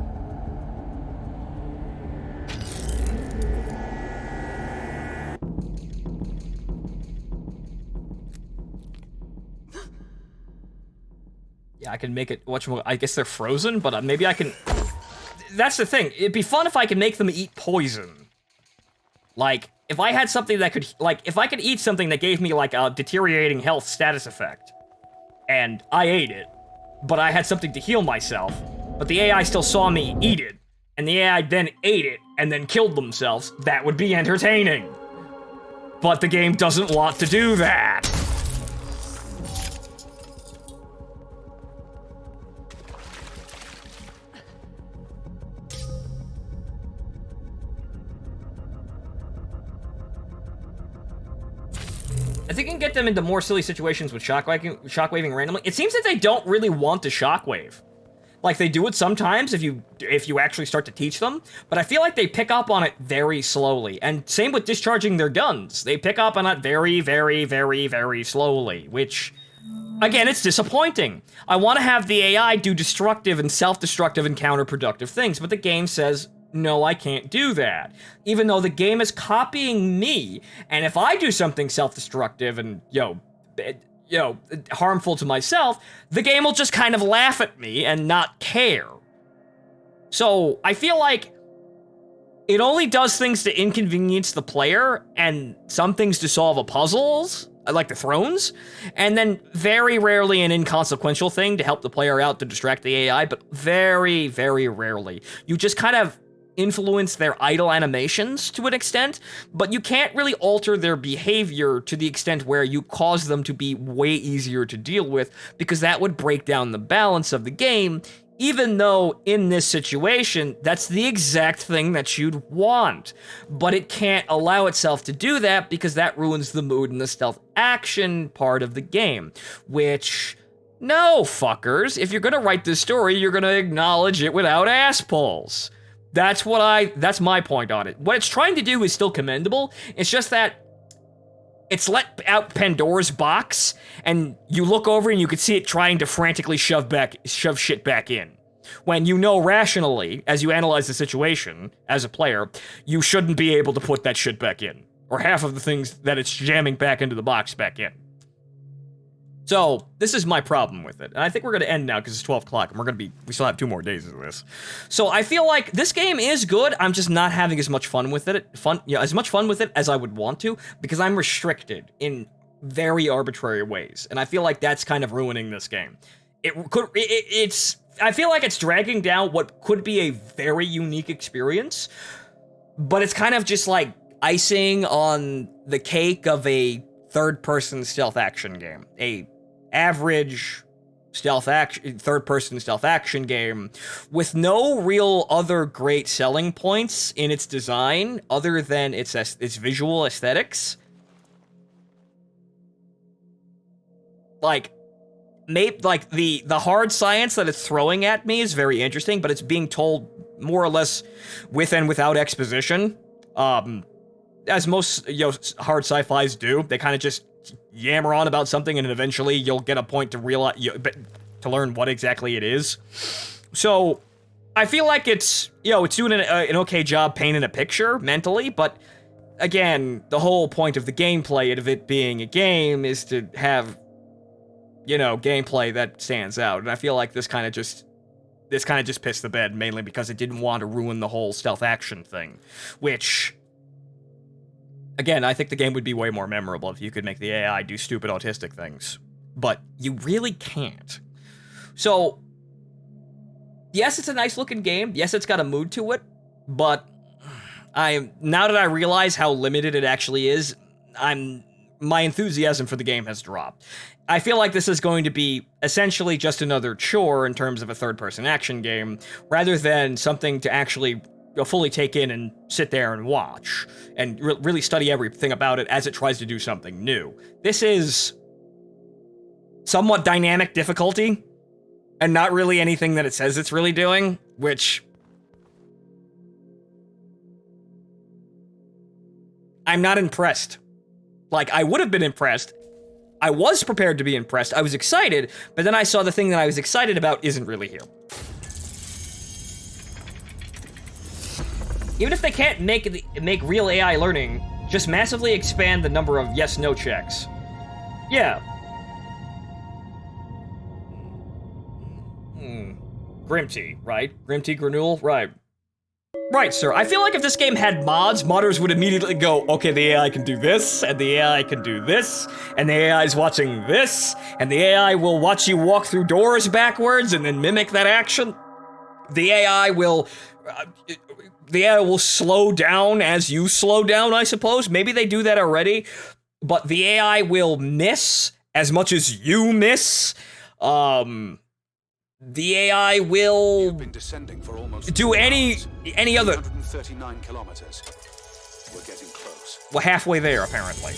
I can make it, I guess they're frozen, but maybe I can... That's the thing. It'd be fun if I could make them eat poison. Like, if I had something that could, like, if I could eat something that gave me, like, a deteriorating health status effect, and I ate it, but I had something to heal myself, but the AI still saw me eat it, and the AI then ate it, and then killed themselves, that would be entertaining. But the game doesn't want to do that. I think you can get them into more silly situations with shockwaving randomly. It seems that they don't really want to shockwave. Like, they do it sometimes if you actually start to teach them, but I feel like they pick up on it very slowly. And same with discharging their guns. They pick up on it very, very, very, very slowly, which, again, it's disappointing. I want to have the AI do destructive and self-destructive and counterproductive things, but the game says, no, I can't do that. Even though the game is copying me, and if I do something self-destructive and, harmful to myself, the game will just kind of laugh at me and not care. So, I feel like it only does things to inconvenience the player, and some things to solve a puzzles, like the thrones, and then very rarely an inconsequential thing to help the player out to distract the AI, but very, very rarely. You just kind of influence their idle animations to an extent, but you can't really alter their behavior to the extent where you cause them to be way easier to deal with, because that would break down the balance of the game, even though in this situation, that's the exact thing that you'd want. But it can't allow itself to do that because that ruins the mood and the stealth action part of the game, which... No, fuckers. If you're gonna write this story, you're gonna acknowledge it without ass pulls. That's my point on it. What it's trying to do is still commendable. It's just that it's let out Pandora's box, and you look over and you can see it trying to frantically shove shit back in. When you know rationally, as you analyze the situation as a player, you shouldn't be able to put that shit back in. Or half of the things that it's jamming back into the box back in. So, this is my problem with it. And I think we're going to end now because it's 12 o'clock and we still have 2 more days of this. So, I feel like this game is good. I'm just not having as much fun with it. As much fun with it as I would want to, because I'm restricted in very arbitrary ways. And I feel like that's kind of ruining this game. I feel like it's dragging down what could be a very unique experience, but it's kind of just like icing on the cake of a third-person stealth action game. A average third-person stealth action game with no real other great selling points in its design other than its visual aesthetics. Like, the hard science that it's throwing at me is very interesting, but it's being told more or less with and without exposition. As most hard sci-fis do, they kind of just yammer on about something, and eventually you'll get a point to realize to learn what exactly it is. So I feel like it's doing an okay job painting a picture mentally, but again, the whole point of the gameplay of it being a game is to have gameplay that stands out, and I feel like this kind of just pissed the bed, mainly because it didn't want to ruin the whole stealth action thing, which, again, I think the game would be way more memorable if you could make the AI do stupid autistic things. But you really can't. So, yes, it's a nice looking game. Yes, it's got a mood to it. But now that I realize how limited it actually is, my enthusiasm for the game has dropped. I feel like this is going to be essentially just another chore in terms of a third-person action game, rather than something to actually fully take in and sit there and watch, and really study everything about it as it tries to do something new. This is somewhat dynamic difficulty, and not really anything that it says it's really doing, which I'm not impressed. Like, I would have been impressed. I was prepared to be impressed. I was excited, but then I saw the thing that I was excited about isn't really here. Even if they can't make real AI learning, just massively expand the number of yes-no checks. Yeah. Grimty, right? Grimty Granule, right. Right, sir. I feel like if this game had mods, modders would immediately go, okay, the AI can do this, and the AI can do this, and the AI is watching this, and the AI will watch you walk through doors backwards and then mimic that action. The AI will... the AI will slow down as you slow down, I suppose. Maybe they do that already, but the AI will miss as much as you miss. The AI will You've been descending for almost do 2 any hours. other... 139 kilometers. We're getting close. Well, halfway there, apparently.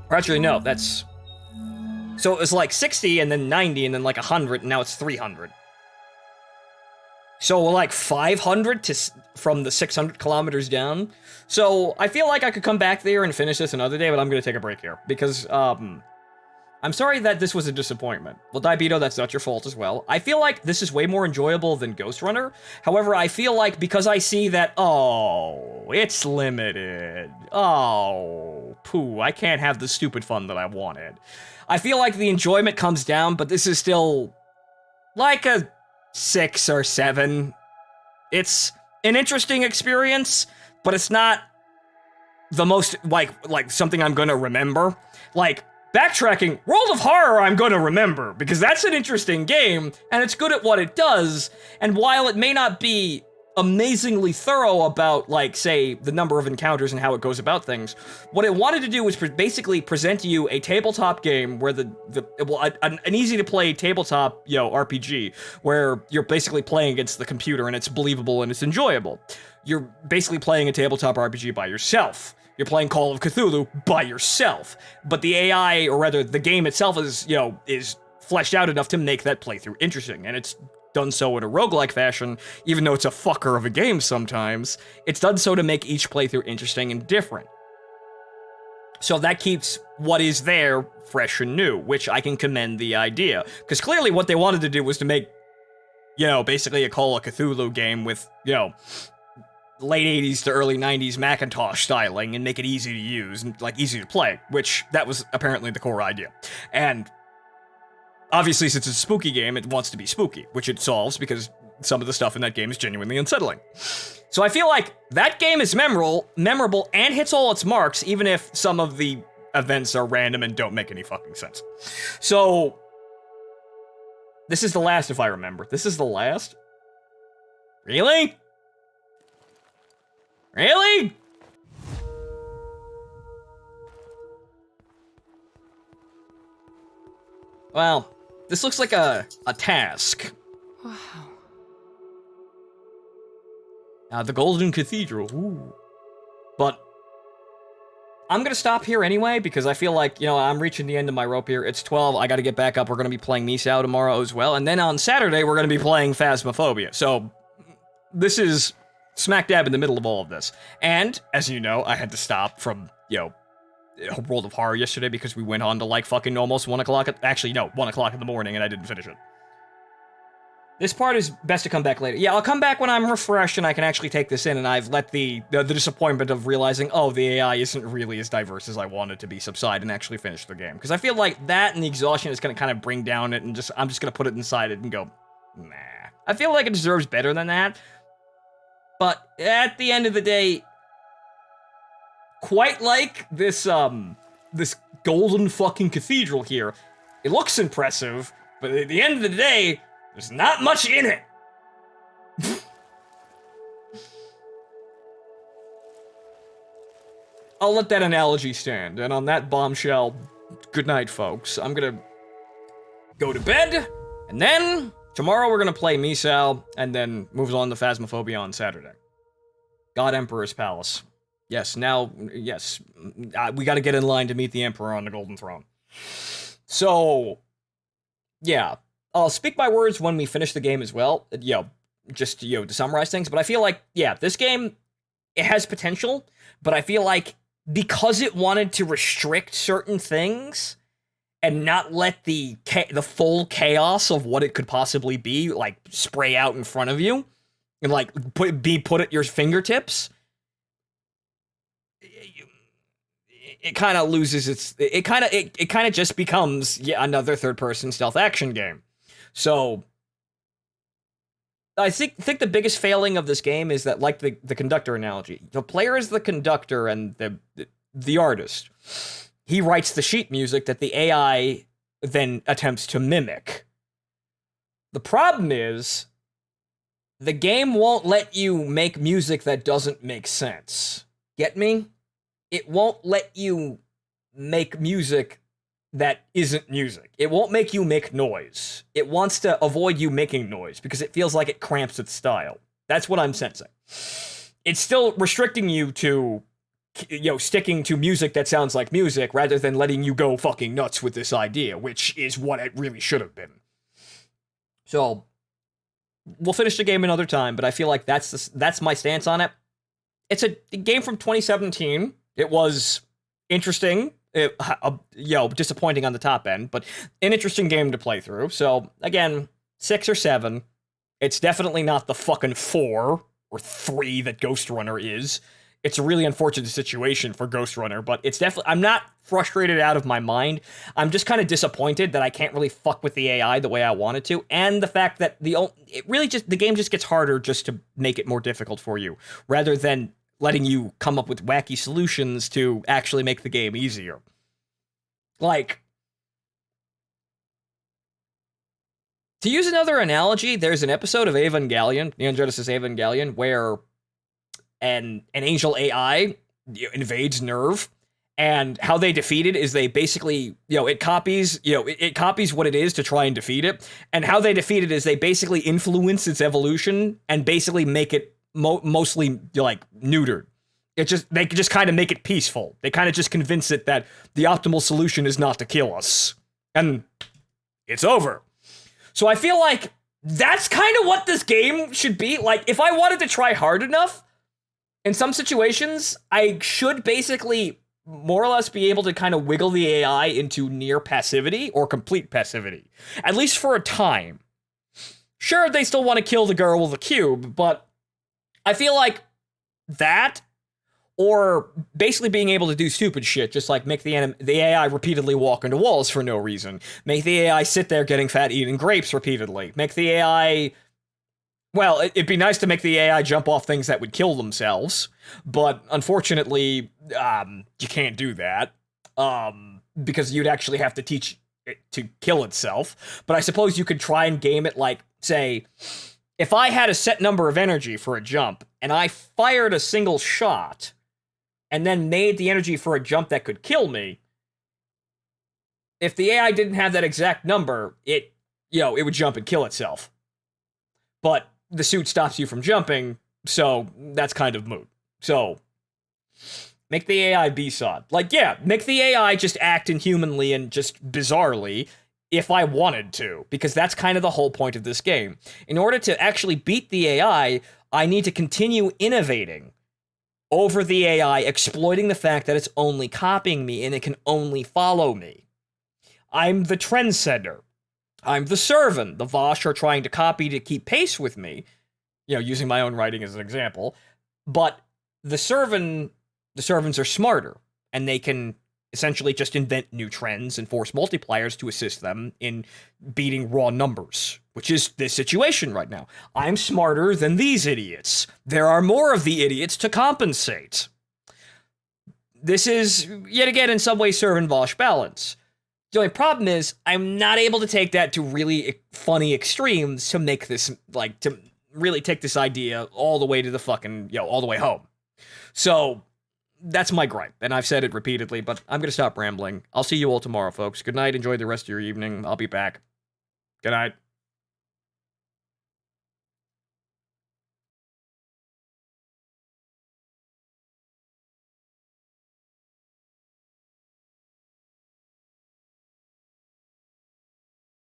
Or actually, no, that's... So it was like 60, and then 90, and then like 100, and now it's 300. So we're like 500 from the 600 kilometers down. So I feel like I could come back there and finish this another day, but I'm gonna take a break here. Because, I'm sorry that this was a disappointment. Well, Diabeto, that's not your fault as well. I feel like this is way more enjoyable than Ghost Runner. However, I feel like because I see that, oh, it's limited. Oh, poo, I can't have the stupid fun that I wanted. I feel like the enjoyment comes down, but this is still like a 6 or 7. It's an interesting experience, but it's not the most, like something I'm gonna remember. Like, backtracking, World of Horror I'm gonna remember, because that's an interesting game, and it's good at what it does, and while it may not be amazingly thorough about, like, say, the number of encounters and how it goes about things, what it wanted to do was basically present to you a tabletop game where an easy-to-play tabletop, RPG, where you're basically playing against the computer, and it's believable and it's enjoyable. You're basically playing a tabletop RPG by yourself. You're playing Call of Cthulhu by yourself, but the AI, or rather, the game itself is fleshed out enough to make that playthrough interesting, and it's done so in a roguelike fashion, even though it's a fucker of a game sometimes. It's done so to make each playthrough interesting and different. So that keeps what is there fresh and new, which I can commend the idea, because clearly what they wanted to do was to make, basically a Call of Cthulhu game with, late 80s to early 90s Macintosh styling and make it easy to use and, like, easy to play, which that was apparently the core idea. And obviously, since it's a spooky game, it wants to be spooky, which it solves because some of the stuff in that game is genuinely unsettling. So I feel like that game is memorable and hits all its marks, even if some of the events are random and don't make any fucking sense. So this is the last, if I remember. This is the last? Really? Really? Well, this looks like a task. Wow. The Golden Cathedral, ooh. But I'm gonna stop here anyway, because I feel like, I'm reaching the end of my rope here. It's 12, I gotta get back up. We're gonna be playing Misao tomorrow as well, and then on Saturday, we're gonna be playing Phasmophobia. So, this is smack dab in the middle of all of this. And, as you know, I had to stop from, World of Horror yesterday because we went on to, like, fucking almost 1 o'clock, 1 o'clock in the morning, and I didn't finish it. This part is best to come back later. Yeah, I'll come back when I'm refreshed and I can actually take this in, and I've let the disappointment of realizing, oh, the AI isn't really as diverse as I want it to be subside and actually finish the game. Because I feel like that and the exhaustion is going to kind of bring down it, and I'm just going to put it inside it and go, nah. I feel like it deserves better than that. But at the end of the day, quite like this golden fucking cathedral here, it looks impressive, but at the end of the day, there's not much in it. I'll let that analogy stand, and on that bombshell, good night, folks. I'm gonna go to bed, and then tomorrow we're gonna play Misao, and then moves on to Phasmophobia on Saturday. God Emperor's Palace. Yes, we gotta get in line to meet the Emperor on the Golden Throne. So, yeah. I'll speak my words when we finish the game as well, just, to summarize things, but I feel like, this game, it has potential, but I feel like because it wanted to restrict certain things and not let the full chaos of what it could possibly be, like, spray out in front of you, and, like, put at your fingertips, it kind of loses it kind of just becomes another third-person stealth action game. So I think the biggest failing of this game is that, like the conductor analogy, the player is the conductor and the artist. He writes the sheet music that the AI then attempts to mimic. The problem is the game won't let you make music that doesn't make sense. Get me? It won't let you make music that isn't music. It won't make you make noise. It wants to avoid you making noise because it feels like it cramps its style. That's what I'm sensing. It's still restricting you to, sticking to music that sounds like music rather than letting you go fucking nuts with this idea, which is what it really should have been. So, we'll finish the game another time, but I feel like that's my stance on it. It's a game from 2017. It was interesting. Disappointing on the top end, but an interesting game to play through. So, again, 6 or 7. It's definitely not the fucking 4 or 3 that Ghost Runner is. It's a really unfortunate situation for Ghost Runner, but it's definitely... I'm not frustrated out of my mind. I'm just kind of disappointed that I can't really fuck with the AI the way I wanted to, and the fact that the game just gets harder just to make it more difficult for you, rather than letting you come up with wacky solutions to actually make the game easier. Like, to use another analogy, there's an episode of Evangelion, Neon Genesis Evangelion, where an angel AI invades Nerve, and how they defeat it is they basically, it copies what it is to try and defeat it, and how they defeat it is they basically influence its evolution and basically make it mostly neutered. They just kind of make it peaceful. They kind of just convince it that the optimal solution is not to kill us. And it's over. So I feel like that's kind of what this game should be. Like, if I wanted to try hard enough, in some situations, I should basically more or less be able to kind of wiggle the AI into near passivity or complete passivity. At least for a time. Sure, they still want to kill the girl with the cube, but I feel like that, or basically being able to do stupid shit, just like make the AI repeatedly walk into walls for no reason. Make the AI sit there getting fat eating grapes repeatedly. Make the AI... Well, it'd be nice to make the AI jump off things that would kill themselves, but unfortunately, you can't do that, because you'd actually have to teach it to kill itself. But I suppose you could try and game it like, say... If I had a set number of energy for a jump, and I fired a single shot, and then made the energy for a jump that could kill me, if the AI didn't have that exact number, it would jump and kill itself. But the suit stops you from jumping, so that's kind of moot. So, make the AI B-Sod. Make the AI just act inhumanly and just bizarrely, if I wanted to, because that's kind of the whole point of this game. In order to actually beat the AI, I need to continue innovating over the AI, exploiting the fact that it's only copying me and it can only follow me. I'm the trendsetter. I'm the servant. The Vosh are trying to copy to keep pace with me, using my own writing as an example. But the servants are smarter, and they can essentially just invent new trends and force multipliers to assist them in beating raw numbers, which is this situation right now. I'm smarter than these idiots. There are more of the idiots to compensate. This is, yet again, in some ways, servant-Vosh balance. The only problem is, I'm not able to take that to really funny extremes to make this, to really take this idea all the way to the fucking, all the way home. So, that's my gripe, and I've said it repeatedly, but I'm gonna stop rambling. I'll see you all tomorrow, folks. Good night, enjoy the rest of your evening. I'll be back. Good night.